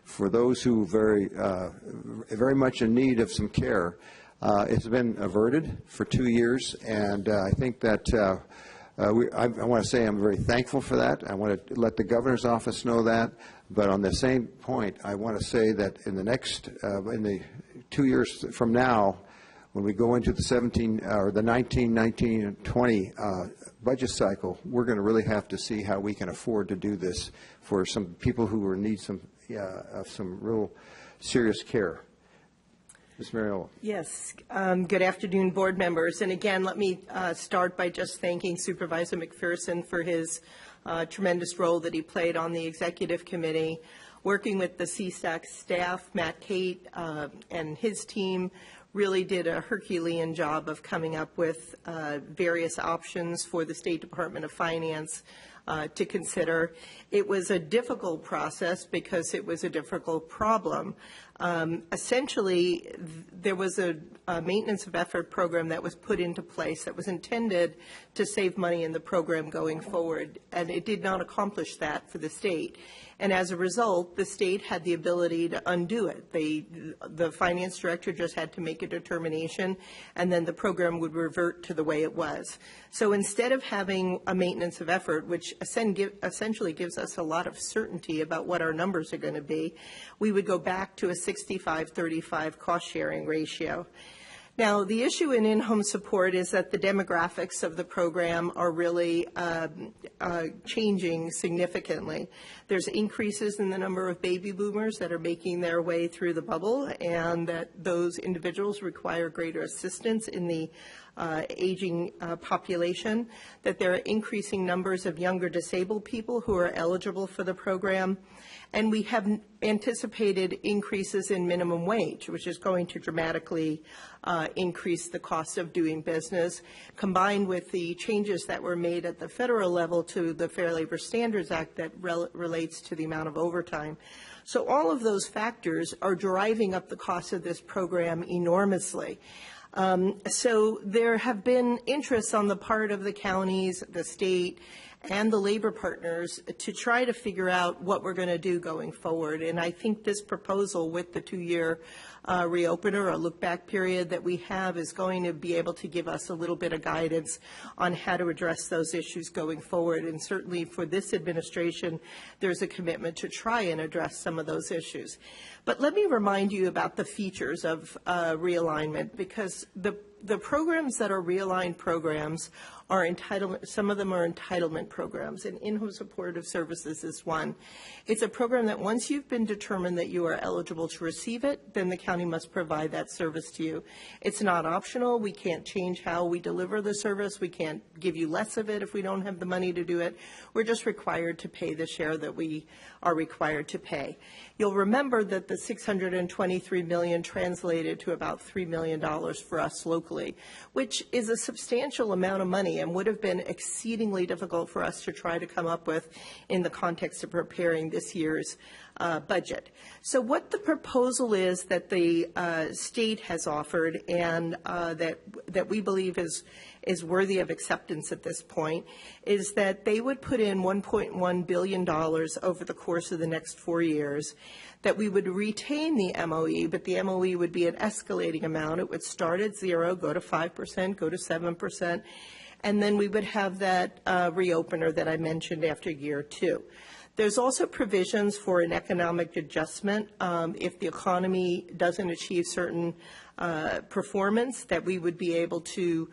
for those who are very much in need of some care. It's been averted for 2 years, and I think that I want to say I'm very thankful for that. I want to let the governor's office know that. But on the same point, I want to say that in the 2 years from now, when we go into the 19, 19, and 20 budget cycle, we're going to really have to see how we can afford to do this for some people who need some real serious care. Ms. Mariola. Yes. Good afternoon, board members. And again, let me start by just thanking Supervisor McPherson for his tremendous role that he played on the executive committee, working with the CSAC staff. Matt Cate and his team really did a Herculean job of coming up with various options for the State Department of Finance to consider. It was a difficult process because it was a difficult problem. Essentially, there was a maintenance of effort program that was put into place that was intended to save money in the program going forward, and it did not accomplish that for the state. And as a result, the state had the ability to undo it. The finance director just had to make a determination, and then the program would revert to the way it was. So instead of having a maintenance of effort, which essentially gives us a lot of certainty about what our numbers are going to be, we would go back to a 65-35 cost-sharing ratio. Now, the issue in-home support is that the demographics of the program are really changing significantly. There's increases in the number of baby boomers that are making their way through the bubble, and that those individuals require greater assistance in the aging population, that there are increasing numbers of younger disabled people who are eligible for the program, and we have anticipated increases in minimum wage, which is going to dramatically increase the cost of doing business, combined with the changes that were made at the federal level to the Fair Labor Standards Act that relates to the amount of overtime. So all of those factors are driving up the cost of this program enormously. So there have been interests on the part of the counties, the state, and the labor partners to try to figure out what we're going to do going forward. And I think this proposal with the 2-year reopener or look-back period that we have is going to be able to give us a little bit of guidance on how to address those issues going forward. And certainly for this administration, there's a commitment to try and address some of those issues. But let me remind you about the features of realignment, because the programs that are realigned programs are entitlement, some of them are entitlement programs, and in-home supportive services is one. It's a program that once you've been determined that you are eligible to receive it, then the county must provide that service to you. It's not optional. We can't change how we deliver the service. We can't give you less of it if we don't have the money to do it. We're just required to pay the share that we are required to pay. You'll remember that the $623 million translated to about $3 million for us locally, which is a substantial amount of money and would have been exceedingly difficult for us to try to come up with in the context of preparing this year's budget. So what the proposal is that the state has offered and that we believe is worthy of acceptance at this point is that they would put in $1.1 billion over the course of the next 4 years, that we would retain the MOE, but the MOE would be an escalating amount. It would start at 0, go to 5%, go to 7%, and then we would have that reopener that I mentioned after year 2. There's also provisions for an economic adjustment if the economy doesn't achieve certain performance, that we would be able to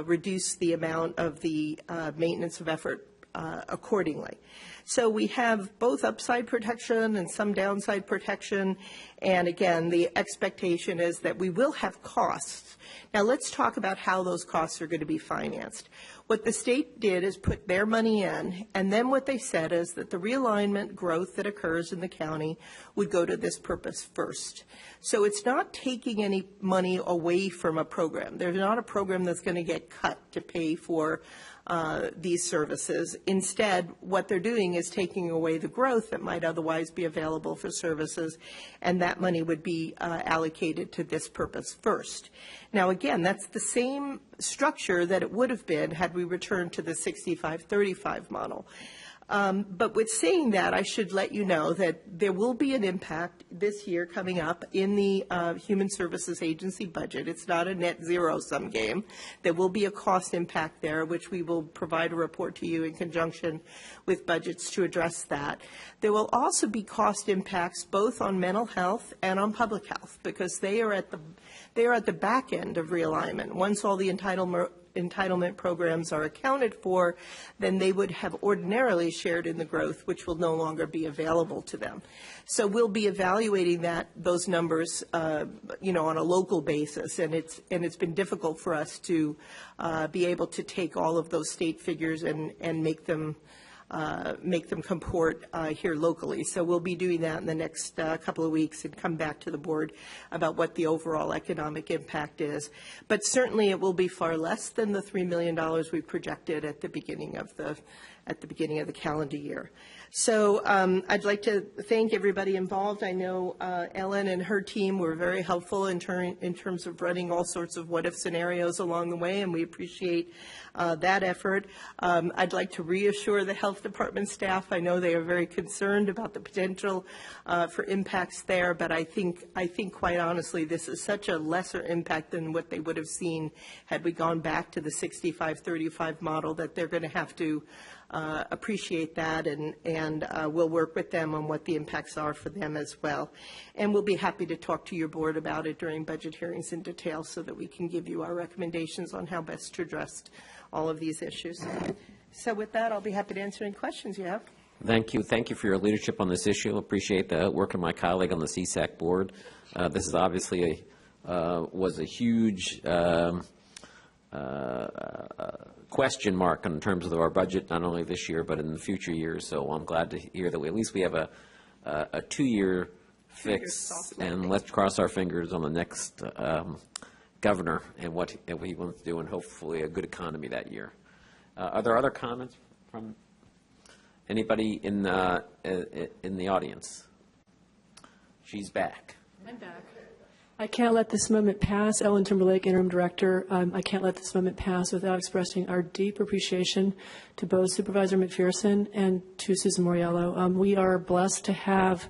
reduce the amount of the maintenance of effort accordingly. So we have both upside protection and some downside protection, and again, the expectation is that we will have costs. Now let's talk about how those costs are going to be financed. What the state did is put their money in, and then what they said is that the realignment growth that occurs in the county would go to this purpose first. So it's not taking any money away from a program. There's not a program that's going to get cut to pay for these services. Instead, what they're doing is taking away the growth that might otherwise be available for services, and that money would be allocated to this purpose first. Now, again, that's the same structure that it would have been had we returned to the 65-35 model. But with saying that, I should let you know that there will be an impact this year coming up in the Human Services Agency budget. It's not a net zero-sum game. There will be a cost impact there, which we will provide a report to you in conjunction with budgets to address that. There will also be cost impacts both on mental health and on public health, because they are at the back end of realignment. Once all the entitlement programs are accounted for, then they would have ordinarily shared in the growth, which will no longer be available to them. So we'll be evaluating those numbers, on a local basis, and it's been difficult for us to be able to take all of those state figures and make them comport here locally. So we'll be doing that in the next couple of weeks and come back to the board about what the overall economic impact is. But certainly it will be far less than the $3 million we projected at the beginning of the calendar year. So I'd like to thank everybody involved. I know Ellen and her team were very helpful in terms of running all sorts of what-if scenarios along the way, and we appreciate that effort. I'd like to reassure the health department staff. I know they are very concerned about the potential for impacts there, but I think quite honestly this is such a lesser impact than what they would have seen had we gone back to the 65-35 model that they're going to have to appreciate that, and we'll work with them on what the impacts are for them as well. And we'll be happy to talk to your board about it during budget hearings in detail so that we can give you our recommendations on how best to address all of these issues. So with that, I'll be happy to answer any questions you have. Thank you. Thank you for your leadership on this issue. Appreciate the work of my colleague on the CSAC board. This is obviously was a huge question mark in terms of our budget, not only this year but in the future years. So I'm glad to hear that at least we have a 2-year fix, and let's cross our fingers on the next governor and what he wants to do, and hopefully a good economy that year. Are there other comments from anybody in the audience? She's back. I'm back. I can't let this amendment pass. Ellen Timberlake, Interim Director. I can't let this amendment pass without expressing our deep appreciation to both Supervisor McPherson and to Susan Moriello. We are blessed to have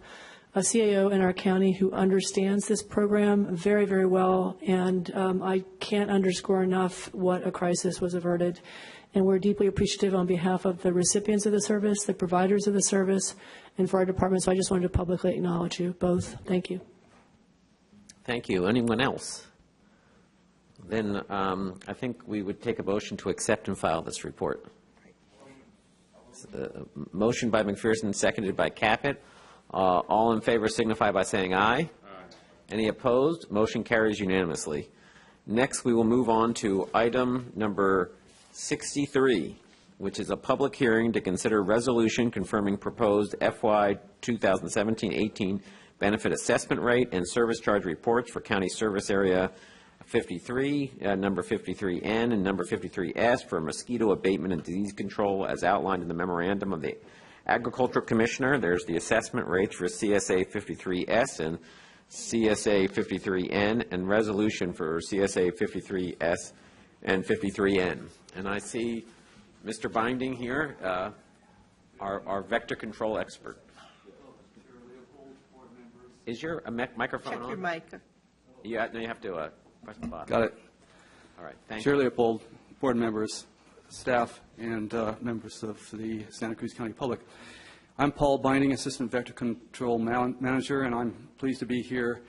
a CAO in our county who understands this program very, very well, and I can't underscore enough what a crisis was averted. And we're deeply appreciative on behalf of the recipients of the service, the providers of the service, and for our department. So I just wanted to publicly acknowledge you both. Thank you. Thank you. Anyone else? Then I think we would take a motion to accept and file this report. Motion by McPherson, seconded by Caput. All in favor signify by saying aye. Aye. Any opposed? Motion carries unanimously. Next, we will move on to item number 63, which is a public hearing to consider resolution confirming proposed FY 2017-18 benefit assessment rate and service charge reports for County Service Area 53, number 53N, and number 53S for mosquito abatement and disease control as outlined in the memorandum of the Agricultural Commissioner. There's the assessment rates for CSA 53S and CSA 53N, and resolution for CSA 53S and 53N. And I see Mr. Binding here, our vector control expert. Is your microphone on? Check your mic. Yeah, no, you have to press the button. Got it. All right, thank Chair you. Leopold, board members, staff, and members of the Santa Cruz County public. I'm Paul Binding, Assistant Vector Control Manager, and I'm pleased to be here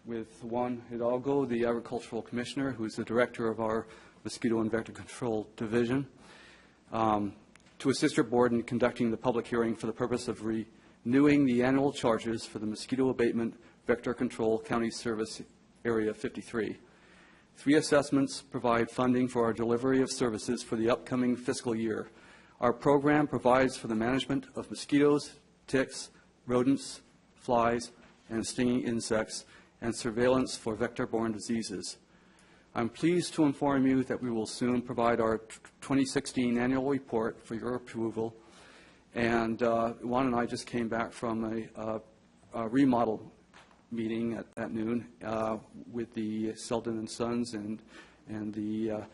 with Juan Hidalgo, the Agricultural Commissioner, who is the Director of our Mosquito and Vector Control Division, to assist your board in conducting the public hearing for the purpose of renewing the annual charges for the Mosquito Abatement Vector Control County Service Area 53. 3 assessments provide funding for our delivery of services for the upcoming fiscal year. Our program provides for the management of mosquitoes, ticks, rodents, flies, and stinging insects, and surveillance for vector-borne diseases. I'm pleased to inform you that we will soon provide our 2016 annual report for your approval. And Juan and I just came back from a remodel meeting at noon with the Selden and Sons and the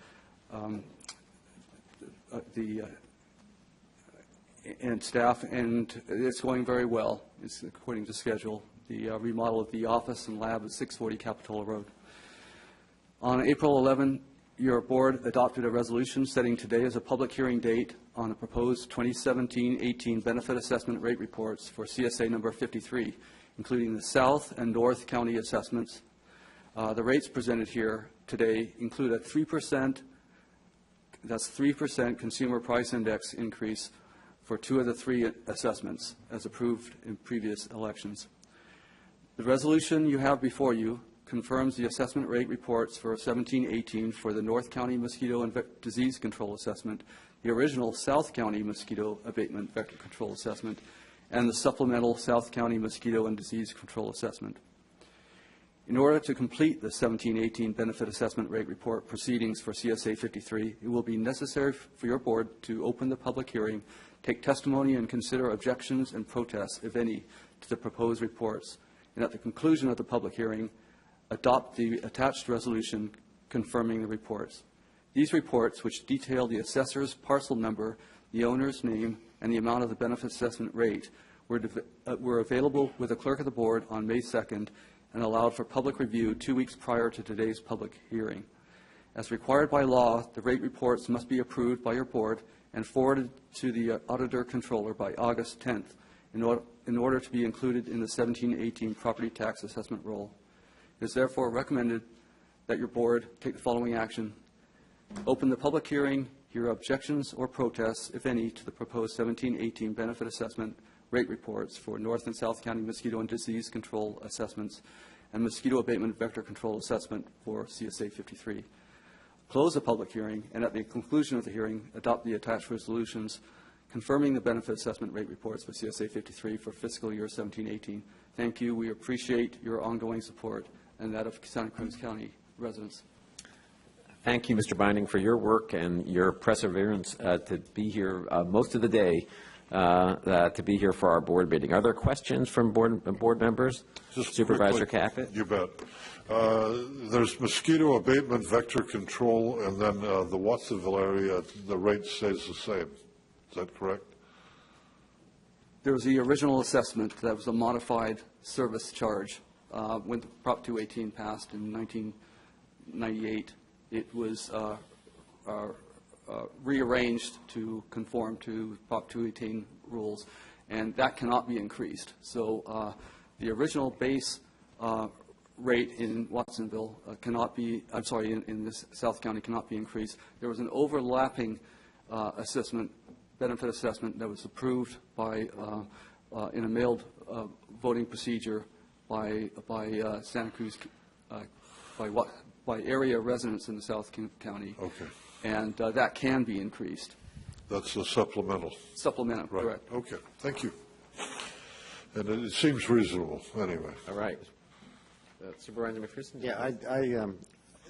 and staff, and it's going very well. It's according to schedule. The remodel of the office and lab at 640 Capitola Road. On April 11, your board adopted a resolution setting today as a public hearing date on the proposed 2017-18 benefit assessment rate reports for CSA number 53, including the South and North County assessments. The rates presented here today include a 3%, that's 3% consumer price index increase for 2 of the 3 assessments as approved in previous elections. The resolution you have before you confirms the assessment rate reports for 17-18 for the North County Mosquito and Disease Control Assessment, the original South County Mosquito Abatement Vector Control Assessment, and the supplemental South County Mosquito and Disease Control Assessment. In order to complete the 17-18 benefit assessment rate report proceedings for CSA 53, it will be necessary for your board to open the public hearing, take testimony, and consider objections and protests, if any, to the proposed reports, and at the conclusion of the public hearing, adopt the attached resolution confirming the reports. These reports, which detail the assessor's parcel number, the owner's name, and the amount of the benefit assessment rate, were available with the clerk of the board on May 2nd and allowed for public review 2 weeks prior to today's public hearing. As required by law, the rate reports must be approved by your board and forwarded to the auditor controller by August 10th in order to be included in the 17-18 property tax assessment roll. It is therefore recommended that your board take the following action. Open the public hearing, hear objections or protests, if any, to the proposed 17-18 benefit assessment rate reports for North and South County Mosquito and Disease Control Assessments and Mosquito Abatement Vector Control Assessment for CSA 53. Close the public hearing, and at the conclusion of the hearing, adopt the attached resolutions confirming the benefit assessment rate reports for CSA 53 for fiscal year 17-18. Thank you. We appreciate your ongoing support and that of Santa Cruz County residents. Thank you, Mr. Binding, for your work and your perseverance to be here most of the day to be here for our board meeting. Are there questions from board members? Just Supervisor quickly, Caput? You bet. There's mosquito abatement, vector control, and then the Watsonville area, the rate stays the same. Is that correct? There was the original assessment that was a modified service charge. When Prop 218 passed in 1998, it was rearranged to conform to Prop 218 rules, and that cannot be increased. So the original base rate in Watsonville cannot be, I'm sorry, in this South County cannot be increased. There was an overlapping assessment, benefit assessment that was approved by, in a mailed voting procedure by Santa Cruz, by area residents in the South County. Okay. And that can be increased. That's the supplemental. Supplemental, right. Correct. Okay, thank you. And it seems reasonable, anyway. All right. Supervisor McPherson? Yeah,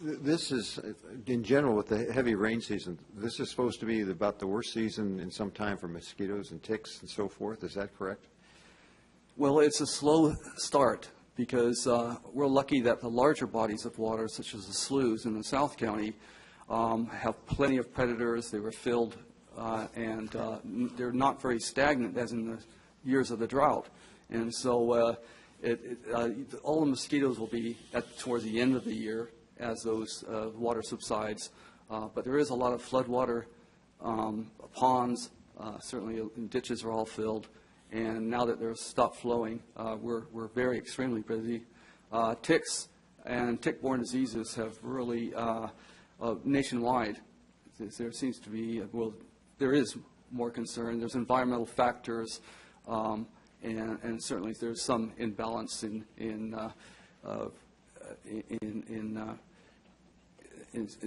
this is, in general, with the heavy rain season, this is supposed to be about the worst season in some time for mosquitoes and ticks and so forth. Is that correct? Well, it's a slow start because we're lucky that the larger bodies of water, such as the sloughs in the South County, have plenty of predators. They were filled, and they're not very stagnant as in the years of the drought. And so all the mosquitoes will be towards the end of the year as those water subsides. But there is a lot of floodwater, ponds, certainly ditches are all filled. And now that they're stopped flowing, we're very extremely busy. Ticks and tick-borne diseases have really, nationwide, there seems to be, well, there is more concern. There's environmental factors, and certainly there's some imbalance in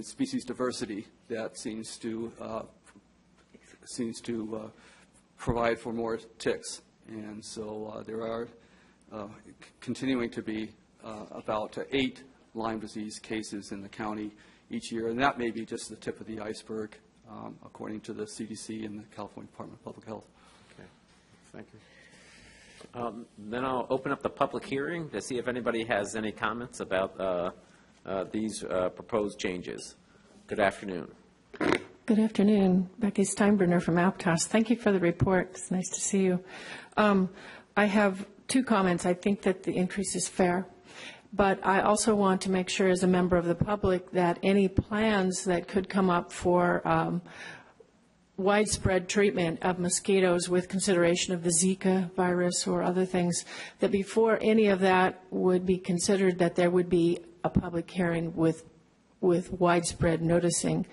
species diversity that seems to provide for more ticks. And so there are continuing to be about 8 Lyme disease cases in the county each year, and that may be just the tip of the iceberg, according to the CDC and the California Department of Public Health. Okay, thank you. Then I'll open up the public hearing to see if anybody has any comments about these proposed changes. Good afternoon. Good afternoon. Becky Steinbrenner from Aptos. Thank you for the report. It's nice to see you. I have 2 comments. I think that the increase is fair, but I also want to make sure as a member of the public that any plans that could come up for widespread treatment of mosquitoes with consideration of the Zika virus or other things, that before any of that would be considered, that there would be a public hearing with widespread noticing.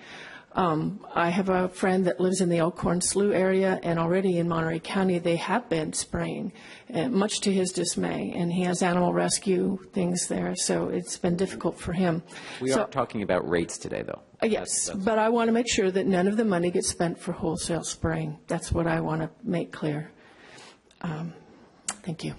I have a friend that lives in the Elkhorn Slough area, and already in Monterey County they have been spraying, much to his dismay, and he has animal rescue things there, so it's been difficult for him. We are talking about rates today, though. Yes, but I want to make sure that none of the money gets spent for wholesale spraying. That's what I want to make clear. Thank you.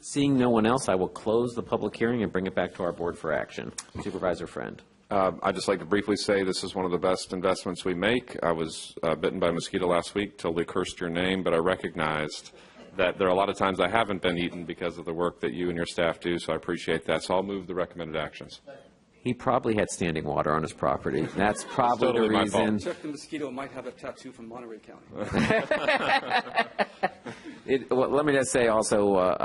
Seeing no one else, I will close the public hearing and bring it back to our board for action. Supervisor Friend. I'd just like to briefly say this is one of the best investments we make. I was bitten by a mosquito last week, totally cursed your name, but I recognized that there are a lot of times I haven't been eaten because of the work that you and your staff do, so I appreciate that. So I'll move the recommended actions. He probably had standing water on his property. That's probably totally the reason. Check the mosquito might have a tattoo from Monterey County. Well, let me just say also,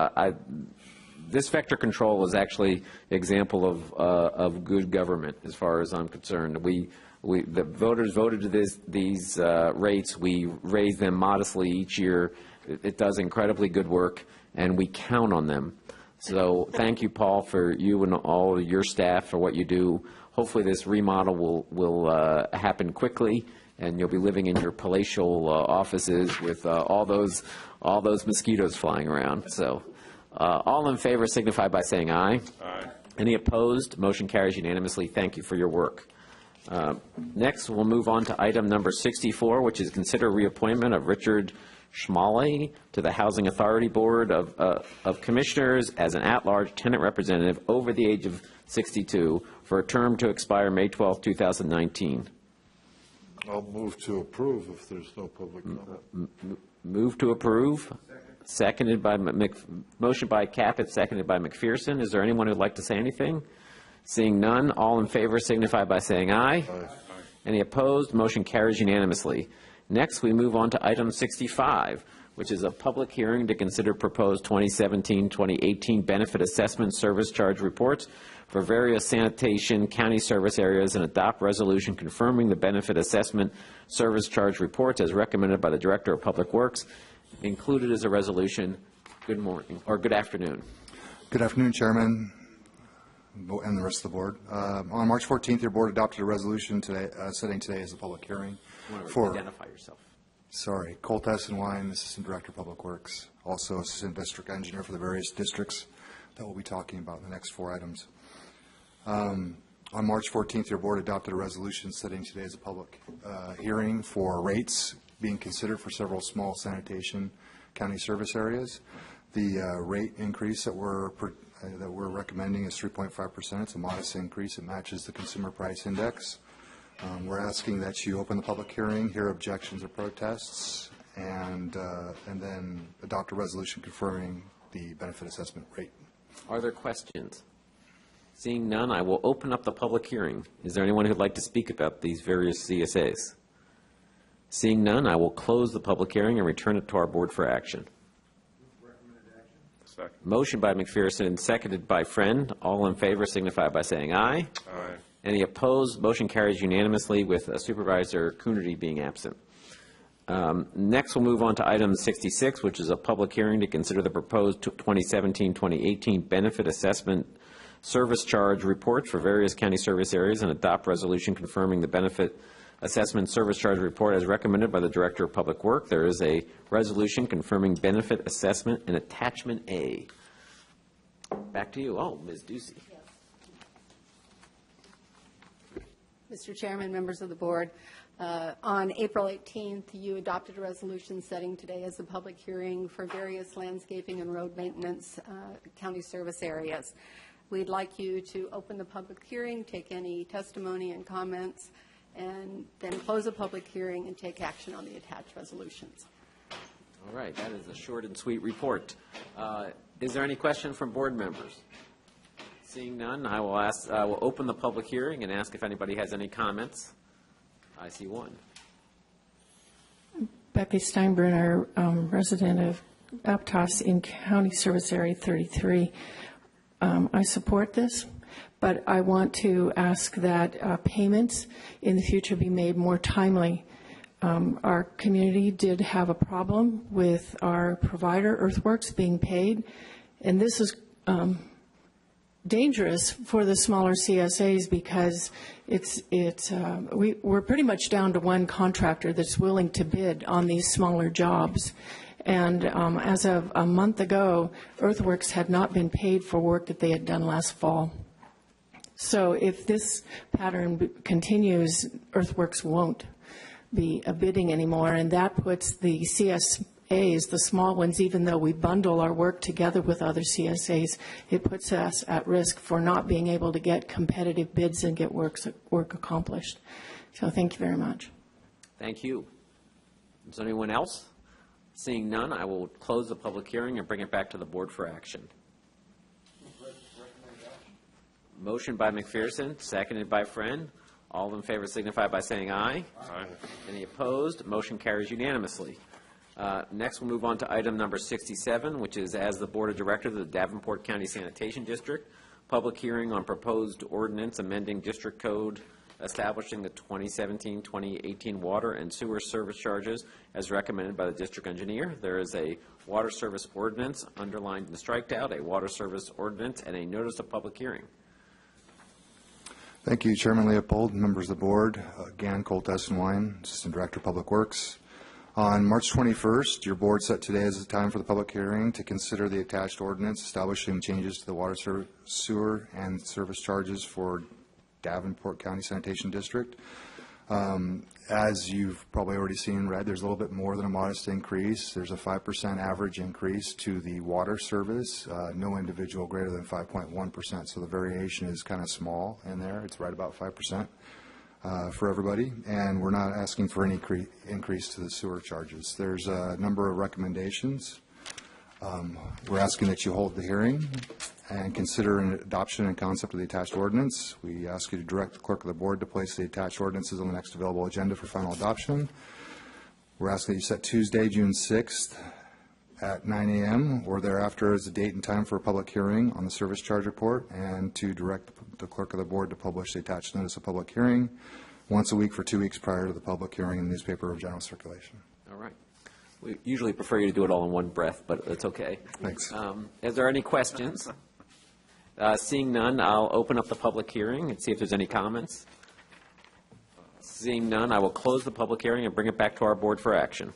this vector control is actually an example of good government, as far as I'm concerned. The voters voted to these rates. We raise them modestly each year. It does incredibly good work, and we count on them. So thank you, Paul, for you and all your staff for what you do. Hopefully this remodel will happen quickly, and you'll be living in your palatial offices with all those mosquitoes flying around. So all in favor signify by saying aye. Aye. Any opposed? Motion carries unanimously. Thank you for your work. Next, we'll move on to item number 64, which is consider reappointment of Richard Schmale to the Housing Authority Board of Commissioners as an at-large tenant representative over the age of 62 for a term to expire May 12, 2019. I'll move to approve if there's no public comment. Move to approve. Seconded by, motion by Caput, seconded by McPherson. Is there anyone who'd like to say anything? Seeing none, all in favor signify by saying aye. Aye. Any opposed? Motion carries unanimously. Next, we move on to item 65, which is a public hearing to consider proposed 2017-2018 benefit assessment service charge reports for various sanitation county service areas and adopt resolution confirming the benefit assessment service charge reports as recommended by the Director of Public Works. Included is a resolution. Good morning, or good afternoon. Good afternoon, Chairman, and the rest of the board. On March 14th, your board adopted a resolution today, setting today as a public hearing for. Identify yourself. Sorry, Cole Tessenwein, Assistant Director of Public Works, also Assistant District Engineer for the various districts that we'll be talking about in the next 4 items. On March 14th, your board adopted a resolution setting today as a public hearing for rates being considered for several small sanitation county service areas. The rate increase that we're recommending is 3.5%. It's a modest increase. It matches the Consumer Price Index. We're asking that you open the public hearing, hear objections or protests, and then adopt a resolution confirming the benefit assessment rate. Are there questions? Seeing none, I will open up the public hearing. Is there anyone who'd like to speak about these various CSAs? Seeing none, I will close the public hearing and return it to our board for action. Second. Motion by McPherson and seconded by Friend. All in favor signify by saying aye. Aye. Any opposed? Motion carries unanimously with Supervisor Coonerty being absent. Next, we'll move on to item 66, which is a public hearing to consider the proposed 2017-2018 benefit assessment service charge report for various county service areas and adopt resolution confirming the benefit assessment service charge report as recommended by the Director of Public Work. There is a resolution confirming benefit assessment in attachment A. Back to you. Oh, Ms. Ducey. Mr. Chairman, members of the board, on April 18th, you adopted a resolution setting today as a public hearing for various landscaping and road maintenance county service areas. We'd like you to open the public hearing, take any testimony and comments, and then close the public hearing and take action on the attached resolutions. All right, that is a short and sweet report. Is there any question from board members? Seeing none, I will open the public hearing and ask if anybody has any comments. I see one. Becky Steinbrenner, resident of Aptos in County Service Area 33. I support this, but I want to ask that payments in the future be made more timely. Our community did have a problem with our provider, Earthworks, being paid, and this is dangerous for the smaller CSAs because we're pretty much down to one contractor that's willing to bid on these smaller jobs. And as of a month ago, Earthworks had not been paid for work that they had done last fall. So if this pattern continues, Earthworks won't be bidding anymore, and that puts the CSAs, the small ones, even though we bundle our work together with other CSAs, it puts us at risk for not being able to get competitive bids and get work accomplished. So thank you very much. Thank you. Is there anyone else? Seeing none, I will close the public hearing and bring it back to the board for action. Motion by McPherson, seconded by Friend. All in favor signify by saying aye. Aye. Any opposed? Motion carries unanimously. Next, we'll move on to item number 67, which is as the Board of Directors of the Davenport County Sanitation District, public hearing on proposed ordinance amending district code establishing the 2017-2018 water and sewer service charges as recommended by the district engineer. There is a water service ordinance underlined and striked out, a water service ordinance, and a notice of public hearing. Thank you, Chairman Leopold, members of the board. Again, Cole Tessenwein, Assistant Director of Public Works. On March 21st, your board set today as the time for the public hearing to consider the attached ordinance establishing changes to the water, sewer, and service charges for Davenport County Sanitation District. As you've probably already seen, read, there's a little bit more than a modest increase. There's a 5% average increase to the water service, no individual greater than 5.1%, so the variation is kind of small in there. It's right about 5%. for everybody, and we're not asking for any increase to the sewer charges. There's a number of recommendations. We're asking that you hold the hearing and consider an adoption and concept of the attached ordinance. We ask you to direct the clerk of the board to place the attached ordinances on the next available agenda for final adoption. We're asking that you set Tuesday, June 6th at 9 a.m. or thereafter as the date and time for a public hearing on the service charge report, and to direct the clerk of the board to publish the attached notice of public hearing once a week for 2 weeks prior to the public hearing in the newspaper of general circulation. All right. We usually prefer you to do it all in one breath, but it's okay. Thanks. Is there any questions? Seeing none, I'll open up the public hearing and see if there's any comments. Seeing none, I will close the public hearing and bring it back to our board for action.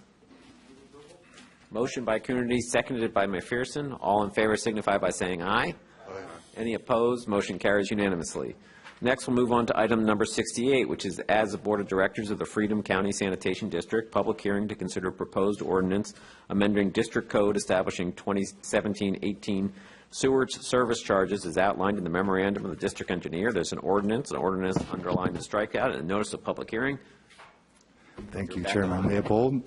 Motion by Coonerty, seconded by McPherson. All in favor signify by saying aye. Aye. Any opposed? Motion carries unanimously. Next, we'll move on to item number 68, which is as the Board of Directors of the Freedom County Sanitation District, public hearing to consider proposed ordinance amending District Code establishing 2017-18 sewage service charges as outlined in the memorandum of the District Engineer. There's an ordinance underlined in strikeout, and a notice of public hearing. Thank you, Chairman Leopold.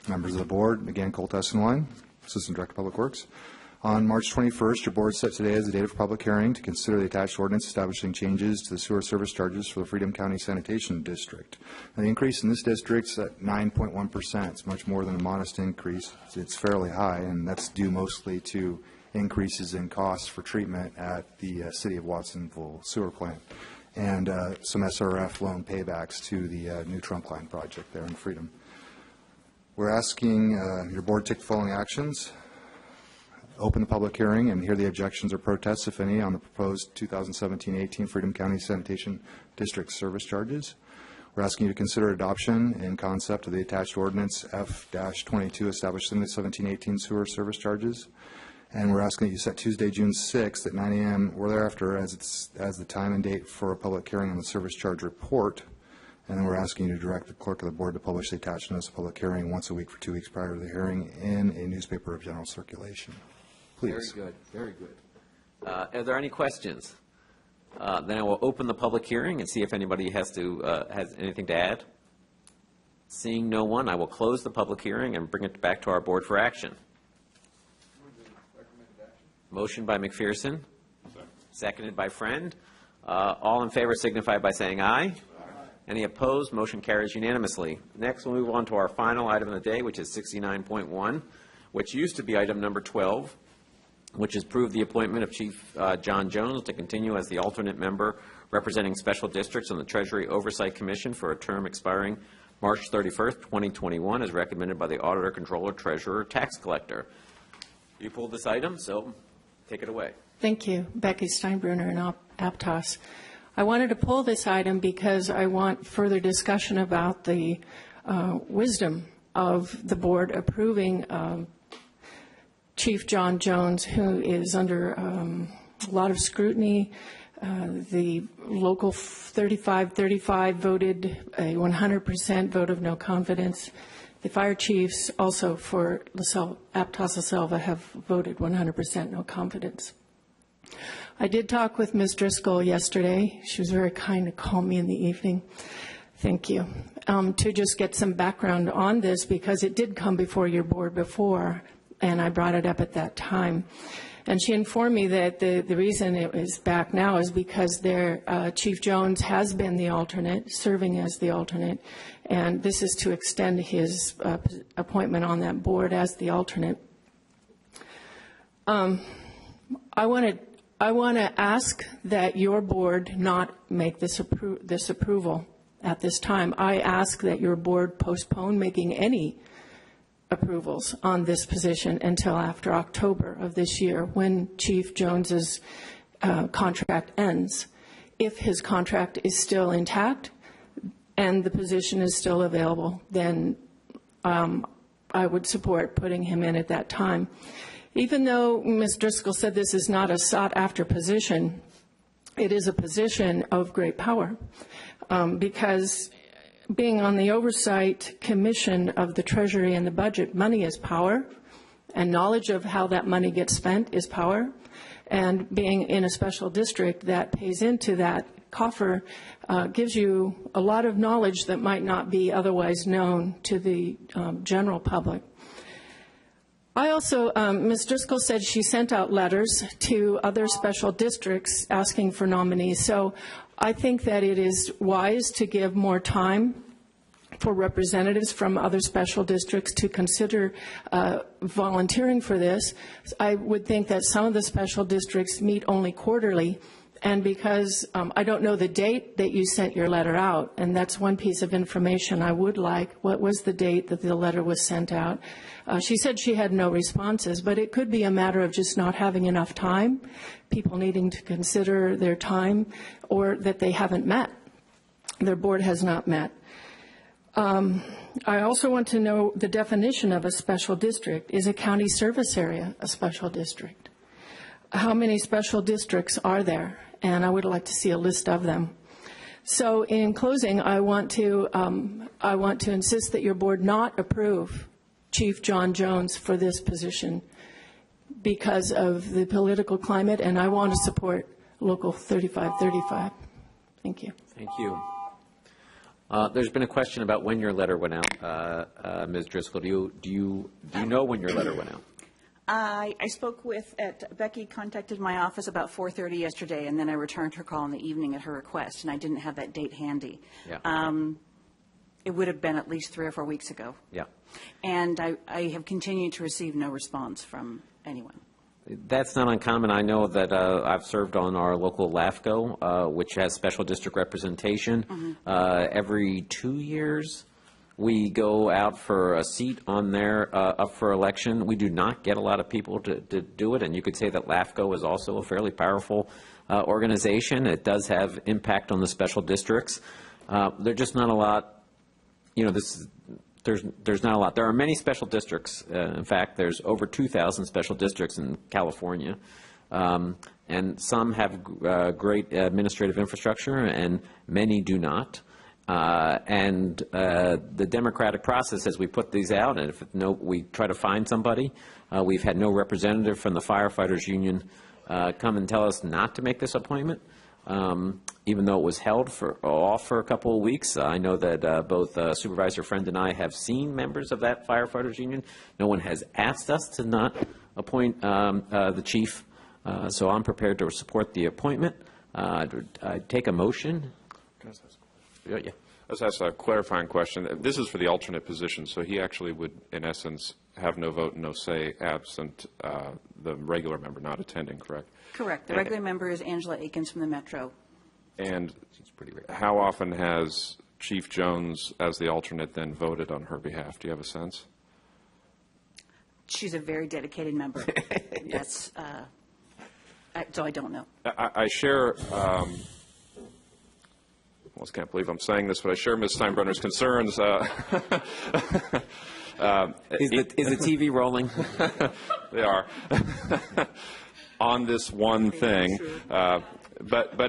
Members of the board, again, Colt Essenwein, Assistant Director of Public Works. On March 21st, your board set today as the date of public hearing to consider the attached ordinance establishing changes to the sewer service charges for the Freedom County Sanitation District. Now, the increase in this district is at 9.1%. It's much more than a modest increase. It's fairly high, and that's due mostly to increases in costs for treatment at the City of Watsonville sewer plant and some SRF loan paybacks to the new trunk line project there in Freedom. We're asking your board to take the following actions. Open the public hearing and hear the objections or protests, if any, on the proposed 2017-18 Freedom County Sanitation District service charges. We're asking you to consider adoption and concept of the attached ordinance F-22 establishing the 17-18 sewer service charges. And we're asking that you set Tuesday, June 6th at 9 a.m. or thereafter as the time and date for a public hearing on the service charge report. And then we're asking you to direct the clerk of the board to publish the attached notice of public hearing once a week for 2 weeks prior to the hearing in a newspaper of general circulation. Please. Very good. Very good. Are there any questions? Then I will open the public hearing and see if anybody has anything to add. Seeing no one, I will close the public hearing and bring it back to our board for action. Motion by McPherson, seconded by Friend. All in favor signify by saying aye. Any opposed? Motion carries unanimously. Next, we'll move on to our final item of the day, which is 69.1, which used to be item number 12, which is prove the appointment of Chief John Jones to continue as the alternate member representing special districts on the Treasury Oversight Commission for a term expiring March 31st, 2021, as recommended by the Auditor, Controller, Treasurer, Tax Collector. You pulled this item, so take it away. Thank you. Becky Steinbrunner and Aptos. I wanted to pull this item because I want further discussion about the wisdom of the board approving Chief John Jones, who is under a lot of scrutiny. The local 3535 voted a 100% vote of no confidence. The fire chiefs also for Aptos La Selva have voted 100% no confidence. I did talk with Ms. Driscoll yesterday. She was very kind to call me in the evening. Thank you. To just get some background on this, because it did come before your board before, and I brought it up at that time. And she informed me that the reason it is back now is because their Chief Jones has been the alternate, serving as the alternate, and this is to extend his appointment on that board as the alternate. I want to ask that your board not make this approval at this time. I ask that your board postpone making any approvals on this position until after October of this year, when Chief Jones's contract ends. If his contract is still intact and the position is still available, then I would support putting him in at that time. Even though Ms. Driscoll said this is not a sought-after position, it is a position of great power, because being on the oversight commission of the Treasury and the budget, money is power, and knowledge of how that money gets spent is power, and being in a special district that pays into that coffer gives you a lot of knowledge that might not be otherwise known to the general public. I also, Ms. Driscoll said she sent out letters to other special districts asking for nominees. So I think that it is wise to give more time for representatives from other special districts to consider volunteering for this. I would think that some of the special districts meet only quarterly, and because I don't know the date that you sent your letter out, and that's one piece of information I would like. What was the date that the letter was sent out? She said she had no responses, but it could be a matter of just not having enough time, people needing to consider their time, or that they haven't met. Their board has not met. I also want to know the definition of a special district. Is a county service area a special district? How many special districts are there? And I would like to see a list of them. So in closing, I want to insist that your board not approve Chief John Jones for this position because of the political climate, and I want to support Local 3535. Thank you. Thank you. There's been a question about when your letter went out, Ms. Driscoll. Do you know when your letter went out? I spoke with, Becky contacted my office about 4:30 yesterday, and then I returned her call in the evening at her request, and I didn't have that date handy. Yeah. It would have been at least 3 or 4 weeks ago. Yeah. And I have continued to receive no response from anyone. That's not uncommon. I know that I've served on our local LAFCO, which has special district representation. Mm-hmm. Every 2 years, we go out for a seat on there up for election. We do not get a lot of people to do it, and you could say that LAFCO is also a fairly powerful organization. It does have impact on the special districts. There's just not a lot. You know, there's not a lot. There are many special districts. In fact, there's over 2,000 special districts in California, and some have great administrative infrastructure, and many do not. And the democratic process, as we put these out, and if we try to find somebody, we've had no representative from the firefighters union come and tell us not to make this appointment. Even though it was held off for a couple of weeks. I know that both Supervisor Friend and I have seen members of that firefighters union. No one has asked us to not appoint the chief, so I'm prepared to support the appointment. I'd take a motion. Can I ask this? Yeah. Let's ask a clarifying question. This is for the alternate position, so he actually would, in essence, have no vote, no say, absent the regular member not attending, correct? Correct. The regular member is Angela Akins from the Metro. And how often has Chief Jones, as the alternate, then voted on her behalf? Do you have a sense? She's a very dedicated member. That's, so I don't know. I share, almost can't believe I'm saying this, but I share Ms. Steinbrenner's concerns. Is the TV rolling? They are. On this one thing, but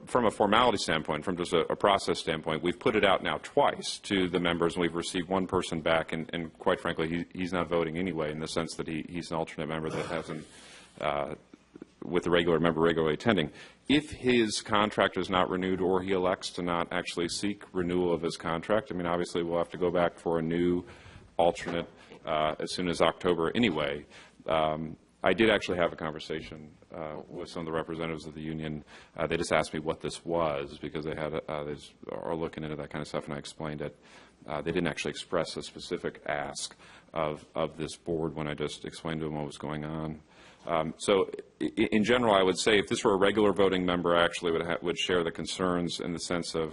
from a formality standpoint, from just a process standpoint, we've put it out now twice to the members, and we've received one person back, and quite frankly, he's not voting anyway, in the sense that he's an alternate member that hasn't, with the regular member regularly attending. If his contract is not renewed, or he elects to not actually seek renewal of his contract, I mean, obviously we'll have to go back for a new alternate as soon as October anyway. I did actually have a conversation with some of the representatives of the union. They just asked me what this was, because they are looking into that kind of stuff, and I explained it. They didn't actually express a specific ask of this board when I just explained to them what was going on. So in general, I would say if this were a regular voting member, I actually would share the concerns, in the sense of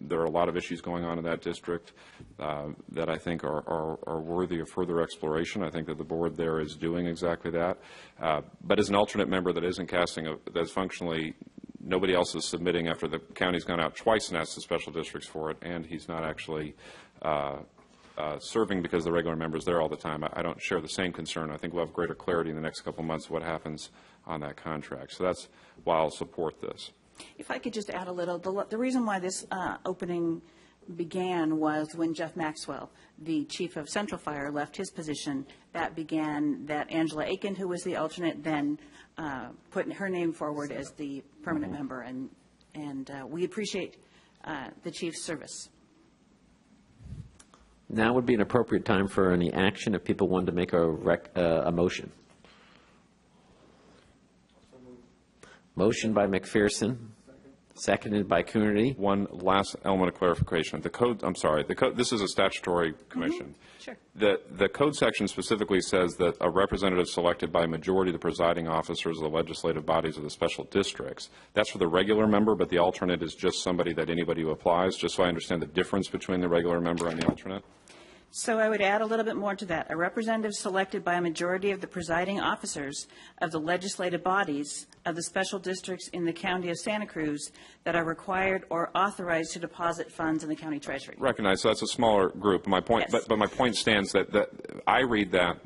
there are a lot of issues going on in that district that I think are worthy of further exploration. I think that the board there is doing exactly that. But as an alternate member that isn't casting, that's functionally, nobody else is submitting after the county's gone out twice and asked the special districts for it, and he's not actually serving because the regular member's there all the time. I don't share the same concern. I think we'll have greater clarity in the next couple of months what happens on that contract. So that's why I'll support this. If I could just add a little, the reason why this opening began was when Jeff Maxwell, the chief of Central Fire, left his position. That began that Angela Aiken, who was the alternate, then put her name forward as the permanent member, and we appreciate the chief's service. Now would be an appropriate time for any action if people wanted to make a motion. Motion by McPherson, seconded by Coonerty. One last element of clarification. The code, I'm sorry, the code, this is a statutory commission. Sure. The code section specifically says that a representative selected by a majority of the presiding officers of the legislative bodies of the special districts. That's for the regular member, but the alternate is just somebody that anybody who applies, just so I understand the difference between the regular member and the alternate. So I would add a little bit more to that. A representative selected by a majority of the presiding officers of the legislative bodies of the special districts in the county of Santa Cruz that are required or authorized to deposit funds in the county treasury. Recognize, so that's a smaller group. My point, Yes. but my point stands that I read that,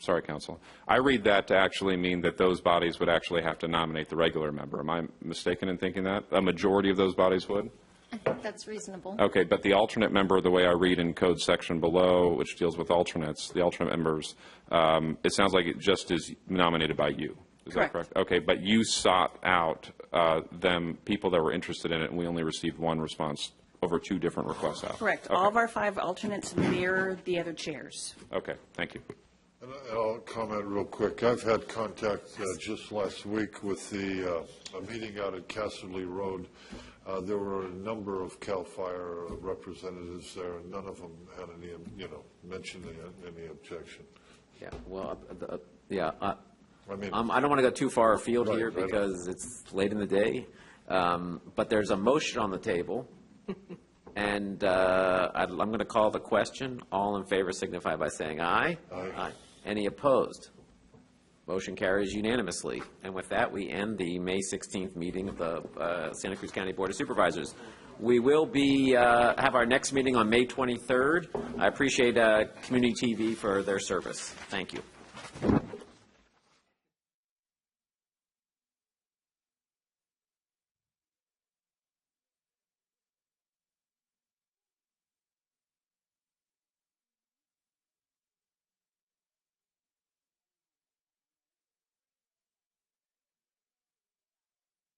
sorry, Counsel, I read that to actually mean that those bodies would actually have to nominate the regular member. Am I mistaken in thinking that? A majority of those bodies would? I think that's reasonable. Okay, but the alternate member, the way I read in code section below, which deals with alternates, the alternate members, it sounds like it just is nominated by you. Is Correct. that correct? Okay, but you sought out people that were interested in it, and we only received one response over two different requests out. Correct. Okay. All of our 5 alternates mirror the other chairs. Okay, thank you. And I'll comment real quick. I've had contact just last week with a meeting out at Casserly Road. There were a number of CAL FIRE representatives there, and none of them had any, mentioned any objection. Yeah, well, yeah. I mean, I don't want to go too far afield Right, here right. because it's late in the day. But there's a motion on the table, and I'm going to call the question. All in favor signify by saying aye. Aye. Any opposed? Motion carries unanimously. And with that, we end the May 16th meeting of the Santa Cruz County Board of Supervisors. We will be have our next meeting on May 23rd. I appreciate Community TV for their service. Thank you.